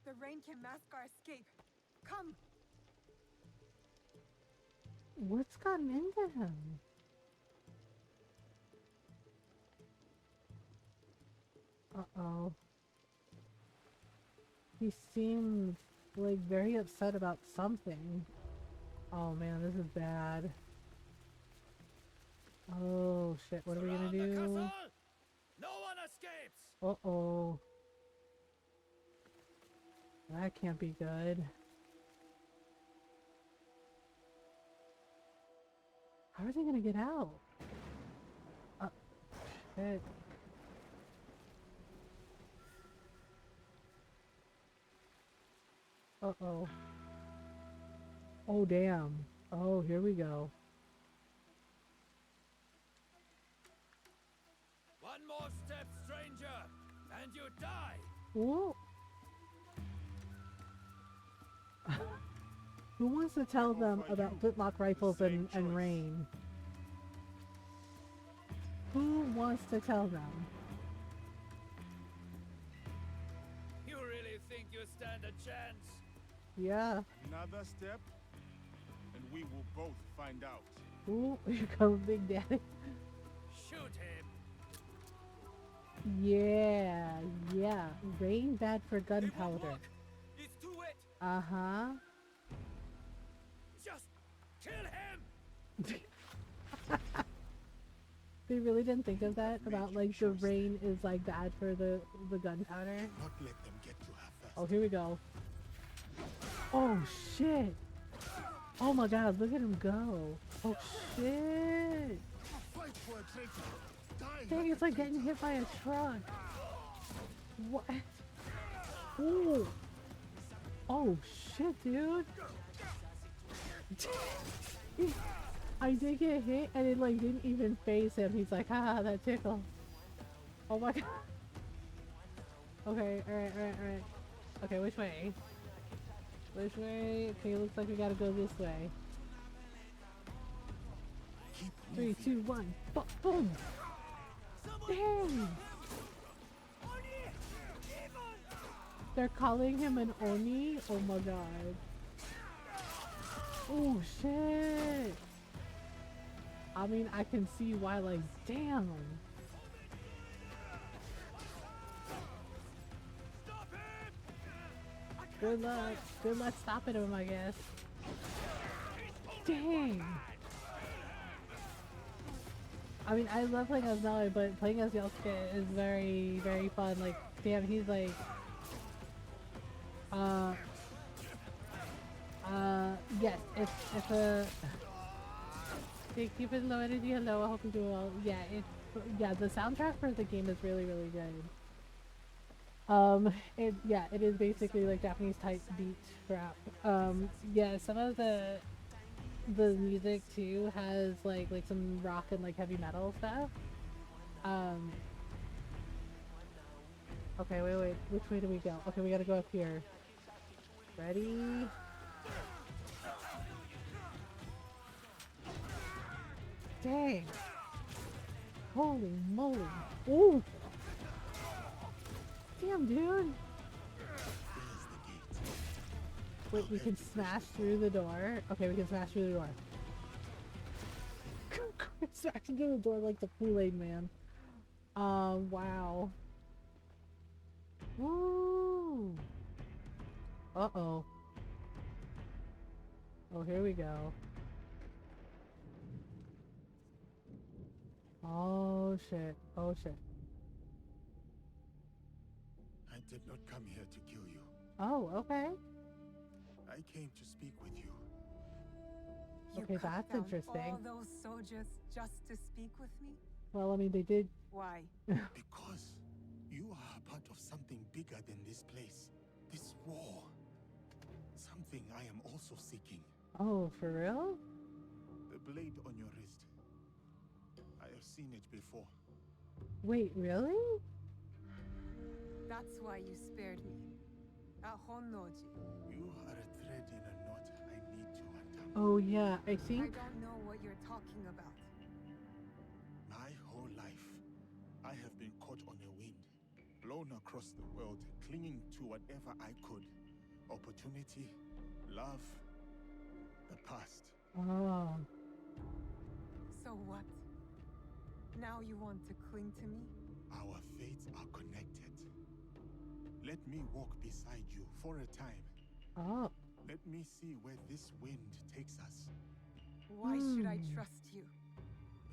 The rain can mask our escape. Come! What's gotten into him? Uh-oh. He seems like very upset about something. Oh man, this is bad. Oh shit, what are we gonna Surround the do? castle! No one escapes! Uh-oh. That can't be good. How are they gonna get out? Shit. Uh-oh. Oh, damn. Oh, here we go. One more step, stranger, and you die! Whoa. Who wants to tell them about flintlock rifles and rain? Who wants to tell them? You really think you stand a chance? Yeah. Another step, and we will both find out. Ooh, here comes Big Daddy. Shoot him! Yeah, yeah. Rain bad for It won't gunpowder. work. Uh-huh. Just kill him! They really didn't think of that about like the rain is like bad for the gunpowder. Not let them get you half-assed. Oh, here we go. Oh shit! Oh my god, look at him go! Oh shit! Fight for a traitor. Die Dang, like it's like getting hit by a truck. What? Ooh! Oh shit, dude! I did get hit and it like didn't even phase him. He's like, haha, that tickle. Oh my god. Okay, alright. Okay, which way? Which way? Okay, looks like we gotta go this way. 3, 2, 1. Boom! Dang! They're calling him an Oni? Oh my god. Oh shit! I mean, I can see why, like, damn! Good luck stopping him, I guess. Dang! I mean, I love playing as Zelda, but playing as Yosuke is very, very fun. Like, damn, he's like, yes, if they keep it low energy, hello, I hope you do well. Yeah, the soundtrack for the game is really, really good. It is basically like Japanese type beat rap. Yeah, some of the music too has like some rock and like heavy metal stuff. Okay, wait, which way do we go? Okay, we gotta go up here. Ready? Dang! Holy moly! Ooh! Damn, dude! Wait, we can smash through the door. Okay, we can smash through the door. Smashing through the door like the Kool-Aid man. Wow. Woo! Uh-oh. Oh, here we go. Oh, shit. Oh, shit. I did not come here to kill you. Oh, okay. I came to speak with you. Okay, that's interesting. All those soldiers just to speak with me? Well, I mean, they did. Why? Because you are a part of something bigger than this place. This war. Something I am also seeking. Oh, for real? The blade on your wrist. I have seen it before. Wait, really? That's why you spared me. At Honnoji. You are a thread in a knot I need to untangle. Oh, yeah, I I think. don't know what you're talking about. My whole life, I have been caught on a wind, blown across the world, clinging to whatever I could. Opportunity, love, the past. Oh. So what? Now you want to cling to me? Our fates are connected. Let me walk beside you for a time. Oh. Let me see where this wind takes us. Why should I trust you?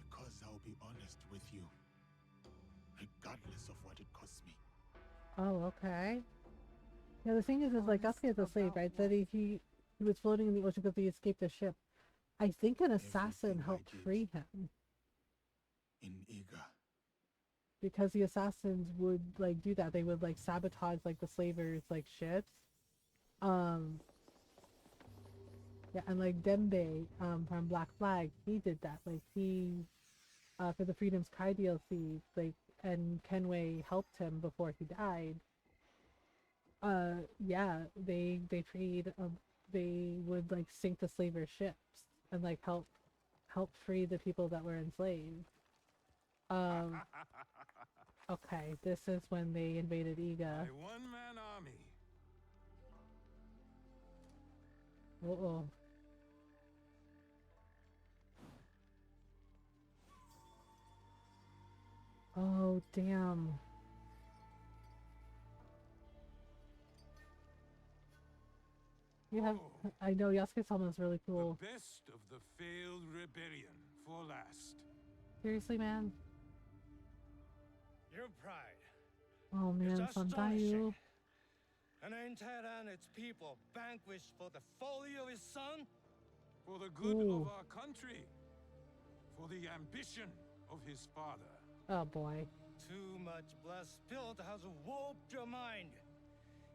Because I'll be honest with you. Regardless of what it costs me. Oh, okay. Yeah, the thing is like, Asuke is a slave, right? That he was floating in the ocean because he escaped a ship. I think an assassin helped free him. In Iga. Because the assassins would, like, do that. They would, like, sabotage, like, the slavers, like, ships. Yeah, and, like, Dembe, from Black Flag, he did that. Like, he, for the Freedom's Cry DLC, like, and Kenway helped him before he died. Yeah, they freed, they would, like, sink the slaver ships and, like, help free the people that were enslaved. Okay, this is when they invaded Iga. My one-man army. Uh-oh. Oh, damn. You have. I know Yasuke's helmet is really cool. The best of the failed rebellion for last. Seriously, man. Your pride Oh is man, astonishing. Sandayu. An entire and its people vanquished for the folly of his son? For the good Ooh. of our country. For the ambition of his father. Oh boy. Too much blood spilled has warped your mind.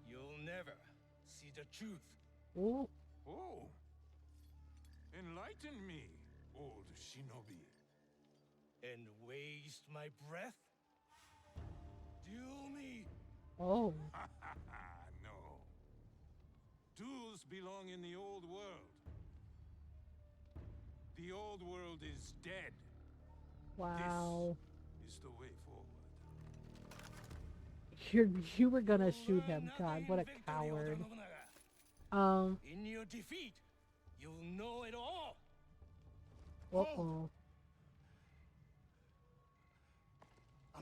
You'll never see the truth. Ooh. Oh. Enlighten me, old shinobi. And waste my breath? Duel me. Oh. No. Duels belong in the old world. The old world is dead. Wow. This is the way forward. You were gonna shoot him. God, what a coward. In your defeat, you'll know it all. Uh-oh.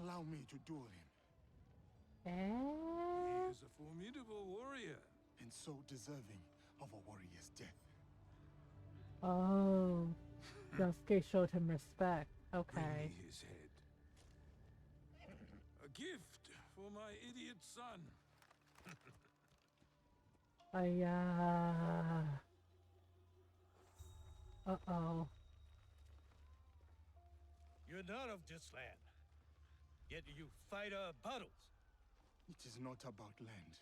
Allow me to duel him. He Eh? is a formidable warrior. And so deserving of a warrior's death. Oh. Yasuke showed him respect. Bring Okay. me his head. A gift for my idiot son. Uh-oh. You're not of this land. Yet you fight our battles. It is not about land.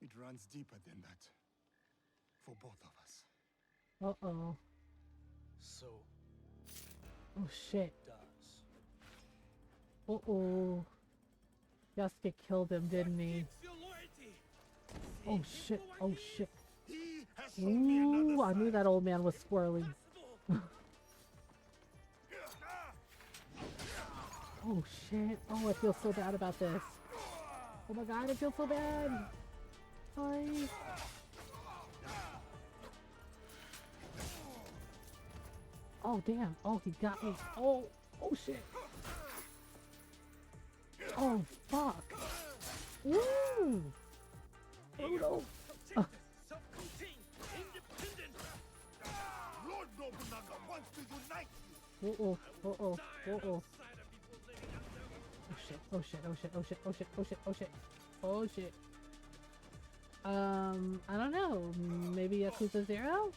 It runs deeper than that. For both of us. Uh-oh. So Oh shit. does. Uh-oh. Yasuke killed him, didn't he? It's your loyalty. Oh shit. Oh shit. He has shown me another Ooh, I knew side. that old man was squirrely. Oh shit. Oh, I feel so bad about this. Oh my god, I feel so bad. Hi. Oh damn. Oh, he got me. Oh, oh shit. Oh fuck. Woo! Oh no. Self-contained, independent. Lord Nobunaga wants to unite you. Uh-oh. Uh-oh. Uh-oh. Oh shit. Oh shit. Oh shit. Oh shit. Oh shit. Oh shit. Oh shit. Oh shit. I don't know. Maybe Yakuza 0?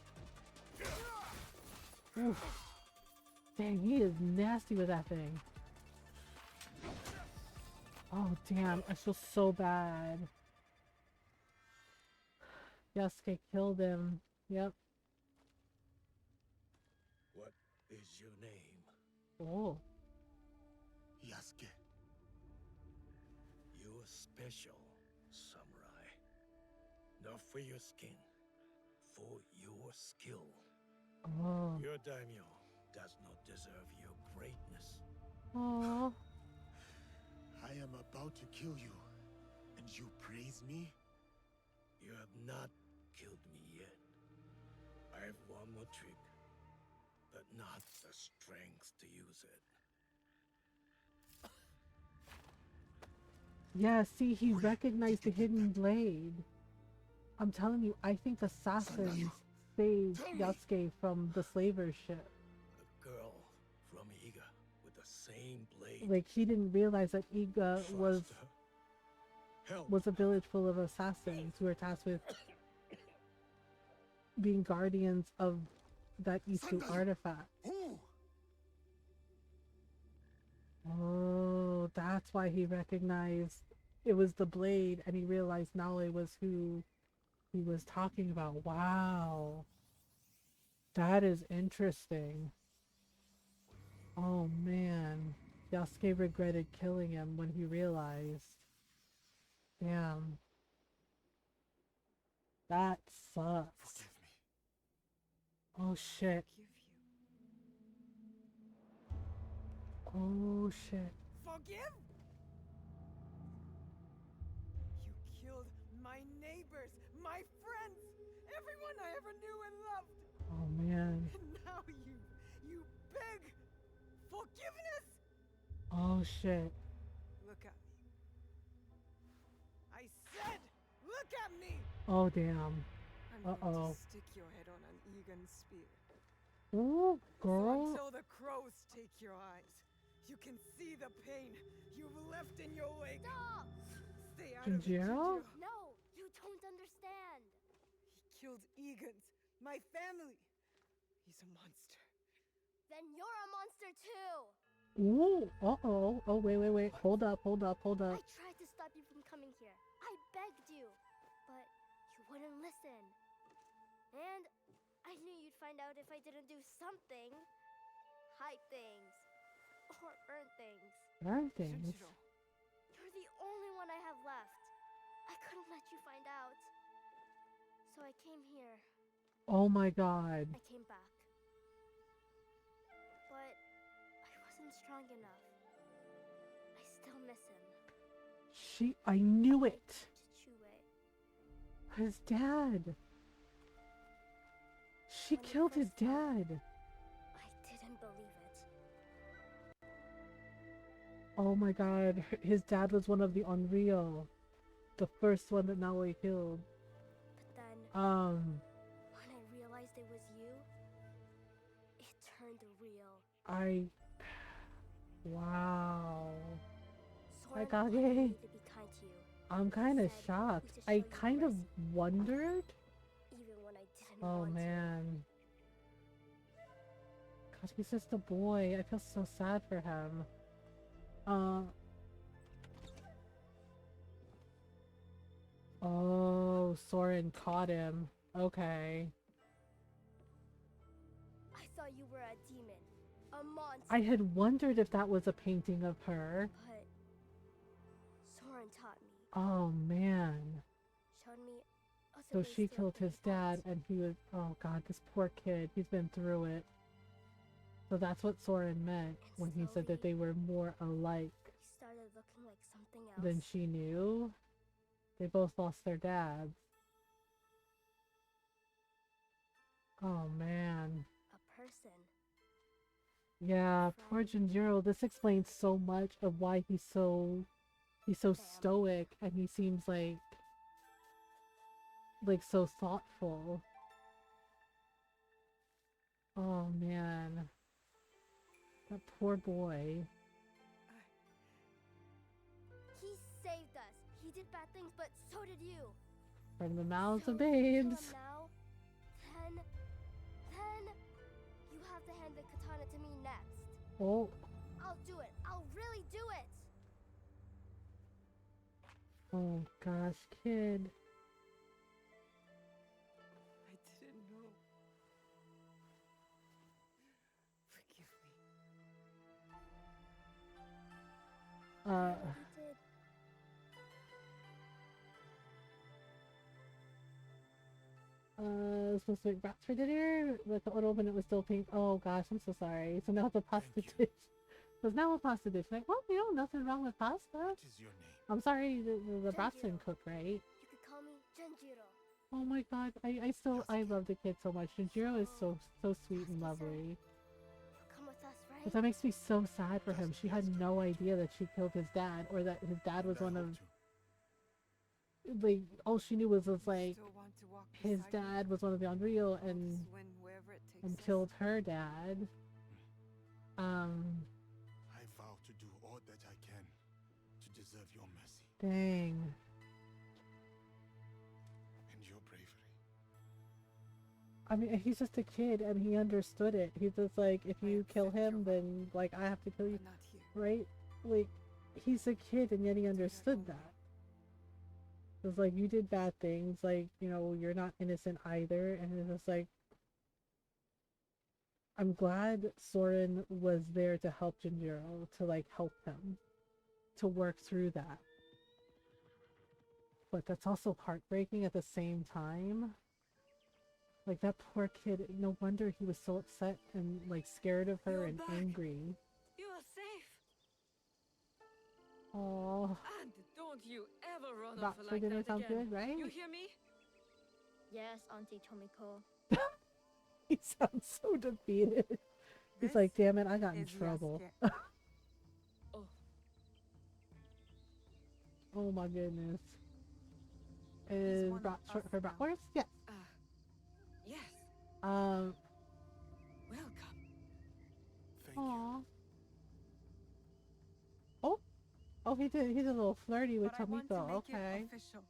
Oof. Dang, he is nasty with that thing. Oh damn, I feel so bad. Yasuke killed him. Yep. What is your name? Oh. Yasuke. You're special, samurai. Not for your skin, for your skill. Oh. Your daimyo does not deserve your greatness. Oh. I am about to kill you, and you praise me? You have not killed me yet. I have one more trick, but not the strength to use it. Yeah, see, he recognized the hidden blade. I'm telling you, I think assassins saved Yasuke from the slaver ship. A girl from Iga with the same blade. Like, he didn't realize that Iga was Trust her. Help. a village full of assassins who were tasked with being guardians of that Isu artifact. Who? Oh, that's why he recognized it was the blade, and he realized Nale was who he was talking about. Wow. That is interesting. Oh man. Yasuke regretted killing him when he realized. Damn. That sucks. Forgive me. Oh shit. Oh shit. Forgive? You killed my neighbors, my friends, everyone I ever knew and loved. Oh man. And now you beg forgiveness? Oh shit. Look at me. I said, look at me! Oh damn. I'm here Uh-oh. to stick your head on an Egan spear. Ooh, So girl. until the crows take your eyes, you can see the pain you've left in your wake. Stop! Stay out of it, Jinjiro? Jinjiro. No, you don't understand. He killed Egans, my family. He's a monster. Then you're a monster too. Ooh, uh-oh. Oh, wait. Hold up. I tried to stop you from coming here. I begged you, but you wouldn't listen. And I knew you'd find out if I didn't do something. Hide things. Or burn things. Burn things. Jinjiro. You're the only one I have left. I couldn't let you find out. So I came here. Oh my god. I came back. But I wasn't strong enough. I still miss him. I knew it. To chew it. His dad. She When he killed his first died, dad. I didn't believe it. Oh my god. His dad was one of the Unreal. The first one that Naoi killed. But then, Um, when I realized it was you, it turned real. wow. Soren got wanted it. me to be kind to you, I'm kind of said shocked. we should show I you kind of mercy. wondered. even when I didn't Oh want man. Gosh, he's just a boy. I feel so sad for him. Oh, Soren caught him. Okay. to. I thought you were a demon, a monster. I had wondered if that was a painting of her. But Soren taught me, Oh man. showed me other So ways she to killed his obey dad God. and he was, oh god, this poor kid. He's been through it. So that's what Soren meant when he said that they were more alike He started looking like something else. than she knew. They both lost their dads. Oh man. A person. Yeah, poor Jinjiro. This explains so much of why he's so stoic and he seems like so thoughtful. Oh man. That poor boy. He saved us. He did bad things, but so did you. From the mouths So of if you kill babes. him now, then you have to hand the katana to me next. Oh. I'll do it. I'll really do it. Oh gosh, kid. I didn't know. Forgive me. You did. Supposed to make brats for dinner, but the oven it was still pink. Oh gosh, I'm so sorry. So now it's a pasta dish. So it's now a pasta dish. Like, well, nothing wrong with pasta. What is your name? I'm sorry, the brats didn't cook right. You could call me Genjiro. Oh my god, I love the kid so much. Jinjiro is so sweet and lovely. You'll come with us, right? But that makes me so sad for him. She had no idea that she killed his dad, or that his dad was one of, like, all she knew was like, Still want to walk his beside me? dad was one of the Unreal We'll and just win wherever it takes us. killed her dad. I vow to do all that I can to deserve your mercy Dang. and your bravery. I mean, he's just a kid and he understood it. He's just like, if you kill him, then, like, I have to kill you, But not here. right? Like, he's a kid and yet he understood that. It's like, you did bad things, like, you're not innocent either, and it's just like, I'm glad Soren was there to help Jinjiro, to, like, help him, to work through that. But that's also heartbreaking at the same time. Like, that poor kid, no wonder he was so upset and, like, scared of her You're and back. angry. You are safe. Oh, And don't you ever run Brats off for like dinner that sounds again. good, right? You hear me? Yes, Auntie Tomiko. he sounds so defeated. He's This like, damn it, I got in is trouble. Yasuke. Oh, Oh my goodness. He's Is one of brat short us for now. bratwurst? Yes. Um. Welcome. Thank you. Aw. Oh. Oh, he's a little flirty with But I want to Tomiko. make Okay. it official.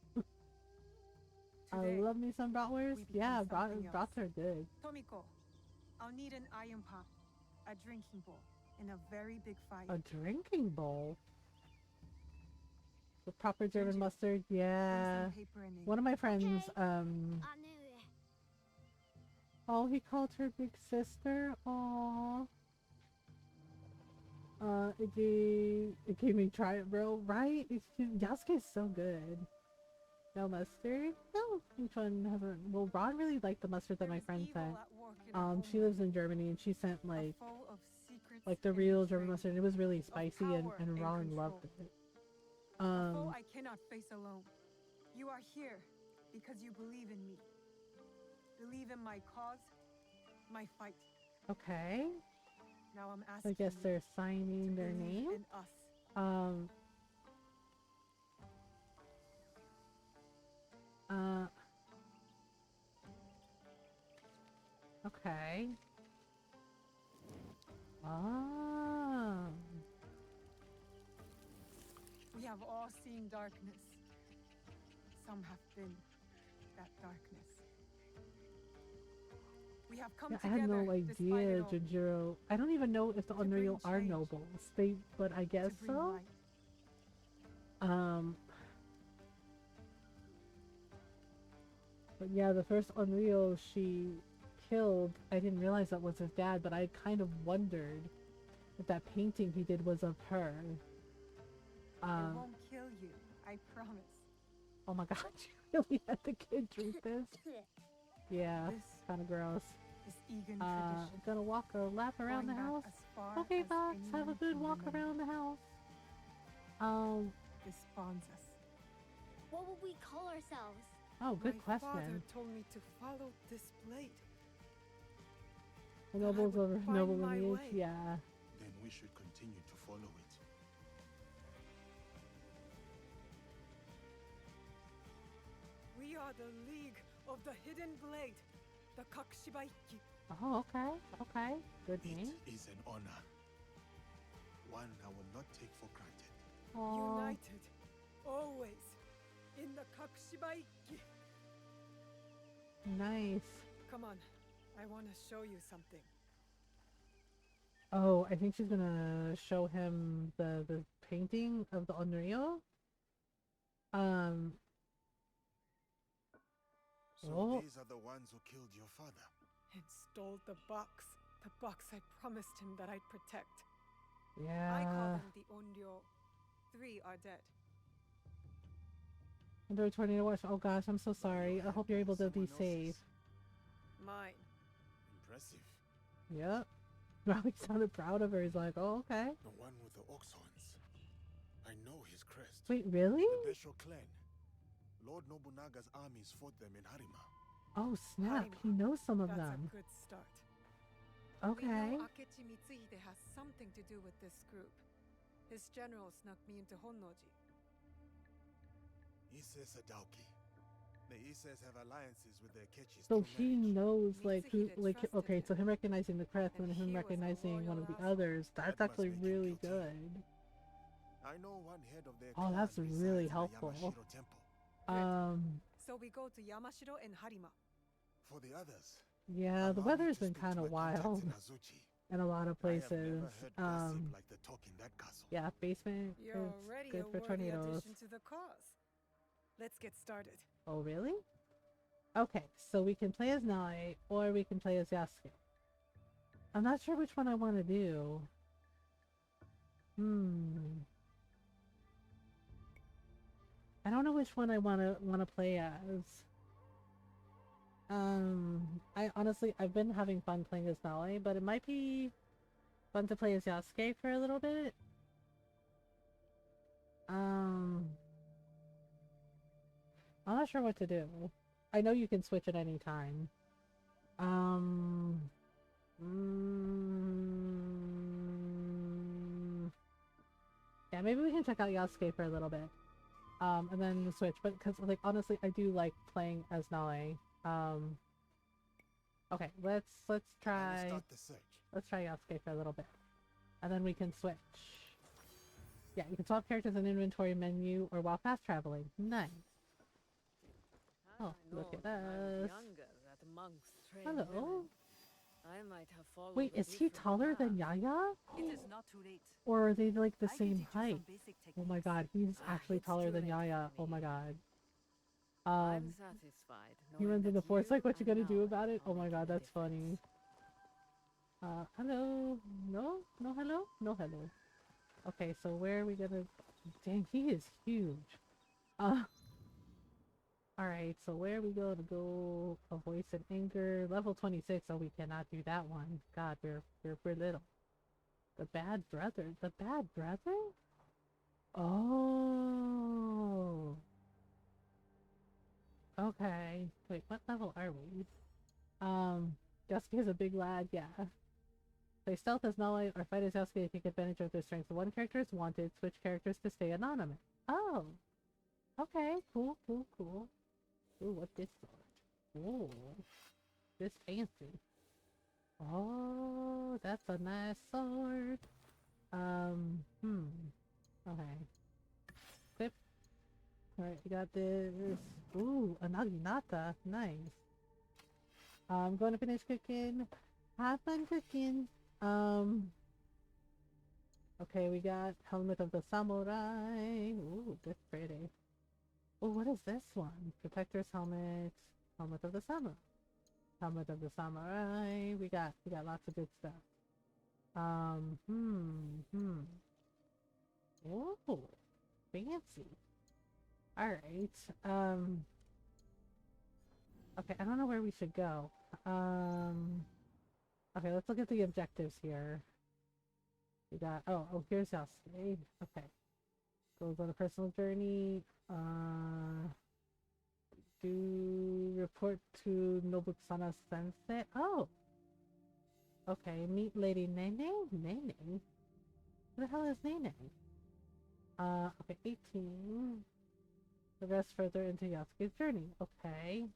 I Today, love me some bratwurst. we become Yeah, something else. brats are good. Tomiko, I'll need an ayunpa, a drinking bowl, in a very big fire. A drinking bowl. The proper German Ginger, mustard. Bring Yeah. some paper and ink. One of my friends. Okay. Anu. Oh, he called her big sister. Aww. It gave me try it, bro. Right? Yasuke's so good. No mustard? No. Which one haven't? Well, Ron really liked the mustard that There my is friend evil sent. at work in our She home, lives in Germany and she sent a like foe of secrets the and real German betrayal, mustard. It was really spicy and power and Ron loved control. it. a foe I cannot face alone. You are here because you believe in me. Believe in my cause, my fight. Okay. Now I'm I asking guess you they're to signing their believe name. in us. Okay. Ah. We have all seen darkness. Some have been that darkness. We have come Yeah, I together had no despite it idea, all, Jinjiro. I don't even know if the to bring Unreal are change, nobles. But I guess to bring so. light. But yeah, the first Unreal she killed, I didn't realize that was his dad, but I kind of wondered if that painting he did was of her. It won't kill you, I promise. Oh my god, you really had the kid drink this? Yeah, This kind of gross. is Egan tradition. Gonna walk a lap around the going back house? as far Okay, as Fox, have a anyone good can walk remember. around the house. This bonds us. What will we call ourselves? Oh, good My father question. told me to follow this blade. The that I nobles would over find noble my lineage, way. yeah. Then we should continue to follow it. We are the League of the Hidden Blade, the Kakushibaiki. Oh, okay, okay. Good name. It is an honor. One I will not take for granted. Aw. United, always, in the Kakushibaiki. Nice. Come on, I want to show you something. Oh, I think she's gonna show him the painting of the Unreal. So Oh. these are the ones who killed your father. And stole the box I promised him that I'd protect. I call Yeah. them the Onryo. 3 are dead. Under a tornado watch. Oh gosh, I'm so sorry. I hope you're able to be Someone safe. else's. Mine. Impressive. Yep. Robbie sounded proud of her. He's like, oh, okay. The one with the ox horns. I know his crest. Wait, really? The Besho clan. Lord Nobunaga's armies fought them in Harima. Oh snap, Harima. he knows some of That's them. a good start. Okay. We know Akechi Mitsuhide has something to do with this group. His general snuck me into Honnoji. Ise Sadauki. The Ises have alliances with the Akechis. So through he marriage. knows like who, Mitsuhide like trusted okay, him. so him recognizing the crest and And him he was a recognizing one of the loyal others, that's That must actually make him really guilty. good. I know one head of their Oh, clan that's resides really in the helpful. Yamashiro temple. So we go to Yamashiro and Harima. For the others, Yeah, the allow me weather's to been speak kind to of my contacts wild in Azuchi. in a lot of I have places. never heard gossip like the talk in that castle. Yeah, basement You're is already good a for worthy tornadoes. addition to the cause. Let's get started. Oh, really? Okay, so we can play as Nai, or we can play as Yasuke. I'm not sure which one I want to do. I don't know which one I want to play as. I honestly, I've been having fun playing as Nai, but it might be fun to play as Yasuke for a little bit. I'm not sure what to do. I know you can switch at any time. Yeah, maybe we can check out Yasuke for a little bit. And then switch. But because, like, honestly, I do like playing as Nai. Okay, let's try Start the search. let's try Yasuke for a little bit. And then we can switch. Yeah, you can swap characters in inventory menu or while fast traveling. Nice. Oh, look at us. Hello. I might have followed Wait, a is he different taller than path. Yaya? It is not too late. Or are they like the I can same teach you height? some basic Oh my techniques. god, he's actually It's taller too than late Yaya. for Oh my me. god. I'm satisfied. He knowing runs in that the force you like, what you and gonna do now about it? are Oh my making god, a that's difference. funny. Hello? No? No hello? No hello. Okay, so where are we gonna... Dang, he is huge. Alright, so where are we gonna go? A voice and anger. Level 26. Oh, we cannot do that one. God, we're little. The bad brother. The bad brother? Oh. Okay. Wait, what level are we? Yasuke is a big lad, yeah. Play stealth as melee or fight as Yasuke to take advantage of their strengths. One character is wanted, switch characters to stay anonymous. Oh. Okay, cool, cool, cool. Ooh, what's this sword? Ooh. This fancy. Oh, that's a nice sword. Okay. Clip. Alright, we got this. Ooh, a naginata. Nice. I'm going to finish cooking. Have fun cooking. Okay, we got Helmet of the Samurai. Ooh, that's pretty. Oh, what is this one? Protector's Helmet. Helmet of the Samurai. Helmet of the Samurai. We got lots of good stuff. Oh, fancy. Alright. Okay, I don't know where we should go. Okay, let's look at the objectives here. We got, oh, here's Yasuke. Okay. Goes on a personal journey. Do report to Nobutsana Sensei. Oh! Okay, meet Lady Nene? Nene? Who the hell is Nene? Okay, 18. Progress further into Yasuke's journey. Okay.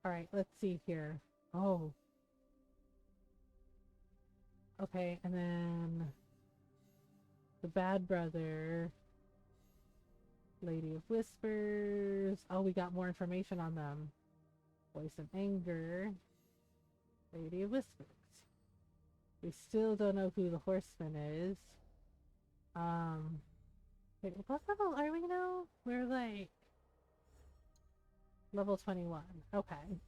Alright, let's see here. Oh. Okay, and then... The Bad Brother... Lady of Whispers... Oh, we got more information on them. Voice of Anger... Lady of Whispers. We still don't know who the Horseman is. Wait, what level are we now? We're like... Level 21. Okay.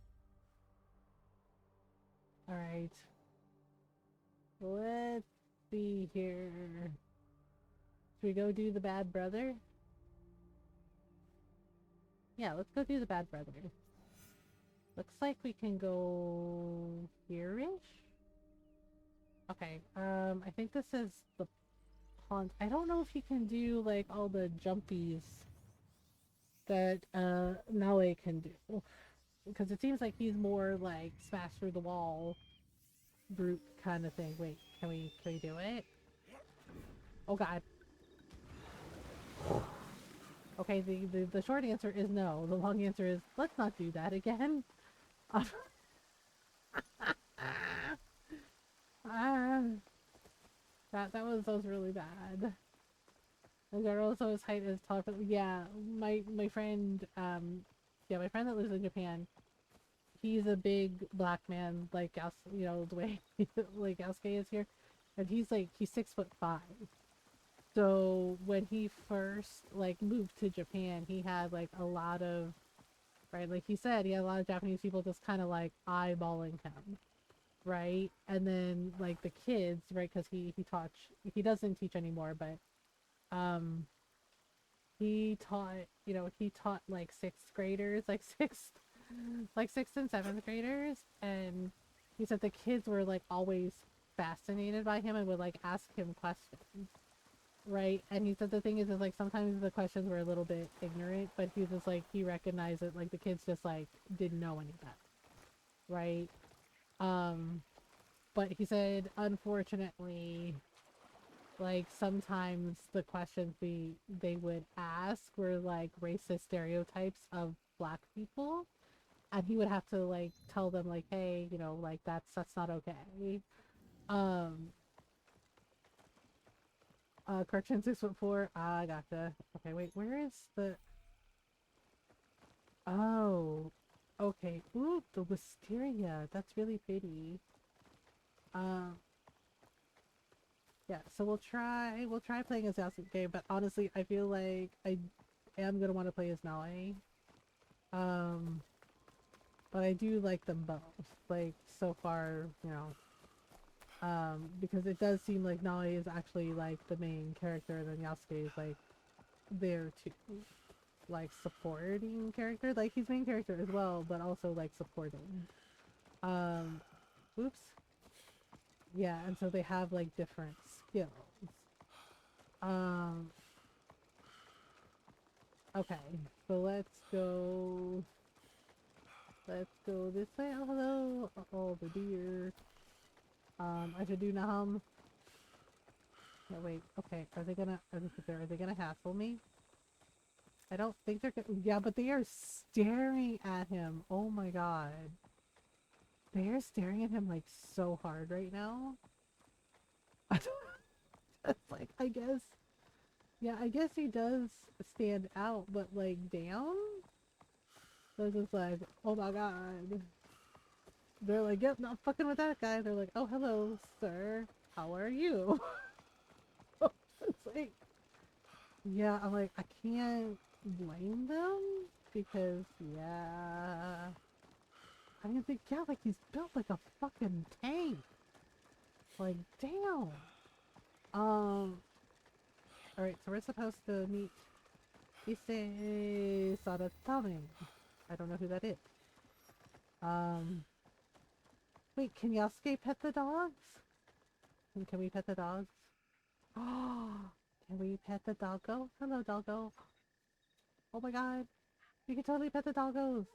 Alright. Let's see here. Should we go do the Bad Brother? Yeah, let's go do the Bad Brother. Looks like we can go here-ish? Okay, I think this is the pond. I don't know if you can do, like, all the jumpies that, Nale can do. Because it seems like he's more, like, smash through the wall brute kind of thing. Wait, can we do it? Oh god. Okay, the short answer is no. The long answer is, let's not do that again. That was really bad. The girl also his height is taller. Yeah, my friend, my friend that lives in Japan, he's a big black man, like you know, the way like Yasuke is here, and he's 6'5". So when he first like moved to Japan, he had like a lot of, right, like he said, he had a lot of Japanese people just kind of like eyeballing him, right? And then like the kids, right, because he doesn't teach anymore, but he taught like sixth graders, like sixth and seventh graders, and he said the kids were like always fascinated by him and would like ask him questions, right? And he said the thing is like sometimes the questions were a little bit ignorant, but he was just like he recognized that like the kids just like didn't know any better, right? But he said unfortunately, like sometimes the questions they would ask were like racist stereotypes of black people, and he would have to like tell them like, hey, you know, like that's not okay. Um, Cartoon 6'4". Ah, gotcha. Okay, wait, where is the? Oh, okay. Ooh, the wisteria. That's really pretty. Um, yeah. So we'll try playing as Yasuke, but honestly, I feel like I am gonna want to play as Nae. Um, but I do like them both. Like so far, you know. Because it does seem like Nae is actually like the main character, and then Yasuke is like there too, like supporting character. Like he's main character as well, but also like supporting. Um, oops. Yeah, and so they have like different skills. Um, okay, so let's go. Let's go this way. Oh, hello. Oh, the deer. I should do Nahum. Yeah, wait. Okay, are they gonna hassle me? I don't think they're gonna. Yeah, but they are staring at him. Oh my god. They are staring at him like so hard right now. It's like, I guess. Yeah, I guess he does stand out, but like, damn. They're just like, oh my god. They're like, yep, not fucking with that guy. They're like, oh, hello, sir. How are you? It's like, yeah, I'm like, I can't blame them because, yeah. I mean, yeah, like he's built like a fucking tank. Like, damn. Alright, so we're supposed to meet Issei Sadatame. I don't know who that is. Wait, can Yasuke pet the dogs? Can we pet the dogs? Oh, can we pet the doggo? Hello, doggo. Oh my god. We can totally pet the doggos.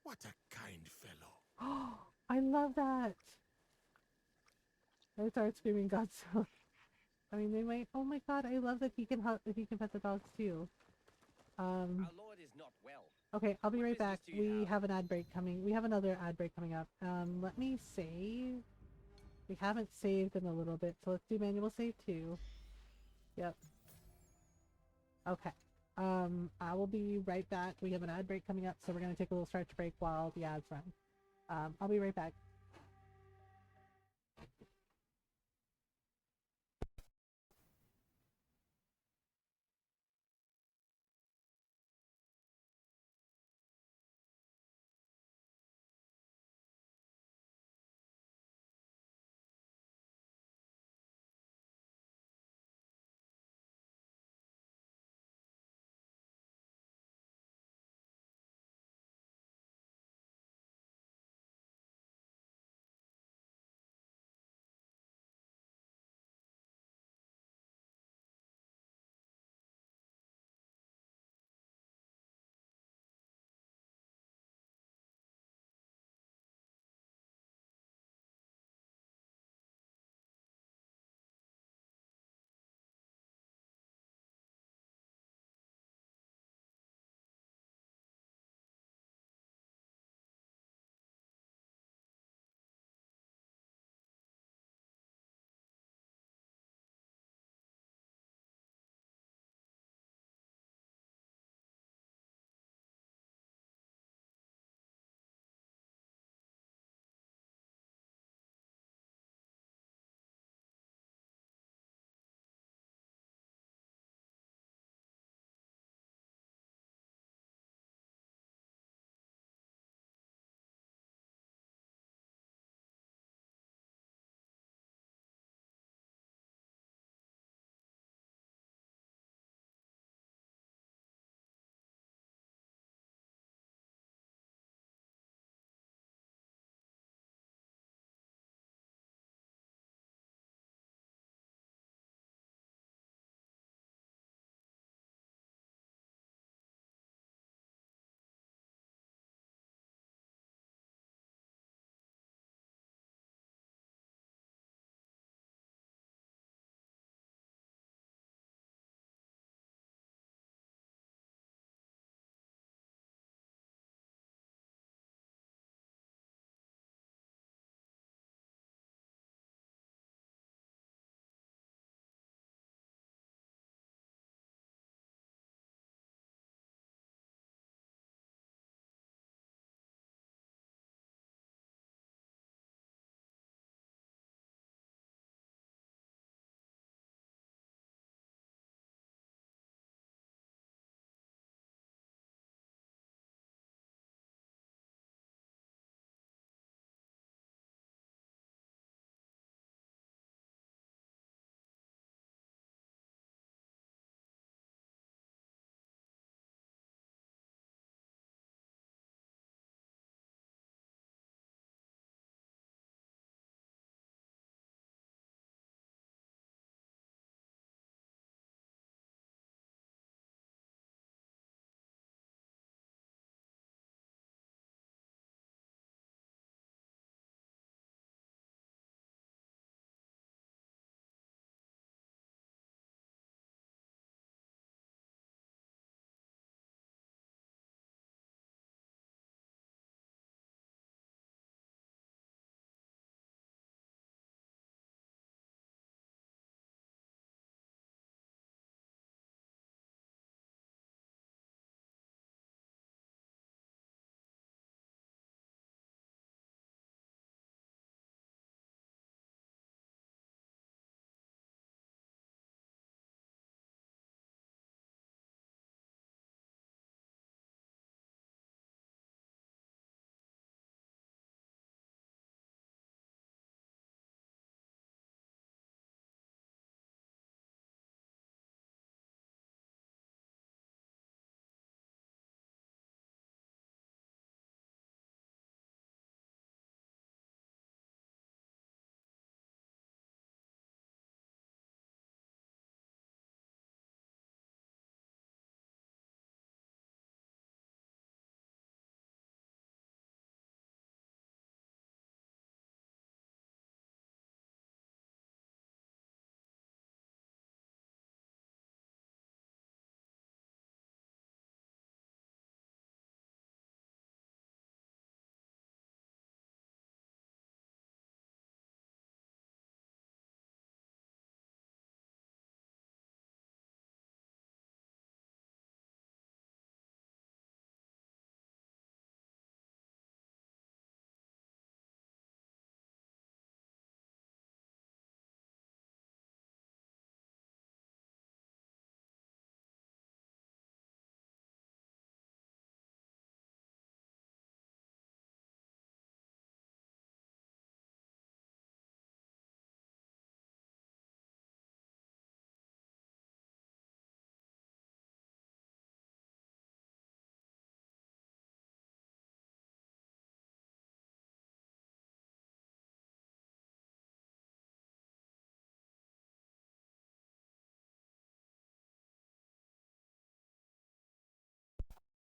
What a kind fellow. Oh, I love that. I start screaming Godzilla. I mean, they might. Oh my god, I love that he can pet the dogs too. Our lord is not well. Okay, I'll be What right back. business do you We have? have an ad break coming. We have another ad break coming up. Let me save. We haven't saved in a little bit, so let's do manual save too. Yep. Okay. I will be right back. We have an ad break coming up, so we're gonna take a little stretch break while the ads run. I'll be right back.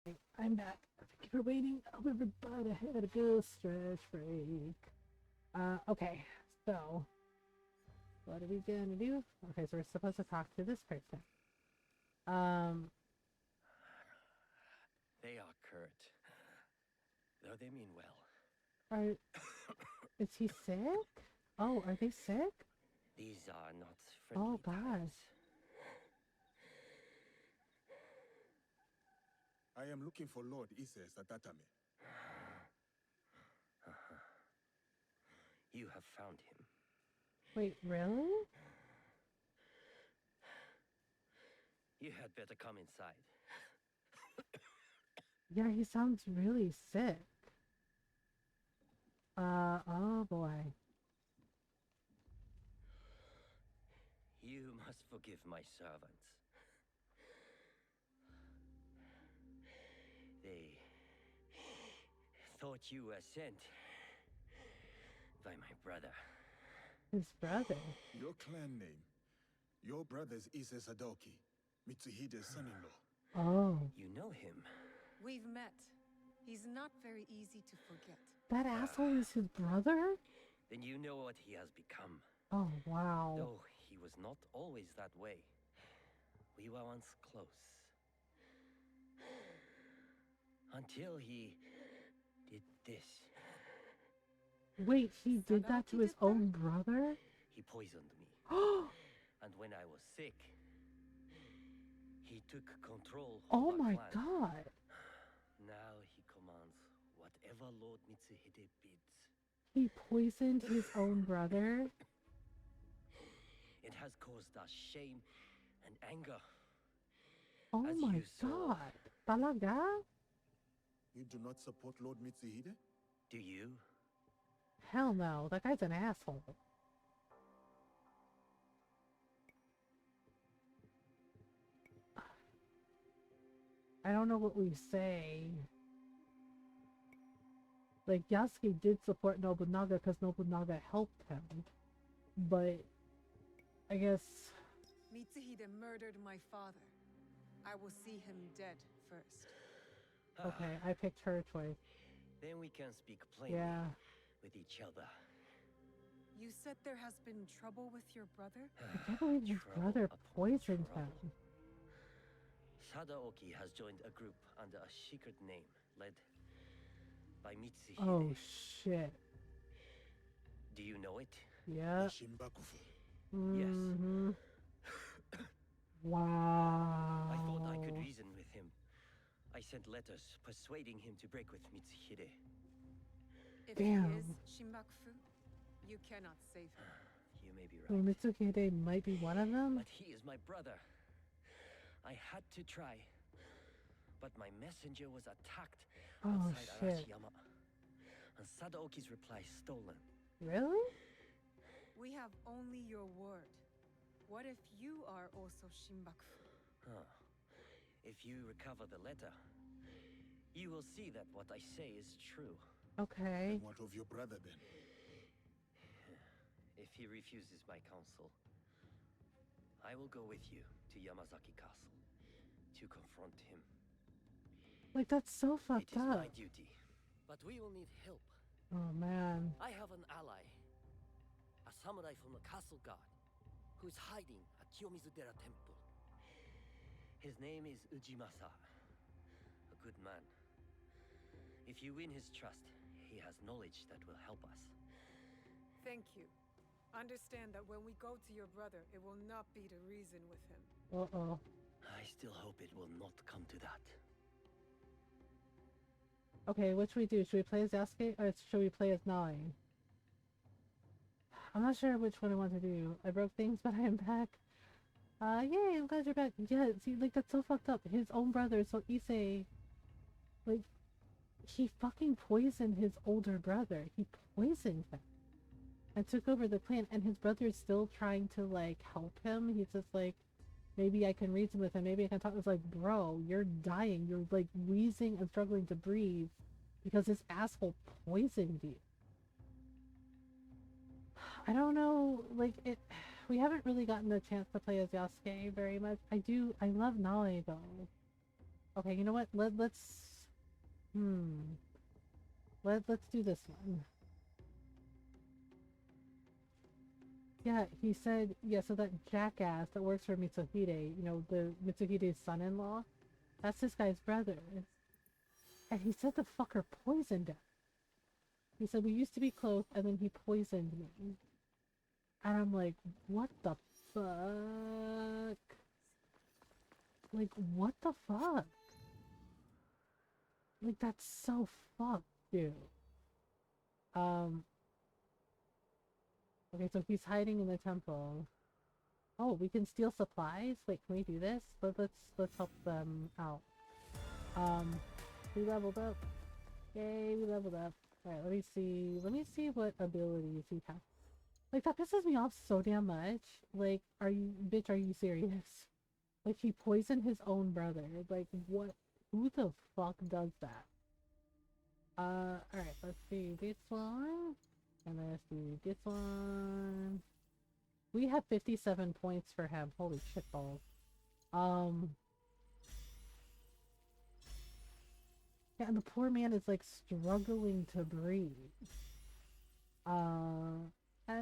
I'm back. Thank you for waiting. Hope everybody had a good stretch break. Okay, so what are we gonna do? Okay, so we're supposed to talk to this person. They are curt, though they mean well. Is he sick? Oh, are they sick? These are not friendly Oh gosh. times. I am looking for Lord Ise Satatame. You have found him. Wait, really? You had better come inside. Yeah, he sounds really sick. Oh boy. You must forgive my servants. They thought you were sent by my brother. His brother? Your clan name. Your brother's Ise Sadoki, Mitsuhide's son-in-law. Oh. You know him. We've met. He's not very easy to forget. That asshole is his brother? Then you know what he has become. Oh, wow. Though he was not always that way. We were once close. Until he did this. Wait, he did that to his own brother? He poisoned me. And when I was sick, he took control of Oh our my clan. god. Now he commands whatever Lord Mitsuhide bids. He poisoned his own brother? It has caused us shame and anger. Oh As my you saw. god. Talaga? You do not support Lord Mitsuhide? Do you? Hell no. That guy's an asshole. I don't know what we say. Like, Yasuke did support Nobunaga because Nobunaga helped him. But, I guess... Mitsuhide murdered my father. I will see him dead first. Okay, I picked her choice. Then we can speak plainly with each other. You said there has been trouble with your brother? I can't believe his brother poisoned him. Sadaoki has joined a group under a secret name led by Mitsuhide. Oh shit. Do you know it? Yeah. Shimbakufu. Mm-hmm. Wow. I thought I could reason with him. I sent letters persuading him to break with Mitsuhide. If Damn. he is Shimbakufu, you cannot save him. You may be right. Well, Mitsuhide might be one of them? But he is my brother. I had to try. But my messenger was attacked outside shit. Arashiyama. And Sadaoki's reply stolen. Really? We have only your word. What if you are also Shimbakufu? Huh. If you recover the letter, you will see that what I say is true. Okay. And what of your brother then? If he refuses my counsel, I will go with you to Yamazaki Castle to confront him. Like, that's so fucked It is up. my duty, but we will need help. Oh man. I have an ally, a samurai from the castle guard, who is hiding at Kiyomizu-dera Temple. His name is Ujimasa, a good man. If you win his trust, he has knowledge that will help us. Thank you. Understand that when we go to your brother, it will not be to reason with him. Uh-oh. I still hope it will not come to that. Okay, what should we do? Should we play as Yasuke or should we play as Nai? I'm not sure which one I want to do. I broke things, but I am back. Yay, I'm glad you're back. Yeah, see, like, that's so fucked up. His own brother, so Issei, like, he fucking poisoned his older brother. He poisoned him. And took over the clan, and his brother's still trying to, like, help him. He's just like, maybe I can reason with him, maybe I can talk. It's like, bro, you're dying. You're, like, wheezing and struggling to breathe because this asshole poisoned you. I don't know, like, we haven't really gotten a chance to play as Yasuke very much. I love Nale, though. Okay, you know what? Let's let's do this one. Yeah, he said, yeah, so that jackass that works for Mitsuhide, you know, the Mitsuhide's son-in-law, that's this guy's brother. And he said the fucker poisoned him. He said, we used to be close, and then he poisoned me. And I'm like, what the fuck? Like, what the fuck? Like, that's so fucked, dude. Okay, so he's hiding in the temple. Oh, we can steal supplies? Wait, can we do this? Let's help them out. We leveled up. Yay, we leveled up. Alright, let me see what abilities he has. Like, that pisses me off so damn much. Like, are you serious? Like, he poisoned his own brother. Like, what? Who the fuck does that? Alright, let's do this one. And let's do this one. We have 57 points for him. Holy shit balls. Yeah, and the poor man is like struggling to breathe. And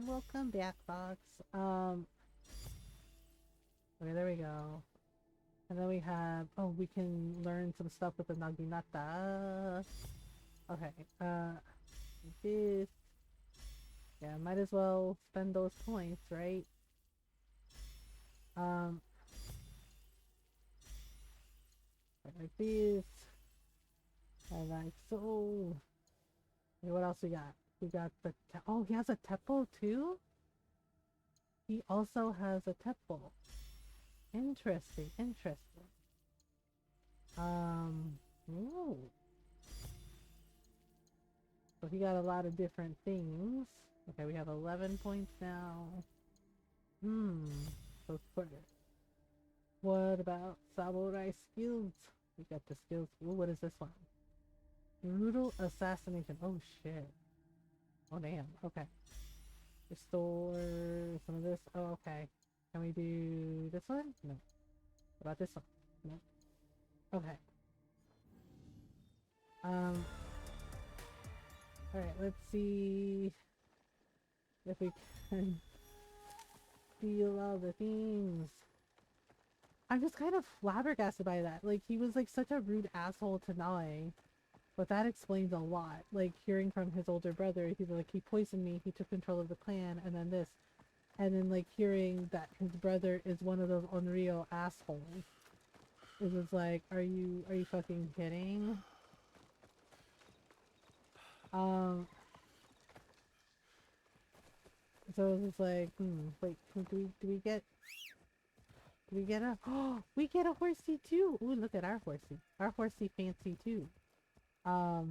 welcome back, Fox. Okay, there we go. And then we have, oh, we can learn some stuff with the Naginata. Okay, this. Yeah, might as well spend those points, right? Like this. And like so. Okay, what else we got? We got the, oh, he has a Teppo too? He also has a Teppo. Interesting, interesting. Ooh. So he got a lot of different things. Okay, we have 11 points now. So what about samurai skills? We got the skills. Ooh, what is this one? Brutal assassination. Oh shit. Oh damn. Okay. Restore some of this. Oh, okay. Can we do this one? No. What about this one? No. Okay. Alright, let's see if we can steal all the things. I'm just kind of flabbergasted by that. Like, he was like such a rude asshole to Nae. But that explains a lot. Like, hearing from his older brother, he's like, he poisoned me, he took control of the clan, and then this. And then, like, hearing that his brother is one of those unreal assholes. It was like, are you fucking kidding? So it was like, wait, do we get a, oh, we get a horsey too! Ooh, look at our horsey. Our horsey fancy too. About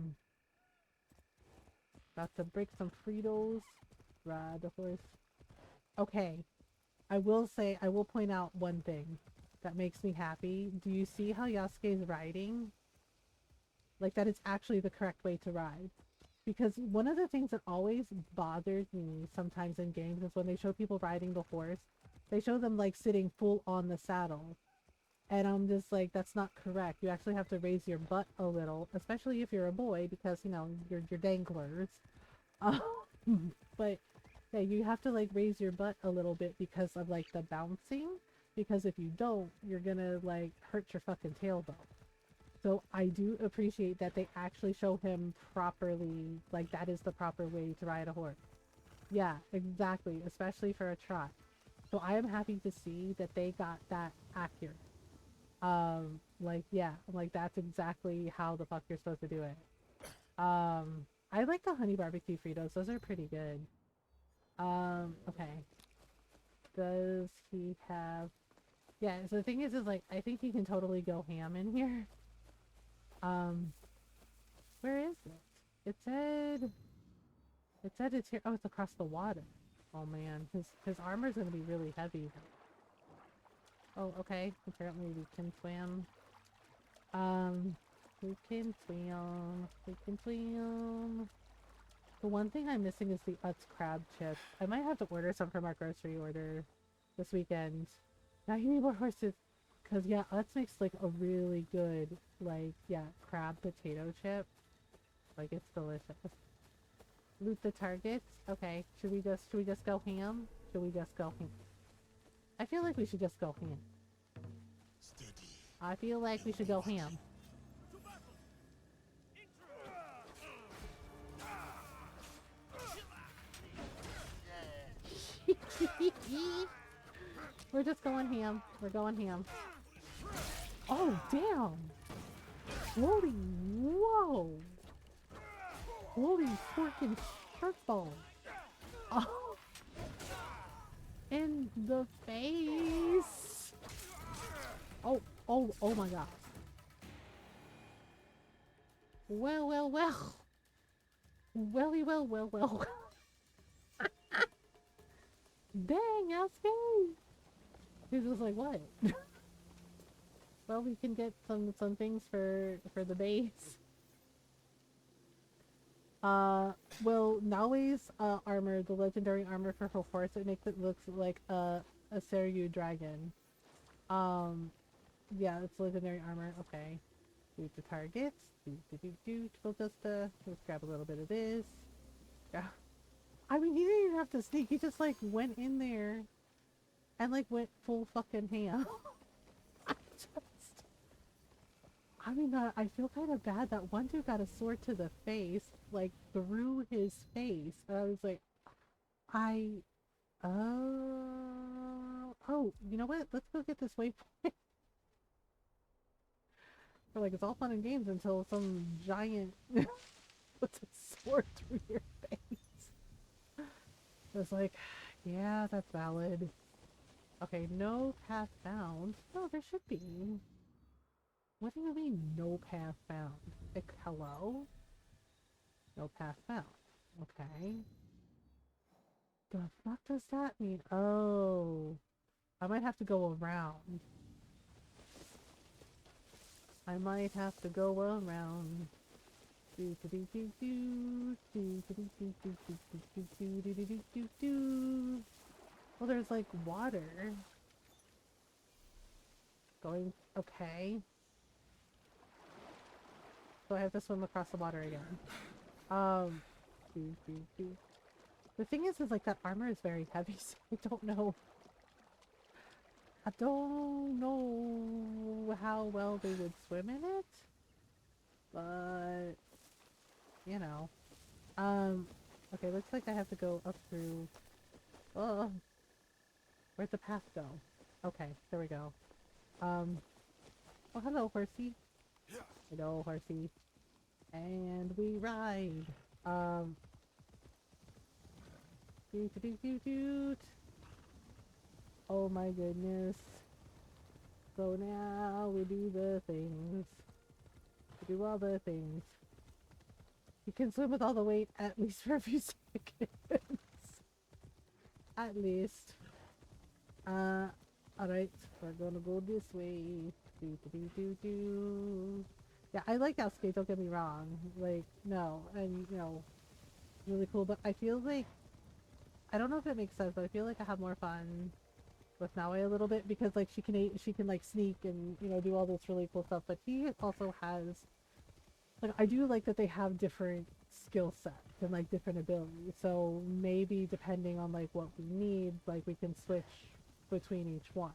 to break some Fritos. Ride the horse. Okay. I will point out one thing that makes me happy. Do you see how Yasuke's riding? Like, that is actually the correct way to ride. Because one of the things that always bothers me sometimes in games is when they show people riding the horse, they show them like sitting full on the saddle. And I'm just like, that's not correct. You actually have to raise your butt a little, especially if you're a boy, because, you know, you're danglers. But yeah, you have to like raise your butt a little bit because of like the bouncing. Because if you don't, you're gonna like hurt your fucking tailbone. So I do appreciate that they actually show him properly, like that is the proper way to ride a horse. Yeah, exactly, especially for a trot. So I am happy to see that they got that accurate. Like, yeah, like that's exactly how the fuck you're supposed to do it. I like the honey barbecue Fritos, those are pretty good. Okay. Does he have... Yeah, so the thing is like, I think he can totally go ham in here. Where is it? It said it's here. Oh, it's across the water. Oh man, his armor's gonna be really heavy. Oh, okay. Apparently we can swim. We can swim. We can swim. The one thing I'm missing is the Utz crab chips. I might have to order some from our grocery order this weekend. Now you need more horses. Cause yeah, Utz makes like a really good like, yeah, crab potato chip. Like, it's delicious. Loot the targets. Okay, should we just go ham? Should we just go ham? I feel like we should just go ham. Steady. I feel like we should go ham. We're just going ham. We're going ham. Oh, damn! Holy whoa! Holy freaking shirtball! Oh! In the face! Oh, oh my god. Well, well, well. Welly, well. Dang, Aske! He's just like, what? Well, we can get some things for the base. Well, Naoi's armor, the legendary armor for her horse, it makes it look like a Seryu dragon. Yeah, it's legendary armor. Okay. Shoot the targets. We'll just let's grab a little bit of this. Yeah. I mean, he didn't even have to sneak. He just like went in there and like went full fucking ham. I mean, I feel kind of bad that one dude got a sword to the face, like through his face. And I was like, oh, you know what? Let's go get this waypoint. We're like, it's all fun and games until some giant puts a sword through your face. I was like, yeah, that's valid. Okay, no path found. No, there should be. What do you mean, no path found? Like, hello? No path found. Okay. The fuck does that mean? Oh. I might have to go around. I might have to go around. Well, there's like water. Going, okay. So I have to swim across the water again. The thing is like that armor is very heavy, so I don't know. I don't know how well they would swim in it, but you know. Okay, looks like I have to go up through. Oh, where'd the path go? Okay, there we go. Oh, hello, horsey. Hello, horsey. And we ride. Doot. Oh my goodness. So now we do the things. We do all the things. You can swim with all the weight at least for a few seconds. At least. Alright, we're gonna go this way. Yeah, I like Asuke, don't get me wrong. Like, no, and you know, really cool, but I feel like, I don't know if it makes sense, but I feel like I have more fun with Naoi a little bit because like she can like sneak and, you know, do all this really cool stuff, but he also has, like, I do like that they have different skill sets and like different abilities, so maybe depending on like what we need, like we can switch between each one.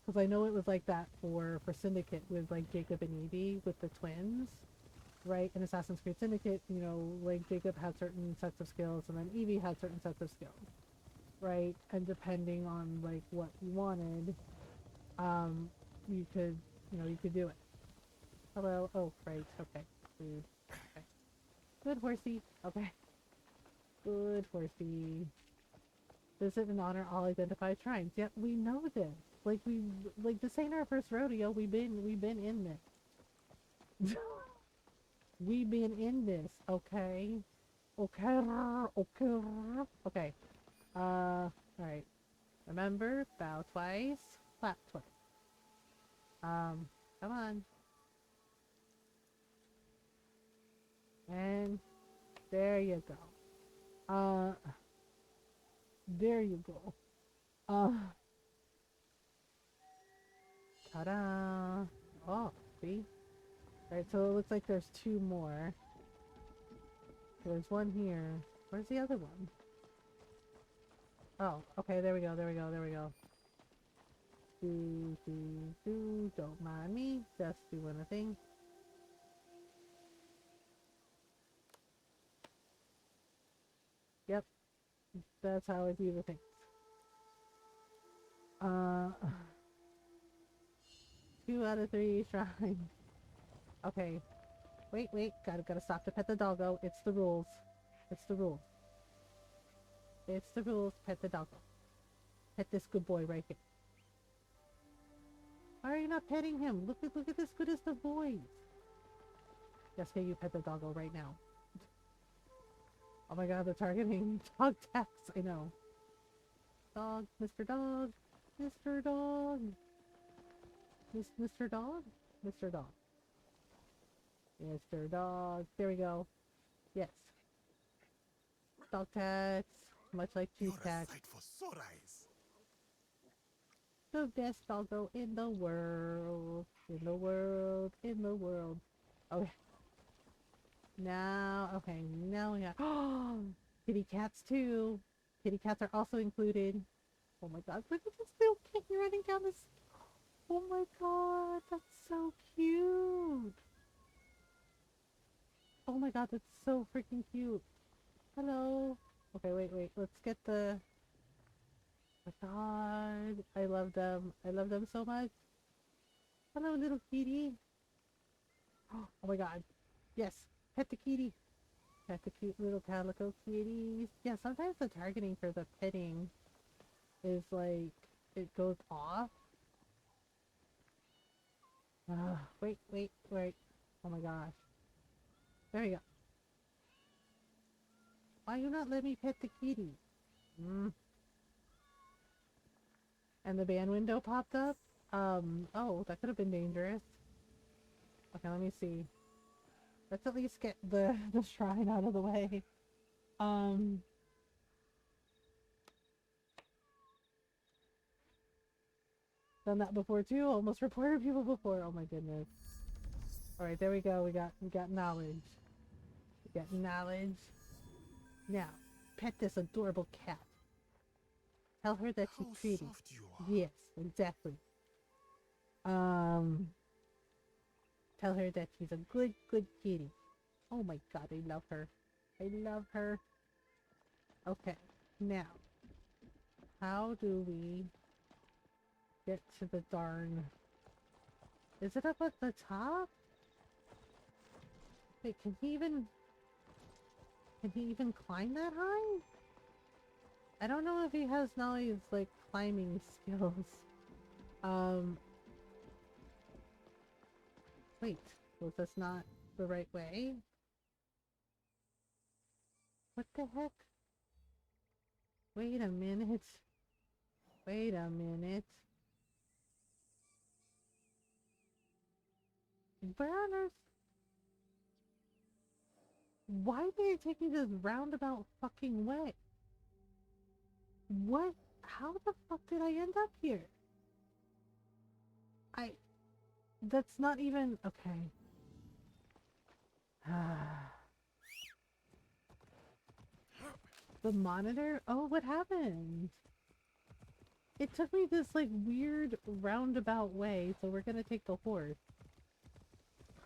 Because I know it was like that for Syndicate with like Jacob and Evie with the twins, right? In Assassin's Creed Syndicate, you know, like Jacob had certain sets of skills and then Evie had certain sets of skills, right? And depending on like what you wanted, you could, you know, you could do it. Hello. Oh, right. Okay. Food. Okay. Good horsey. Okay. Good horsey. Visit and honor all identified shrines. Yeah, we know this. Like this ain't our first rodeo. We've been in this. We've been in this, okay? Okay. Okay. Alright. Remember, bow twice, clap twice. Come on. And there you go. There you go. Ta-da! Oh, see? Alright, so it looks like there's 2 more. There's one here. Where's the other one? Oh, okay, there we go, there we go, there we go. Don't mind me, just doing a thing. Yep, that's how I do the things. 2 out of 3 shrines. Okay. Wait, gotta stop to pet the doggo. It's the rules. It's the rules. It's the rules. Pet the doggo. Pet this good boy right here. Why are you not petting him? Look at this good as the boys. Yes, hey, you pet the doggo right now. Oh my god, they're targeting dog tax. I know. Dog, Mr. Dog, Mr. Dog. Mr. Dog? Mr. Dog. Mr. Dog. There we go. Yes. Dog tax. Much like cheese tax. For sore eyes. The best doggo in the world. In the world. In the world. Okay. Now we got kitty cats too. Kitty cats are also included. Oh my god, look at this little kitten running down this. Oh my god, that's so cute. Oh my god, that's so freaking cute. Hello. Okay, wait. Let's get the... Oh my god. I love them. I love them so much. Hello, little kitty. Oh my god. Yes. Pet the kitty. Pet the cute little calico kitties. Yeah, sometimes the targeting for the petting is like... It goes off. Wait. Oh my gosh. There we go. Why you not let me pet the kitty? And the ban window popped up? Oh, that could have been dangerous. Okay, let me see. Let's at least get the shrine out of the way. Done that before too. Almost reported people before. Oh my goodness. Alright, there we go. We got knowledge. We got knowledge. Now, pet this adorable cat. Tell her that she's treated. Yes, exactly. Tell her that she's a good kitty. Oh my god, I love her. I love her. Okay, now, how do we get to the darn... Is it up at the top? Wait, can he even climb that high? I don't know if he has Nolly's, like, climbing skills. Wait, was this not the right way? What the heck? Wait a minute. Wait a minute. Where on earth? Why did it take me this roundabout fucking way? What? How the fuck did I end up here? That's not even... Okay. The monitor? Oh, what happened? It took me this, like, weird roundabout way, so we're gonna take the horse.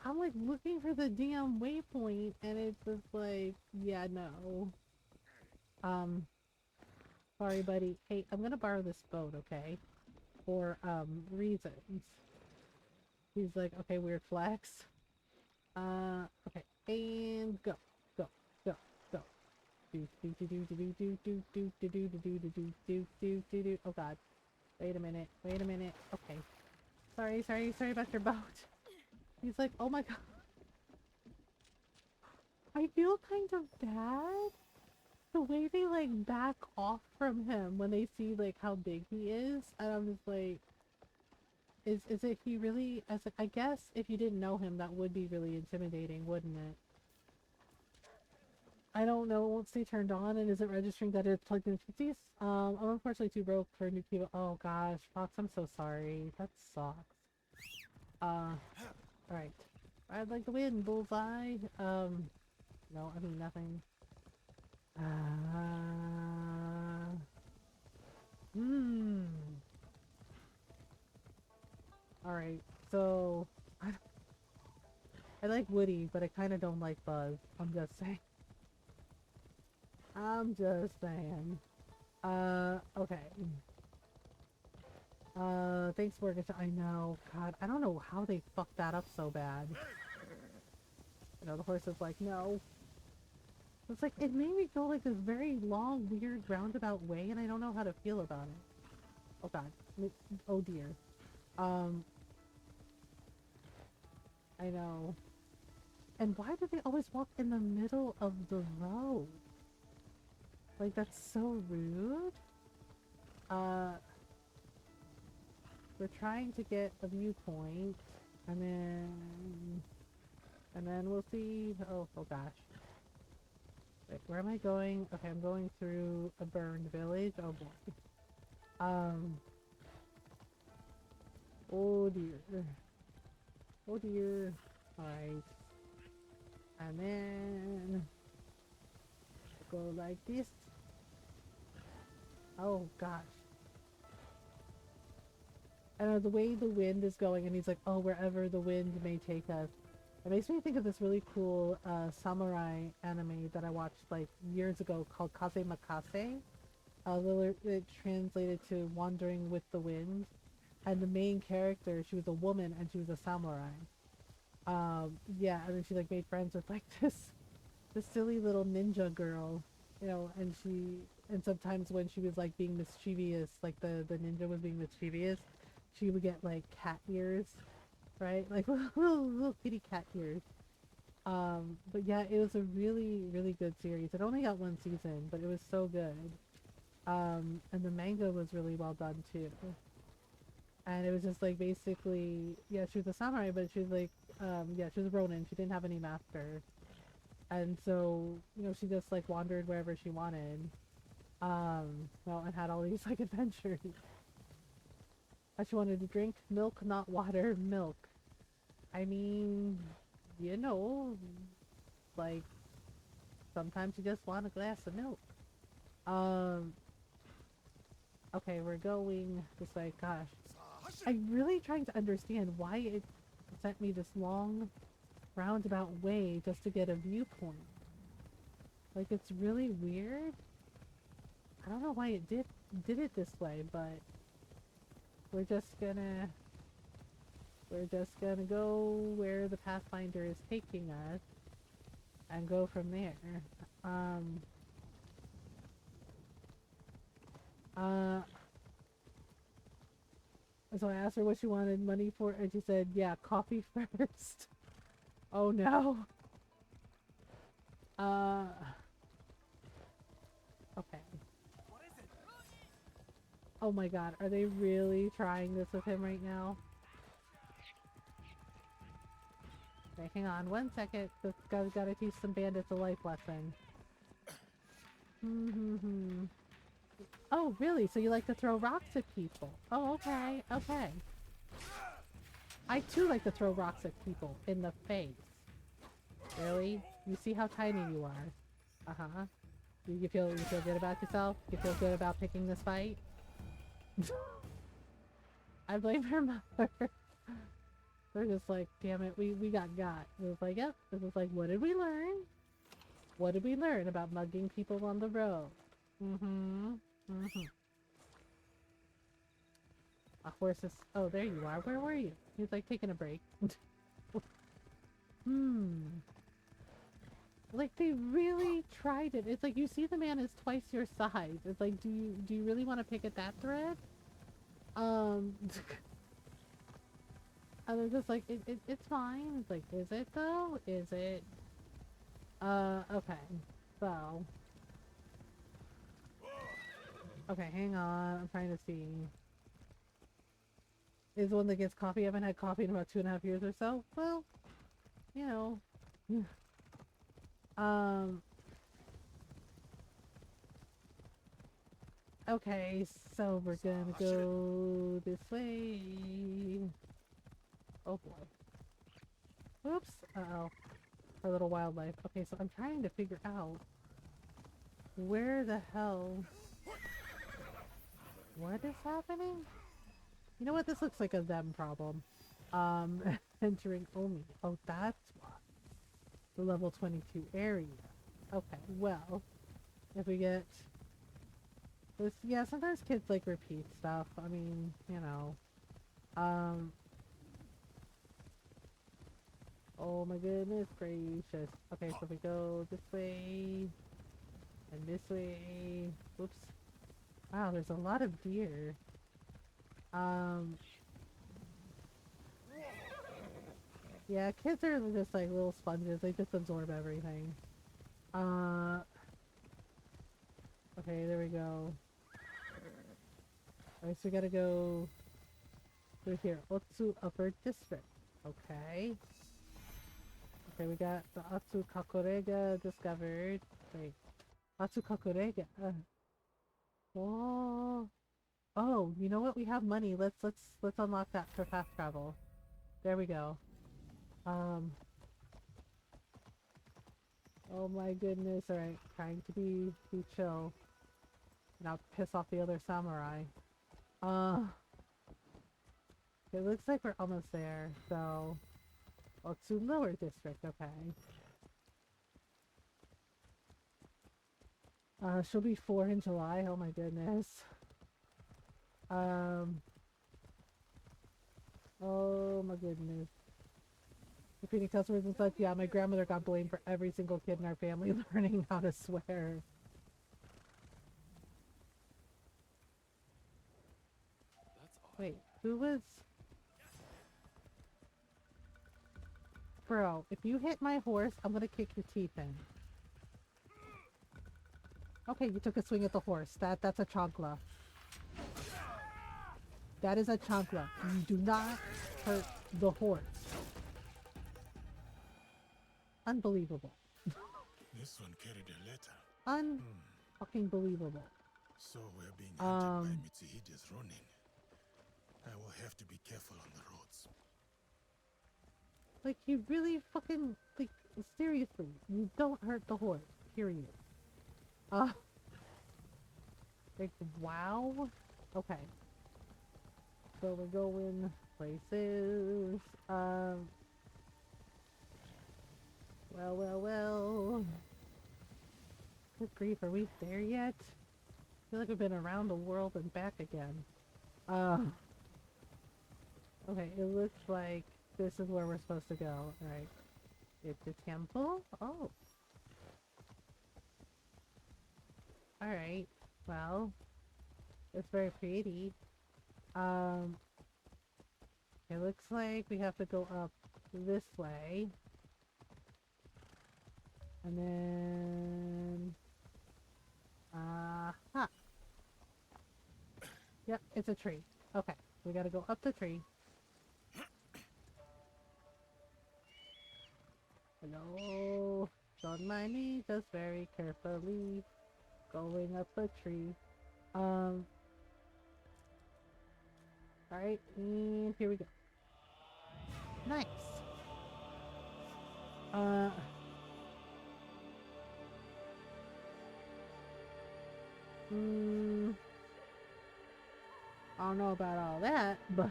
I'm, like, looking for the damn waypoint, and it's just like, yeah, no. Sorry, buddy. Hey, I'm gonna borrow this boat, okay? For, reasons. He's like, okay, weird flex. Okay, and go. Oh god. Wait a minute. Okay. Sorry about your boat. He's like, oh my god. I feel kind of bad. The way they, like, back off from him when they see, like, how big he is. And I'm just like... Is it he really... I guess if you didn't know him, that would be really intimidating, wouldn't it? I don't know. It won't stay turned on and isn't registering that it's plugged in 50s. I'm unfortunately too broke for a new keyboard. Oh gosh, Fox, I'm so sorry. That sucks. Alright. Ride like the wind, bullseye. No, I mean nothing. Alright, so I like Woody, but I kind of don't like Buzz. I'm just saying. I'm just saying. Okay. Thanks for it. I know. God, I don't know how they fucked that up so bad. You know, the horse is like, no. It's like, it made me go like this very long, weird, roundabout way, and I don't know how to feel about it. Oh God. Oh dear. I know. And why do they always walk in the middle of the road? Like, that's so rude. We're trying to get a viewpoint, and then we'll see. Oh gosh. Wait, where am I going? Okay, I'm going through a burned village. Oh boy. Oh dear. Oh dear. Alright. And then go like this. Oh gosh. And the way the wind is going, and he's like, oh, wherever the wind may take us. It makes me think of this really cool samurai anime that I watched like years ago called Kaze Makase. It translated to Wandering with the Wind. And the main character, she was a woman and she was a samurai. Yeah, and then she like made friends with like this silly little ninja girl, you know, and sometimes when she was like being mischievous, like the ninja was being mischievous, she would get like cat ears, right? Like little kitty cat ears. But yeah, it was a really, really good series. It only got one season, but it was so good. And the manga was really well done too. And it was just like basically, yeah, she was a samurai, but she was like, yeah, she was a ronin. She didn't have any master. And so, you know, she just like wandered wherever she wanted. Well, and had all these like adventures. She wanted to drink milk, not water, milk. I mean, you know, like, sometimes you just want a glass of milk. Okay, we're going this way. Gosh. I'm really trying to understand why it sent me this long, roundabout way just to get a viewpoint. Like, it's really weird. I don't know why it did it this way, but we're just gonna go where the Pathfinder is taking us and go from there. So I asked her what she wanted money for, and she said, yeah, coffee first. Oh no. Okay. Oh my god, are they really trying this with him right now? Okay, hang on one second. This guy's gotta teach some bandits a life lesson. Oh, really? So you like to throw rocks at people? Oh, okay, okay. I too like to throw rocks at people in the face. Really? You see how tiny you are? Uh-huh. You feel good about yourself? You feel good about picking this fight? I blame her mother. They're just like, damn it, we got. It was like, yep. It was like, what did we learn? What did we learn about mugging people on the road? A horse is... Oh, there you are. Where were you? He was like taking a break. Like, they really tried it. It's like, you see the man is twice your size. It's like, do you really want to pick at that thread? And they're just like, it's fine. It's like, is it though? Is it? Okay. So. Okay, hang on. I'm trying to see. Is the one that gets coffee. I haven't had coffee in about 2.5 years or so. Well, you know. Okay, so we're gonna go this way. Oh boy. Oops. Uh-oh. Our little wildlife. Okay, so I'm trying to figure out where the hell... What is happening? You know what? This looks like a them problem. Entering Omi. Oh, that's why. The level 22 area. Okay, well, if we get this, yeah, sometimes kids like repeat stuff. I mean, you know. Oh my goodness gracious. Okay, so we go this way and this way. Whoops. Wow, there's a lot of deer. Yeah, kids are just like little sponges. They just absorb everything. Okay, there we go. Alright, so we gotta go through here. Otsu Upper District. Okay. Okay, we got the Atsu Kakorega discovered. Wait. Atsu Kakorega. Oh. Oh, you know what? We have money. Let's unlock that for fast travel. There we go. Oh my goodness. Alright, trying to be chill. Not piss off the other samurai. It looks like we're almost there, so... Otsu Lower District, okay. She'll be 4 in July, oh my goodness. Oh my goodness. Repeating customers and such, yeah, my grandmother got blamed for every single kid in our family learning how to swear. Wait, who was... Bro, if you hit my horse, I'm gonna kick your teeth in. Okay, you took a swing at the horse. That's a chancla. That is a chancla. You do not hurt the horse. Unbelievable. This one carried a letter. Fucking believable. So we're being hunted by Mitsuhide's Ronin. I will have to be careful on the roads. Like, you really fucking, like, seriously, you don't hurt the horse, period. Like, wow. Okay. So we're going places. Well. Good grief, are we there yet? I feel like we've been around the world and back again. Okay, it looks like this is where we're supposed to go. Alright. It's a temple? Oh. Alright. Well, it's very pretty. It looks like we have to go up this way. And then... Aha! Yep, it's a tree. Okay, we gotta go up the tree. Hello? Don't mind me, just very carefully going up a tree. Alright, and here we go. Nice! I don't know about all that, but,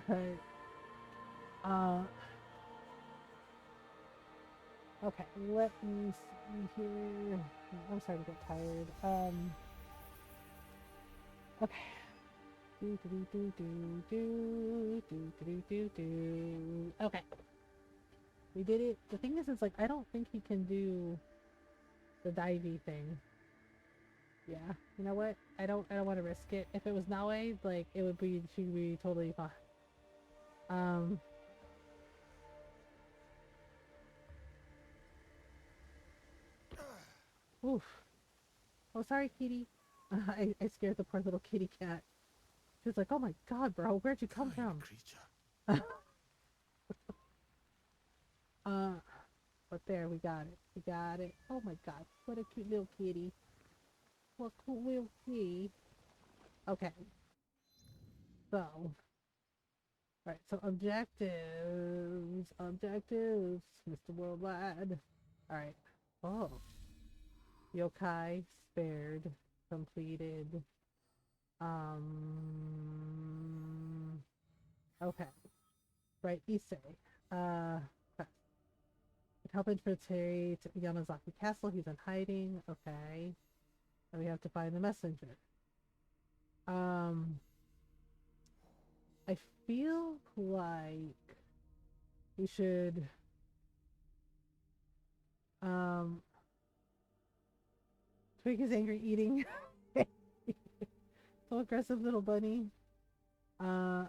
okay, let me see here. I'm starting to get tired. Okay. Okay. We did it. The thing is, like, I don't think he can do the divey thing. Yeah. You know what? I don't want to risk it. If it was Naue, like, she'd be totally fine. Oof. Oh, sorry, kitty. I scared the poor little kitty cat. She was like, oh my god, bro, where'd you come from? But there, we got it. We got it. Oh my god, what a cute little kitty. What a cool little kitty. Okay. So. Right, so objectives, Mr. Worldwide. Alright. Oh. Yokai spared, completed. Okay. Right, Issei. Okay. Help infiltrate Yamazaki Castle. He's in hiding. Okay. And we have to find the messenger. I feel like we should Twig is angry eating. So aggressive little bunny. I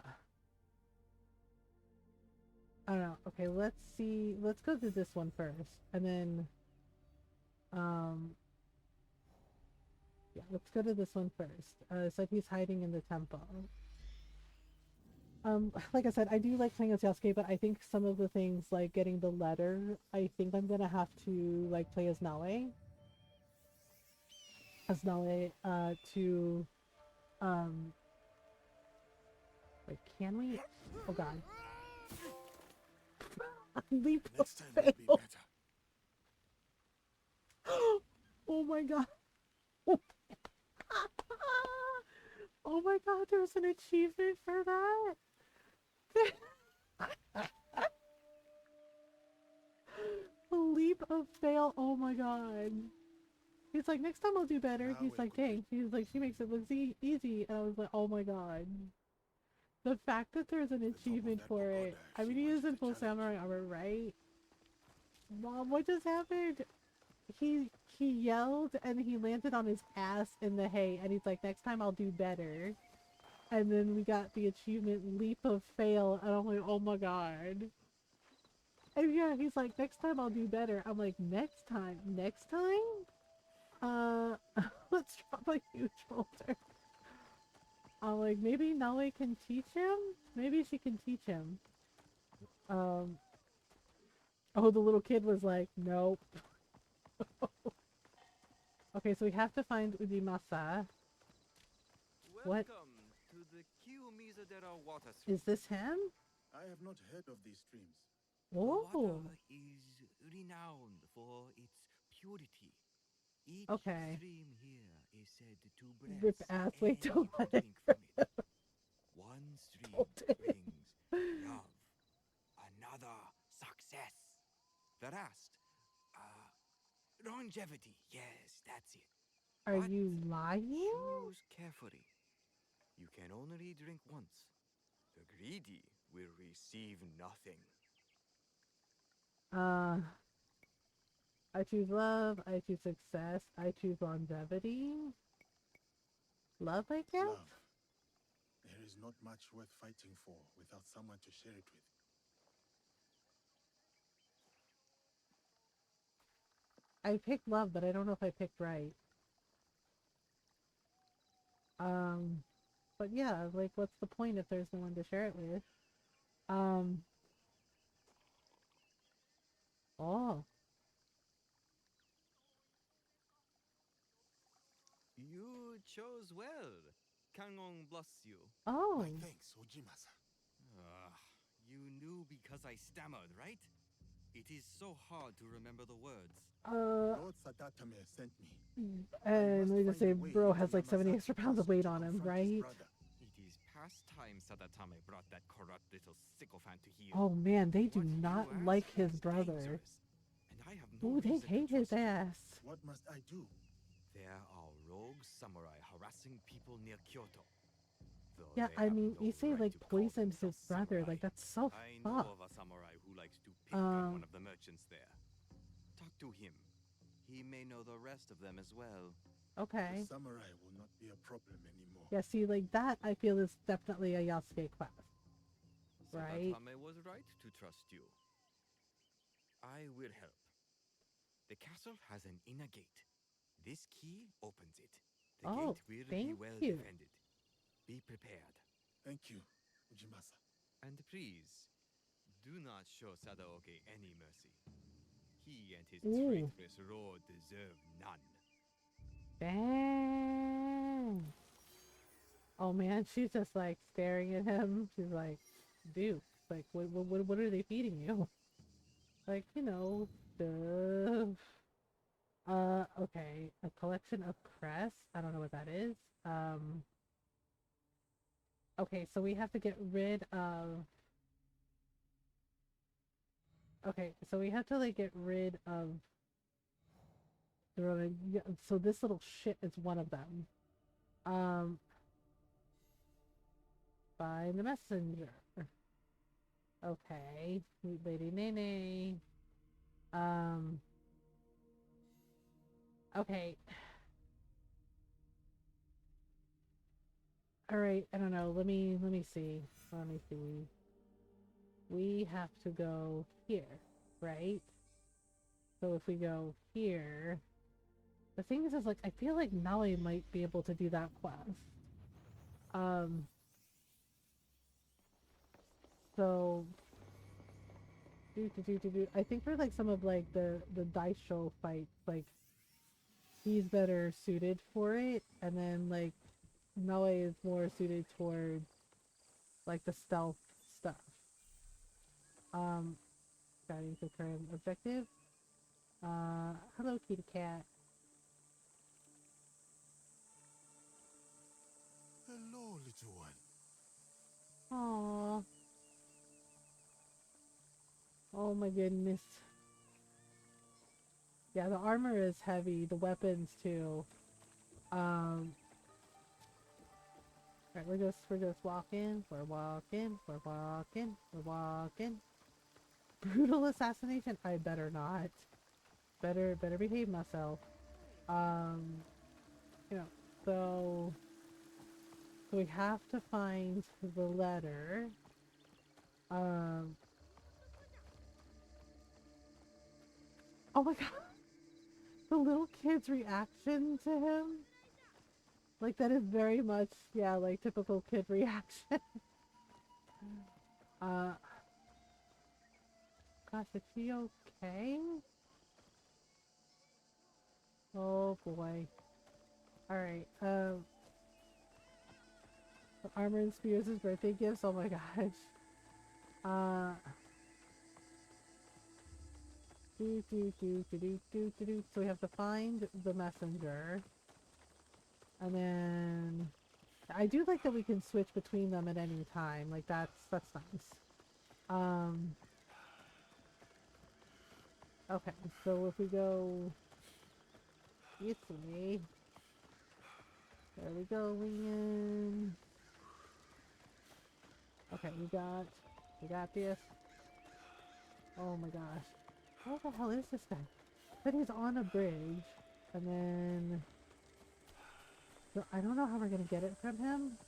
don't know. Okay, let's see. Let's go through this one first. And then yeah, let's go to this one first. Said he's hiding in the temple. Like I said, I do like playing as Yasuke, but I think some of the things like getting the letter, I think I'm gonna have to like play as Nae. To wait, can we? Oh god. Leap of fail. Oh my god. Oh my god, there's an achievement for that. Leap of fail. Oh my god. He's like, next time I'll do better. He's like, dang. He's like, she makes it look easy. And I was like, oh my god. The fact that there's an achievement for it. I mean, he is in full samurai armor, right? Mom, what just happened? He yelled and he landed on his ass in the hay. And he's like, next time I'll do better. And then we got the achievement leap of fail. And I'm like, oh my god. And yeah, he's like, next time I'll do better. I'm like, next time? Next time? Let's drop a huge boulder. I'm like, maybe Nae can teach him? Maybe she can teach him. Oh, the little kid was like, nope. Okay, so we have to find Ujimasa. What? To the Kiyomizadera water stream. Is this him? I have not heard of these streams. Oh. The water is renowned for its purity. Each stream here is said to bless Rip ass. Wait, don't let it. One stream brings love, another success, the rest, longevity. Yes, that's it. Are you lying? Choose carefully. You can only drink once. The greedy will receive nothing. I choose love, I choose success, I choose longevity. Love, I guess? Love. There is not much worth fighting for without someone to share it with. I picked love, but I don't know if I picked right. But yeah, like, what's the point if there's no one to share it with? Oh. You chose well. Kangon bless you. Oh. My thanks, Ujimasa. You knew because I stammered, right? It is so hard to remember the words. Lord Sadatame sent me. And let me just say, bro has like 70 extra pounds of weight on him, right? It is past time Sadatame brought that corrupt little sycophant to heel. Oh man, they do not like his brother. Ooh, they hate his ass. What must I do? There are rogue samurai harassing people near Kyoto. Yeah, I mean, you say like poisoned his brother, like that's so fucked. I know of a samurai who likes to pick on one of the merchants there. Talk to him. He may know the rest of them as well. Okay. The samurai will not be a problem anymore. Yeah, see, like that I feel is definitely a Yasuke quest. Right? Sadatame was right to trust you. I will help. The castle has an inner gate. This key opens it. The gate will be well defended. Be prepared. Thank you, Ujimasa. And please, do not show Sadaoke any mercy. He and his traitorous lord deserve none. Dang. Oh man, she's just like staring at him. She's like, do? Like, what are they feeding you? Like, you know, stuff. Okay, a collection of cress. I don't know what that is. Okay, so we have to get rid of. Okay, so we have to like get rid of. So this little shit is one of them. Find the messenger. Okay, sweet lady Nene. Okay. All right, I don't know. Let me see. Let me see. We have to go here, right? So if we go here, the thing is like I feel like Naoi might be able to do that quest. So I think for like some of like the dice show fights, like he's better suited for it, and then like Naoi is more suited toward like the stealth stuff. Guiding the current objective. Hello kitty cat. Hello, little one. Aww. Oh my goodness. Yeah, the armor is heavy, the weapons too. Right, we're just walking, we're walking. Brutal assassination? I better not. Better behave myself. You know, so we have to find the letter. Oh my god. The little kid's reaction to him. Like that is very much, yeah, like typical kid reaction. Gosh, is she okay? Oh boy. Alright, armor and spears as birthday gifts, oh my gosh. So we have to find the messenger. And then I do like that we can switch between them at any time. Like that's nice. Okay, so if we go this way, there we go, winging. Okay, we got this. Oh my gosh. What the hell is this guy? But he's on a bridge, and then so I don't know how we're gonna get it from him.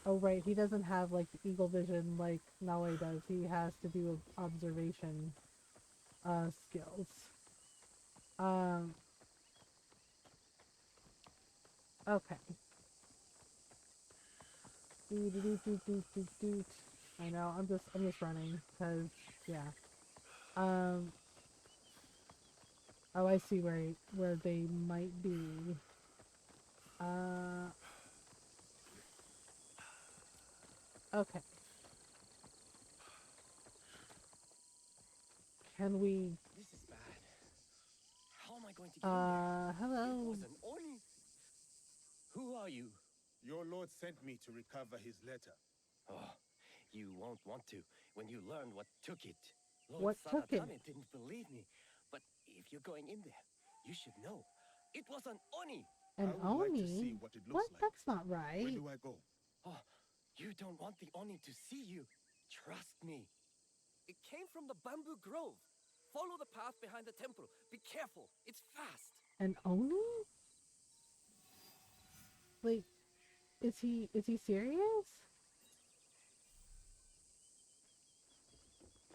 Oh right, he doesn't have like the eagle vision like Naoi does. He has to do observation skills. Okay. I know, I'm just running, cause yeah. Oh, I see where they might be. Okay. Can we? This is bad. How am I going to get in there? Hello. It was an Oni. Who are you? Your lord sent me to recover his letter. Oh, you won't want to when you learn what took it. What Lord took it? Saratane didn't believe me, but if you're going in there, you should know. It was an Oni! An I would Oni? like to see what it looks like. That's not right. Where do I go? Oh, you don't want the Oni to see you. Trust me. It came from the bamboo grove. Follow the path behind the temple. Be careful. It's fast. An Oni? Like, is he serious?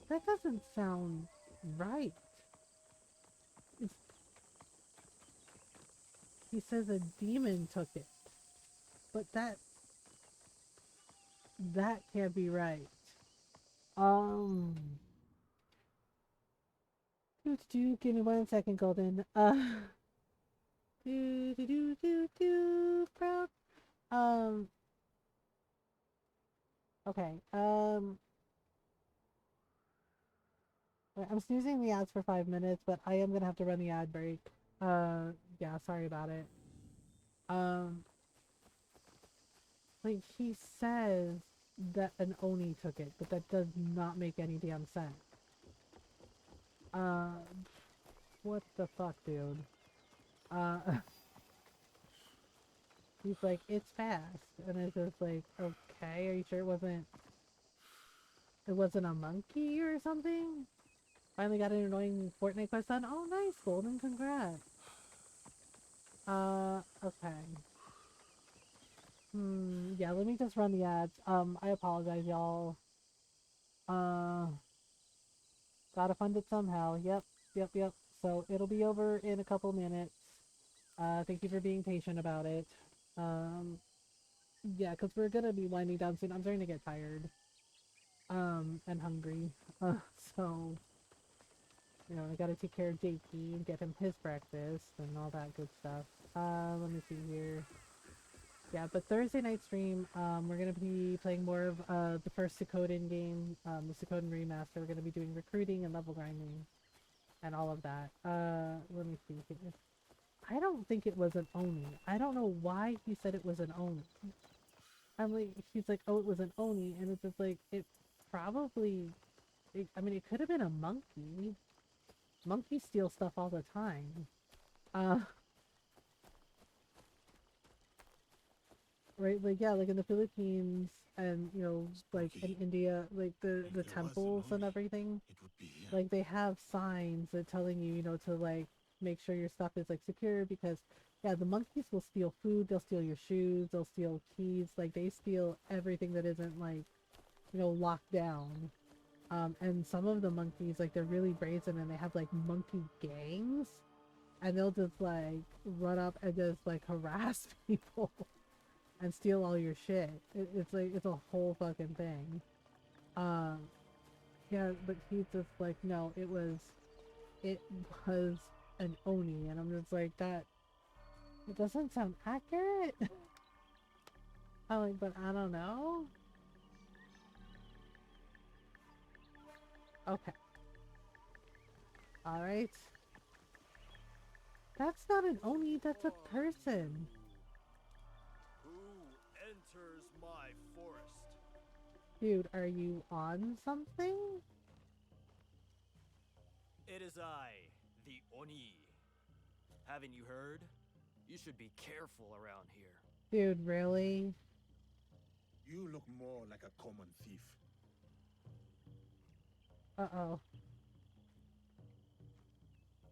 That doesn't sound right. He says a demon took it. But that can't be right. Give me 1 second, Golden. Proud Um. Okay. I'm snoozing the ads for 5 minutes, but I am gonna have to run the ad break. Yeah, sorry about it. Um, like he says that an Oni took it, but that does not make any damn sense. What the fuck, dude? He's like, it's fast, and it's just like, okay, are you sure it wasn't a monkey or something? Finally got an annoying Fortnite quest done. Oh, nice, Golden, congrats. Okay. Yeah, let me just run the ads. I apologize, y'all. Gotta fund it somehow. Yep. So it'll be over in a couple minutes. Thank you for being patient about it. Yeah, because we're gonna be winding down soon. I'm starting to get tired. And hungry. So, you know, I gotta take care of JP and get him his breakfast and all that good stuff. Let me see here. Yeah, but Thursday night stream, we're gonna be playing more of the first Suikoden game, the Suikoden remaster. We're gonna be doing recruiting and level grinding, and all of that. Let me see here. I don't think it was an Oni. I don't know why he said it was an Oni. I'm like, he's like, oh, it was an Oni, and it's just like, it probably, I mean, it could have been a monkey. Monkeys steal stuff all the time. Right, like, yeah, like in the Philippines and, you know, like in India, like the temples and everything, like they have signs that telling you, you know, to like make sure your stuff is like secure because, yeah, the monkeys will steal food, they'll steal your shoes, they'll steal keys, like they steal everything that isn't like, you know, locked down. And some of the monkeys, like they're really brazen and they have like monkey gangs, and they'll just like run up and just like harass people. And steal all your shit. It's like, it's a whole fucking thing. Yeah, but he's just like, no, it was an Oni, and I'm just like, that, it doesn't sound accurate. I'm like, but I don't know. Okay. Alright. That's not an Oni, that's a person. Enters my forest. Dude, are you on something? It is I, the Oni. Haven't you heard? You should be careful around here. Dude, really? You look more like a common thief. Uh-oh.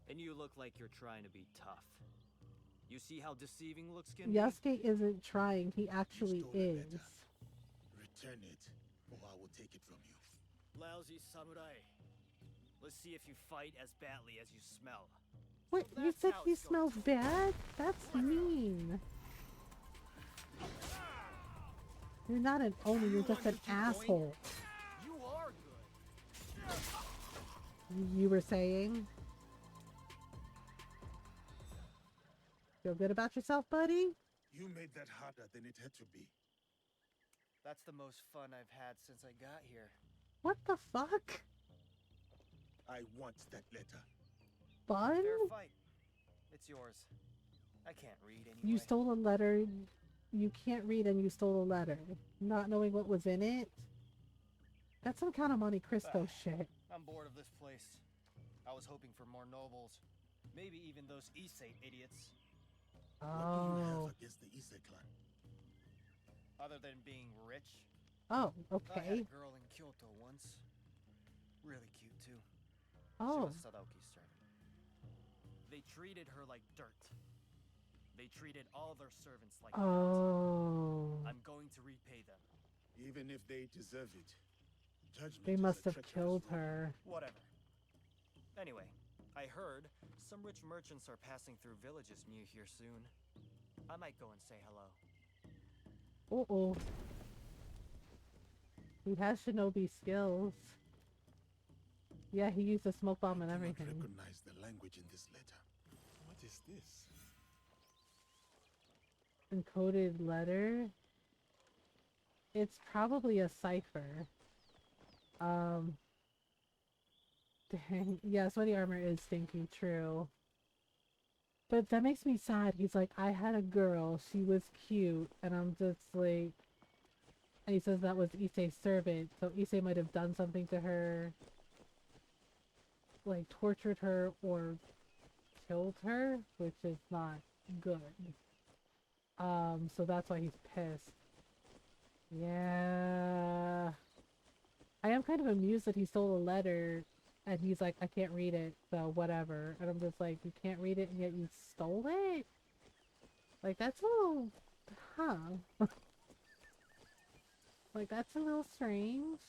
And you look like you're trying to be tough. You see how deceiving looks can be? Yasuke isn't trying, he actually is. Return it, or I will take it from you. Lousy samurai. Let's see if you fight as badly as you smell. Wait, So you said he smells bad? That's mean. You're not an Oni, you're just an asshole. You are good. You were saying? Feel good about yourself, buddy? You made that harder than it had to be. That's the most fun I've had since I got here. What the fuck? I want that letter. Fun? Fair fight. It's yours. I can't read anyway. You stole a letter. You can't read and you stole a letter. Not knowing what was in it? That's some kind of Monte Cristo shit. I'm bored of this place. I was hoping for more nobles. Maybe even those Issei idiots. Oh. What do you have against the Issei clan? Other than being rich. Oh, I had okay. a girl in Kyoto once. Really cute too. Oh. She was Sadaoki's servant. They treated her like dirt. They treated all their servants like Oh. dirt. I'm going to repay them. Even if they deserve it. Judgment They is must a have treacherous killed law. her. Whatever. Anyway, I heard some rich merchants are passing through villages near here soon. I might go and say hello. Uh-oh. He has shinobi skills. Yeah, he used a smoke bomb and everything. I recognize the language in this letter. What is this? Encoded letter. It's probably a cipher. Dang. Yeah, sweaty armor is stinking true. But that makes me sad. He's like, I had a girl. She was cute. And I'm just like... And he says that was Issei's servant. So Issei might have done something to her. Like, tortured her or killed her. Which is not good. So that's why he's pissed. Yeah. I am kind of amused that he stole a letter and he's like, I can't read it, so whatever. And I'm just like, you can't read it and yet you stole it? Like, that's a little... Huh. Like, that's a little strange.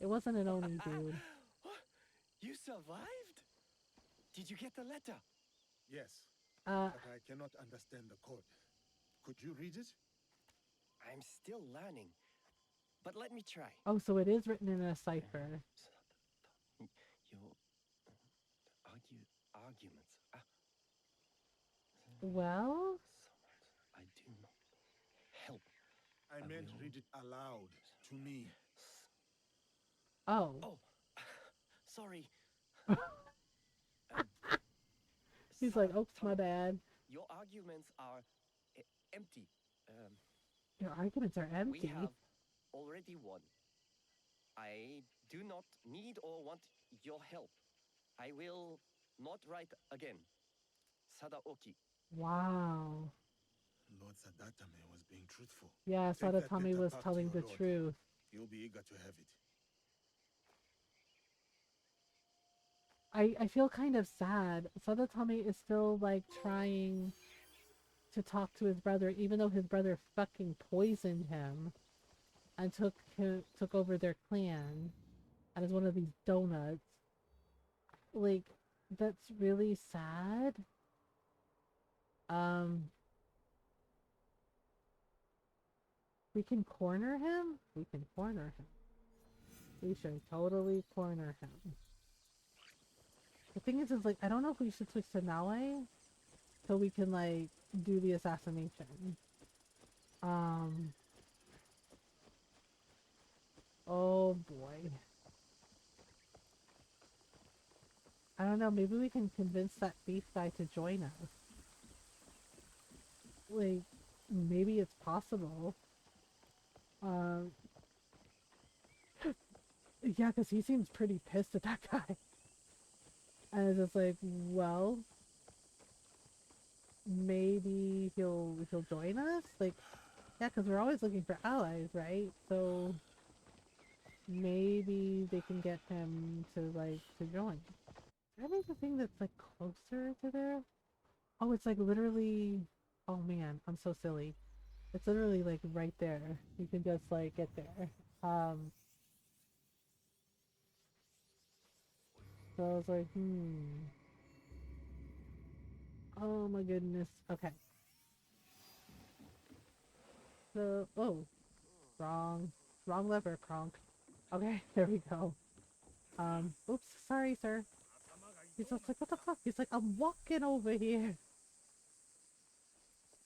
It wasn't an Oni dude. You survived? Did you get the letter? Yes, but I cannot understand the code. Could you read it? I'm still learning, but let me try. Oh, so it is written in a cipher. Your arguments. Well? I do not help. I meant read it aloud to me. Oh. Oh, sorry. He's like, oops, my bad. Your arguments are empty. Your arguments are empty? We have already won. I do not need or want your help. I will not write again. Sadaoki. Wow. Lord Sadatame was being truthful. Yeah, Take that Sadatame letter was back to telling your the lord. truth. You'll be eager to have it. I feel kind of sad. Sadatame is still like trying to talk to his brother, even though his brother fucking poisoned him and took over their clan and is one of these donuts. Like, that's really sad. We can corner him? We can corner him. We should totally corner him. The thing is like, I don't know if we should switch to Naue so we can, like, do the assassination. Oh boy. I don't know, maybe we can convince that thief guy to join us. Like, maybe it's possible. Yeah, because he seems pretty pissed at that guy. And it's just like, well, maybe he'll join us? Like, yeah, because we're always looking for allies, right? So maybe they can get him to, like, to join. Is there anything that's, like, closer to there? Oh, it's, like, literally... Oh, man, I'm so silly. It's literally, like, right there. You can just, like, get there. So I was like, Oh my goodness. Okay. So, oh. Wrong lever, Kronk. Okay, there we go. Oops, sorry, sir. He's just like, what the fuck? He's like, I'm walking over here.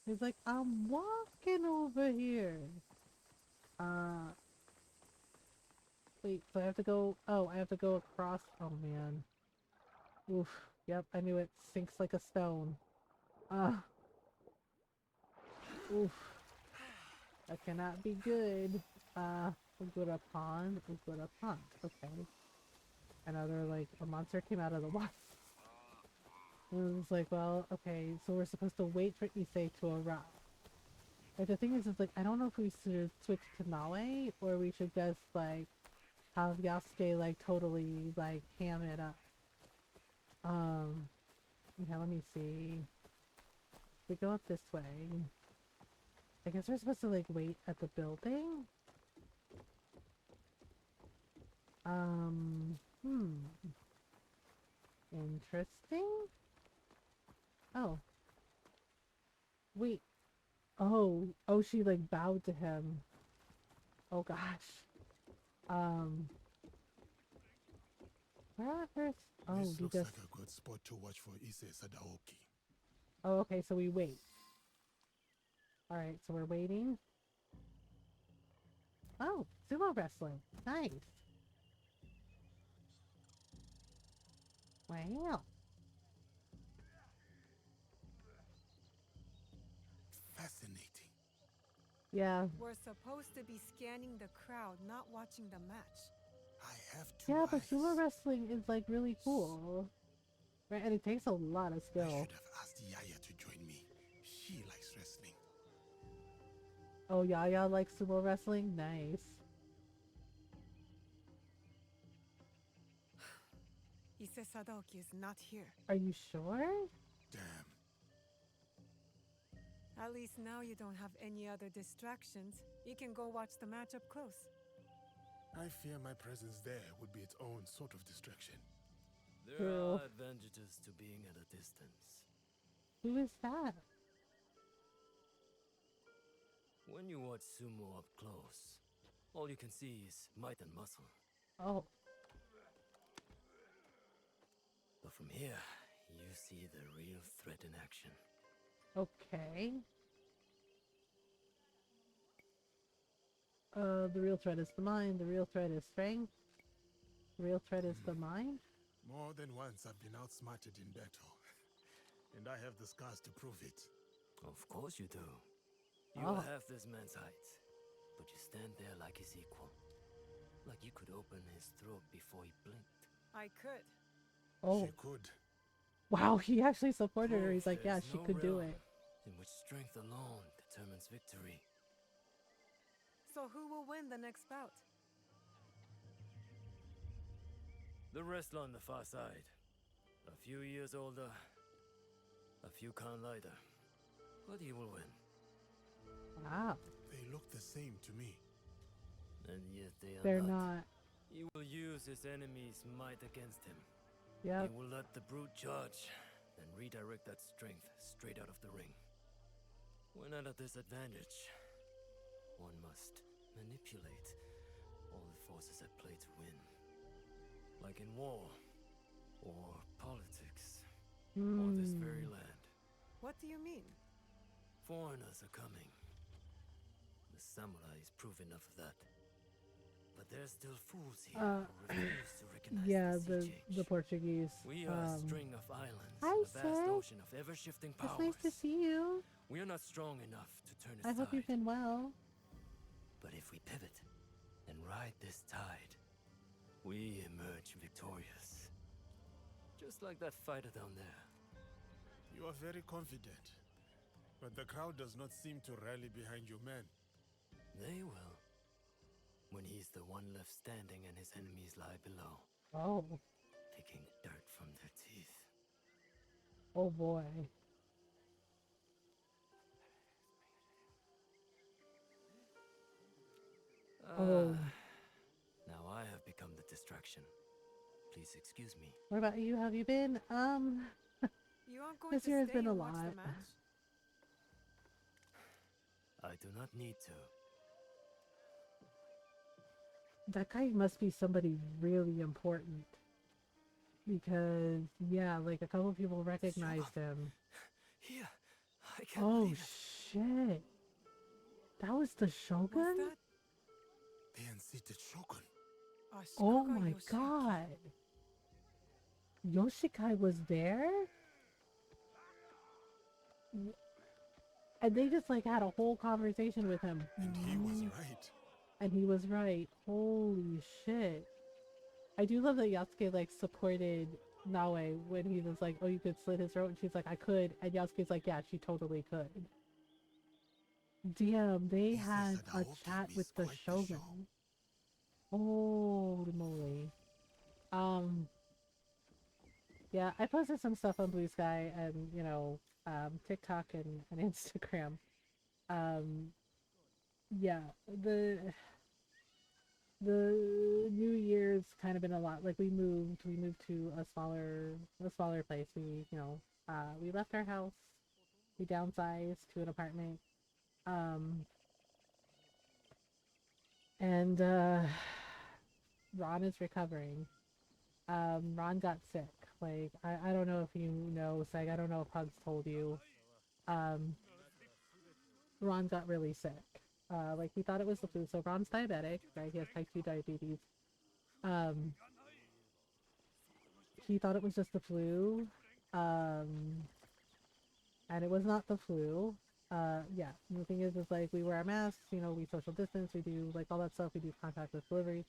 He's like, I'm walking over here. Wait, so I have to go, oh, I have to go across, oh man. Oof, yep, I knew it, sinks like a stone. Oof. That cannot be good. Ugura Pond, okay. Another, like, a monster came out of the water. And it was like, well, okay, so we're supposed to wait for Issei to arrive. Like, the thing is, like, I don't know if we should switch to Naue, or we should just, like, have Yasuke, like, totally, like, ham it up. Yeah, let me see. We go up this way. I guess we're supposed to, like, wait at the building? Interesting? Oh. Wait. Oh, she, like, bowed to him. Oh, gosh. Where on earth? Oh, This we looks just... like a good spot to watch for Issei Sadaoki. Oh, okay, so we wait. Alright, so we're waiting. Oh, sumo wrestling. Nice. Wow. Fascinating. Yeah. We're supposed to be scanning the crowd, not watching the match. I have two Yeah, but eyes. sumo wrestling is like really cool. Right, and it takes a lot of skill. I should have asked Yaya to join me. She likes wrestling. Oh, Yaya likes sumo wrestling? Nice. Ise Sadaoki is not here. Are you sure? Damn. At least now you don't have any other distractions. You can go watch the match up close. I fear my presence there would be its own sort of distraction. There are advantages to being at a distance. Who is that? When you watch sumo up close, all you can see is might and muscle. Oh. But from here, you see the real threat in action. Okay. The real threat is the mind. The real threat is strength. The real threat is the mind. More than once I've been outsmarted in battle. And I have the scars to prove it. Of course you do. You have this man's height, but you stand there like his equal. Like you could open his throat before he blinked. I could. Oh. She could. Wow, he actually supported her. He's like, yeah, There's she no could do realm it. in which strength alone determines victory. So who will win the next bout? The wrestler on the far side. A few years older, a few pounds lighter. But he will win. Wow. They look the same to me. And yet They're not. He will use his enemy's might against him. Yep. He will let the brute charge, then redirect that strength straight out of the ring. When at a disadvantage, one must manipulate all the forces at play to win. Like in war, or politics, or this very land. What do you mean? Foreigners are coming. The samurais prove enough of that. But there's still fools here who refuse to recognize the sea change. the Portuguese. We are a string of islands Hi, in a vast sir. ocean of ever-shifting powers. It's nice to see you. We are not strong enough to turn I aside. hope you've been well. But if we pivot and ride this tide, we emerge victorious. Just like that fighter down there. You are very confident. But the crowd does not seem to rally behind your men. They will. When he's the one left standing and his enemies lie below. Oh. Picking dirt from their teeth. Oh boy. Oh. Now I have become the distraction. Please excuse me. What about you? How have you been? You aren't going This to year has stay been a and watch lot. the match? I do not need to. That guy must be somebody really important. Because, yeah, like a couple people recognized him. Here, I can't Oh, believe it. shit. That was the Shogun? What's that? The unseated Shogun. Oh my god. Yoshikai was there? And they just like had a whole conversation with him. And he was right. And he was right. Holy shit. I do love that Yasuke like supported Naoe when he was like, oh, you could slit his throat, and she's like, I could, and Yasuke's like, yeah, she totally could. Damn, they had a chat with the Shogun. Holy moly. Yeah, I posted some stuff on Blue Sky and, you know, TikTok and Instagram. Yeah, the New Year's kind of been a lot. Like we moved to a smaller place. We, you know, we left our house, we downsized to an apartment. And Ron is recovering. Ron got sick. Like, I don't know if you know, Seg, I don't know if Hugs told you. Ron got really sick. Like he thought it was the flu. So Ron's diabetic, right? He has type 2 diabetes. Um, he thought it was just the flu. Um, and it was not the flu. Yeah. And the thing is like we wear our masks, you know, we social distance, we do like all that stuff, we do contactless delivery.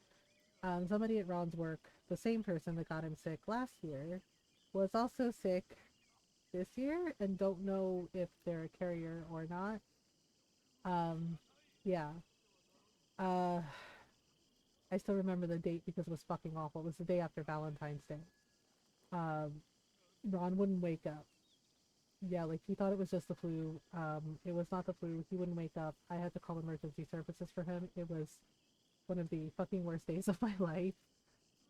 Somebody at Ron's work, the same person that got him sick last year, was also sick this year and don't know if they're a carrier or not. Yeah. Uh, I still remember the date because it was fucking awful. It was the day after Valentine's Day. Um, Ron wouldn't wake up. Yeah, like he thought it was just the flu. It was not the flu. He wouldn't wake up. I had to call emergency services for him. It was one of the fucking worst days of my life.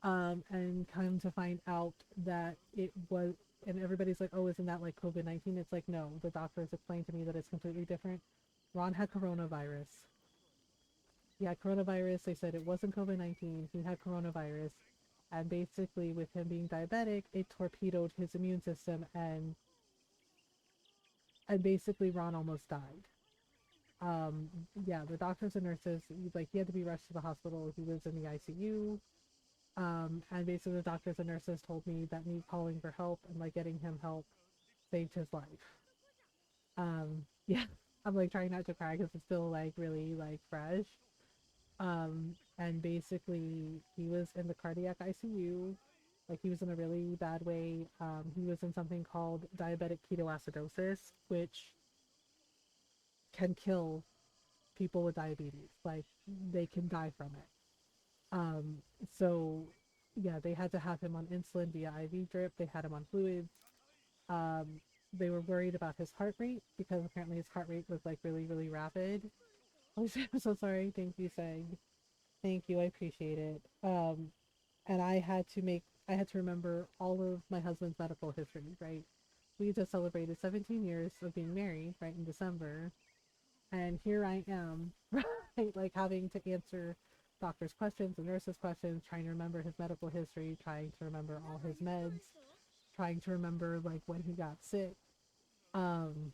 And come to find out that it was, and everybody's like, oh, isn't that like COVID-19? It's like, no, the doctors explained to me that it's completely different. Ron had coronavirus. He had coronavirus. They said it wasn't COVID-19. He had coronavirus. And basically, with him being diabetic, it torpedoed his immune system, and basically Ron almost died. Yeah, the doctors and nurses, like he had to be rushed to the hospital. He was in the ICU. And basically the doctors and nurses told me that me calling for help and like getting him help saved his life. Yeah, I'm like trying not to cry because it's still like really like fresh. And basically he was in the cardiac ICU. Like he was in a really bad way. He was in something called diabetic ketoacidosis, which can kill people with diabetes. Like they can die from it. Um, so yeah, they had to have him on insulin via IV drip. They had him on fluids. Um, they were worried about his heart rate because apparently his heart rate was like really, really rapid. I'm so sorry. Thank you, saying. Thank you. I appreciate it. And I had to remember all of my husband's medical history, right? We just celebrated 17 years of being married, right, in December. And here I am, right, like having to answer doctor's questions and nurses' questions, trying to remember his medical history, trying to remember all his meds, trying to remember like when he got sick. Um,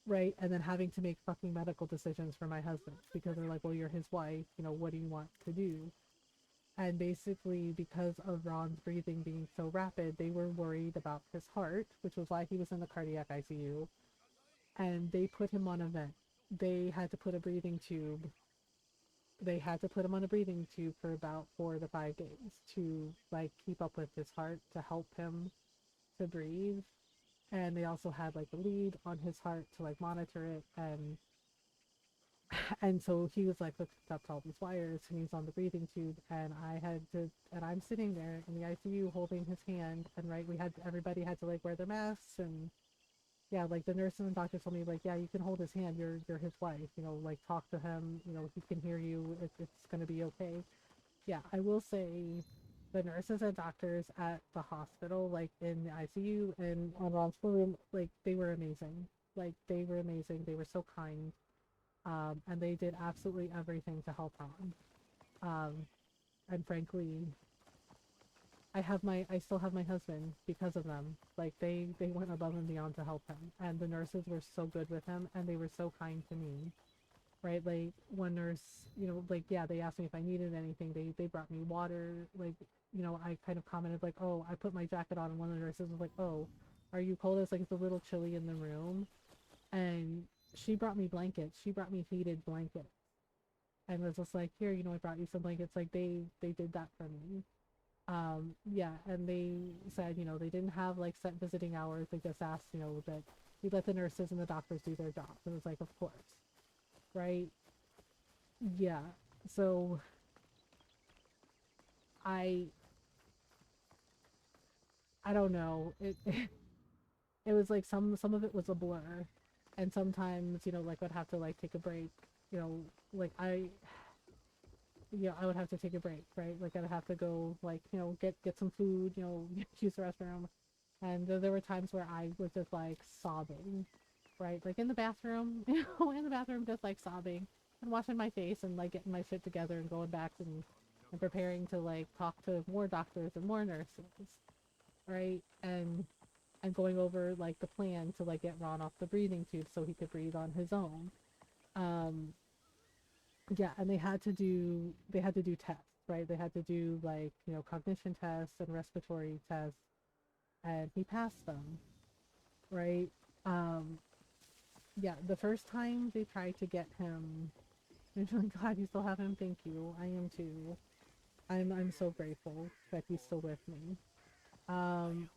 right, and then having to make fucking medical decisions for my husband because they're like, well, you're his wife, you know, what do you want to do? And basically, because of Ron's breathing being so rapid, they were worried about his heart, which was why he was in the cardiac ICU. And they put him on a vent. They had to put a breathing tube. They had to put him on a breathing tube for about 4 to 5 days to like keep up with his heart to help him to breathe. And they also had like a lead on his heart to like monitor it, and so he was like hooked up to all these wires and he's on the breathing tube, and I'm sitting there in the ICU holding his hand, and right, everybody had to like wear their masks, and yeah, like the nurses and doctors told me like, yeah, you can hold his hand, you're his wife, you know, like talk to him, you know, he can hear you, it's gonna be okay. Yeah, I will say the nurses and doctors at the hospital, like in the ICU and on Ron's room, like they were amazing. Like they were amazing. They were so kind. And they did absolutely everything to help Ron. Um, and frankly, I still have my husband because of them. Like they went above and beyond to help him, and the nurses were so good with him, and they were so kind to me. Right, like one nurse, you know, like yeah, they asked me if I needed anything. They brought me water. Like, you know, I kind of commented like, oh, I put my jacket on, and one of the nurses was like, oh, are you cold? It's like it's a little chilly in the room, and she brought me blankets. She brought me heated blankets, and was just like, here, you know, I brought you some blankets. Like they did that for me. Yeah, and they said, you know, they didn't have like set visiting hours. They just asked, you know, that we let the nurses and the doctors do their jobs. And it was like, of course, right? Yeah. So I I don't know. It was like some of it was a blur, and sometimes, you know, like I'd have to like take a break. You know, like I would have to take a break, right? Like I'd have to go, like, you know, get some food, you know, use the restroom. And there were times where I was just like sobbing, right? Like in the bathroom, you know, in the bathroom, just like sobbing and washing my face and like getting my shit together and going back and preparing to like talk to more doctors and more nurses, right? And going over like the plan to like get Ron off the breathing tube so he could breathe on his own. Yeah, and they had to do tests, right? They had to do like, you know, cognition tests and respiratory tests, and he passed them, right? Um, yeah, the first time they tried to get him, I'm really glad you still have him. Thank you. I am too. I'm so grateful that he's still with me. Um,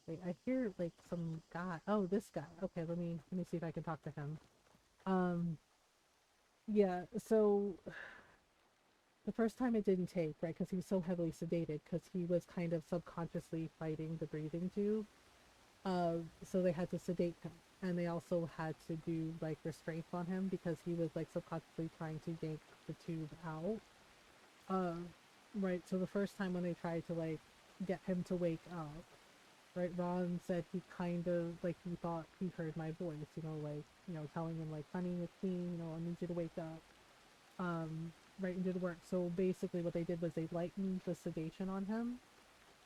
wait, I hear like some guy. Oh, this guy. Okay, let me see if I can talk to him. Um, yeah. So the first time it didn't take, right? Because he was so heavily sedated, because he was kind of subconsciously fighting the breathing tube. So they had to sedate him, and they also had to do like restraints on him because he was like subconsciously trying to yank the tube out. Uh, right. So the first time when they tried to like get him to wake up, right? Ron said he kind of like he thought he heard my voice, you know, like, you know, telling him like, "Honey, it's me. You know, I need you to wake up." Right, and did work. So basically, what they did was they lightened the sedation on him.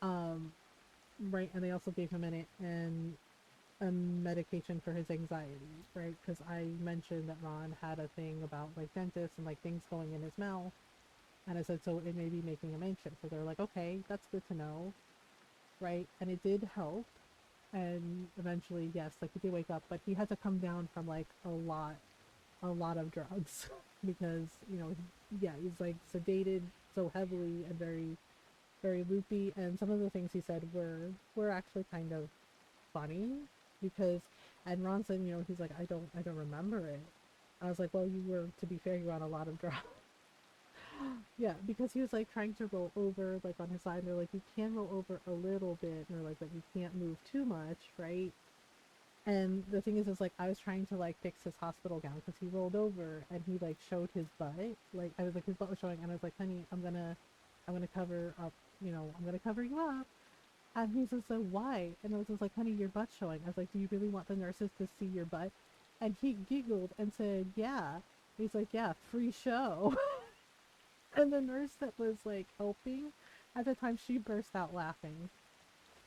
Um, right, and they also gave him an a medication for his anxiety, right? Because I mentioned that Ron had a thing about like dentists and like things going in his mouth, and I said so it may be making him anxious. So they're like, okay, that's good to know, right? And it did help, and eventually, yes, like he did wake up, but he had to come down from like a lot of drugs because, you know, yeah, he's like sedated so heavily and very, very loopy, and some of the things he said were actually kind of funny because, and Ron said, you know, he's like, I don't remember it. I was like, well, you were, to be fair, you were on a lot of drugs. Yeah, because he was like trying to roll over like on his side, and they're like, you can roll over a little bit, and they're like, but you can't move too much, right? And the thing is like I was trying to like fix his hospital gown because he rolled over and he like showed his butt. Like I was like his butt was showing, and I was like, honey, I'm gonna cover up, you know, I'm gonna cover you up. And he's just like, why? And I was just like, honey, your butt's showing. I was like, do you really want the nurses to see your butt? And he giggled and said, yeah. He's like, yeah, free show. And the nurse that was like helping at the time, she burst out laughing.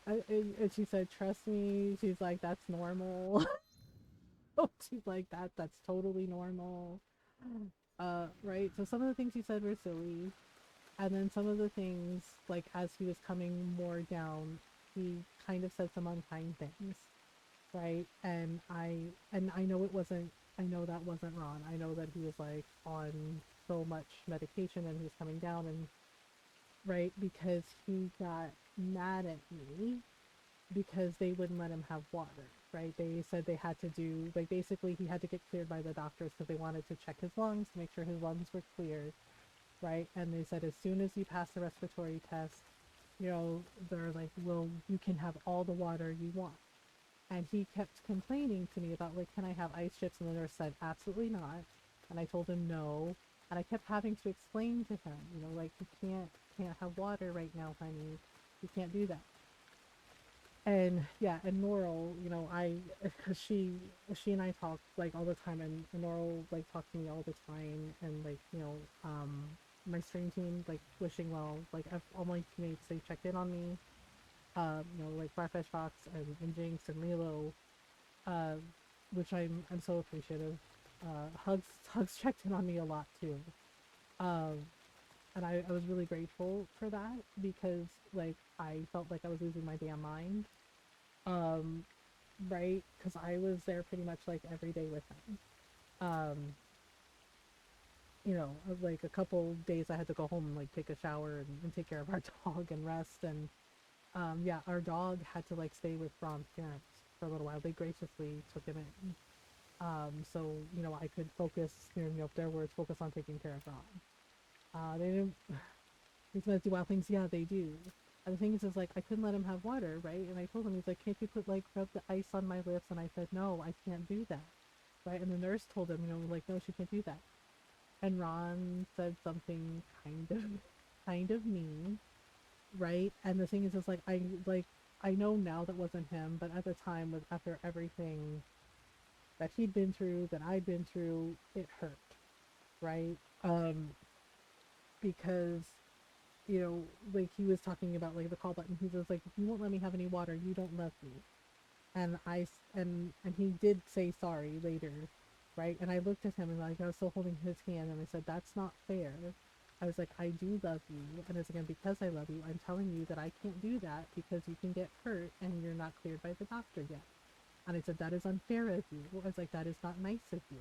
And she said, trust me. She's like, that's normal. She's like, that's totally normal. Right? So some of the things he said were silly. And then some of the things, like as he was coming more down, he kind of said some unkind things. Right? And I know it wasn't, I know that wasn't Ron. I know that he was like on so much medication and he was coming down, and right, because he got mad at me because they wouldn't let him have water, right? They said they had to do, like, basically he had to get cleared by the doctors because they wanted to check his lungs to make sure his lungs were clear, right? And they said as soon as you pass the respiratory test, you know, they're like, well, you can have all the water you want. And he kept complaining to me about, like, can I have ice chips? And the nurse said, absolutely not. And I told him no. And I kept having to explain to him, you know, like, you can't have water right now, honey. You can't do that. And yeah, and Norl, you know, she and I talk like all the time, and Norl like talks to me all the time, and like, you know, my stream team, like wishing well, like all my teammates, they checked in on me, you know, like Farfetch Fox and Jinx and Lilo, uh, which I'm so appreciative. Hugs checked in on me a lot too, um, and I was really grateful for that because like I felt like I was losing my damn mind. Um, right? Because I was there pretty much like every day with him. Um, you know, like a couple days I had to go home and like take a shower and take care of our dog and rest. And yeah, our dog had to like stay with Ron's parents for a little while. They graciously took him in. So, you know, I could focus, you know, their words, focus on taking care of Ron. They didn't, these guys do wild things. Yeah, they do. And the thing is like, I couldn't let him have water, right? And I told him, he's like, can't you put, like, rub the ice on my lips? And I said, no, I can't do that, right? And the nurse told him, you know, like, no, she can't do that. And Ron said something kind of mean, right? And the thing is like, I know now that wasn't him, but at the time, with after everything that he'd been through, that I'd been through, it hurt, right? Because you know, like he was talking about like the call button. He was like, if you won't let me have any water, you don't love me. And and he did say sorry later, right? And I looked at him and like I was still holding his hand and I said, that's not fair. I was like, I do love you. And it's again, because I love you, I'm telling you that I can't do that because you can get hurt and you're not cleared by the doctor yet. And I said, that is unfair of you. I was like, that is not nice of you.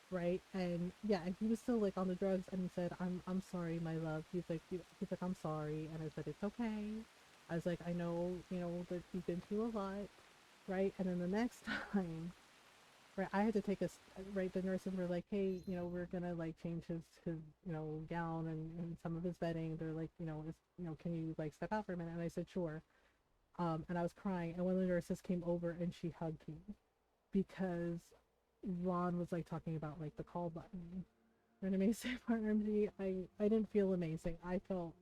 Right. And yeah, and he was still like on the drugs and he said, I'm sorry, my love. He's like, I'm sorry. And I said, it's okay. I was like, I know, that you've been through a lot. Right. And then the next time, right, I had to take right, the nurses were like, hey, we're gonna like change his gown and some of his bedding. They're like, can you like step out for a minute? And I said, sure. And I was crying and one of the nurses came over and she hugged me because Ron was like talking about like the call button. And amazing for RMG, I didn't feel amazing. I felt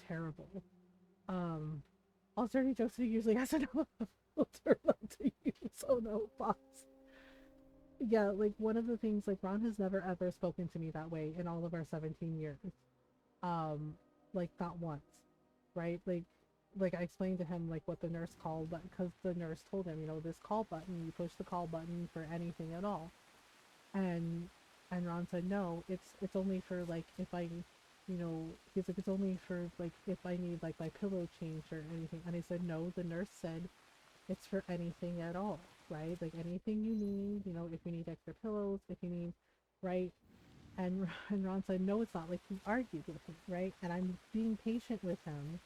terrible. All dirty jokes he usually has enough filter left to use. Oh no, boss. Yeah, like one of the things, like Ron has never ever spoken to me that way in all of our 17 years. Like not once, right? Like I explained to him like what the nurse called, but because the nurse told him, this call button, you push the call button for anything at all. And Ron said, no, it's only for like if I, he's like, it's only for like if I need like my pillow changed or anything. And I said, no, the nurse said it's for anything at all, right? Like anything you need, if you need extra pillows, if you need, right? And Ron said, no, it's not. Like he argued with me, right? And I'm being patient with him,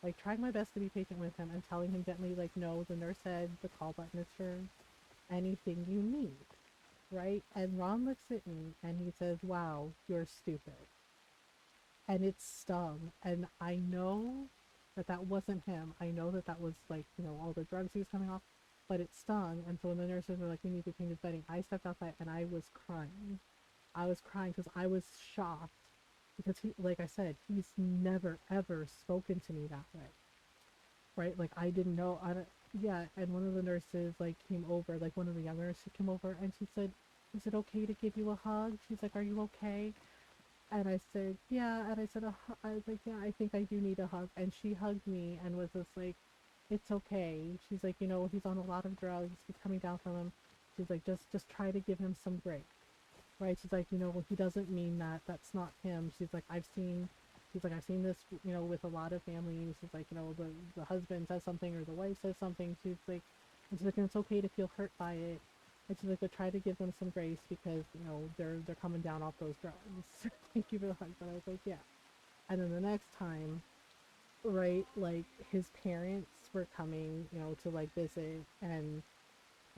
like trying my best to be patient with him and telling him gently, like, no, the nurse said the call button is for anything you need, right? And Ron looks at me and he says, wow, you're stupid. And it stung. And I know that that wasn't him. I know that that was like, all the drugs he was coming off, but it stung. And so when the nurses were like, we need to change his bedding, I stepped outside and I was crying. I was crying because I was shocked because he, like I said, he's never ever spoken to me that way. Right? Like I didn't know. Yeah. And one of the nurses like came over, like one of the young nurses came over and she said, is it okay to give you a hug? She's like, are you okay? And I said, yeah. And I said, I was like, yeah, I think I do need a hug. And she hugged me and was just like, it's okay. She's like, he's on a lot of drugs. He's coming down from him. She's like, just try to give him some grace. Right? She's like, he doesn't mean that. That's not him. She's like, I've seen this, with a lot of families. She's like, the husband says something or the wife says something. She's like, and it's okay to feel hurt by it. And she's like, but try to give them some grace because, they're coming down off those drugs. Thank you for the hug. But I was like, yeah. And then the next time, right, like his parents were coming, to like visit and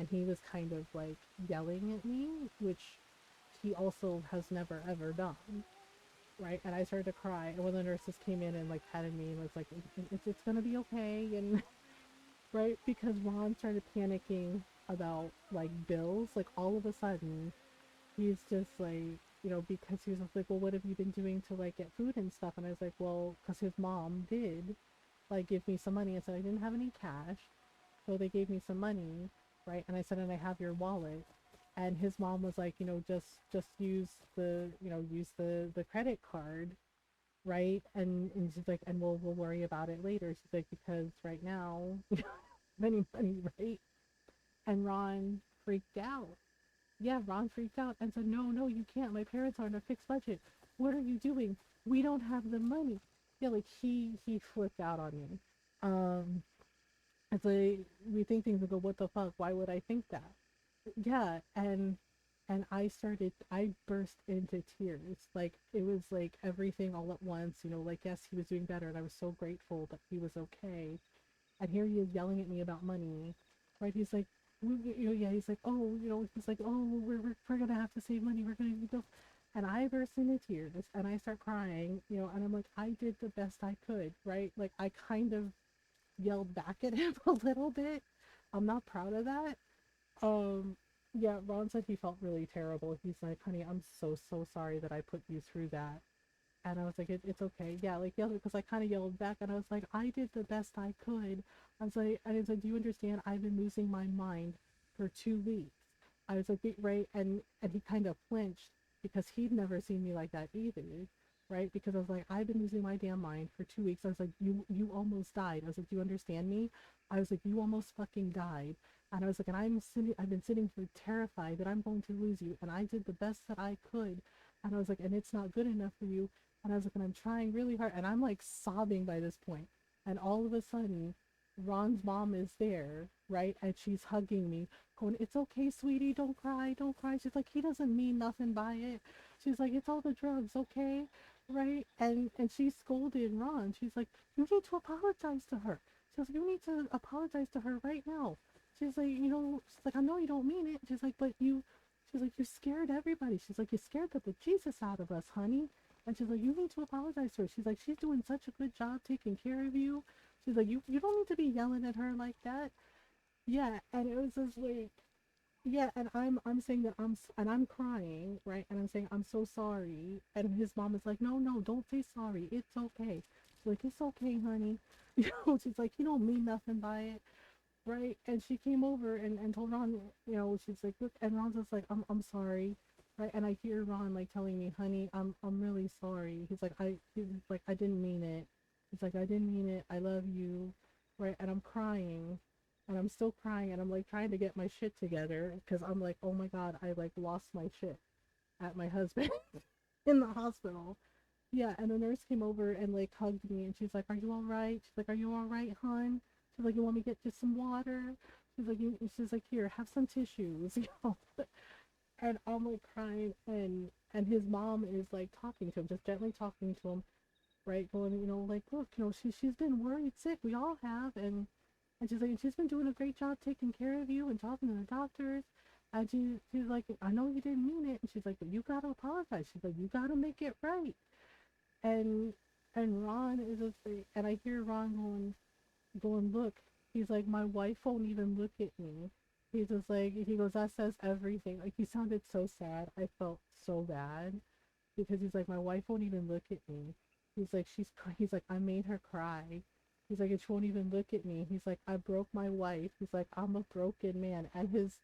he was kind of like yelling at me, which he also has never ever done. Right. And I started to cry. And one of the nurses came in and like patted me and was like, it's going to be okay. And right. Because Ron started panicking about like bills, like all of a sudden he's just like, because he was like, well, what have you been doing to like get food and stuff? And I was like, well, because his mom did like give me some money. I said I didn't have any cash. So they gave me some money. Right. And I said, and I have your wallet. And his mom was like, just use the credit card, right? And she's like, and we'll worry about it later. She's like, because right now, money, right? And Ron freaked out. Yeah, Ron freaked out and said, no, you can't. My parents are on a fixed budget. What are you doing? We don't have the money. Yeah, like he flipped out on me. Um, it's like we think things and go, what the fuck? Why would I think that? Yeah, and I burst into tears. Like it was like everything all at once, like yes, he was doing better and I was so grateful that he was okay. And here he is yelling at me about money. Right? He's like yeah, he's like, oh, he's like, oh, we're gonna have to save money, we're gonna need bills. And I burst into tears and I start crying, and I'm like, I did the best I could, right? Like I kind of yelled back at him a little bit. I'm not proud of that. um, yeah, Ron said he felt really terrible. He's like, honey, I'm so sorry that I put you through that. And I was like, it's okay. Yeah, like, yeah, because I kind of yelled back and I was like, I did the best I could. I was like, and I said, do you understand? I've been losing my mind for 2 weeks. I was like, right. And he kind of flinched because he'd never seen me like that either. right? Because I was like, I've been losing my damn mind for 2 weeks. I was like, you almost died. I was like, do you understand me? I was like, you almost fucking died. And I was like, and I've been sitting here terrified that I'm going to lose you. And I did the best that I could. And I was like, and it's not good enough for you. And I was like, and I'm trying really hard. And I'm like sobbing by this point. And all of a sudden, Ron's mom is there, right? And she's hugging me, going, it's okay, sweetie, don't cry, don't cry. She's like, he doesn't mean nothing by it. She's like, it's all the drugs, okay? Right? And she scolded Ron. She's like, you need to apologize to her. She's like, you need to apologize to her right now. She's like, she's like, I know you don't mean it. She's like, she's like, you scared everybody. She's like, you scared the bejesus out of us, honey. And she's like, you need to apologize to her. She's like, she's doing such a good job taking care of you. She's like, you don't need to be yelling at her like that. Yeah, and it was just like, yeah, and I'm saying that I'm crying, right? And I'm saying I'm so sorry. And his mom is like, no, don't say sorry. It's okay. She's like, it's okay, honey. She's like, you don't mean nothing by it, right? And she came over and told Ron, she's like, look, and Ron's just like, I'm sorry, right? And I hear Ron like telling me, honey, I'm really sorry. He's like, I didn't mean it. He's like, I didn't mean it. I love you, right? And I'm crying, and I'm still crying, and I'm like trying to get my shit together because I'm like, oh my god, I like lost my shit at my husband in the hospital. Yeah, and the nurse came over and like hugged me, and she's like, "Are you all right?" She's like, "Are you all right, hon?" She's like, "You want me to get you some water?" She's like, "Here, have some tissues." And I'm like crying, and his mom is like talking to him, just gently talking to him, right? Going, like, look, she's been worried sick. We all have, and she's like, she's been doing a great job taking care of you and talking to the doctors. And she's like, I know you didn't mean it. And she's like, but you gotta apologize. She's like, you gotta make it right. And Ron is just like, and I hear Ron going, look. He's like, my wife won't even look at me. He's just like, he goes, that says everything. Like, he sounded so sad. I felt so bad because he's like, my wife won't even look at me. He's like, he's like, I made her cry. He's like, and she won't even look at me. He's like, I broke my wife. He's like, I'm a broken man. And his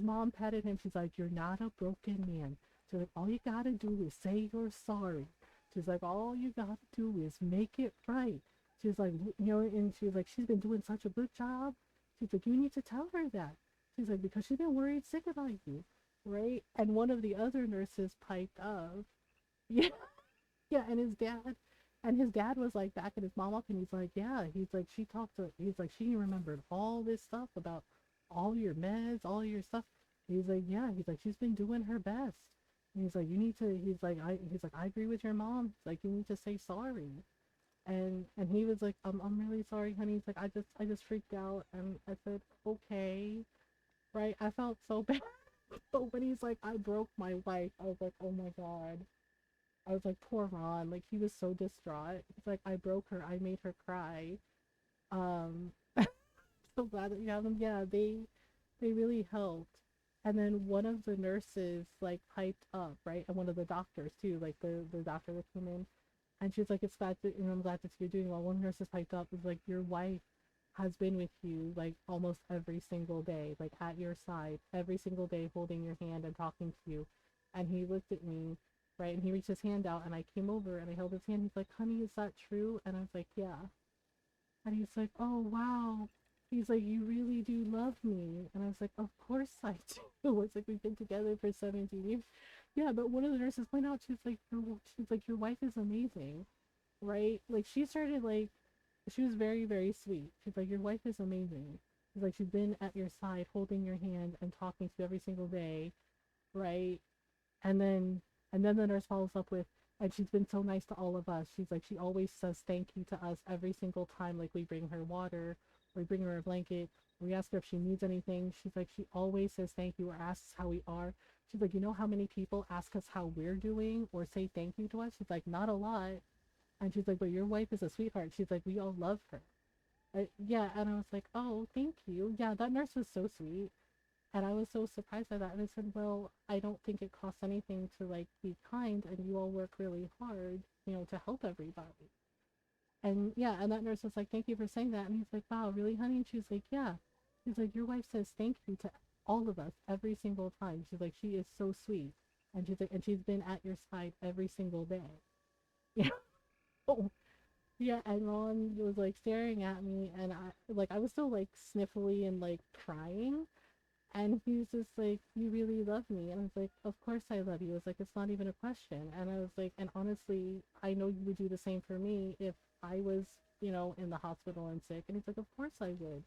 mom patted him. She's like, you're not a broken man. She's like, all you gotta do is say you're sorry. She's like, all you gotta do is make it right. She's like, and she's like, she's been doing such a good job. She's like, you need to tell her that. She's like, because she's been worried sick about you, right? And one of the other nurses piped up. Yeah, yeah, and his dad was like backing his mom up, and he's like, yeah, he's like, she remembered all this stuff about all your meds, all your stuff. He's like, yeah, he's like, she's been doing her best. And he's like, you need to, he's like, I agree with your mom. He's like, you need to say sorry. And he was like, I'm really sorry, honey. He's like, I just freaked out, and I said, okay, right? I felt so bad. But when he's like, I broke my wife, I was like, oh my god. I was like, poor Ron. Like, he was so distraught. He's like, I broke her. I made her cry. So glad that you have them. Yeah, they really helped. And then one of the nurses like piped up, right? And one of the doctors too, like the doctor that came in, and she's like, it's glad that, I'm glad that you're doing well. One nurse has piped up, is like, your wife has been with you like almost every single day, like at your side every single day, holding your hand and talking to you. And he looked at me, right, and he reached his hand out, and I came over and I held his hand. He's like, honey, is that true? And I was like, yeah. And he's like, oh wow. He's like, you really do love me. And I was like, of course I do. It's like, we've been together for 17 years. Yeah, but one of the nurses pointed out, she's like, your wife is amazing, right? Like, she was very, very sweet. She's like, your wife is amazing. She's like, she's been at your side, holding your hand and talking to you every single day, right? And then the nurse follows up with, and she's been so nice to all of us. She's like, she always says thank you to us every single time, like we bring her water, we bring her a blanket, we ask her if she needs anything. She's like, she always says thank you or asks how we are. She's like, you know how many people ask us how we're doing or say thank you to us? She's like, not a lot. And she's like, but your wife is a sweetheart. She's like, we all love her. Yeah, and I was like, oh, thank you. Yeah, that nurse was so sweet. And I was so surprised by that. And I said, well, I don't think it costs anything to like be kind, and you all work really hard, to help everybody. And yeah, and that nurse was like, thank you for saying that. And he's like, wow, really, honey? And she's like, yeah. She's like, your wife says thank you to all of us every single time. She's like, she is so sweet. And she's like, and she's been at your side every single day. Yeah. Oh, yeah, and Ron was like staring at me, and I was still like sniffly and like crying, and he was just like, "You really love me," and I was like, "Of course I love you." I was like, "It's not even a question," and I was like, "And honestly, I know you would do the same for me if I was, in the hospital and sick." And he's like, "Of course I would."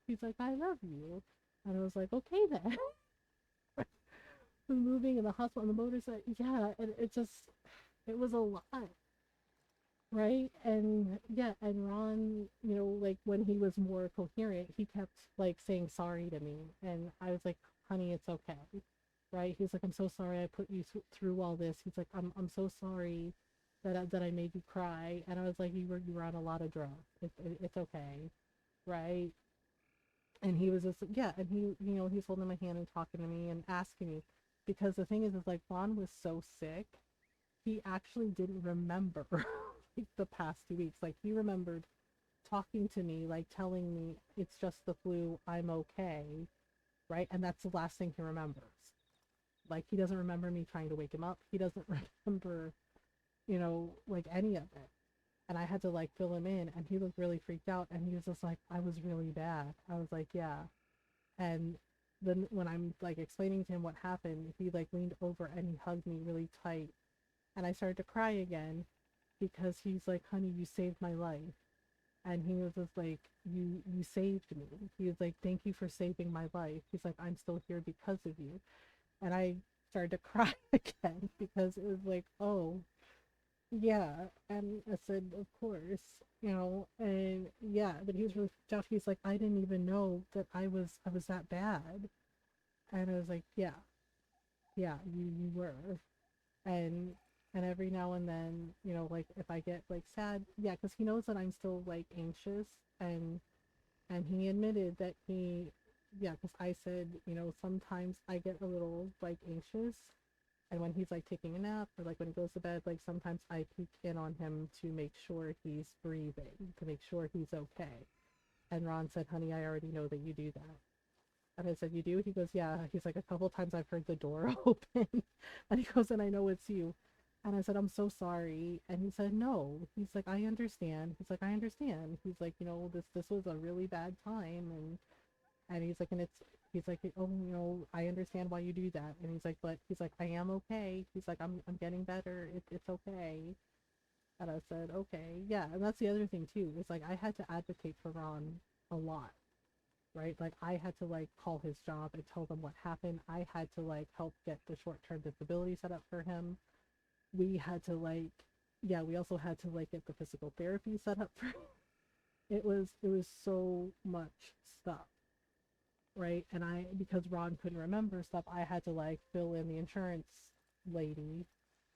He's like, "I love you," and I was like, "Okay then." Moving in the hospital on the motorcycle, yeah, and it was a lot, right? And yeah, and Ron, like when he was more coherent, he kept like saying sorry to me, and I was like, "Honey, it's okay." Right? He's like, "I'm so sorry I put you through all this." He's like, I'm so sorry that I made you cry." And I was like, "You were on a lot of drugs. It's okay." Right? And he was just, yeah, and he's holding my hand and talking to me and asking me, because the thing is like Ron was so sick, he actually didn't remember like the past 2 weeks. Like he remembered talking to me, like telling me it's just the flu, I'm okay, right? And that's the last thing he remembers. Like he doesn't remember me trying to wake him up. He doesn't remember, like any of it. And I had to like fill him in, and he looked really freaked out, and he was just like, "I was really bad." I was like, "Yeah." And then when I'm like explaining to him what happened, he like leaned over and he hugged me really tight, and I started to cry again because he's like, "Honey, you saved my life." And he was just like, you saved me. He was like, "Thank you for saving my life." He's like, "I'm still here because of you." And I started to cry again because it was like, "Oh, yeah." And I said, "Of course," and yeah, but he was really freaked out. He's like, "I didn't even know that I was that bad." And I was like, "Yeah, yeah, you were." And every now and then, like if I get like sad, yeah, because he knows that I'm still like anxious, and he admitted that yeah, because I said, sometimes I get a little like anxious, and when he's like taking a nap or like when he goes to bed, like sometimes I peek in on him to make sure he's breathing, to make sure he's okay. And Ron said, "Honey, I already know that you do that." And I said, "You do?" He goes, "Yeah." He's like, "A couple times I've heard the door open." And he goes, "And I know it's you." And I said, "I'm so sorry." And he said, "No." He's like, "I understand." He's like, "I understand." He's like, this was a really bad time." And he's like, he's like, "Oh, I understand why you do that." And he's like, "But," he's like, "I am okay." He's like, I'm getting better. It's okay." And I said, "Okay." Yeah. And that's the other thing too. It's like I had to advocate for Ron a lot, right? Like I had to like call his job and tell them what happened. I had to like help get the short-term disability set up for him. We had to like, yeah, we also had to like get the physical therapy set up for him. It was so much stuff, right? And because Ron couldn't remember stuff, I had to like fill in the insurance lady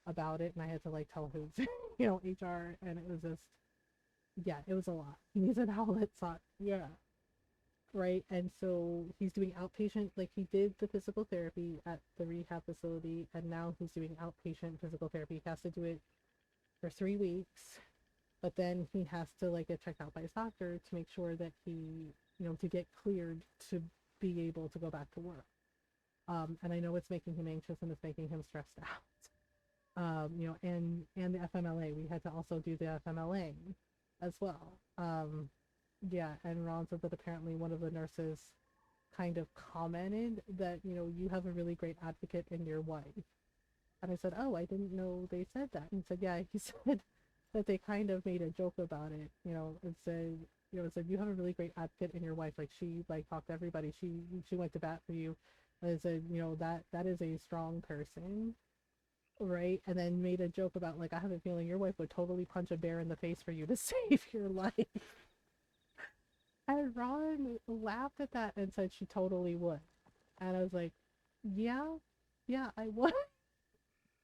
about it, and I had to like tell his HR, and it was just, yeah, it was a lot. He needs an outlet sock, yeah, right? And so he's doing outpatient, like he did the physical therapy at the rehab facility, and now he's doing outpatient physical therapy. He has to do it for 3 weeks, but then he has to like get checked out by his doctor to make sure that he, to get cleared to be able to go back to work. And I know it's making him anxious and it's making him stressed out. And the FMLA, we had to also do the FMLA as well. Yeah, and Ron said that apparently one of the nurses kind of commented that, "You have a really great advocate in your wife." And I said, "Oh, I didn't know they said that." And he said, "Yeah." He said that they kind of made a joke about it, and said, "You have a really great advocate in your wife. Like she like talked to everybody. She went to bat for you." And I said, that is a strong person, right?" And then made a joke about like, "I have a feeling your wife would totally punch a bear in the face for you to save your life." And Ron laughed at that and said she totally would. And I was like, "Yeah, yeah, I would."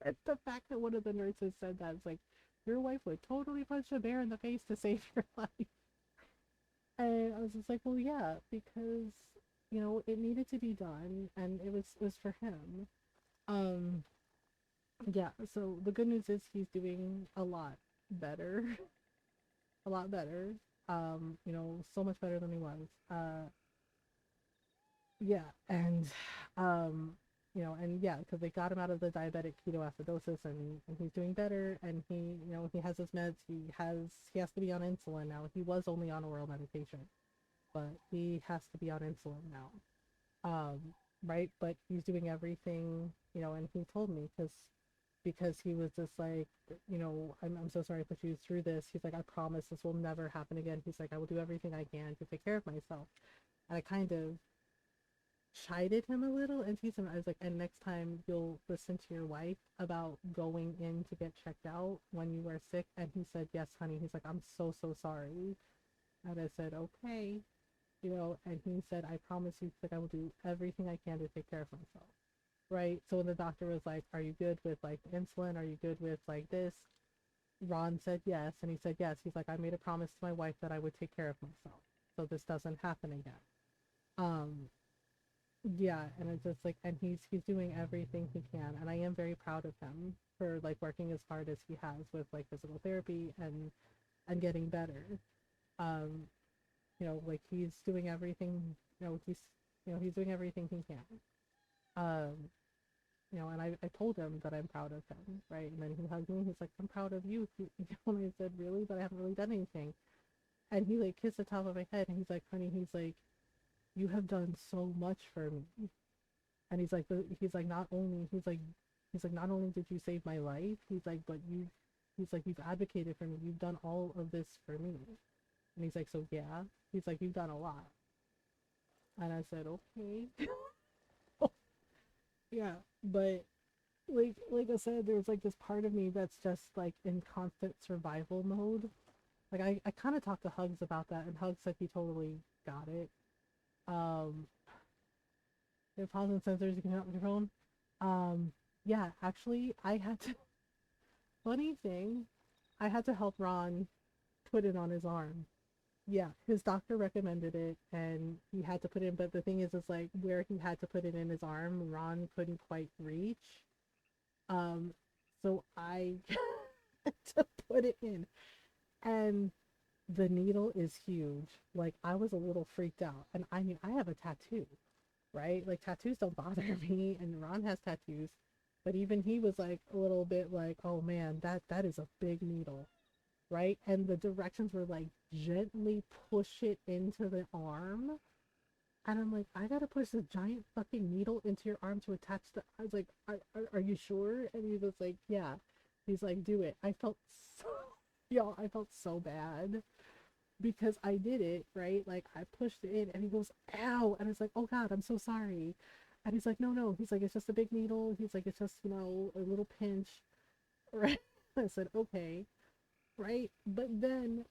And the fact that one of the nurses said that, it's like, "Your wife would totally punch a bear in the face to save your life." And I was just like, "Well, yeah, because, it needed to be done, and it was for him." Um, yeah, so the good news is he's doing a lot better. A lot better. So much better than he was. Yeah, and you know, and yeah, because they got him out of the diabetic ketoacidosis, and he's doing better, and you know, he has his meds. He has to be on insulin now. He was only on oral medication, but he has to be on insulin now. Right, but he's doing everything, you know, and he told me because he was just like, you know, I'm so sorry I put you through this. He's like, I promise this will never happen again. He's like, I will do everything I can to take care of myself. And I kind of chided him a little and teased him. I was like, and next time you'll listen to your wife about going in to get checked out when you are sick. And he said, yes, honey. He's like, I'm so sorry. And I said, okay, you know, and he said, I promise you, like, I will do everything I can to take care of myself. Right. So when the doctor was like, are you good with like insulin? Are you good with like this? Ron said yes. And he said, yes. He's like, I made a promise to my wife that I would take care of myself, so this doesn't happen again. Yeah, and it's just like, and he's doing everything he can, and I am very proud of him for like working as hard as he has with like physical therapy and getting better. um you know, like he's doing everything, he's doing everything he can. um you know, and I told him that I'm proud of him, right? And then he hugged me, he's like, I'm proud of you. And I said, really? But I haven't really done anything. And he like kissed the top of my head, and he's like, honey, he's like, you have done so much for me. And he's like, not only, not only did you save my life, he's like, but you've advocated for me, you've done all of this for me. And he's like, so yeah, he's like, you've done a lot. And I said, okay. Yeah, but like I said, there's like this part of me that's just like in constant survival mode. Like I kind of talked to Hugs about that, and Hugs said he totally got it. um If pause and sensors, you can help with your phone. Yeah, actually, I had to. Funny thing, I had to help Ron put it on his arm. Yeah, his doctor recommended it, and he had to put it in. But the thing is like where he had to put it in his arm, Ron couldn't quite reach. Um, so I had to put it in, and the needle is huge. Like I was a little freaked out, and I mean I have a tattoo, right? Like tattoos don't bother me, and Ron has tattoos, but even he was like a little bit like, oh man, that is a big needle, right? And the directions were like, gently push it into the arm. And I'm like, I gotta push this giant fucking needle into your arm to attach the. I was like, are you sure? And he was like, yeah. He's like, do it. I felt so, y'all, I felt so bad because I did it, right? Like I pushed it in, and he goes, ow. And I was like, oh God, I'm so sorry. And he's like, no. He's like, it's just a big needle. He's like, it's just, you know, a little pinch. Right? I said, okay. Right? But then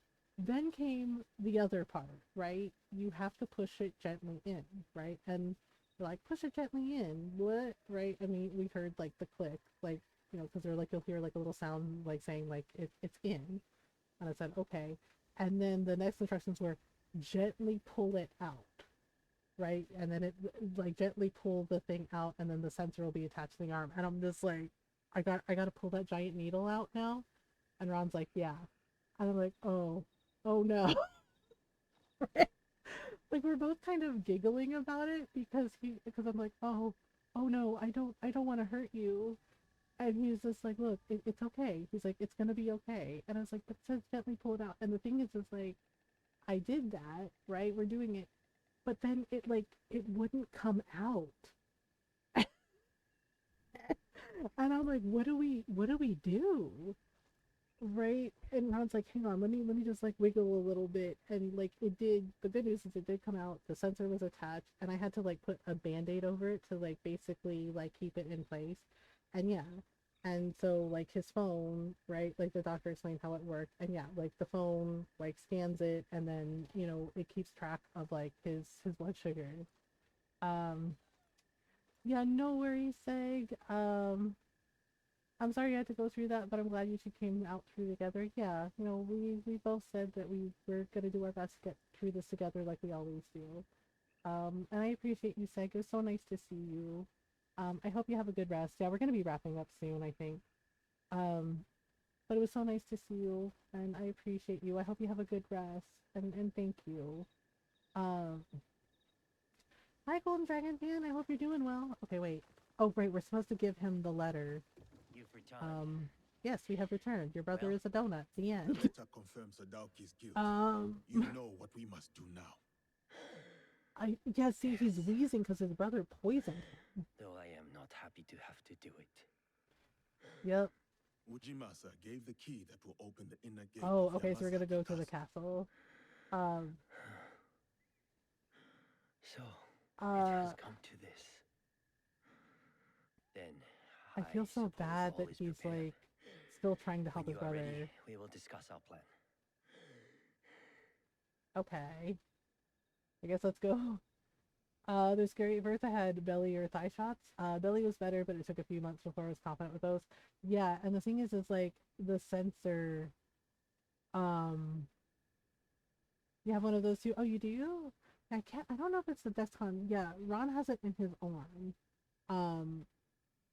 came the other part, right? You have to push it gently in, right? And like, push it gently in. What? Right? I mean, we've heard like the click, like, you know, because they're like, you'll hear like a little sound like saying like it's in. And I said, okay. And then the next instructions were gently pull it out, right? And then it like gently pull the thing out, and then the sensor will be attached to the arm. And I'm just like, I got to pull that giant needle out now. And Ron's like, yeah. And I'm like, oh no. Like we're both kind of giggling about it because I'm like, oh no, I don't want to hurt you. And he's just like, look, it's okay. He's like, it's gonna be okay. And I was like, but it says gently pull it out. And the thing is like, I did that, right? We're doing it, but then it wouldn't come out. And I'm like, what do we do? Right? And Ron's like, hang on, let me just like wiggle a little bit. And like it did. The good news is it did come out. The sensor was attached, and I had to like put a band-aid over it to like basically like keep it in place. And yeah. And so like his phone, right? Like the doctor explained how it worked. And yeah, like the phone like scans it, and then, you know, it keeps track of like his blood sugar. Yeah, no worries, Seg. I'm sorry you had to go through that, but I'm glad you two came out through together. Yeah, you know, we both said that we were gonna do our best to get through this together like we always do. And I appreciate you, Seg. It was so nice to see you. I hope you have a good rest. Yeah, we're gonna be wrapping up soon, I think. But it was so nice to see you, and I appreciate you. I hope you have a good rest, and thank you. Um, Hi, Golden Dragon Fan. I hope you're doing well. Okay, wait. Oh, right, we're supposed to give him the letter. You've returned. Yes, we have returned. Your brother Well, is a donut. The end. The letter confirms Sadauki's guilt. You know what we must do now. Yeah, see, he's wheezing because his brother poisoned him. Though I am not happy to have to do it. Yep. Ujimasa gave the key that will open the inner gate. Oh, okay, so we're gonna go to the castle. So, it has come to this. Then I feel so bad that he's like still trying to help his brother. Ready, we will discuss our plan. Okay. I guess let's go. There's scary. Bertha had belly or thigh shots. Belly was better, but it took a few months before I was confident with those. Yeah, and the thing is like the sensor. You have one of those too. Oh, you do? I don't know if it's the Dexcon. Yeah, Ron has it in his arm.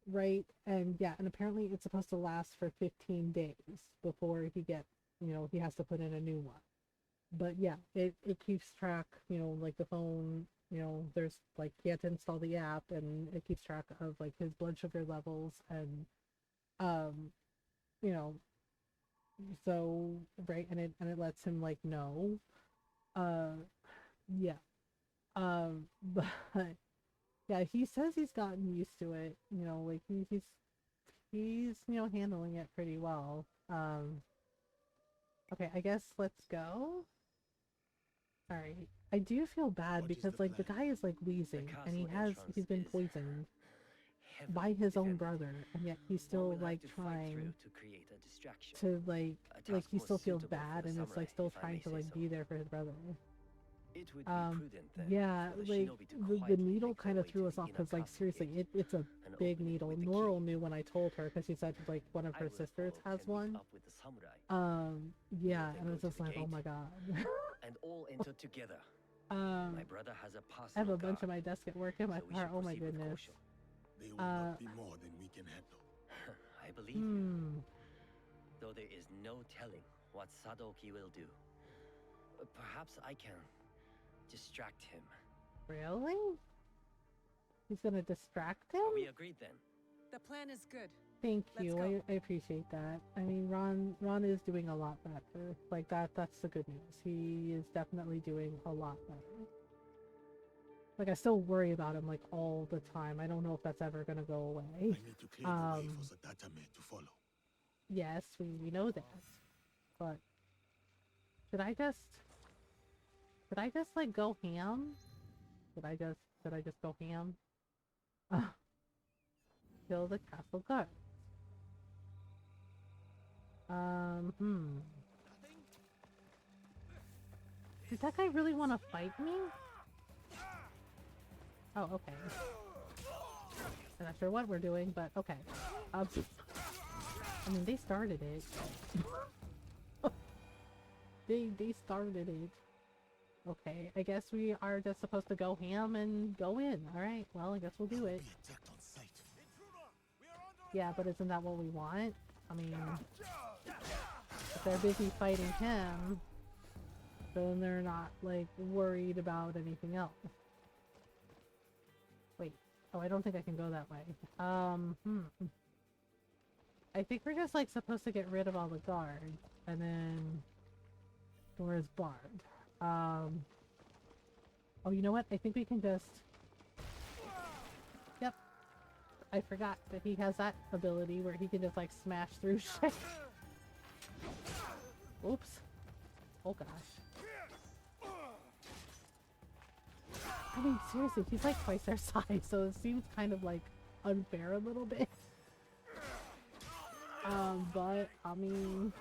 Right, and yeah, and apparently it's supposed to last for 15 days before he gets, he has to put in a new one. But yeah, it keeps track, like the phone, there's like, he had to install the app and it keeps track of like his blood sugar levels and, so, right, and it lets him like know, yeah, but yeah, he says he's gotten used to it, like he's handling it pretty well. Okay, I guess let's go. All right, I do feel bad because like the guy is like wheezing and he's been poisoned by his own brother, and yet he's still like trying to like he still feels bad and it's like still trying to like be there for his brother. It would be prudent then Yeah, for the like shinobi to the quietly needle make kind their of way threw to us the off inner because like castle seriously gate it's a and big open it needle. with the Norl key. knew when I told her because she said like one of I her will sisters follow has Ken one. up with the samurai. Yeah, Then and I was go to just the like, oh gate. my god. And all enter together. My brother has a I have personal a bunch of guard, my desk at work in my so we car. should Oh my proceed with goodness. caution. They will not be more than we can handle. I believe you. Though there is no telling what Sadoki will do. Perhaps I can distract him. Really? He's gonna distract him? Are we agreed then? The plan is good. Thank Let's you. go. I appreciate that. I mean, Ron is doing a lot better. Like that's the good news. He is definitely doing a lot better. Like I still worry about him like all the time. I don't know if that's ever gonna go away. I need to clear the way for Sadatame to follow. Yes, we know that. But should I just like go ham? Should I just go ham? Kill the castle guard. Does that guy really want to fight me? Oh, okay. I'm not sure what we're doing, but okay. I mean, they started it. They started it. Okay, I guess we are just supposed to go ham and go in. Alright, well, I guess we'll do it. Yeah, but isn't that what we want? I mean, if they're busy fighting him, then they're not, like, worried about anything else. Wait. Oh, I don't think I can go that way. I think we're just, like, supposed to get rid of all the guards, and then doors barred. Oh, you know what? I think we can just... Yep. I forgot that he has that ability where he can just, like, smash through shit. Oops. Oh, gosh. I mean, seriously, he's, like, twice their size, so it seems kind of, like, unfair a little bit. But, I mean...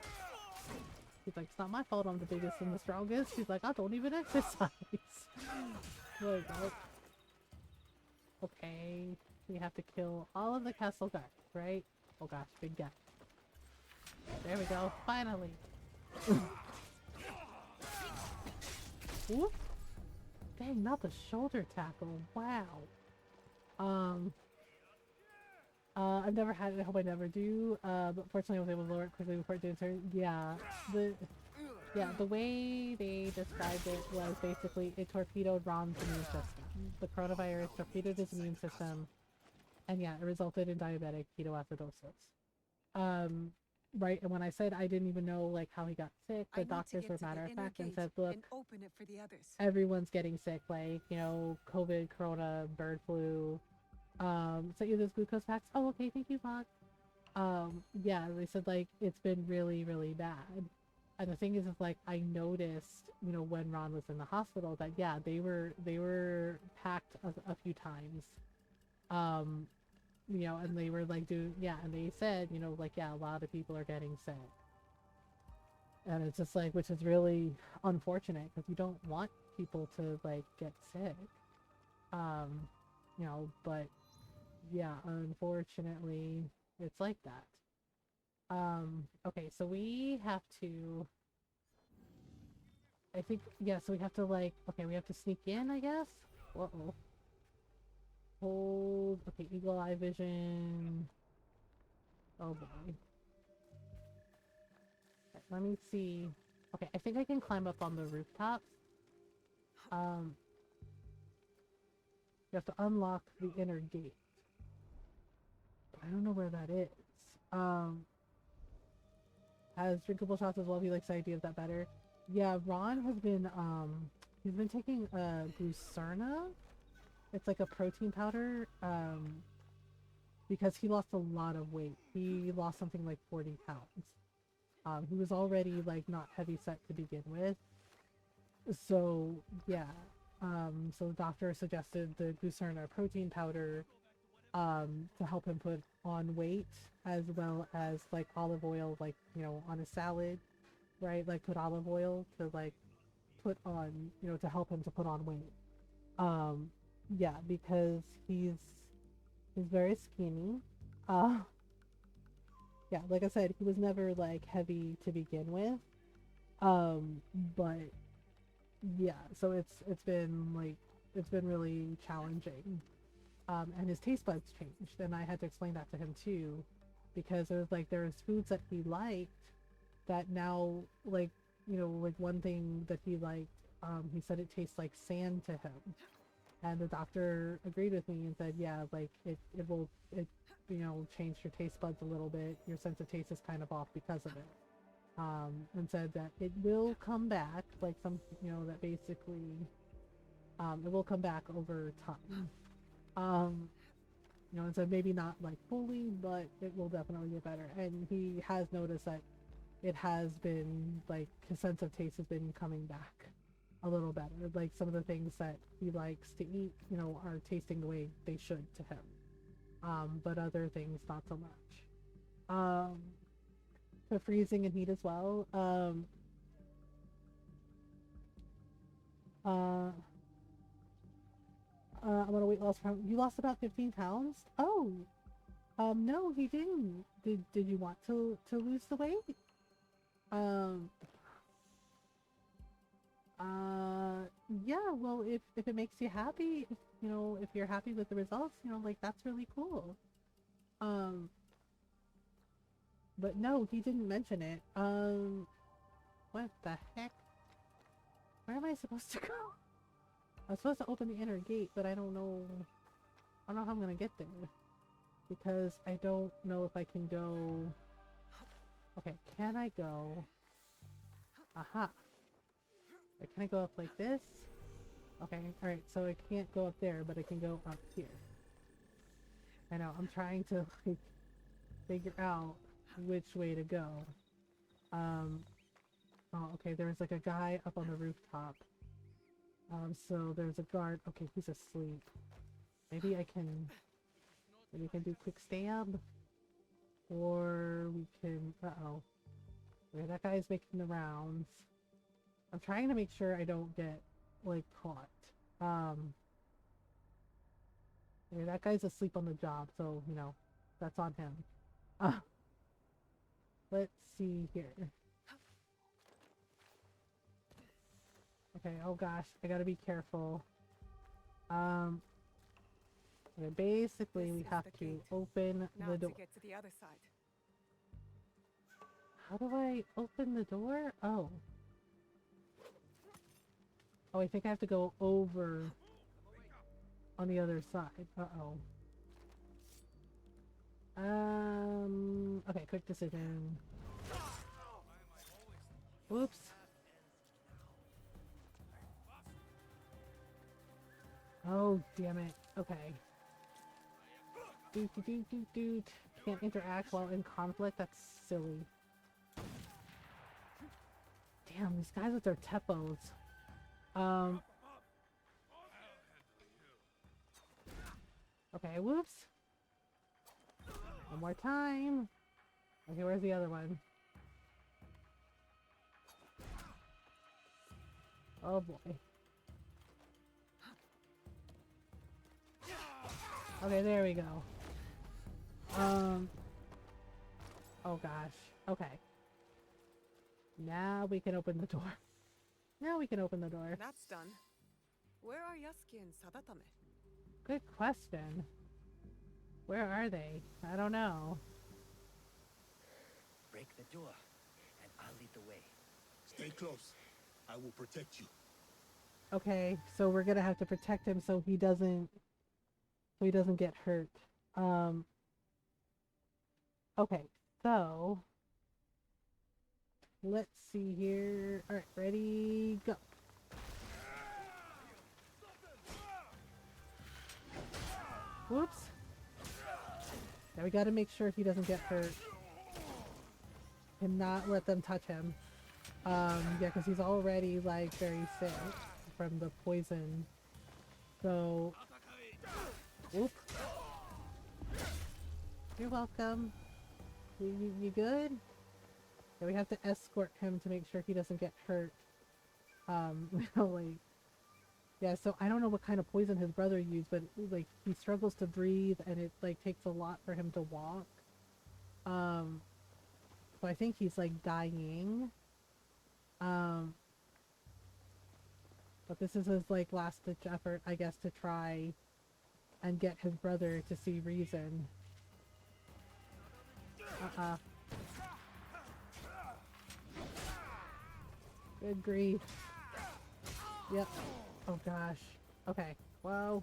He's like, it's not my fault I'm the biggest and the strongest. He's like, I don't even exercise. Like, oh. Okay. We have to kill all of the castle guards, right? Oh gosh, big guy. There we go. Finally. Whoop. Dang, not the shoulder tackle. Wow. I've never had it. I hope I never do. But fortunately, I was able to lower it quickly before it did turn. Yeah, the way they described it was basically it torpedoed Rom's immune system. The coronavirus torpedoed his immune system, And yeah, it resulted in diabetic ketoacidosis. Right, and when I said I didn't even know like how he got sick, the doctors were matter of fact and said, look, open it for the others. everyone's getting sick, like, you know, COVID, corona, bird flu. Sent you those glucose packs. Oh, okay, thank you, Bob. Yeah, they said like it's been really, really bad. And the thing is like I noticed, you know, when Ron was in the hospital that yeah, they were packed a few times. You know, and they were like and they said, you know, like yeah, a lot of people are getting sick. And it's just like, which is really unfortunate because you don't want people to like get sick. You know, but yeah, unfortunately it's like that. Okay, so we have to, I think, yeah, so we have to like, okay, we have to sneak in, I guess? Uh-oh. Hold, okay, eagle eye vision. Oh boy. Okay, let me see. Okay, I think I can climb up on the rooftops. You have to unlock the inner gate. I don't know where that is. Has drinkable shots as well if he likes the idea of that better. Yeah, Ron has been, he's been taking, Glucerna. It's like a protein powder, because he lost a lot of weight. He lost something like 40 pounds. He was already, like, not heavy set to begin with. So, yeah. So the doctor suggested the Glucerna protein powder, to help him put on weight, as well as, like, olive oil, like, you know, on a salad, right? Like, put olive oil to, like, put on, you know, to help him to put on weight. Yeah, because he's very skinny. Yeah, like I said, he was never like heavy to begin with. But yeah, so it's been really challenging. And his taste buds changed, and I had to explain that to him too, because it was like there's foods that he liked that now, like, you know, like one thing that he liked, he said it tastes like sand to him. And the doctor agreed with me and said, yeah, like it will, you know, change your taste buds a little bit. Your sense of taste is kind of off because of it. And said that it will come back, like some, you know, that basically, it will come back over time. You know, and said maybe not like fully, but it will definitely get better. And he has noticed that it has been like his sense of taste has been coming back a little better. Like some of the things that he likes to eat, you know, are tasting the way they should to him. But other things not so much. For freezing and heat as well. I'm gonna weight loss from you lost about 15 pounds? Oh. No, he didn't. Did you want to lose the weight? Yeah, well, if it makes you happy, if, you know, if you're happy with the results, you know, like, that's really cool. But no, he didn't mention it. What the heck? Where am I supposed to go? I was supposed to open the inner gate, but I don't know how I'm gonna get there. Because I don't know if I can go... Okay, can I go... Aha! Can I go up like this? Okay, alright, so I can't go up there, but I can go up here. I know, I'm trying to, like, figure out which way to go. Oh, okay, there's like a guy up on the rooftop. So there's a guard. Okay, he's asleep. Maybe I can do quick stab? Or we can, uh-oh. Okay, that guy's making the rounds. I'm trying to make sure I don't get, like, caught. Okay, that guy's asleep on the job, so, you know, that's on him. Let's see here. Okay, oh gosh, I gotta be careful. Okay, basically we have to open the door. To get to the other side. How do I open the door? Oh. Oh, I think I have to go over on the other side. Uh-oh. Okay, quick decision. Whoops. Oh, damn it. Okay. Doot. Can't interact while in conflict? That's silly. Damn, these guys with their tepos. Okay, whoops. One more time. Okay, where's the other one? Oh boy. Okay, there we go. Oh gosh. Okay. Now we can open the door. Now we can open the door. That's done. Where are Yasuke and Sadatame? Good question. Where are they? I don't know. Break the door, and I'll lead the way. Stay close. I will protect you. Okay, so we're gonna have to protect him so he doesn't get hurt. Okay, so let's see here. Alright, ready, go. Whoops. Now we gotta make sure he doesn't get hurt. And not let them touch him. Yeah, because he's already like very sick from the poison. So, whoop. You're welcome. You good? Yeah, we have to escort him to make sure he doesn't get hurt. Like, yeah, so I don't know what kind of poison his brother used, but like he struggles to breathe and it like takes a lot for him to walk. So I think he's like dying. But this is his like last ditch effort, I guess, to try and get his brother to see reason. Good grief. Yep. Oh gosh. Okay. Whoa.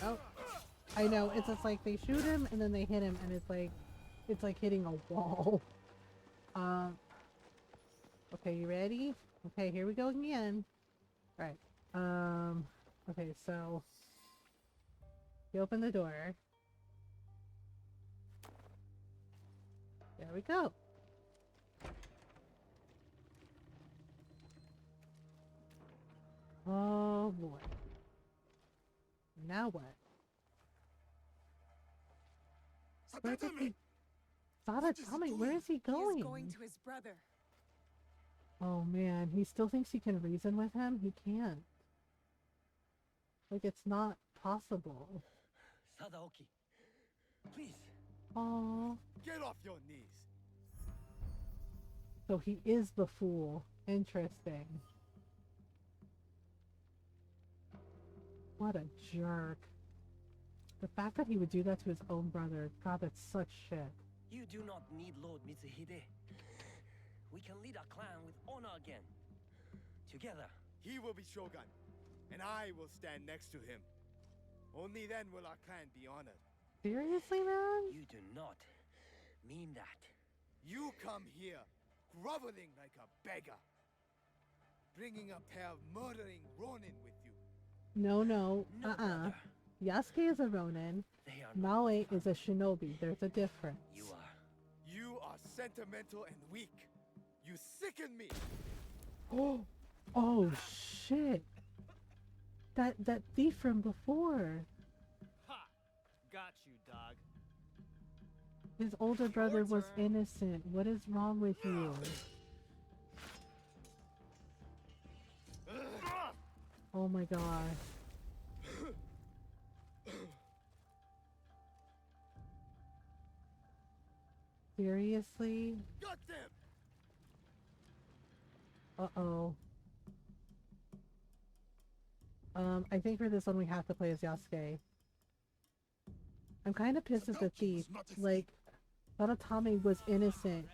Oh. I know. It's just like they shoot him and then they hit him and it's like hitting a wall. Okay, you ready? Okay, here we go again. Alright. Okay, so you open the door. There we go. Oh boy. Now what? Sadatame! Sadatame, where is he going? He is going to his brother. Oh man, he still thinks he can reason with him? He can't. Like, it's not possible. Sadaoki, please. Aww. Get off your knees. So he is the fool. Interesting. What a jerk. The fact that he would do that to his own brother, God, that's such shit. You do not need Lord Mitsuhide. We can lead our clan with honor again. Together. He will be Shogun, and I will stand next to him. Only then will our clan be honored. Seriously, man? You do not mean that. You come here, groveling like a beggar, bringing a pair of murdering Ronin with you. No. Yasuke is a Ronin. Maue is a shinobi. There's a difference. You are sentimental and weak. You sicken me. Oh shit. That thief from before. Ha! Got you, dog. His older brother was innocent. What is wrong with you? Oh my gosh. Seriously? Got them. Uh-oh. I think for this one we have to play as Yasuke. I'm kind of pissed at the thief. Like, Sadatame was innocent.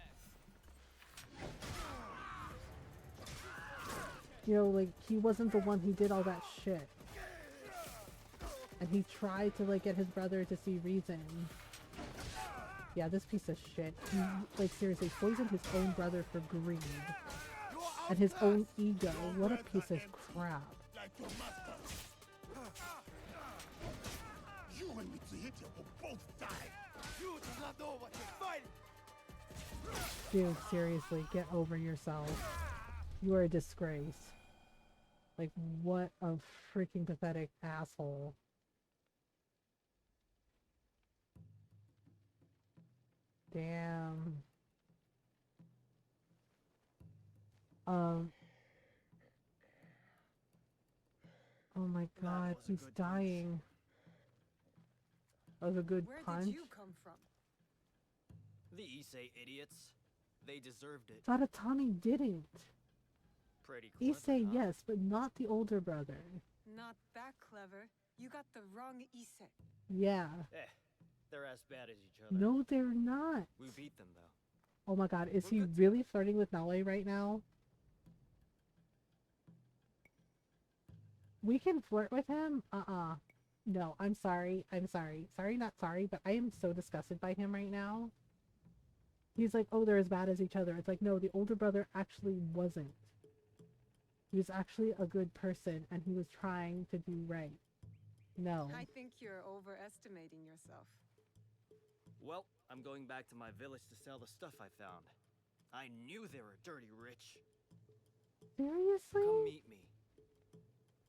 You know, like, he wasn't the one who did all that shit. And he tried to like get his brother to see reason. Yeah, this piece of shit. He, like, seriously, poisoned his own brother for greed. And his own ego. What a piece of crap. Like your master. You and Mitsuhide will both die. You do not know what you're fighting. Dude, seriously, get over yourself. You are a disgrace. Like, what a freaking pathetic asshole. Damn. Oh my god, he's dying. That was a good punch. Where did you come from? The Issei idiots. They deserved it. Sadatami didn't. Pretty clever, Issei, huh? yes, but not the older brother. Not that clever. You got the wrong Issei. Yeah. They're as bad as each other. No, they're not. We beat them, though. Oh my god, is he really flirting with Naoe right now? We can flirt with him? No, I'm sorry. I'm sorry. Sorry, not sorry, but I am so disgusted by him right now. He's like, oh, they're as bad as each other. It's like, no, the older brother actually wasn't. He was actually a good person, and he was trying to do right. No. I think you're overestimating yourself. Well, I'm going back to my village to sell the stuff I found. I knew they were dirty rich. Seriously? Come meet me.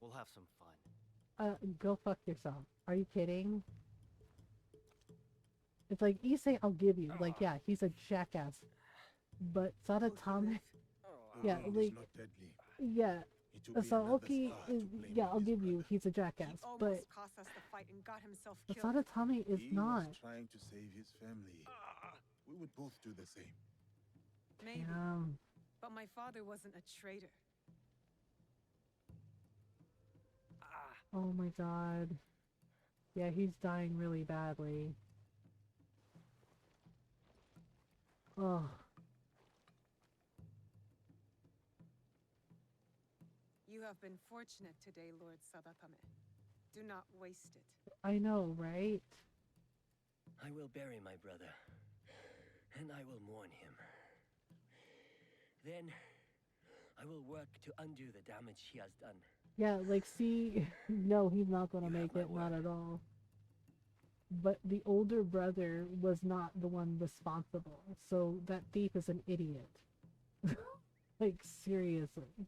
We'll have some fun. Go fuck yourself. Are you kidding? It's like, Issei, I'll give you. Like, yeah, he's a jackass. But Sadatame... Yeah, like... Yeah. Saoki is... Yeah, I'll give you. He's a jackass. But... Cost us the fight and got himself But killed. Sadatame is not. He was trying to save his family. We would both do the same. Maybe. Damn. But my father wasn't a traitor. Oh my god. Yeah, he's dying really badly. Oh. You have been fortunate today, Lord Sadatame. Do not waste it. I know, right? I will bury my brother, and I will mourn him. Then, I will work to undo the damage he has done. Yeah, like, see, no, he's not gonna make it, not at all. But the older brother was not the one responsible, so that thief is an idiot. Like, seriously.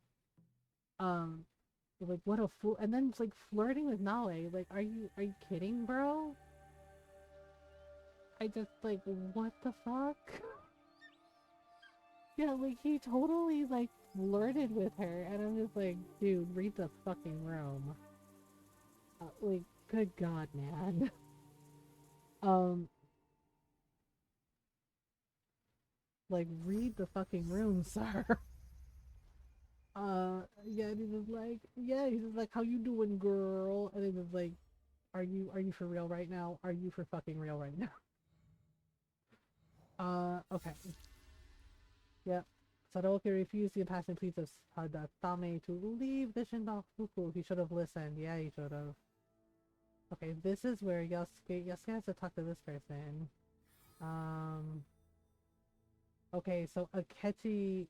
Like, what a fool. And then it's like flirting with Naoe. Like, are you kidding, bro? I just, like, what the fuck? Yeah, like, he totally, like, flirted with her, and I'm just like, dude, read the fucking room. Like, good god, man. Like, read the fucking room, sir. Yeah, and he's just like, yeah, he's just like, how you doing, girl? And he's just like, are you for real right now? Are you for fucking real right now? Okay. Yep. Sadoki refused the impassioned pleas of Sadatame to leave the Shindafuku. He should have listened. Yeah, he should have. Okay, this is where Yasuke has to talk to this person. Okay, so Akechi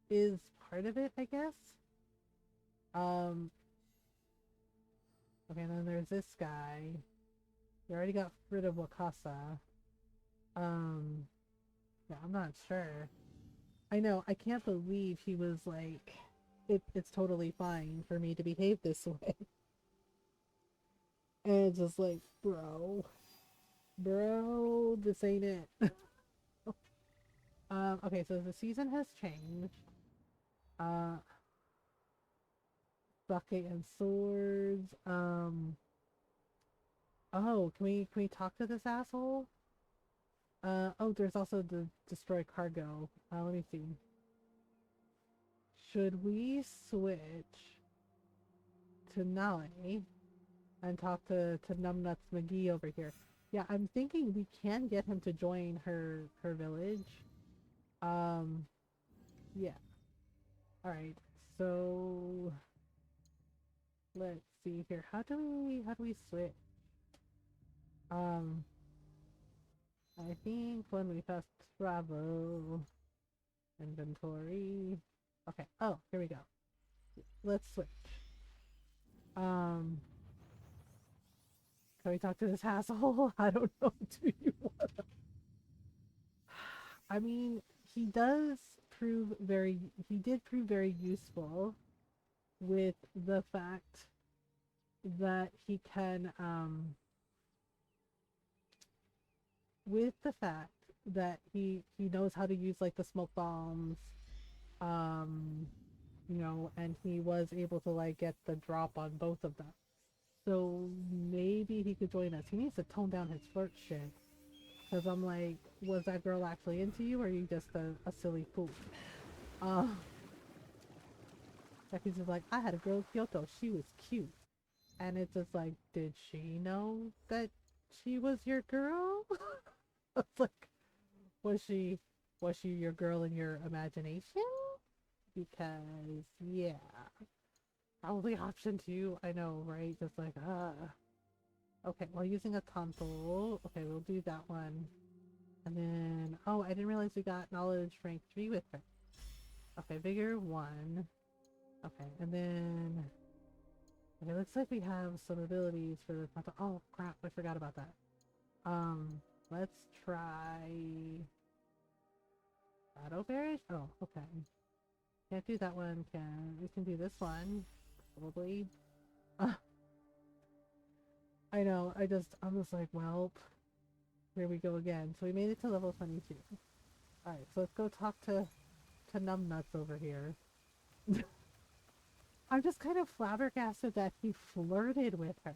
is part of it, I guess? Okay, and then there's this guy. We already got rid of Wakasa. Yeah, I'm not sure. I know, I can't believe he was like, it's totally fine for me to behave this way. And it's just like, bro, this ain't it. Okay, so the season has changed. Bucket and swords. Oh, can we talk to this asshole? Oh, there's also the destroy cargo. Let me see. Should we switch to Naoe and talk to Numbnuts McGee over here? Yeah, I'm thinking we can get him to join her village. Yeah. Alright, so... let's see here. How do we switch? I think when we first travel, inventory. Okay. Oh, here we go. Let's switch. Can we talk to this asshole? I don't know. Do you wanna? I mean, he did prove very useful with the fact that he can, with the fact that he knows how to use like the smoke bombs, um, and he was able to like get the drop on both of them. So maybe he could join us. He needs to tone down his flirt shit. Because I'm like, was that girl actually into you, or are you just a silly fool? He's just like, I had a girl in Kyoto. She was cute. And it's just like, did she know that she was your girl? It's like, was she your girl in your imagination? Because, yeah. Probably option 2. I know, right? Just like, Okay, well, using a console. Okay, we'll do that one. And then, oh, I didn't realize we got knowledge rank 3 with her. Okay, vigor 1. Okay, and then, okay, looks like we have some abilities for the console. Oh, crap, I forgot about that. Let's try Shadow Bearish? Oh, okay. Can't do that one, we can do this one. Probably. I know, I'm just like, well, here we go again. So we made it to level 22. Alright, so let's go talk to Numbnuts over here. I'm just kind of flabbergasted that he flirted with her.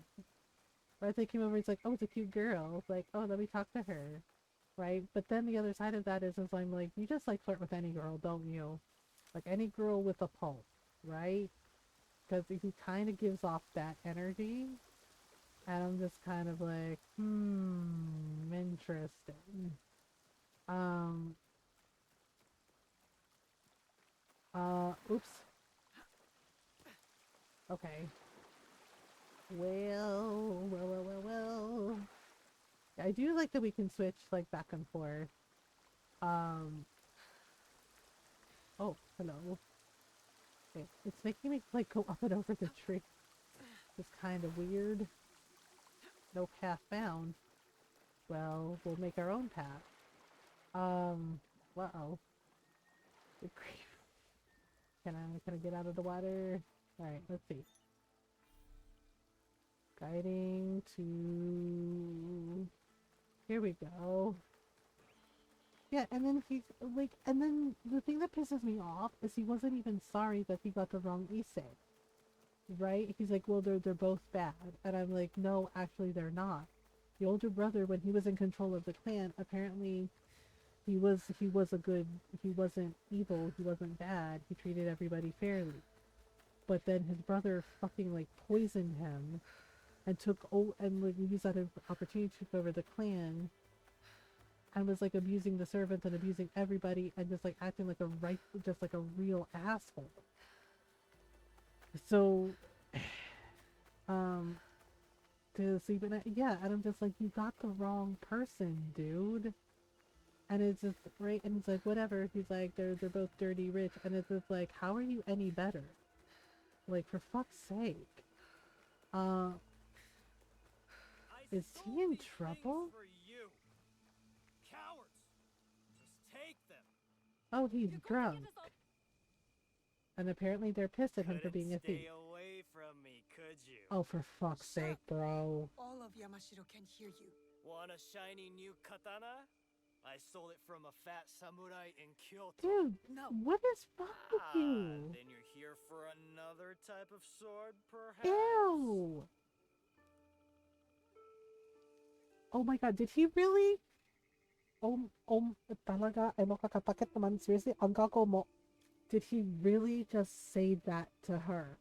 Right? They came over, he's like, oh, it's a cute girl. Like, oh, let me talk to her. Right? But then the other side of that is I'm like, you just like flirt with any girl, don't you? Like any girl with a pulse, right? Because he kind of gives off that energy. And I'm just kind of like, interesting. Oops. Okay. Well. I do like that we can switch, like, back and forth. Oh, hello. Okay, it's making me, like, go up and over the tree. It's kind of weird. No path found. Well, we'll make our own path. Uh-oh. Good grief. Can I get out of the water? Alright, let's see. Guiding to... Here we go. Yeah, and then he's like, and then the thing that pisses me off is he wasn't even sorry that he got the wrong Issei. Right? He's like, well, they're both bad. And I'm like, no, actually they're not. The older brother, when he was in control of the clan, apparently he wasn't evil, he wasn't bad, he treated everybody fairly. But then his brother fucking like poisoned him and like used that opportunity to take over the clan and was like abusing the servants and abusing everybody and just like acting like a real asshole. So to sleep at night, yeah, and I'm just like, you got the wrong person, dude. And it's just right, and it's like, whatever. He's like, they're both dirty rich, and it's just like, how are you any better? Like, for fuck's sake. Is he in trouble? Oh, he's drunk. And apparently they're pissed at him for being a thief. Stay away from me, could you? Oh, for fuck's sake, bro. All of Yamashiro can hear you. Want a shiny new katana? I stole it from a fat samurai in Kyoto. Dude, no. What is wrong with you? Then you're here for another type of sword, perhaps? Ew! Oh my god, did he really? Talaga, ay makakapakit naman. Seriously, ang gago mo. Did he really just say that to her?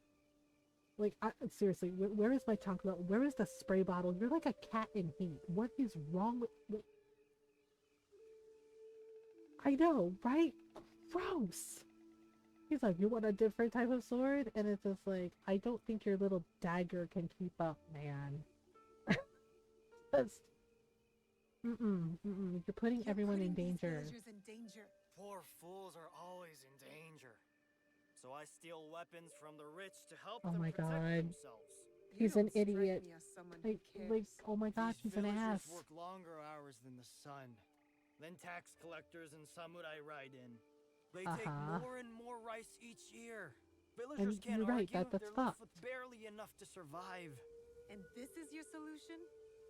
Like, seriously, where is my chocolate? Where is the spray bottle? You're like a cat in heat. What is wrong with... I know, right? Gross! He's like, you want a different type of sword? And it's just like, I don't think your little dagger can keep up, man. Just, you're putting everyone in danger. Poor fools are always in danger. So I steal weapons from the rich to help Oh them my protect god. themselves. He's an idiot. Like, oh my god, he's an ass. Villagers work longer hours than the sun. Then tax collectors and samurai ride in. They take more and more rice each year. Villagers And can't you're right, argue. that's They're fucked. left with barely enough to survive. And this is your solution?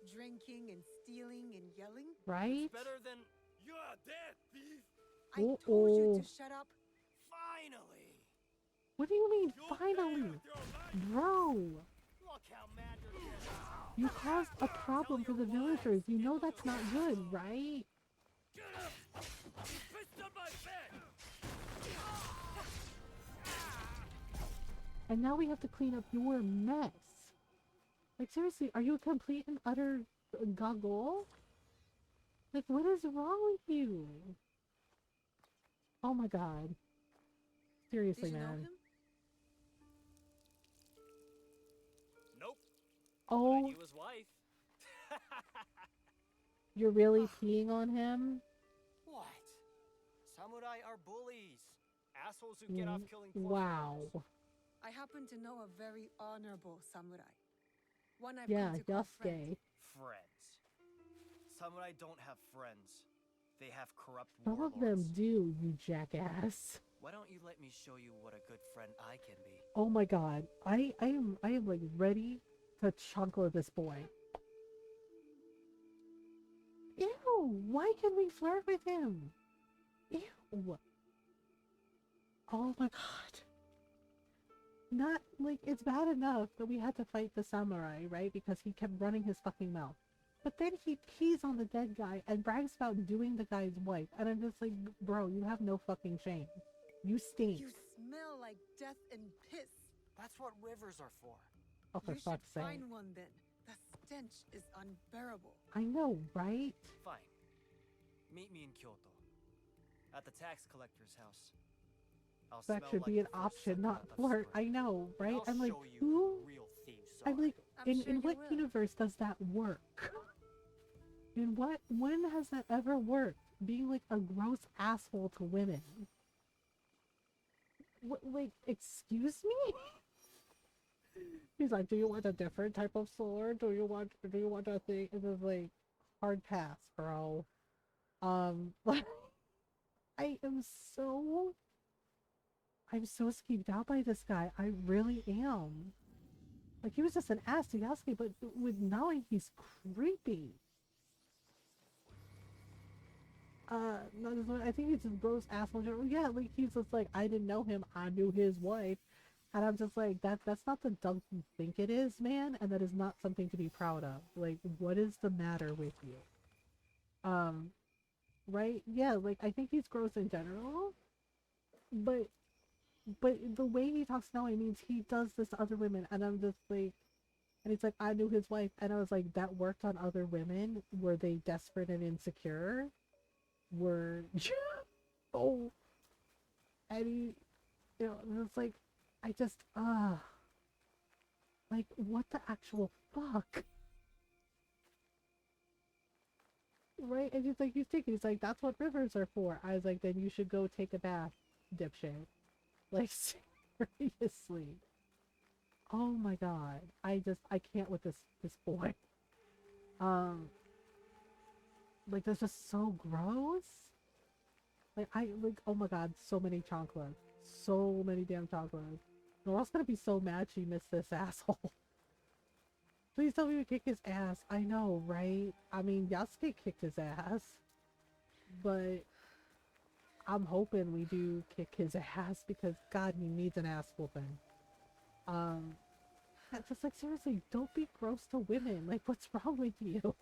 Drinking and stealing and yelling? Right? It's better than you're dead, thief. I told you to shut up. Finally. What do you mean, finally? Bro! Look how mad you're getting. You caused a problem for the villagers. You know that's not good, right? Get up! You pissed on my bed! And now we have to clean up your mess. Like, seriously, are you a complete and utter goggle? Like, what is wrong with you? Oh my god. Seriously, Did you know man. him? Nope. Oh, I knew his wife. you're really peeing on him? What? Samurai are bullies. Assholes who get off killing poor Wow. fellows. I happen to know a very honorable samurai. One I've Yeah, come to call friend. Yasuke. Friends. Samurai don't have friends. They have corrupt Some warlords. of them do, you jackass. Why don't you let me show you what a good friend I can be? Oh my god. I am like ready to chunkle this boy. Ew, why can we flirt with him? Ew. Oh my god. Not, like, it's bad enough that we had to fight the samurai, right? Because he kept running his fucking mouth. But then he pees on the dead guy and brags about doing the guy's wife. And I'm just like, bro, you have no fucking shame. You stink. You smell like death and piss. That's what rivers are for. Oh, for You should fuck's sake. find one then. The stench is unbearable. I know, right? Fine. Meet me in Kyoto. At the tax collector's house. I'll That smell should like be an the first option, not sunrise of flirt. spring. I know, right? I'll I'm like, show you who? Real thieves I'm like, I'm in sure you what will. universe does that work? In what, when has that ever worked? Being like a gross asshole to women. What, like, excuse me? He's like, do you want a different type of sword? Do you want a thing? It was like, hard pass, bro. Like, I'm so skeeved out by this guy. I really am. Like, he was just an ass to Yasuke, but with knowing he's creepy. No, I think he's just gross asshole. Yeah, like, he's just like, I didn't know him, I knew his wife. And I'm just like, that's not the dumb you think it is, man, and that is not something to be proud of. Like, what is the matter with you? Right? Yeah, like, I think he's gross in general, but the way he talks now, it means he does this to other women, and I'm just like, and he's like, I knew his wife, and I was like, that worked on other women? Were they desperate and insecure? Were, oh, and he, you know, it's like, I just, like, what the actual fuck? Right? And he's like, he's like, that's what rivers are for. I was like, then you should go take a bath, dipshit. Like, seriously. Oh my god. I can't with this boy. Like, that's just so gross. Like, oh my god, so many chocolates. So many damn chocolates. Nora's gonna be so mad she missed this asshole. Please tell me we kick his ass. I know, right? I mean, Yasuke kicked his ass. But I'm hoping we do kick his ass because, god, he needs an ass whooping. Just like, seriously, don't be gross to women. Like, what's wrong with you?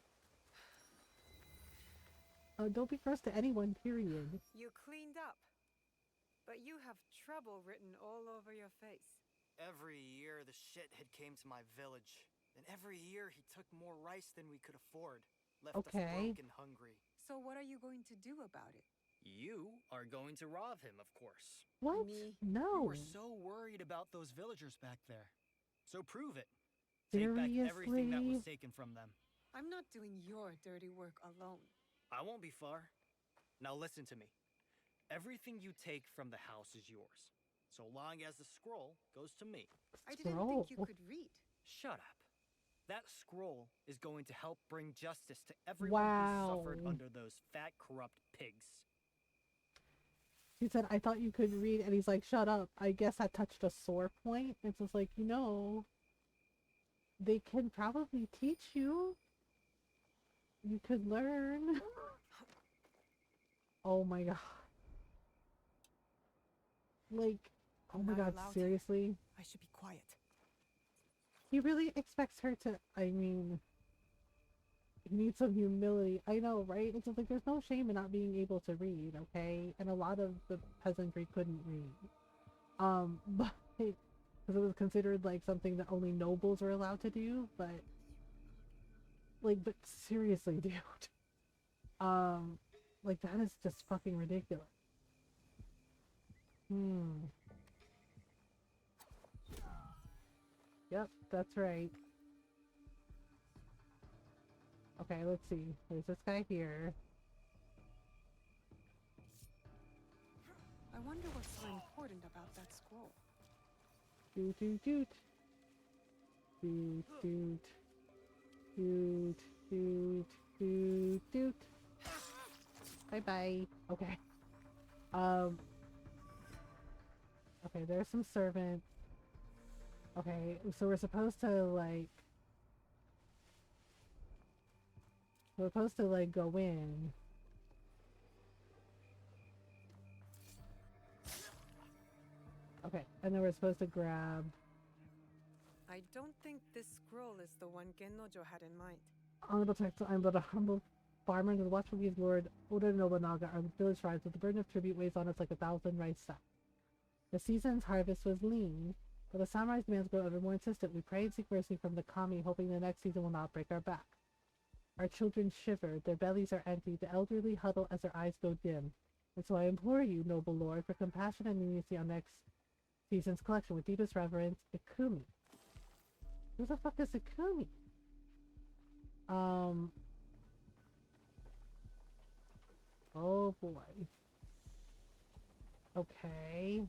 Don't be gross to anyone, period. You cleaned up, but you have trouble written all over your face. Every year the shithead came to my village. And every year he took more rice than we could afford. Left us broke and hungry. So what are you going to do about it? You are going to rob him, of course. What? Me? No. You were so worried about those villagers back there. So prove it. Take back everything that was taken from them. I'm not doing your dirty work alone. I won't be far. Now listen to me. Everything you take from the house is yours, so long as the scroll goes to me. I didn't think you could read. Shut up. That scroll is going to help bring justice to everyone who suffered under those fat, corrupt pigs. He said, I thought you could read, and he's like, shut up. I guess that touched a sore point. It's just like, you know, they can probably teach you. You could learn. Oh my god. Like, oh my god, seriously? I should be quiet. He really expects her to, I mean, he needs some humility. I know, right? It's just like, there's no shame in not being able to read, okay? And a lot of the peasantry couldn't read. But, because it was considered like something that only nobles were allowed to do, but, like, but seriously, dude. Like, that is just fucking ridiculous. Yep, that's right. Okay, let's see. There's this guy here. I wonder what's so important about that scroll. Doot doot doot. Doot doot. Doot doot doot doot. Bye bye. Okay. Okay, there's some servants. Okay, so we're supposed to like go in. Okay, and then we're supposed to grab. I don't think this scroll is the one Gennojo had in mind. Honorable text, I'm but a humble farmer and the watchful King's Lord Oda Nobunaga, our village tribes, with the burden of tribute weighs on us like 1,000 rice sacks. The season's harvest was lean, but the samurai's demands grow ever more insistent. We pray and seek mercy from the kami, hoping the next season will not break our back. Our children shiver, their bellies are empty, the elderly huddle as their eyes go dim. And so I implore you, noble lord, for compassion and leniency on next season's collection. With deepest reverence, Ikumi. Who the fuck is Ikumi? Oh boy. Okay.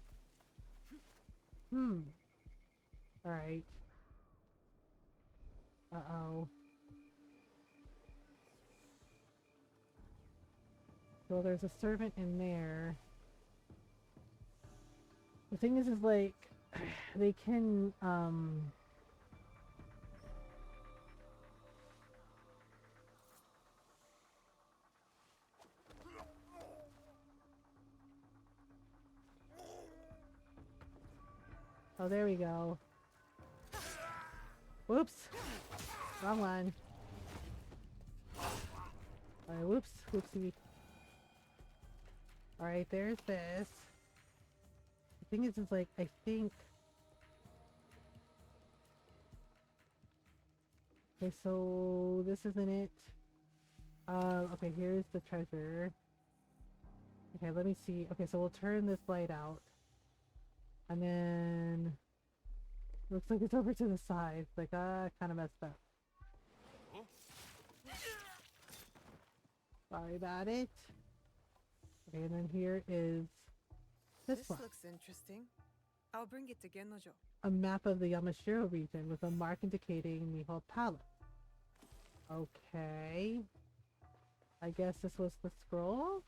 Alright. Uh-oh. So there's a servant in there. The thing is like, they can, oh, there we go. Whoops. Wrong one. Alright, whoops. Whoopsie. Alright, there's this. The thing is like, I think... Okay, so this isn't it. Okay, here's the treasure. Okay, let me see. Okay, so we'll turn this light out. And then... Looks like it's over to the side. Like, kind of messed up. Sorry about it. Okay, and then here is this one. Looks interesting. I'll bring it to Gennojo. A map of the Yamashiro region with a mark indicating Miho Palace. Okay. I guess this was the scroll.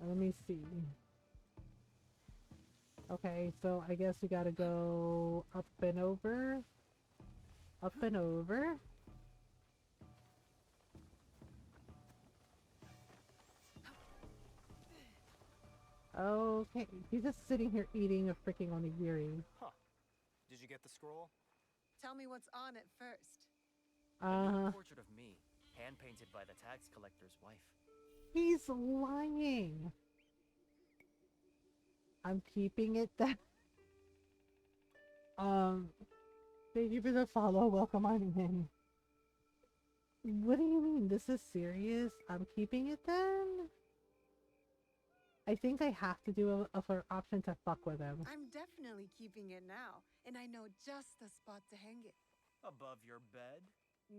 Let me see. Okay, so I guess we gotta go up and over. Up and over. Okay, he's just sitting here eating a freaking onigiri. Huh. Did you get the scroll? Tell me what's on it first. A portrait of me, hand-painted by the tax collector's wife. He's lying. I'm keeping it that. Thank you for the follow. Welcome on in. What do you mean? This is serious? I'm keeping it then? I think I have to do a for option to fuck with him. I'm definitely keeping it now, and I know just the spot to hang it. Above your bed?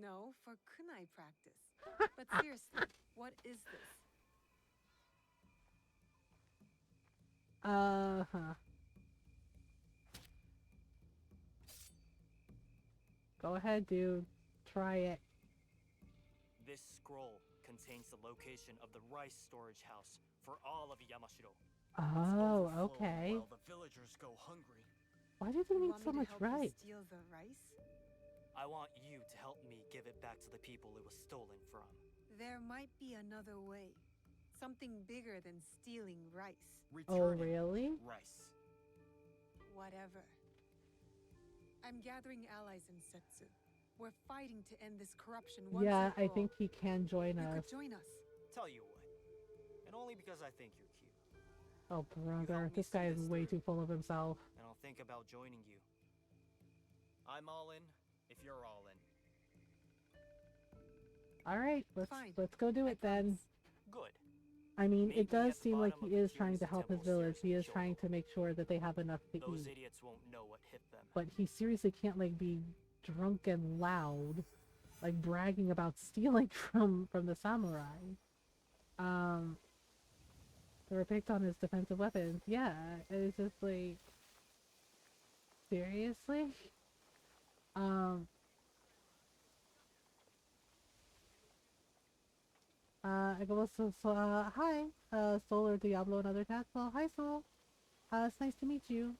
No, for kunai practice. But seriously, what is this? Uh-huh. Go ahead, dude. Try it. This scroll contains the location of the rice storage house for all of Yamashiro. Oh, okay. While the villagers go hungry. Why do they need so much rice? Steal the rice? I want you to help me give it back to the people it was stolen from. There might be another way. Something bigger than stealing rice. Oh, really? Rice. Whatever. I'm gathering allies in Setsu. We're fighting to end this corruption once Yeah, and for I think he can join all. us. You could join us. Tell you what, and only because I think you're cute. Oh, brother. This guy is way too full of himself. And I'll think about joining you. I'm all in if you're all in. Alright, let's go do it then. Good. I mean, it does seem like he is trying to help his village. He is trying to make sure that they have enough to Those eat. idiots won't know what hit them. But he seriously can't, like, be drunk and loud, like, bragging about stealing from the samurai. They were picked on his defensive weapons. Yeah, it's just like, seriously? I go, hi, Soul or Diablo and other cats. Well, hi, Soul. It's nice to meet you.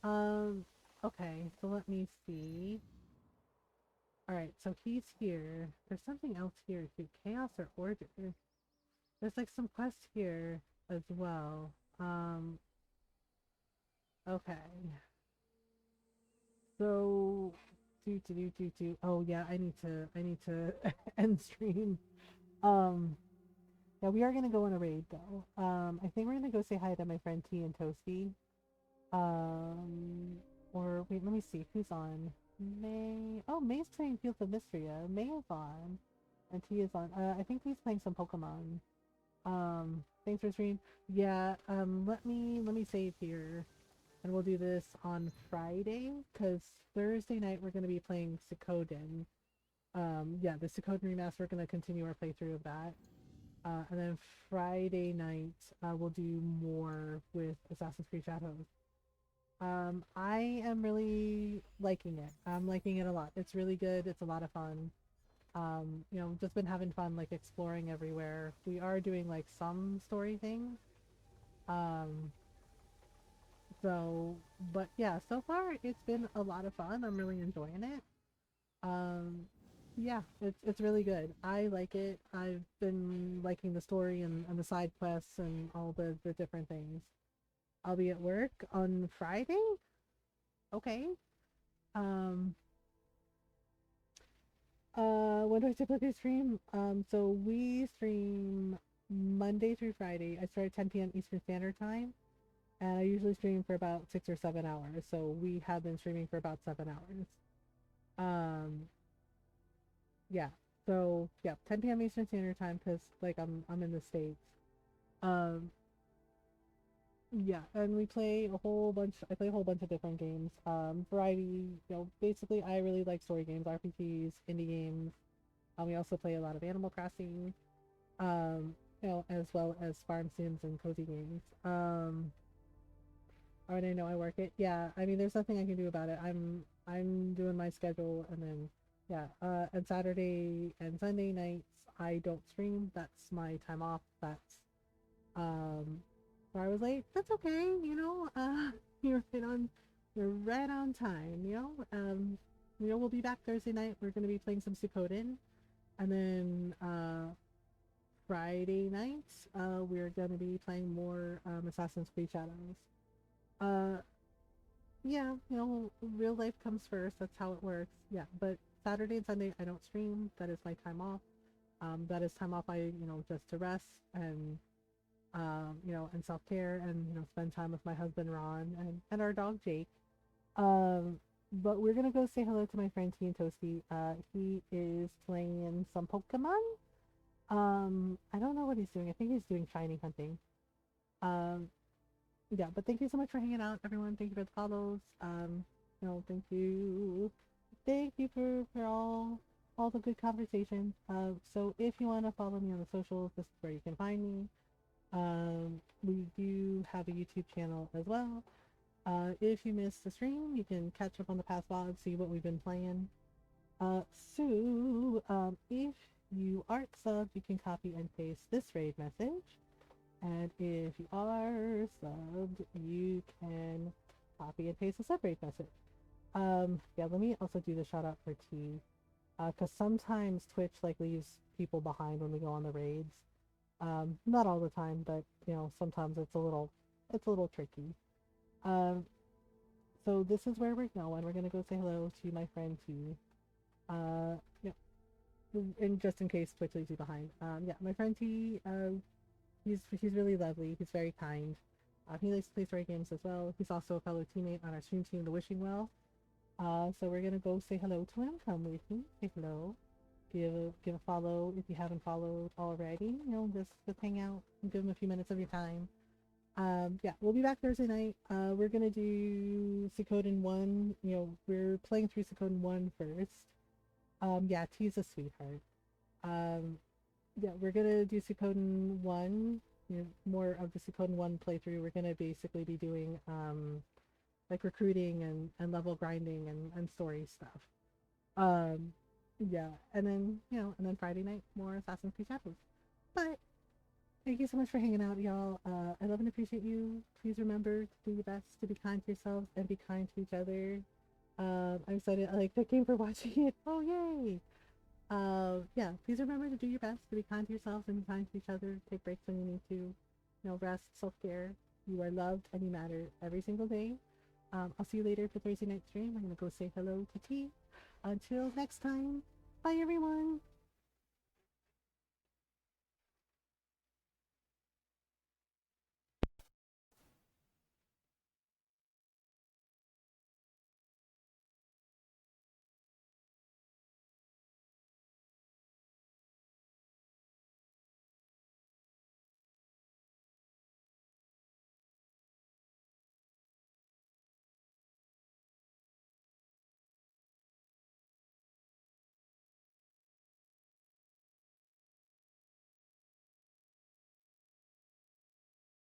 Okay, so let me see. Alright, so he's here. There's something else here too. Chaos or Order. There's like some quests here as well. Okay. So, oh yeah, I need to end stream. Yeah, we are gonna go on a raid though. I think we're gonna go say hi to my friend T and Toasty. Or wait, let me see who's on. May. Oh, May's playing Fields of Mystria. May is on, and T is on. I think he's playing some Pokemon. Thanks for stream. Yeah. Let me save here, and we'll do this on Friday. Cause Thursday night we're gonna be playing Suikoden. Yeah, the Suikoden remaster. We're gonna continue our playthrough of that. And then Friday night we'll do more with Assassin's Creed Shadows. I am really liking it. I'm liking it a lot. It's really good. It's a lot of fun. You know, just been having fun, like, exploring everywhere. We are doing, like, some story things. So, but yeah, so far it's been a lot of fun. I'm really enjoying it. Yeah, it's really good. I like it. I've been liking the story and the side quests and all the different things. I'll be at work on Friday? Okay. When do I typically stream? So we stream Monday through Friday. I start at 10 p.m. Eastern Standard Time, and I usually stream for about 6 or 7 hours. So we have been streaming for about 7 hours. Yeah. So yeah, 10 p.m. Eastern Standard Time, because like I'm in the States. Yeah, and we play a whole bunch. I play a whole bunch of different games. Variety. You know, basically, I really like story games, RPGs, indie games. We also play a lot of Animal Crossing. You know, as well as farm sims and cozy games. Already I know I work it. Yeah, I mean, there's nothing I can do about it. I'm doing my schedule, and then yeah. And Saturday and Sunday nights I don't stream. That's my time off. That's where I was late. That's okay, you know. You're right on time, you know. You know, we'll be back Thursday night. We're gonna be playing some Suikoden, and then Friday night we're gonna be playing more Assassin's Creed Shadows. Yeah, you know, real life comes first. That's how it works. Yeah, but Saturday and Sunday I don't stream. That is my time off. That is time off you know, just to rest and you know, and self-care, and you know, spend time with my husband Ron and our dog Jake. but we're gonna go say hello to my friend T and Toasty. He is playing some Pokemon. I don't know what he's doing. I think he's doing shiny hunting. Um, yeah, but thank you so much for hanging out, everyone. Thank you for the follows. Thank you. Thank you for all the good conversations. So if you want to follow me on the socials, this is where you can find me. We do have a YouTube channel as well. If you missed the stream, you can catch up on the past vlogs, see what we've been playing. If you aren't subbed, you can copy and paste this raid message. And if you are subbed, you can copy and paste the sub raid message. Yeah, let me also do the shout out for T. Because sometimes Twitch leaves people behind when we go on the raids. Not all the time, but sometimes it's a little tricky. So this is where we're going. We're gonna go say hello to my friend T. Yeah, and just in case Twitch leaves you behind. Yeah, my friend T. He's really lovely. He's very kind. He likes to play story games as well. He's also a fellow teammate on our stream team, the Wishing Well. So we're gonna go say hello to him. Come with me. Say hello. Give a follow if you haven't followed already. Just hang out and give him a few minutes of your time. Yeah, we'll be back Thursday night. We're gonna do Suikoden 1. We're playing through Suikoden 1 first. Yeah, T's a sweetheart. Yeah, we're gonna do Suikoden 1. More of the Suikoden 1 playthrough. We're gonna basically be doing recruiting and level grinding and story stuff. Yeah, and then Friday night more Assassin's Creed Shadows. But thank you so much for hanging out, y'all. I love and appreciate you. Please remember to do your best, to be kind to yourselves, and be kind to each other. I'm excited. I like the game for watching it. Oh, yay! Yeah, please remember to do your best, to be kind to yourselves and be kind to each other. Take breaks when you need to. Rest, self-care. You are loved and you matter every single day. I'll see you later for Thursday night stream. I'm going to go say hello to T. Until next time, bye everyone!